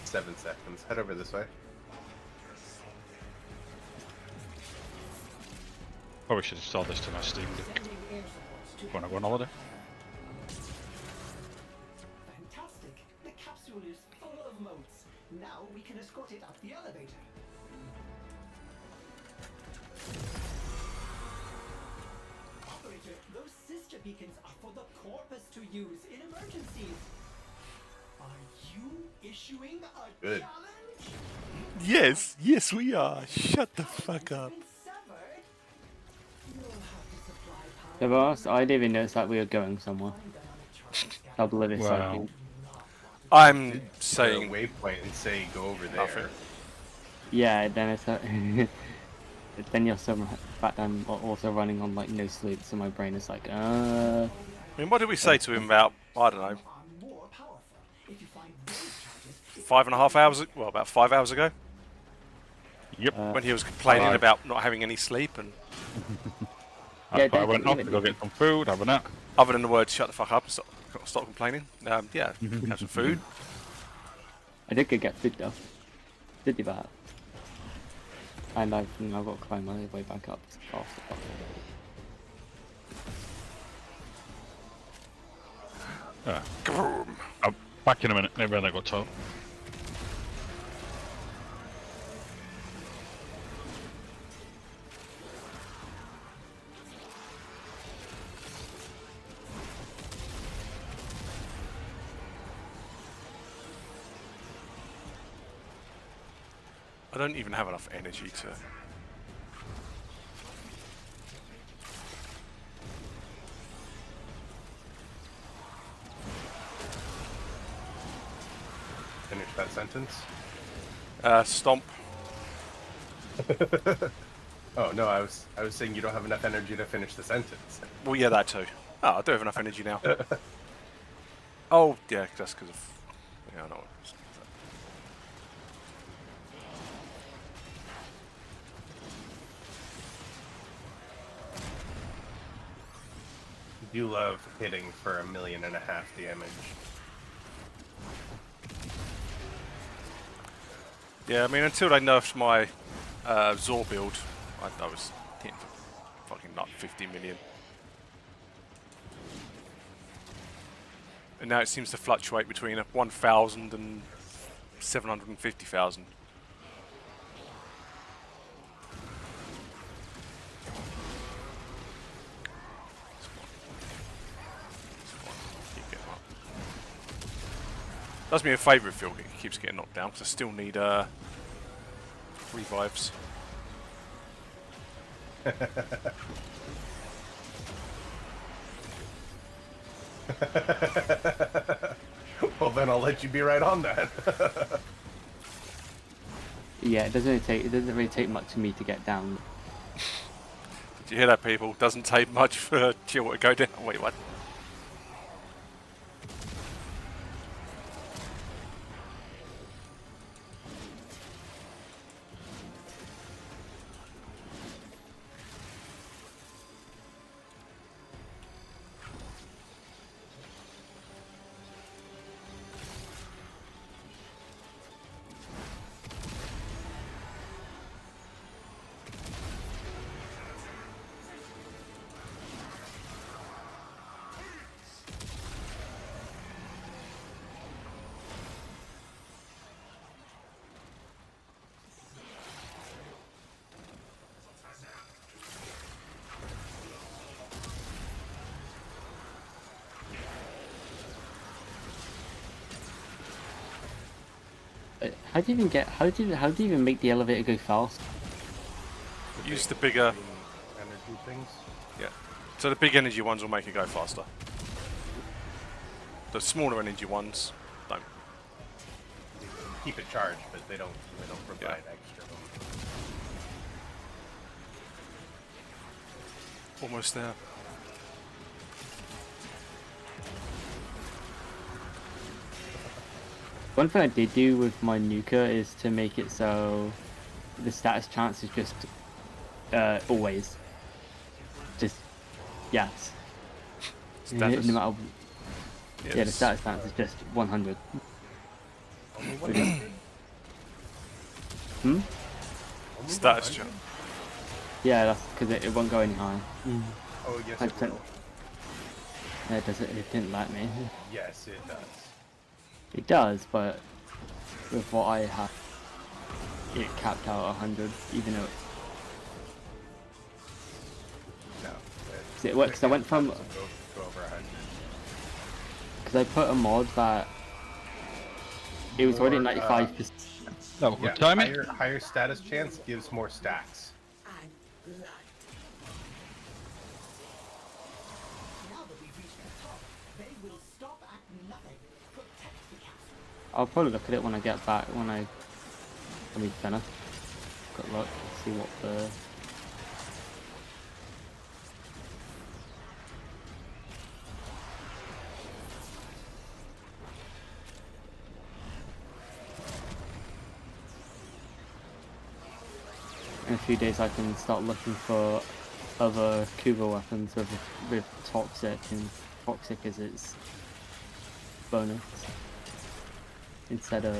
"7 seconds. Head over this way." Probably should install this to my Steam Deck when I go on holiday. Fantastic. The capsule is full of motes. Now we can escort it up the elevator. Operator, those sister beacons are for the Corpus to use in emergencies. Are you issuing a Good. challenge? Yes, we are. Shut the fuck up. To be honest, I didn't even notice that we were going somewhere. How oblivious I've Wow. been. I'm saying waypoint and say go over there. Yeah, then it's then you're so back then also running on like no sleep, so my brain is like, I mean, what did we say to him about, I don't know, 5.5 hours, well, about 5 hours ago? Yep. When he was complaining about not having any sleep and... I went off to go get some food, have a nap. Other than the words, shut the fuck up and stop complaining. Yeah, have some food. I did go get food though. Did do that. And I've got to climb my way back up. I'm back in a minute. Maybe I got told. I don't even have enough energy to... Finish that sentence. Stomp. Oh no, I was saying you don't have enough energy to finish the sentence. Well, yeah, that too. Oh, I do have enough energy now. Oh, yeah, that's because of... Yeah, I know. You love hitting for 1.5 million damage. Yeah, I mean, until they nerfed my Zor build, I was hitting for fucking like 50 million. And now it seems to fluctuate between 1,000 and 750,000. Does me a favour if it keeps getting knocked down, because I still need revives. Well, then I'll let you be right on that. Yeah, it doesn't really take much for me to get down. Did you hear that, people? Doesn't take much for Chill to go down. Wait, what? How do you even make the elevator go fast? Use the bigger energy things. Yeah. So the big energy ones will make it go faster. The smaller energy ones don't. Keep it charged, but they don't provide extra. Almost there. One thing I did do with my Nuka is to make it so the status chance is just always. Just yes. Status? No matter. Yes. Yeah, the status chance is just 100. Status chance. Yeah, that's because it won't go any higher. Oh, yes, I it don't- will. Yeah, does it? It didn't let me. Yes, it does. It does, but with what I have, it capped out 100, even though No. it works. I went from Go over 100. because I put a mod that it was already 95%. No, good timing. Higher status chance gives more stacks. I'll probably look at it when I get back. When we finish. Got luck. See what the. In a few days, I can start looking for other Kuba weapons with toxic, and toxic is its bonus instead of.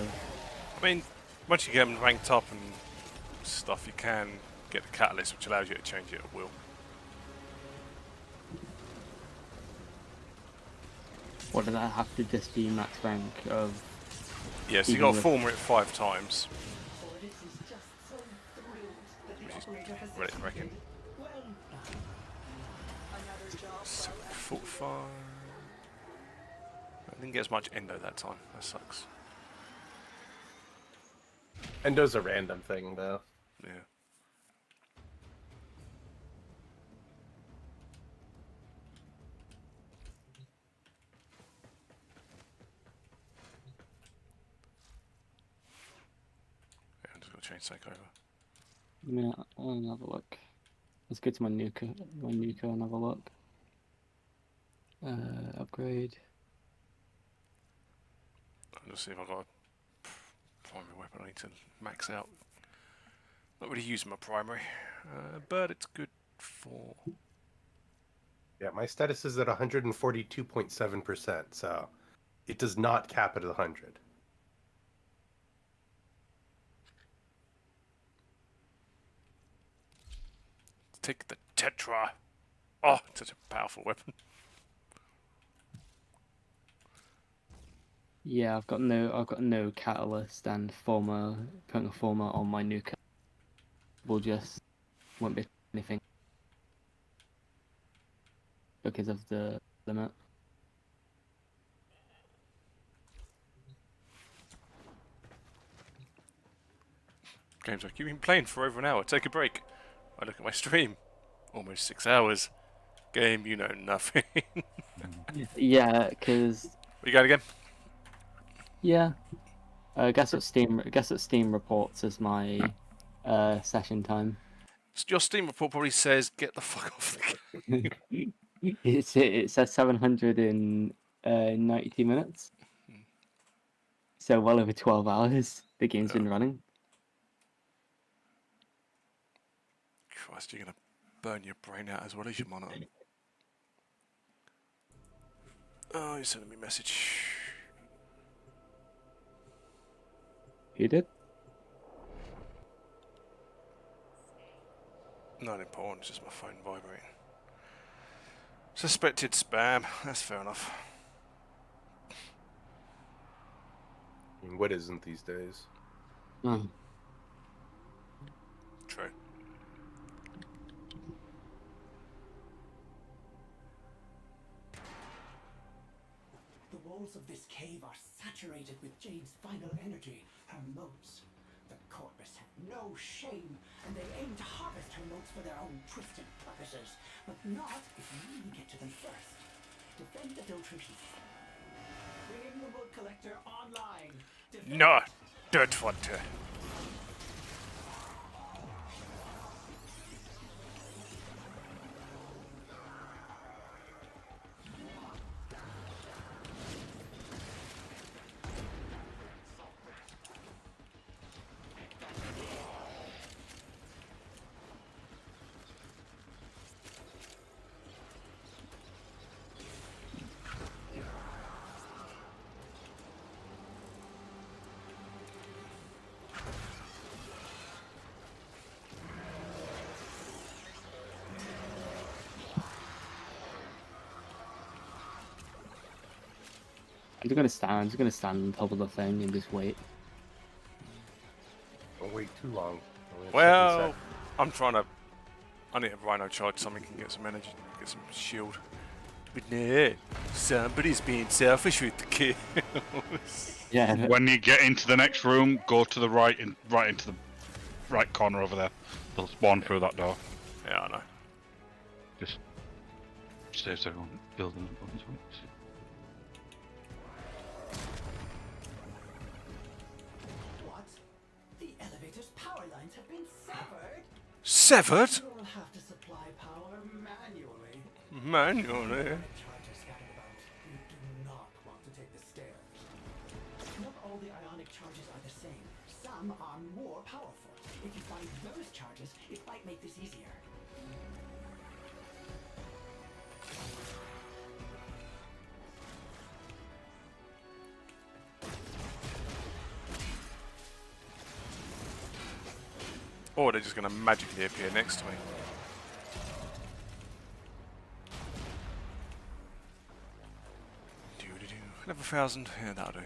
I mean, once you get them ranked up and stuff, you can get the catalyst, which allows you to change it at will. What does that have to just be max rank of? Yeah, so you got to former it 5 times. Which is, I reckon. 45. I didn't get as much endo that time. That sucks. Endo's a random thing, though. Yeah. I'm just gonna change Psych over. Yeah, I'll have a look. Let's go to my Nuka and have a look. Upgrade. I'll just see if I've got a primary weapon I need to max out. Not really using my primary, but it's good for... Yeah, my status is at 142.7%, so it does not cap at 100. Take the Tetra. Oh, it's such a powerful weapon. Yeah, I've got no catalyst and putting a former on my Nuka won't be anything because of the limit. Game's like, you've been playing for over an hour, take a break. I look at my stream, almost 6 hours. Game, you know nothing. Yeah, because... You got it again? Yeah. Guess what Steam reports as my session time. Your Steam report probably says, get the fuck off the game. It says 792 minutes. So well over 12 hours the game's been running. Christ, you're gonna burn your brain out as well as your monitor. Oh, you're sending me a message. You did? Not important, it's just my phone vibrating. Suspected spam, that's fair enough. I mean, what isn't these days? Oh. True. The walls of this cave are saturated with Jade's final energy, her motes. The Corpus have no shame, and they aim to harvest her motes for their own twisted purposes. But not if we get to them first. Defend the filtration. Bringing the wood collector online. No, don't want to. I'm just gonna stand on top of the thing and just wait. Don't wait too long. Only Well, I'm trying to. I need a Rhino charge so I can get some energy, get some shield. But no, somebody's being selfish with the kills. Yeah. When you get into the next room, go to the right, right into the right corner over there. They'll spawn through that door. Yeah, I know. Just saves everyone building up on points. What? The elevator's power lines have been severed? Severed? You'll have to supply power manually. Manually? Charges scattered about. You do not want to take the stairs. Not all the ionic charges are the same. Some are more powerful. If you find those charges, it might make this easier. Or they're just going to magically appear next to me. Level 1000, yeah, that'll do.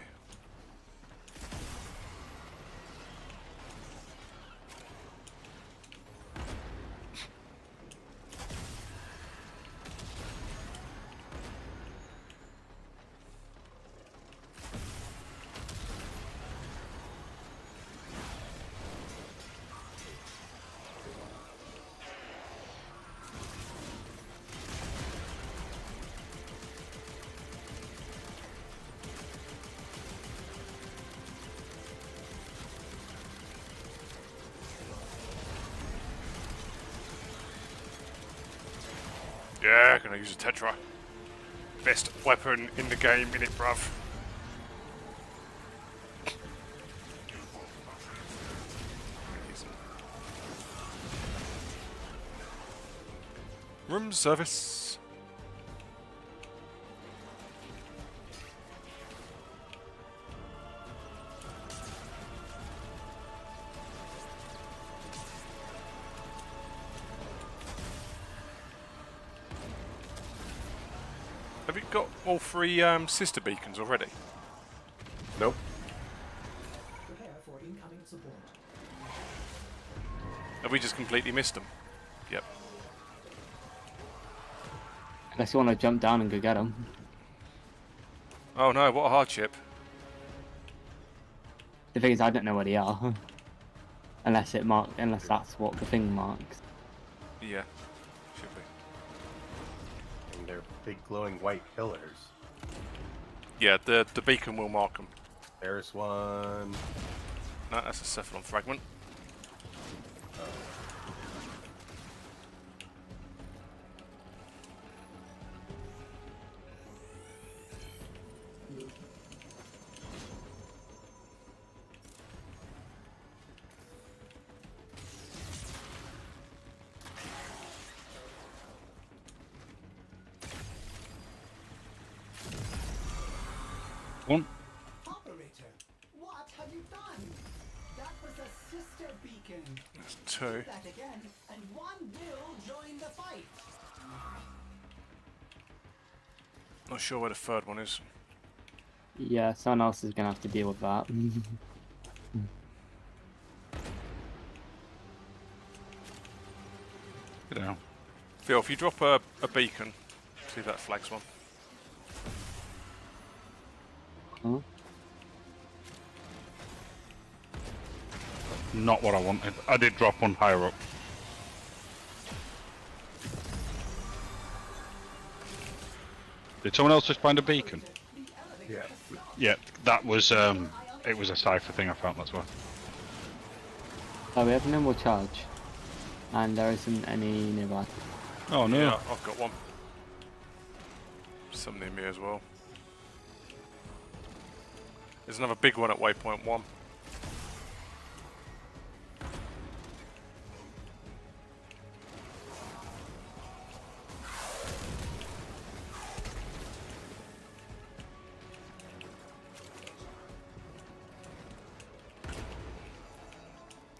Yeah, gonna use a Tetra. Best weapon in the game, innit, bruv? Room service. Have you got all three sister beacons already? Nope. Prepare for incoming support. Have we just completely missed them? Yep. Unless you want to jump down and go get them. Oh no, what a hardship. The thing is, I don't know where they are. Unless that's what the thing marks. Yeah, should be. And they're big glowing white pillars. Yeah, the beacon will mark them. There's one. No, that's a cephalon fragment. One. Operator, what have you done? That was a sister beacon. That's two. Do that again, and one will join the fight. Not sure where the third one is. Yeah, someone else is gonna have to deal with that. Get down. Phil, if you drop a beacon, see if that flags one. Huh? Not what I wanted. I did drop one higher up. Did someone else just find a beacon? Yeah. Yeah, that was it was a cipher thing I found, that's why. Oh, we have no more charge. And there isn't any nearby. Oh no. Yeah, I've got one. Some near me as well. There's another big one at waypoint 1.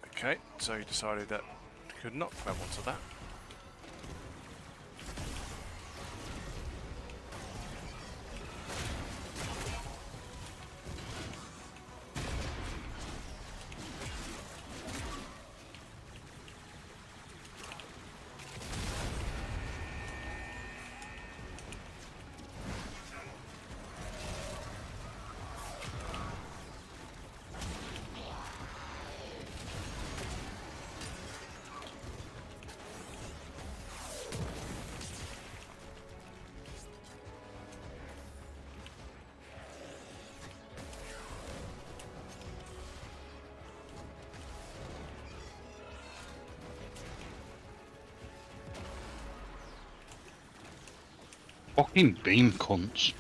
Okay, so you decided that you could not grab onto that. Fucking beam cunts.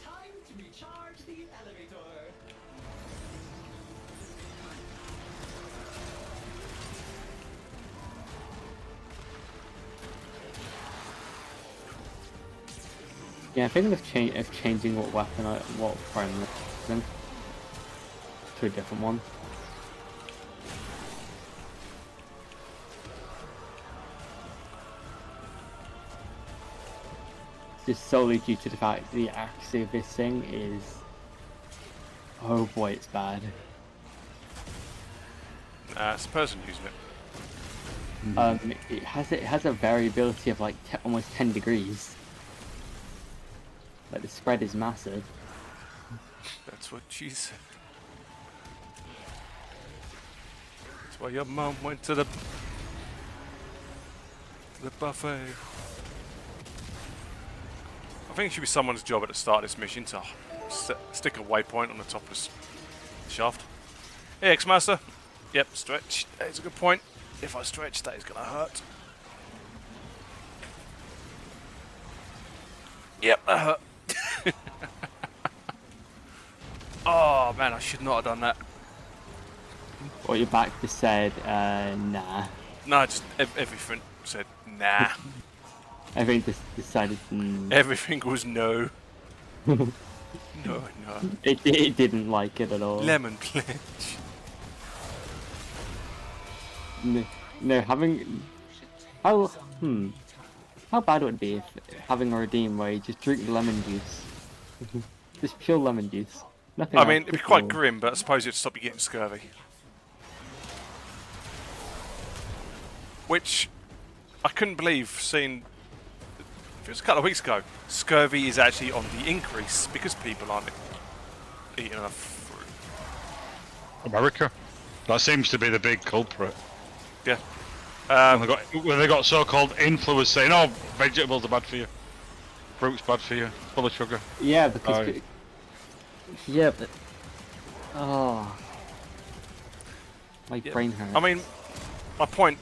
Time to recharge the elevator. Yeah, I'm thinking of changing what weapon what frame I'm using to a different one. Just solely due to the fact the accuracy of this thing is, oh boy, it's bad. It's the person using it. It has a variability of like almost 10 degrees. Like the spread is massive. That's what she said. That's why your mum went to the buffet. I think it should be someone's job at the start of this mission to stick a waypoint on the top of the shaft. Hey, X-Master. Yep, stretch. That is a good point. If I stretch, that is going to hurt. Yep, that hurt. Oh, man, I should not have done that. Or your back just said, nah. No, just everything said, nah. Everything just decided, Everything was no. No. It didn't like it at all. Lemon pledge. No, having... How bad would it be if having a redeem where you just drink lemon juice? Just pure lemon juice. Nothing I else, mean, it'd be just quite all. grim, but I suppose it'd stop you getting scurvy. Which, I couldn't believe seeing... It was a couple of weeks ago. Scurvy is actually on the increase because people aren't eating enough fruit. America. That seems to be the big culprit. Yeah. When they got so-called influencers saying, "Oh, vegetables are bad for you, fruit's bad for you, full of sugar." Yeah, because... Yeah, but... Oh... My brain hurts. I mean, my point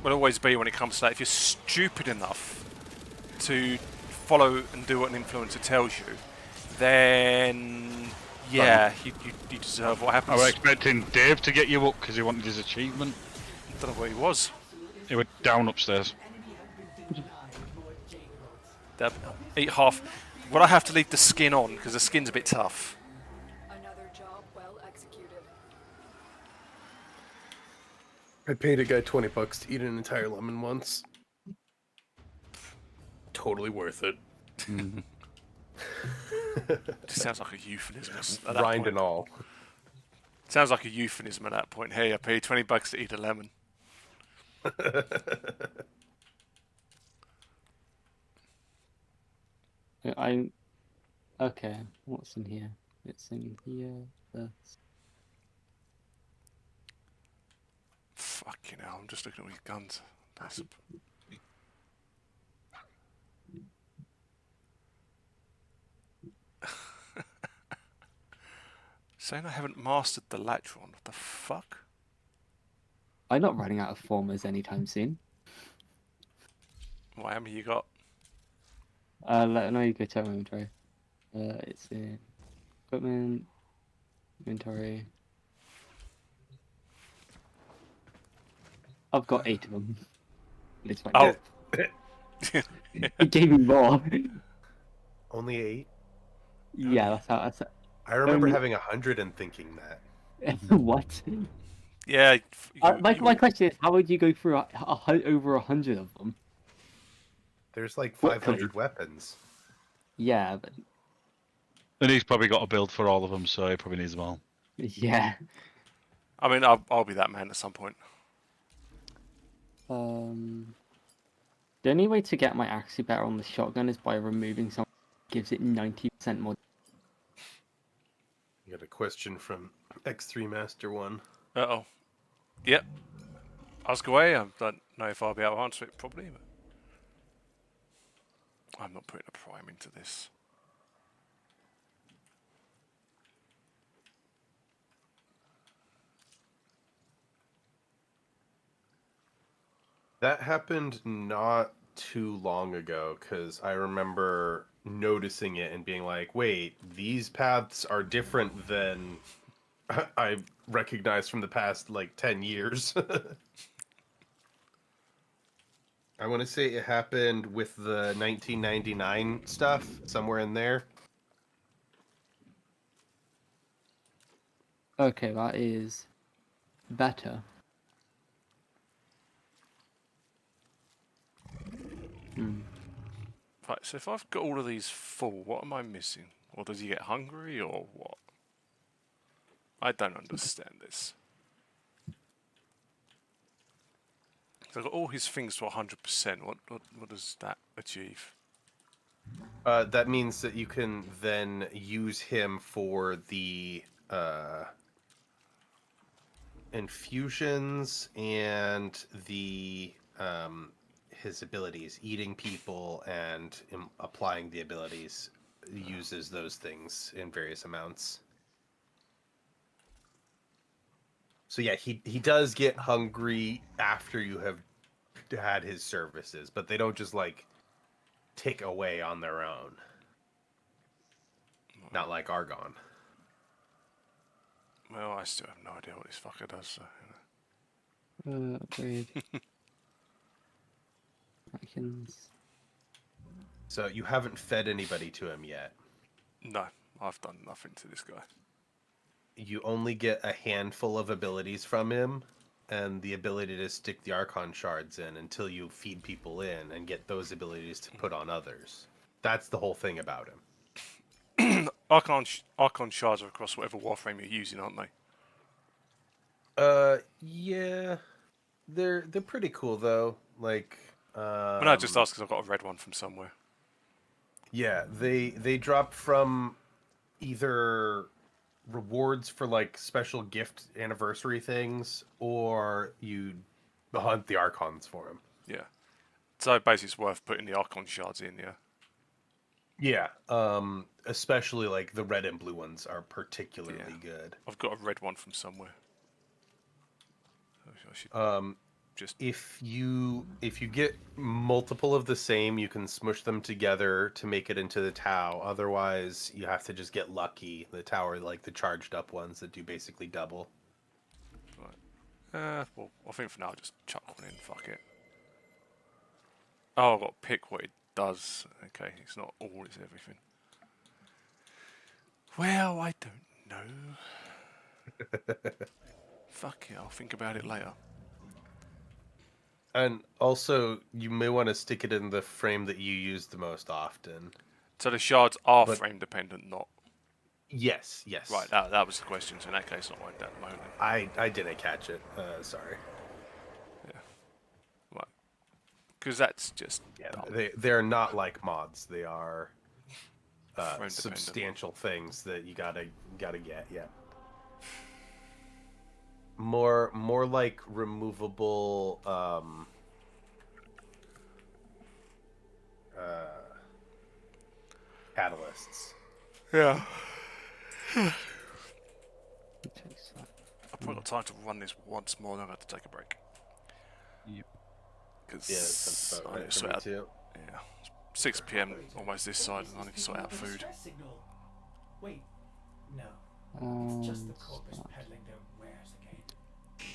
will always be when it comes to that, if you're stupid enough to follow and do what an influencer tells you, then yeah, you deserve what happens. I was expecting Dave to get you up because he wanted his achievement. I don't know where he was. He went down upstairs. Eat half. Would I have to leave the skin on because the skin's a bit tough? Another job well executed. I paid a guy $20 to eat an entire lemon once. Totally worth it. Just sounds like a euphemism. Rind and all. Sounds like a euphemism at that point. Hey, I paid $20 to eat a lemon. Okay, what's in here? It's in here. That's... Fucking hell, I'm just looking at these guns. That's... Saying I haven't mastered the Latron. What the fuck? I'm not running out of formers anytime soon. What ammo you got? No, you go to my inventory. It's in equipment, inventory. I've got 8 of them. It's fine. Oh. It gave me more. Only 8? Yeah, that's how. I remember having 100 and thinking that. What? Yeah. My question is, how would you go through over 100 of them? There's like 500 weapons. Yeah, but... And he's probably got a build for all of them, so he probably needs them all. Yeah. I mean, I'll be that man at some point. The only way to get my accuracy better on the shotgun is by removing something that gives it 90% more. You got a question from X3 Master 1. Uh-oh. Yep. Ask away. I don't know if I'll be able to answer it properly, but I'm not putting a prime into this. That happened not too long ago, because I remember noticing it and being like, wait, these paths are different than I recognize from the past, like, 10 years. I want to say it happened with the 1999 stuff, somewhere in there. Okay, that is better. Right, so if I've got all of these full, what am I missing? Or does he get hungry, or what? I don't understand this. So I've got all his things to 100%. What does that achieve? That means that you can then use him for the infusions and the his abilities, eating people and applying the abilities, uses those things in various amounts. So yeah, he does get hungry after you have had his services, but they don't just like tick away on their own. Not like Argon. Well, I still have no idea what this fucker does. So, you know. Agreed. Rankins. So you haven't fed anybody to him yet? No, I've done nothing to this guy. You only get a handful of abilities from him, and the ability to stick the Archon shards in until you feed people in and get those abilities to put on others. That's the whole thing about him. Archon shards are across whatever Warframe you're using, aren't they? Yeah, they're pretty cool though. Like, well, no, just ask because I've got a red one from somewhere. Yeah, they drop from either rewards for like special gift anniversary things, or you hunt the Archons for them. Yeah, so basically it's worth putting the Archon shards in. Yeah. Yeah, especially like the red and blue ones are particularly good. I've got a red one from somewhere. I should just if you get multiple of the same, you can smush them together to make it into the Tau. Otherwise, you have to just get lucky. The Tau are like the charged up ones that do basically double. Right. Well, I think for now I'll just chuck one in. Fuck it. Oh, I've got to pick what it does. Okay, it's not all, it's everything. Well, I don't know. Fuck it, I'll think about it later. And also, you may want to stick it in the frame that you use the most often. So the shards are frame dependent, not? Yes, yes. Right, that was the question. So in that case, not like that at the moment. I didn't catch it. Sorry. Yeah. Right. Because that's just they're not like mods. They are substantial things that you gotta get. Yeah. More like removable catalysts. Yeah. I've probably got time to run this once more, then I've got to take a break. Yep. Because I need to sort out. Yeah. 6 PM almost this side, and I need to sort out food. Wait, no. It's just the corpus peddling their wares again.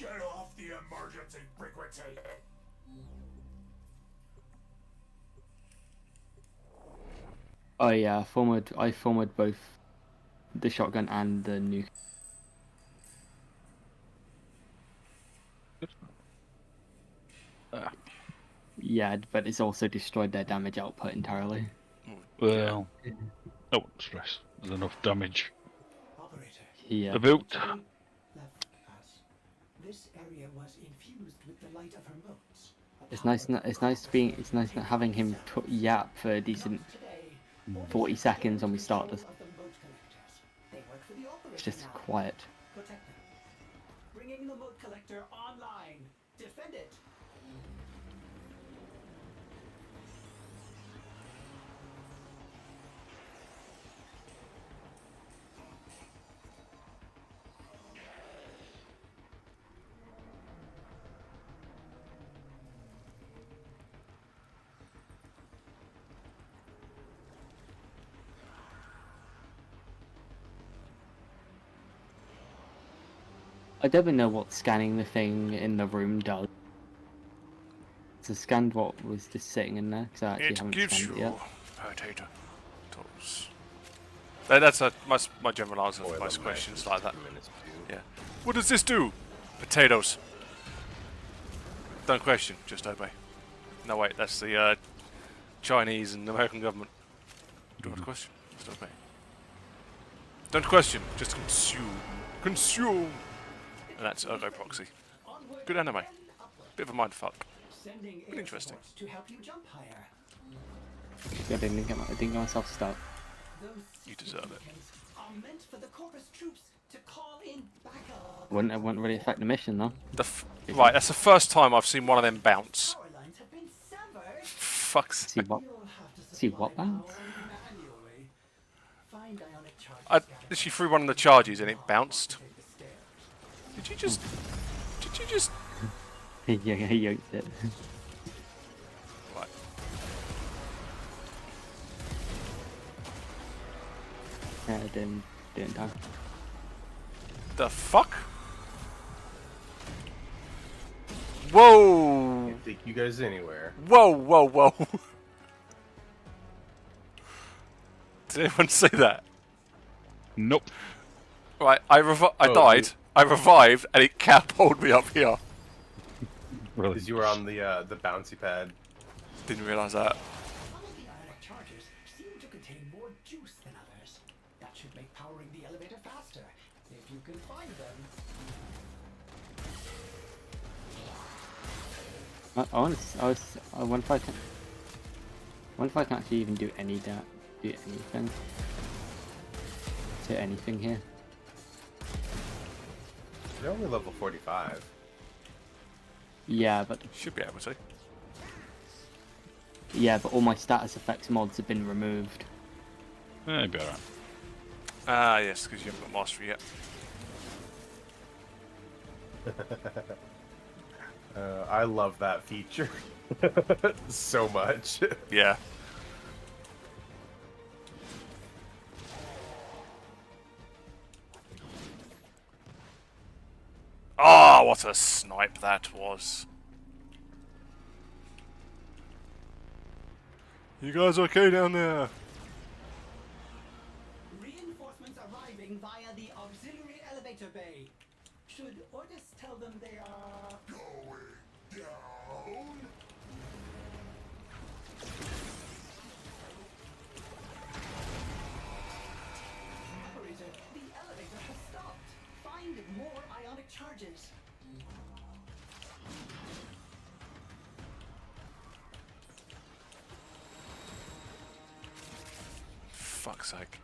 Get off the emergency frequency! Oh yeah, I forward both the shotgun and the nuke. Yeah, but it's also destroyed their damage output entirely. Well, no stress. There's enough damage. Yeah. About. Left us. This area was infused with the light of her motes. It's nice having him yap for a decent 40 seconds when we start this. It's just quiet. Protect them. Bringing the mote collector online. Defend it. I don't even know what scanning the thing in the room does. To scan what was just sitting in there, because I actually haven't scanned it yet. Potatoes. That's my general answer for most questions like that. Yeah. What does this do? Potatoes. Don't question, just obey. No, wait, that's the Chinese and American government. Don't have to question, just obey. Don't question, just consume. Consume! And that's Ergo Proxy. Good anime. Bit of a mindfuck. But interesting. I didn't get myself stuck. You deserve it. Wouldn't really affect the mission though. Right, that's the first time I've seen one of them bounce. Fuck's sake. See what bounce? I literally threw one of the charges and it bounced. Did you just... Yeah, he yanked it. Right. Yeah, didn't die. The fuck? Whoa! Can't take you guys anywhere. Whoa, whoa, whoa. Did anyone see that? Nope. Right, I died, I revived, and it catapulted me up here. Really? Because you were on the bouncy pad. Didn't realise that. Some of the ionic charges seem to contain more juice than others. That should make powering the elevator faster, if you can find them. I wonder if I can actually even do anything to anything here. You're only level 45. Yeah, but should be able to. Yeah, but all my status effects mods have been removed. It'd be alright. Ah, yes, because you haven't got mastery yet. I love that feature so much. Yeah. Ah, what a snipe that was. You guys okay down there? Reinforcements arriving via the auxiliary elevator bay. Should Ordis tell them they are going down? Operator, the elevator has stopped. Find more ionic charges. Fuck's sake.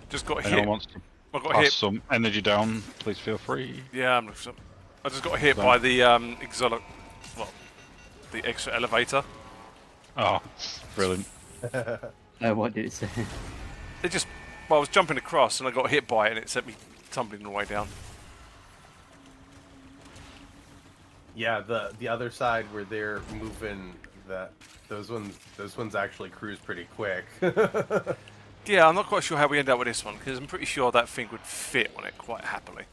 Just got Anyone hit. wants to I got pass hit. some energy down, please feel free. Yeah, I just got hit by the the extra elevator. Oh, brilliant. What did it say? It just, well, I was jumping across and I got hit by it and it sent me tumbling the way down. Yeah, the other side where they're moving, those ones actually cruise pretty quick. Yeah, I'm not quite sure how we end up with this one because I'm pretty sure that thing would fit on it quite happily.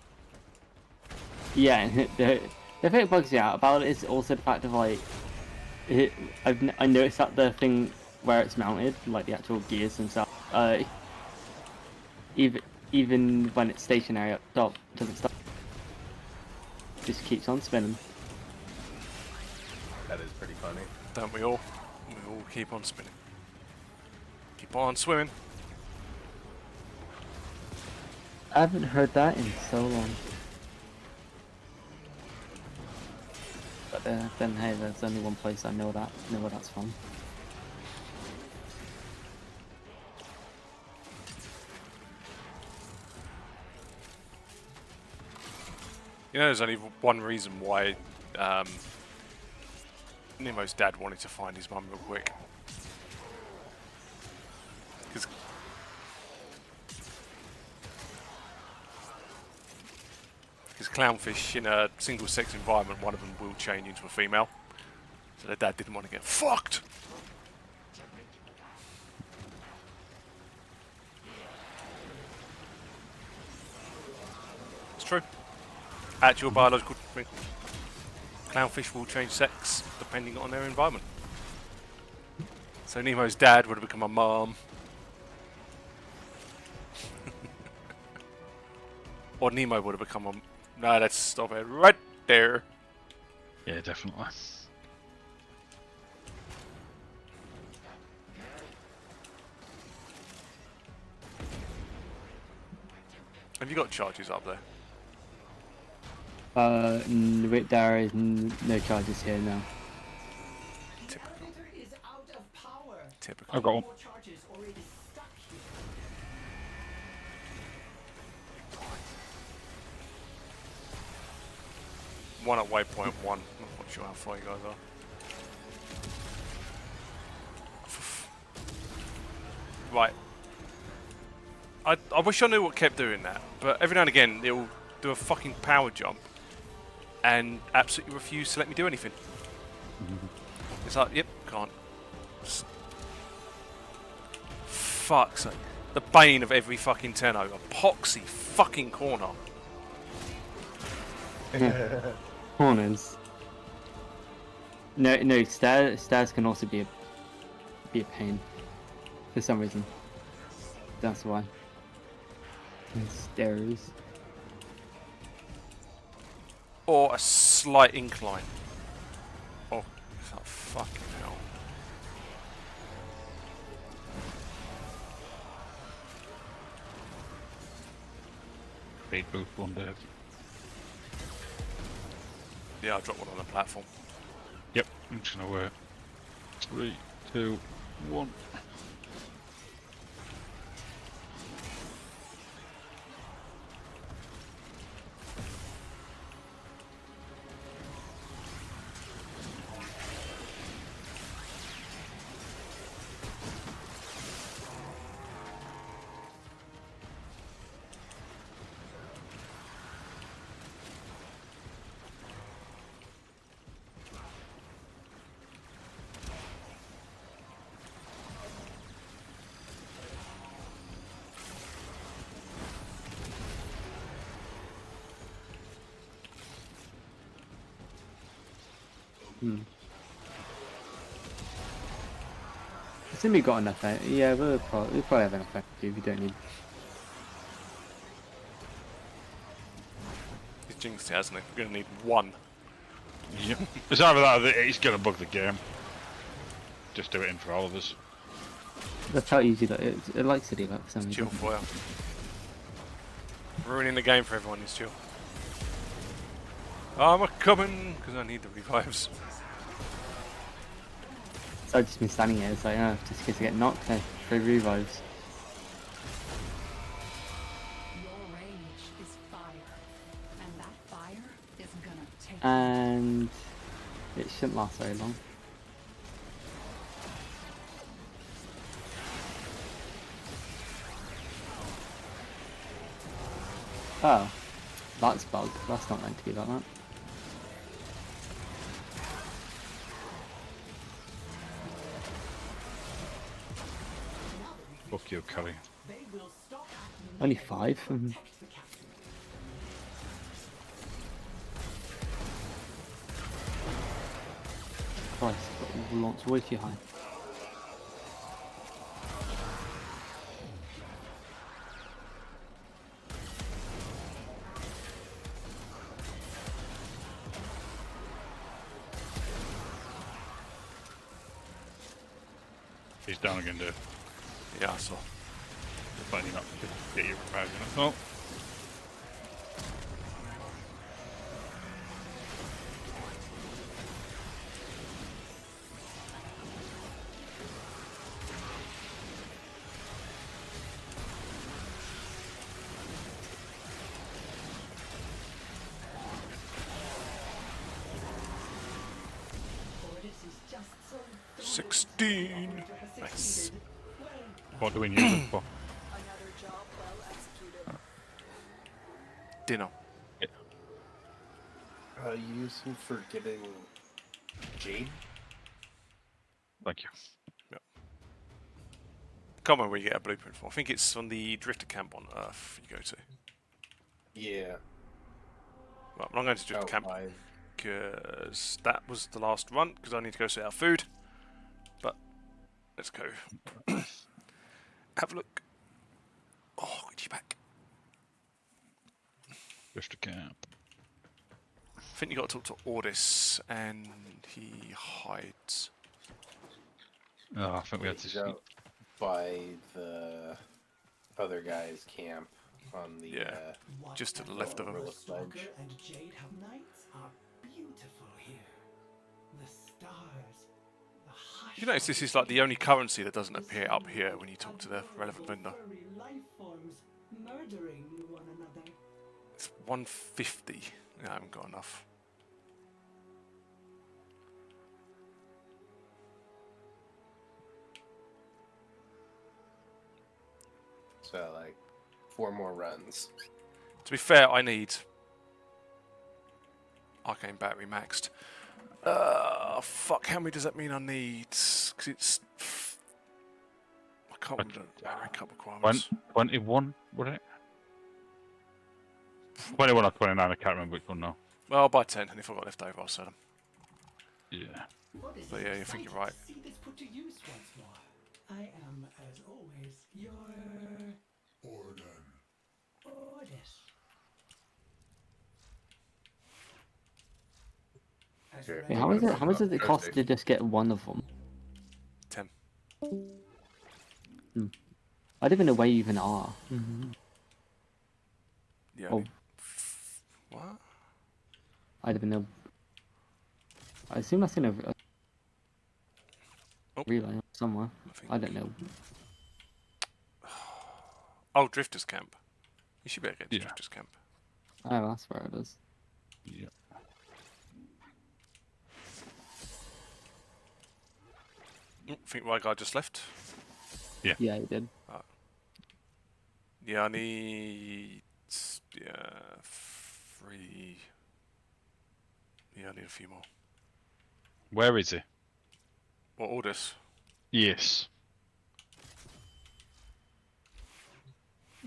Yeah, and the thing that bugs me out about it is also the fact of like, I noticed that the thing where it's mounted, like the actual gears themselves, even when it's stationary up top, doesn't stop. Just keeps on spinning. That is pretty funny. Don't we all? We all keep on spinning. Keep on swimming. I haven't heard that in so long. But then hey, there's only one place I know where that's from. You know, there's only one reason why Nemo's dad wanted to find his mum real quick. Because clownfish in a single-sex environment, one of them will change into a female. So their dad didn't want to get fucked. true. Actual biological thing. Clownfish will change sex depending on their environment. So Nemo's dad would have become a mom. Or Nemo would have become a... No, let's stop it right there. Yeah, definitely. Have you got charges up there? There is no charges here now. Typical. I've got one. One at waypoint 1. I'm not sure how far you guys are. Right. I wish I knew what kept doing that, but every now and again it'll do a fucking power jump and absolutely refuse to let me do anything. It's like, yep, can't. Fuck's sake. The bane of every fucking Tenno. A poxy fucking corner. Corners. No, stairs can also be a pain for some reason. That's why. And stairs. Or a slight incline. Oh, fucking hell. Big booth one day. Yeah, I dropped one on the platform. Yep, I'm just gonna wait. 3, 2, 1. I think we got enough. Yeah, we'll probably have enough if we don't need. He's jinxed it, hasn't he? We're going to need one. Yep. It's either that or it's going to bug the game. Just do it in for all of us. That's how easy that is. It likes to do that for some reason. Chill for you. Ruining the game for everyone is chill. I'm a coming because I need the revives. So I've just been standing here, it's like, oh, just in case I get knocked, for revives. Your rage is fire, and that fire is gonna take. And it shouldn't last very long. Oh, that's bugged. That's not meant to be like that. Fuck you, Kelly. Only 5. Christ, the launch way too high. He's down again, dude. Yeah, I saw. Finding up to get your revives in it. Oh. Just so 16. Nice. What do we use it for? Another job well executed. Dinner. Yeah. Use him for getting Jade. Thank you. Yep. Can't remember where you get a blueprint for. I think it's on the Drifter camp on Earth you go to. Yeah. Right, well, I'm going to drift camp because that was the last run because I need to go set our food. But let's go. Have a look. Oh, get you back. Drift camp. I think you got to talk to Ordis and he hides. Oh, I think we had to go by the other guy's camp on the just to the left of him. Stalker and Jade have nights are beautiful here. The stars, the hush. You notice this is like the only currency that doesn't appear up here when you talk to the relevant vendor. Life forms murdering one another. It's 150. I haven't got enough. So like 4 more runs. To be fair, I need arcane battery maxed. Fuck, how many does that mean I need? Because it's... I can't remember the rank up requirements. 21, would it? 21 or 29, I can't remember which one now. Well, I'll buy 10, and if I've got left over, I'll sell them. Yeah. But yeah, I think you're right. See this put to use once more. I am, as always, your... Ordis. Hey, how much does it cost to just get one of them? 10. I don't even know where you even are. Yeah. Oh. What? I don't even know. I assume that's in a relay somewhere. I don't know. Oh, Drifters Camp. You should better get to Drifters Camp. Oh, that's where it is. Yeah. I think my guy just left. Yeah. Yeah, he did. Yeah, I need... Yeah, 3... Yeah, I need a few more. Where is he? What, Ordis? Yes.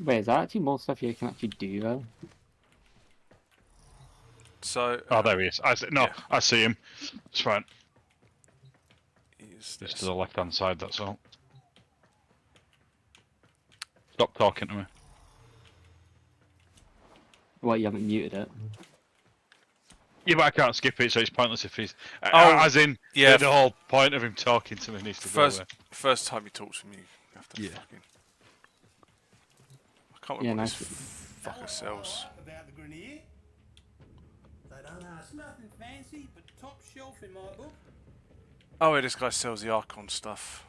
Wait, is that actually more stuff you can actually do though? So... oh, there he is. I see him. It's fine. Just to the left-hand side, that's all. Stop talking to me. What, you haven't muted it? Yeah, but I can't skip it, so it's pointless if he's... as in, yeah, the whole point of him talking to me needs to go away. First time he talks to me, you have to fucking... I can't remember what this fucker sells. About the Grenier? They don't ask nothing fancy, but top shelf in my book. Oh yeah, this guy sells the Archon stuff.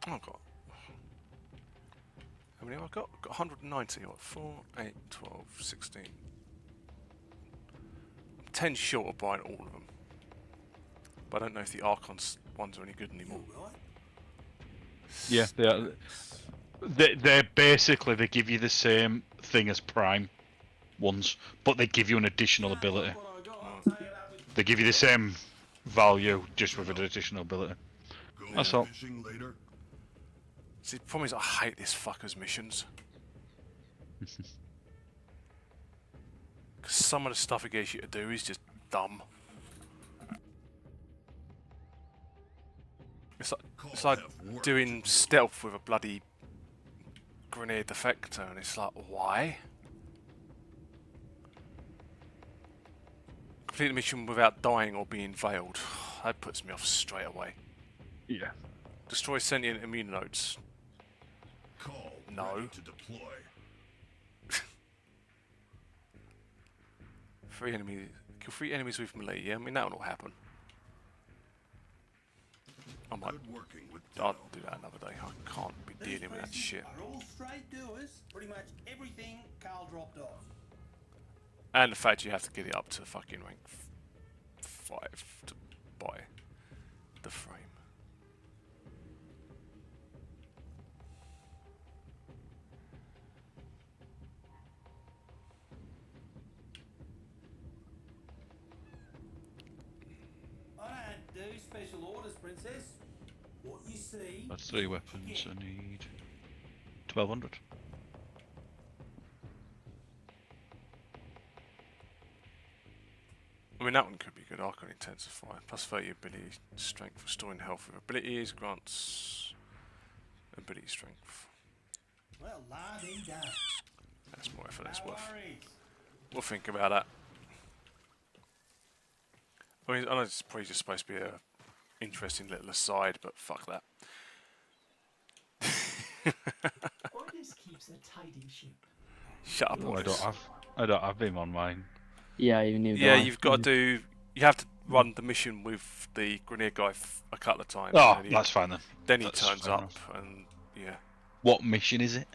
Oh, I've got... How many have I got? I've got 190. What? 4, 8, 12, 16. I'm 10 short of buying all of them. But I don't know if the Archon ones are any good anymore. Yeah, they are. They're basically, they give you the same thing as Prime ones, but they give you an additional ability. They give you the same value, just with an additional ability. That's all. See, the problem is I hate this fucker's missions. Because some of the stuff he gets you to do is just dumb. It's like doing stealth with a bloody grenade defector, and it's like, why? Complete the mission without dying or being veiled. That puts me off straight away. Yeah. Destroy sentient immune nodes. No. To deploy. 3 enemies. Kill 3 enemies with melee. Yeah, I mean that will not happen. I might. I'll do that another day. I can't be dealing with that shit. Are all straight doers. Pretty much everything Carl dropped off. And the fact you have to get it up to fucking rank 5 to buy the frame. I don't do special orders, Princess. What you see... That's 3 weapons. I need 1200. I mean, that one could be good. Arcane Intensify. Plus 30 ability strength, restoring health with abilities, grants ability strength. Well, la-dee-da. That's more effort, that's No worth. worries. We'll think about that. I mean, I know it's probably just supposed to be a interesting little aside, but fuck that. Ordis keeps a tidy ship. Shut up, Oh, Ordis. I don't have him on mine. Yeah, you knew. Yeah, you've got to do. You have to run the mission with the Grenadier guy a couple of times. Oh, that's fine then. Then he That's turns fair up, enough. and yeah. What mission is it?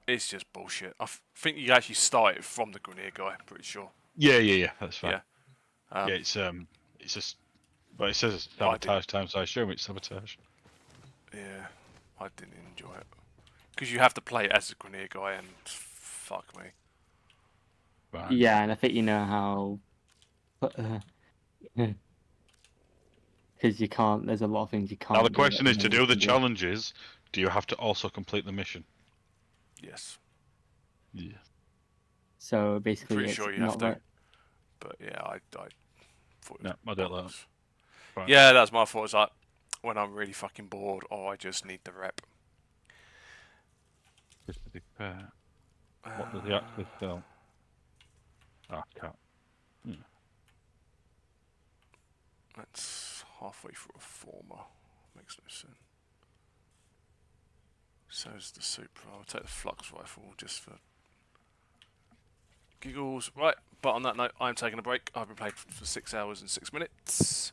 It's just bullshit. I think you actually started from the Grenadier guy. I'm pretty sure. Yeah. That's fine. Yeah. It's just. But it says sabotage time, so I assume it's sabotage. Yeah, I didn't enjoy it because you have to play as the Grenadier guy, and fuck me. Right. Yeah, and I think you know how. Because you can't. There's a lot of things you can't. Now the do question that is, you to know do you the can do. challenges, do you have to also complete the mission? Yes. Yeah. So basically, Pretty it's sure you not have to. very... But yeah, I thought No, I don't like that. Right. Yeah, that's my thought. Is like when I'm really fucking bored, or I just need the rep. Just to declare. What does he actually sell? Ah, can't. That's halfway through a former. Makes no sense. So's the Supra. I'll take the Flux Rifle just for giggles. Right, but on that note, I'm taking a break. I've been playing for 6 hours and 6 minutes.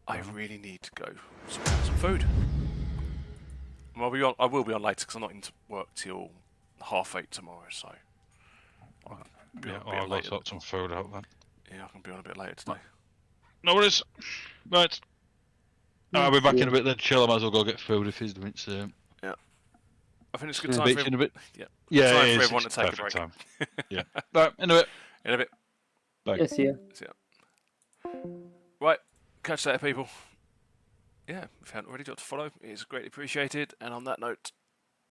I really need to go have some food. I will be on later because I'm not into work till 8:30 tomorrow, so I'll be on a bit I'll go later. sort some food out then. Yeah, I can be on a bit later today. No worries. Right. I'll be back in a bit then. Chill. I might as well go get food if he's doing it. Yeah. I think it's a good time for in a bit. Yeah. Yeah, time it for is. everyone to It's take a perfect break. time. Yeah. Right. In a bit. In a bit. Bye. Yeah, see ya. See ya. Right. Catch you later, people. Yeah, if you haven't already got to follow, it is greatly appreciated. And on that note,